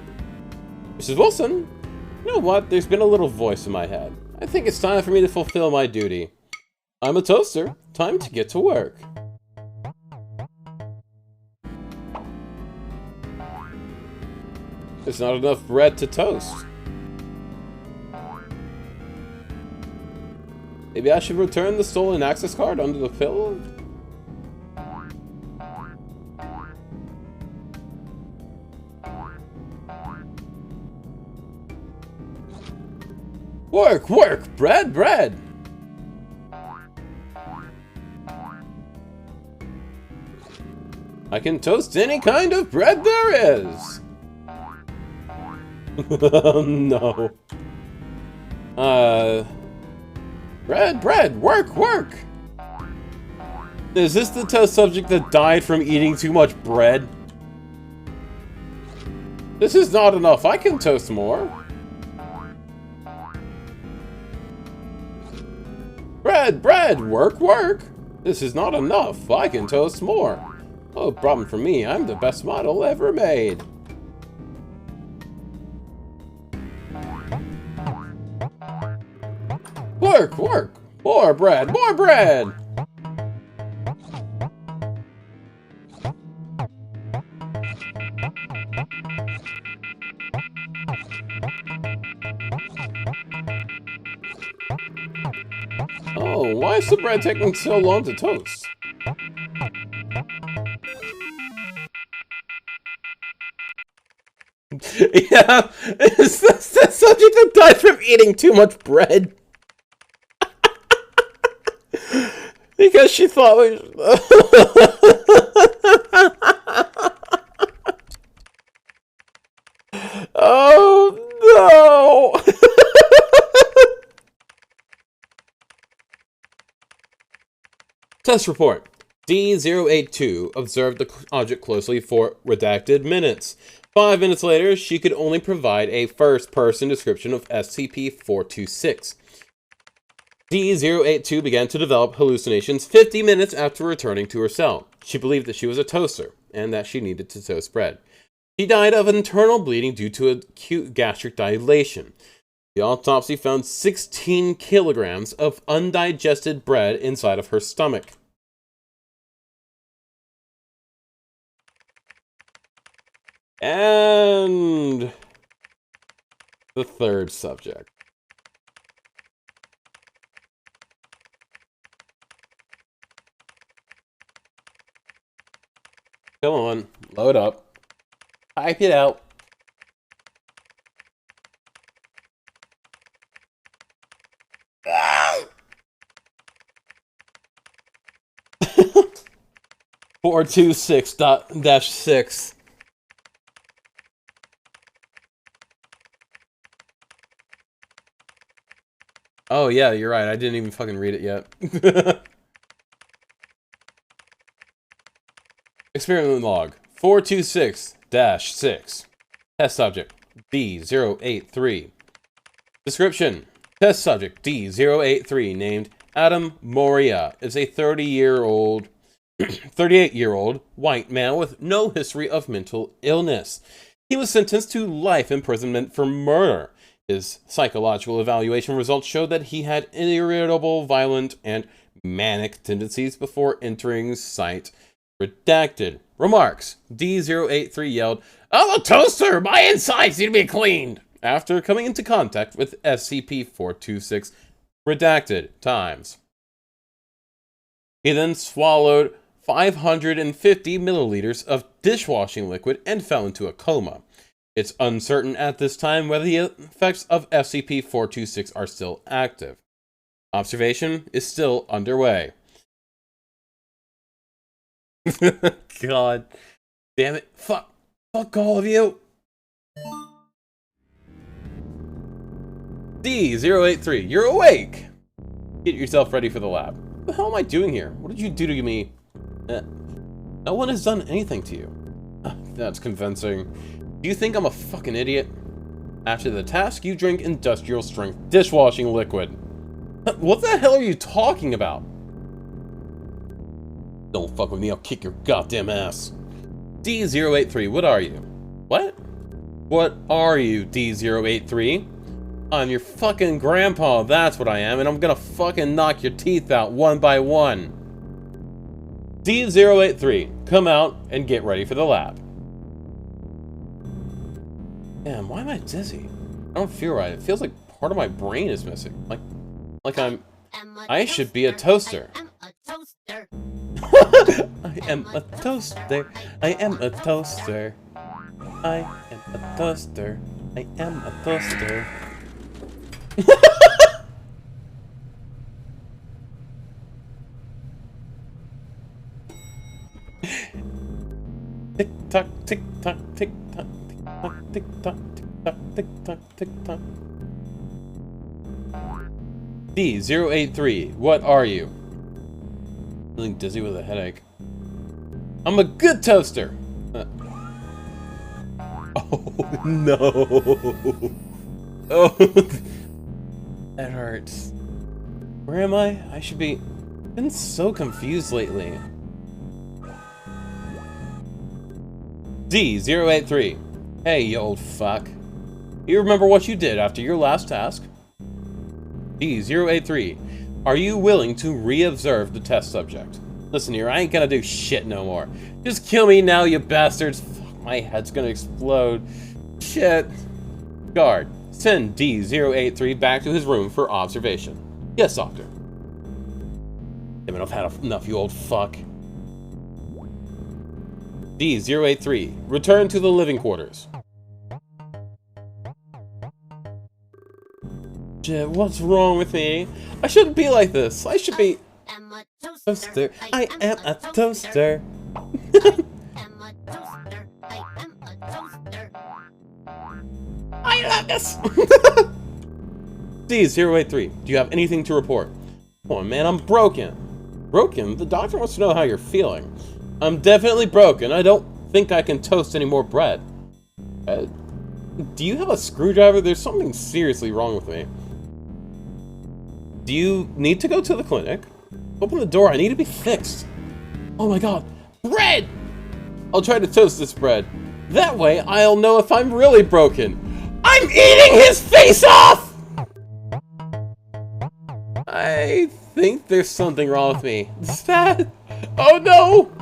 Mrs. Wilson? You know what? There's been a little voice in my head. I think it's time for me to fulfill my duty. I'm a toaster. Time to get to work. There's not enough bread to toast. Maybe I should return the stolen access card under the pillow? Work, work! Bread, bread! I can toast any kind of bread there is! No. Bread, bread, work, work! Is this the test subject that died from eating too much bread? This is not enough, I can toast more. Bread, bread, work, work! This is not enough, I can toast more. No problem for me, I'm the best model ever made. Work, work! More bread, more bread! why is the bread taking so long to toast? Yeah, is this the subject that died from eating too much bread? Because she thought we... Oh no! Test report. D082 observed the object closely for redacted minutes. 5 minutes later, she could only provide a first-person description of SCP-426. D082 began to develop hallucinations 50 minutes after returning to her cell. She believed that she was a toaster, and that she needed to toast bread. She died of internal bleeding due to acute gastric dilation. The autopsy found 16 kilograms of undigested bread inside of her stomach. And the third subject. Come on, load up. Type it out. Ah. 426.-6. Oh yeah, you're right. I didn't even fucking read it yet. Experiment log 426-6. Test subject D083. Description: Test subject D083, named Adam Moria, is a 38-year-old white man with no history of mental illness. He was sentenced to life imprisonment for murder. His psychological evaluation results showed that he had irritable, violent, and manic tendencies before entering site. Redacted. Remarks: D083 yelled, "I'm a toaster! My insides need to be cleaned!" after coming into contact with SCP-426. Redacted. Times. He then swallowed 550 milliliters of dishwashing liquid and fell into a coma. It's uncertain at this time whether the effects of SCP-426 are still active. Observation is still underway. God damn it. Fuck all of you. D083, you're awake. Get yourself ready for the lab. What the hell am I doing here? What did you do to me? No one has done anything to you. That's convincing. Do you think I'm a fucking idiot? After the task, you drink industrial strength dishwashing liquid. What the hell are you talking about? Don't fuck with me, I'll kick your goddamn ass. D083, what are you? What? What are you, D083? I'm your fucking grandpa, that's what I am, and I'm gonna fucking knock your teeth out one by one. D083, come out and get ready for the lab. Damn, why am I dizzy? I don't feel right. It feels like part of my brain is missing. Like I should be a toaster. I am a toaster. I am a toaster. I am a toaster. I am a toaster. Tick tock, tick tock, tick tock, tick tock, tick tock, tick tock, tick tock. D083, what are you? Feeling dizzy with a headache. I'm a good toaster! Oh no! Oh, that hurts. Where am I? I should be... I've been so confused lately. D083. Hey, you old fuck. You remember what you did after your last task? D083. Are you willing to re-observe the test subject? Listen here, I ain't gonna do shit no more. Just kill me now, you bastards. Fuck, my head's gonna explode. Shit. Guard, send D083 back to his room for observation. Yes, doctor. Damn it, I've had enough, you old fuck. D-083, return to the living quarters. Shit, what's wrong with me? I shouldn't be like this. I should be... Toaster. I am a toaster. I love this! D-083, do you have anything to report? Come on, man, I'm broken. Broken? The doctor wants to know how you're feeling. I'm definitely broken. I don't think I can toast any more bread. Do you have a screwdriver? There's something seriously wrong with me. Do you need to go to the clinic? Open the door, I need to be fixed. Oh my god, bread! I'll try to toast this bread. That way, I'll know if I'm really broken. I'm eating his face off! I think there's something wrong with me. Is that? Oh no!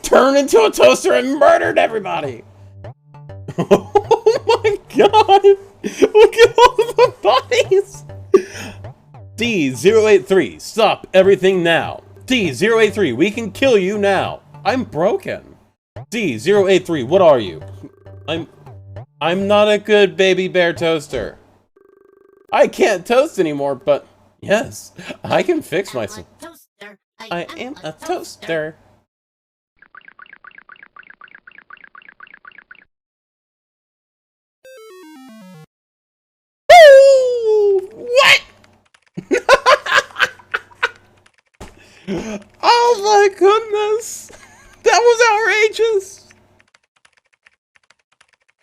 Turned into a toaster and murdered everybody! Oh my god! Look at all the bodies! D-083, stop everything now! D-083, we can kill you now! I'm broken! D-083, what are you? I'm not a good baby bear toaster. I can't toast anymore, but yes, I can fix myself. I am a toaster. What? Oh my goodness! That was outrageous!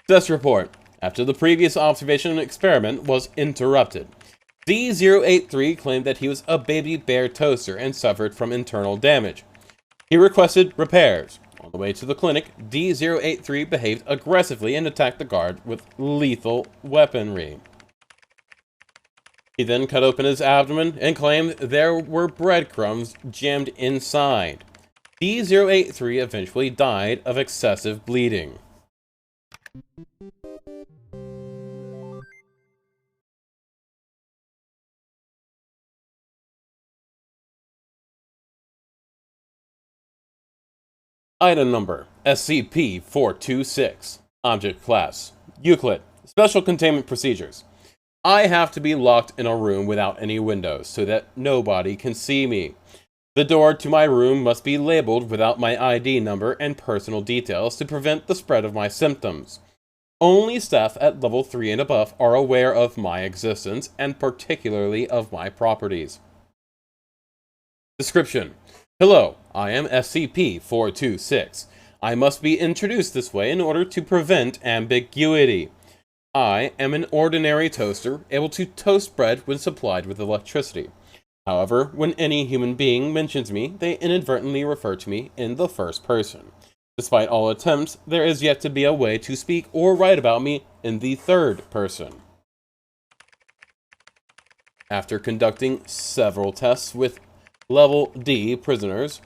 Test report. After the previous observation and experiment was interrupted, D-083 claimed that he was a baby bear toaster and suffered from internal damage. He requested repairs. On the way to the clinic, D-083 behaved aggressively and attacked the guard with lethal weaponry. He then cut open his abdomen and claimed there were breadcrumbs jammed inside. D-083 eventually died of excessive bleeding. Item number, SCP-426. Object Class, Euclid. Special Containment Procedures. I have to be locked in a room without any windows so that nobody can see me. The door to my room must be labeled without my ID number and personal details to prevent the spread of my symptoms. Only staff at level 3 and above are aware of my existence and particularly of my properties. Description. Hello, I am SCP-426. I must be introduced this way in order to prevent ambiguity. I am an ordinary toaster, able to toast bread when supplied with electricity. However, when any human being mentions me, they inadvertently refer to me in the first person. Despite all attempts, there is yet to be a way to speak or write about me in the third person. After conducting several tests with Level D prisoners,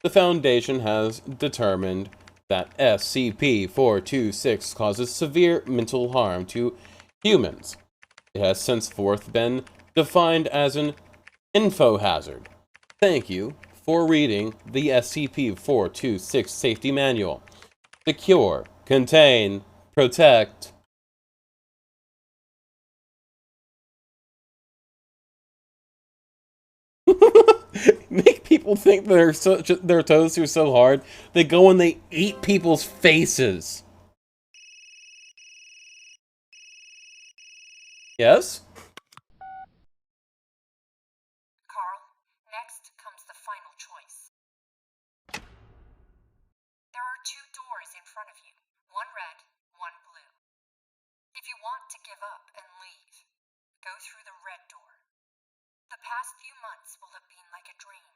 the Foundation has determined that SCP-426 causes severe mental harm to humans. It has henceforth been defined as an info hazard. Thank you for reading the SCP-426 Safety Manual. Secure, contain, protect. Make people think their toasts are so hard, they go and they eat people's faces. Yes? Carl, next comes the final choice. There are 2 doors in front of you, one red, one blue. If you want to give up and leave, go through the red door. The past few months will have been like a dream.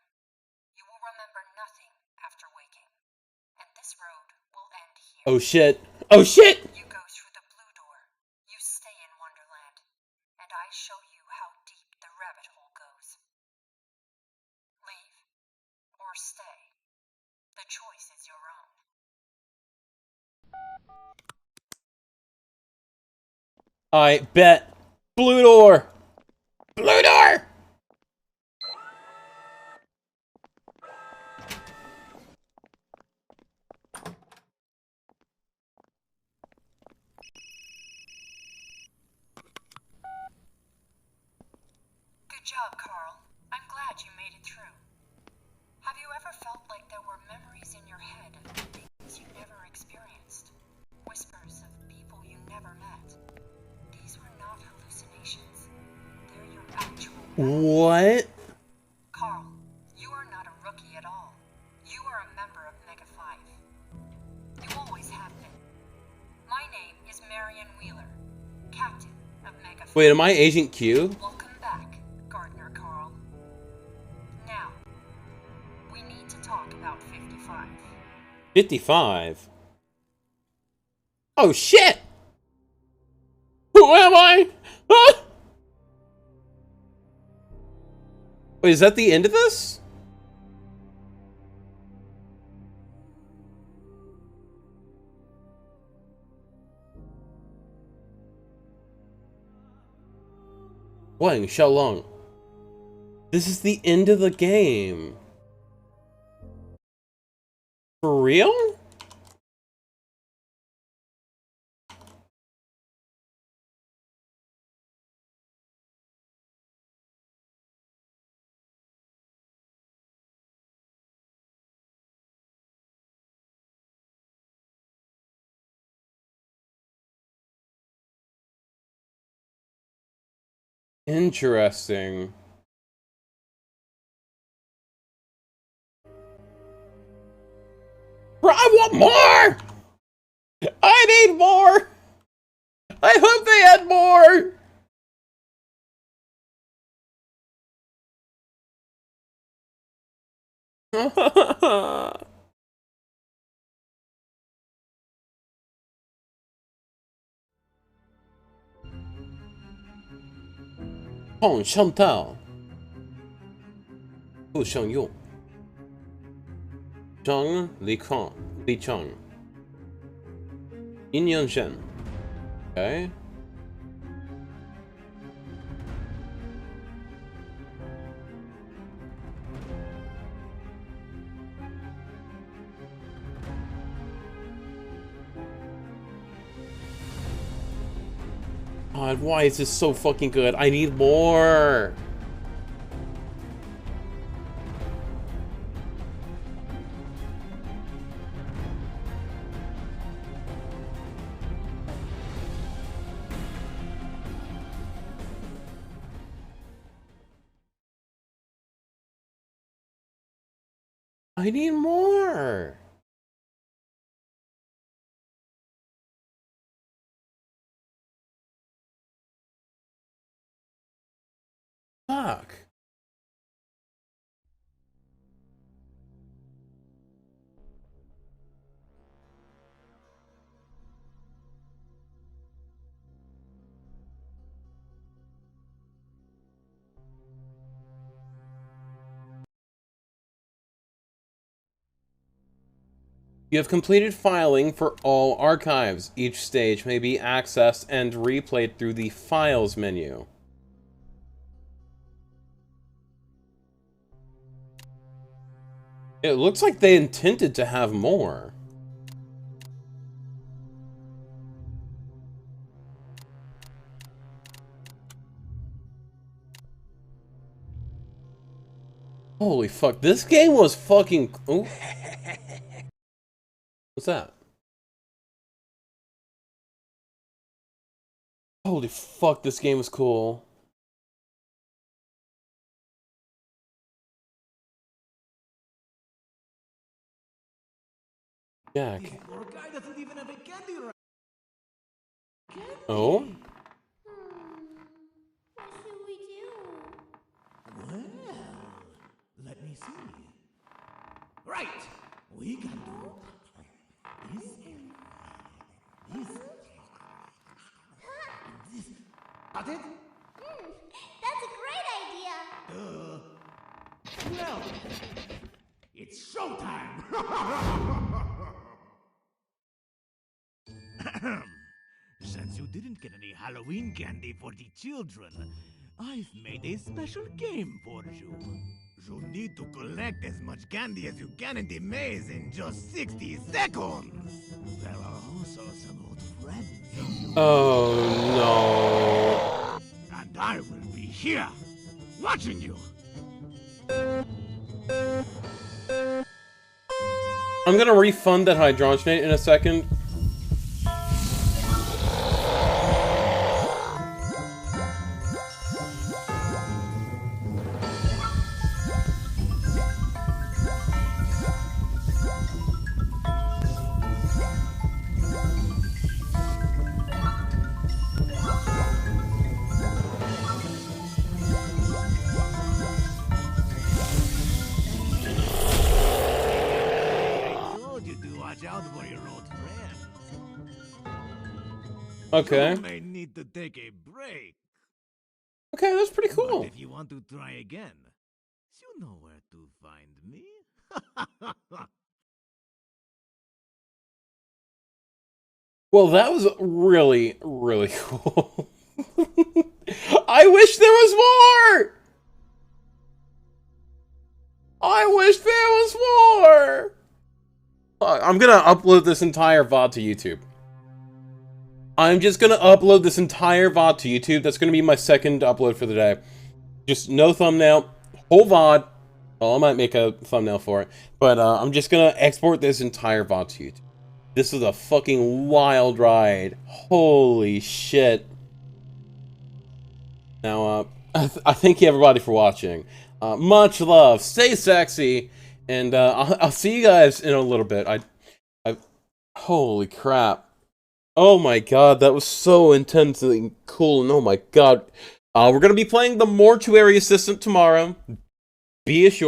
You will remember nothing after waking. And this road will end here. Oh shit. Oh shit! You go through the blue door. You stay in Wonderland. And I show you how deep the rabbit hole goes. Leave. Or stay. The choice is your own. I bet. Blue door! Blue door! Good job, Carl. I'm glad you made it through. Have you ever felt like there were memories in your head of things you never experienced? Whispers of people you never met. These were not hallucinations. They're your actual What? Carl, you are not a rookie at all. You are a member of Mega 5. You always have been. My name is Marion Wheeler, Captain of Mega 5. Wait, am I Agent Q? Welcome back, Gardner Carl. Now, we need to talk about 55. 55? Oh shit! Who am I? Ah! Wait, is that the end of this? Wang Xiaolong. This is the end of the game. For real? Interesting. I want more! I need more! I hope they had more! Hong Shantao. 不想用 Zhang Lichang, Lichang. Yin Yang Shen. Okay. God, why is this so fucking good? I need more. I need more. Fuck. You have completed filing for all archives. Each stage may be accessed and replayed through the Files menu. It looks like they intended to have more. Holy fuck, this game was fucking... Ooh. What's that? Holy fuck, this game was cool. Jack. What Oh? should we do? Right. We can do this. This. Got it? That's a great idea. Well, it's showtime. Since you didn't get any Halloween candy for the children, I've made a special game for you. You need to collect as much candy as you can in the maze in just 60 seconds. There are also some old friends of yours. Oh no. And I will be here, watching you. I'm gonna refund that hydrogenate in a second. Okay. You may need to take a break. Okay, that's pretty cool. But if you want to try again, you know where to find me. Well, that was really, really cool. I wish there was more! I wish there was more! I'm gonna upload this entire VOD to YouTube. I'm just gonna upload this entire VOD to YouTube. That's gonna be my second upload for the day. Just no thumbnail, whole VOD. Well, I might make a thumbnail for it. But I'm just gonna export this entire VOD to YouTube. This is a fucking wild ride. Holy shit. Now, I thank you everybody for watching. Much love, stay sexy, and I'll see you guys in a little bit. Holy crap. Oh my god, that was so intensely cool, and oh my god. We're gonna be playing the Mortuary Assistant tomorrow. Be assured.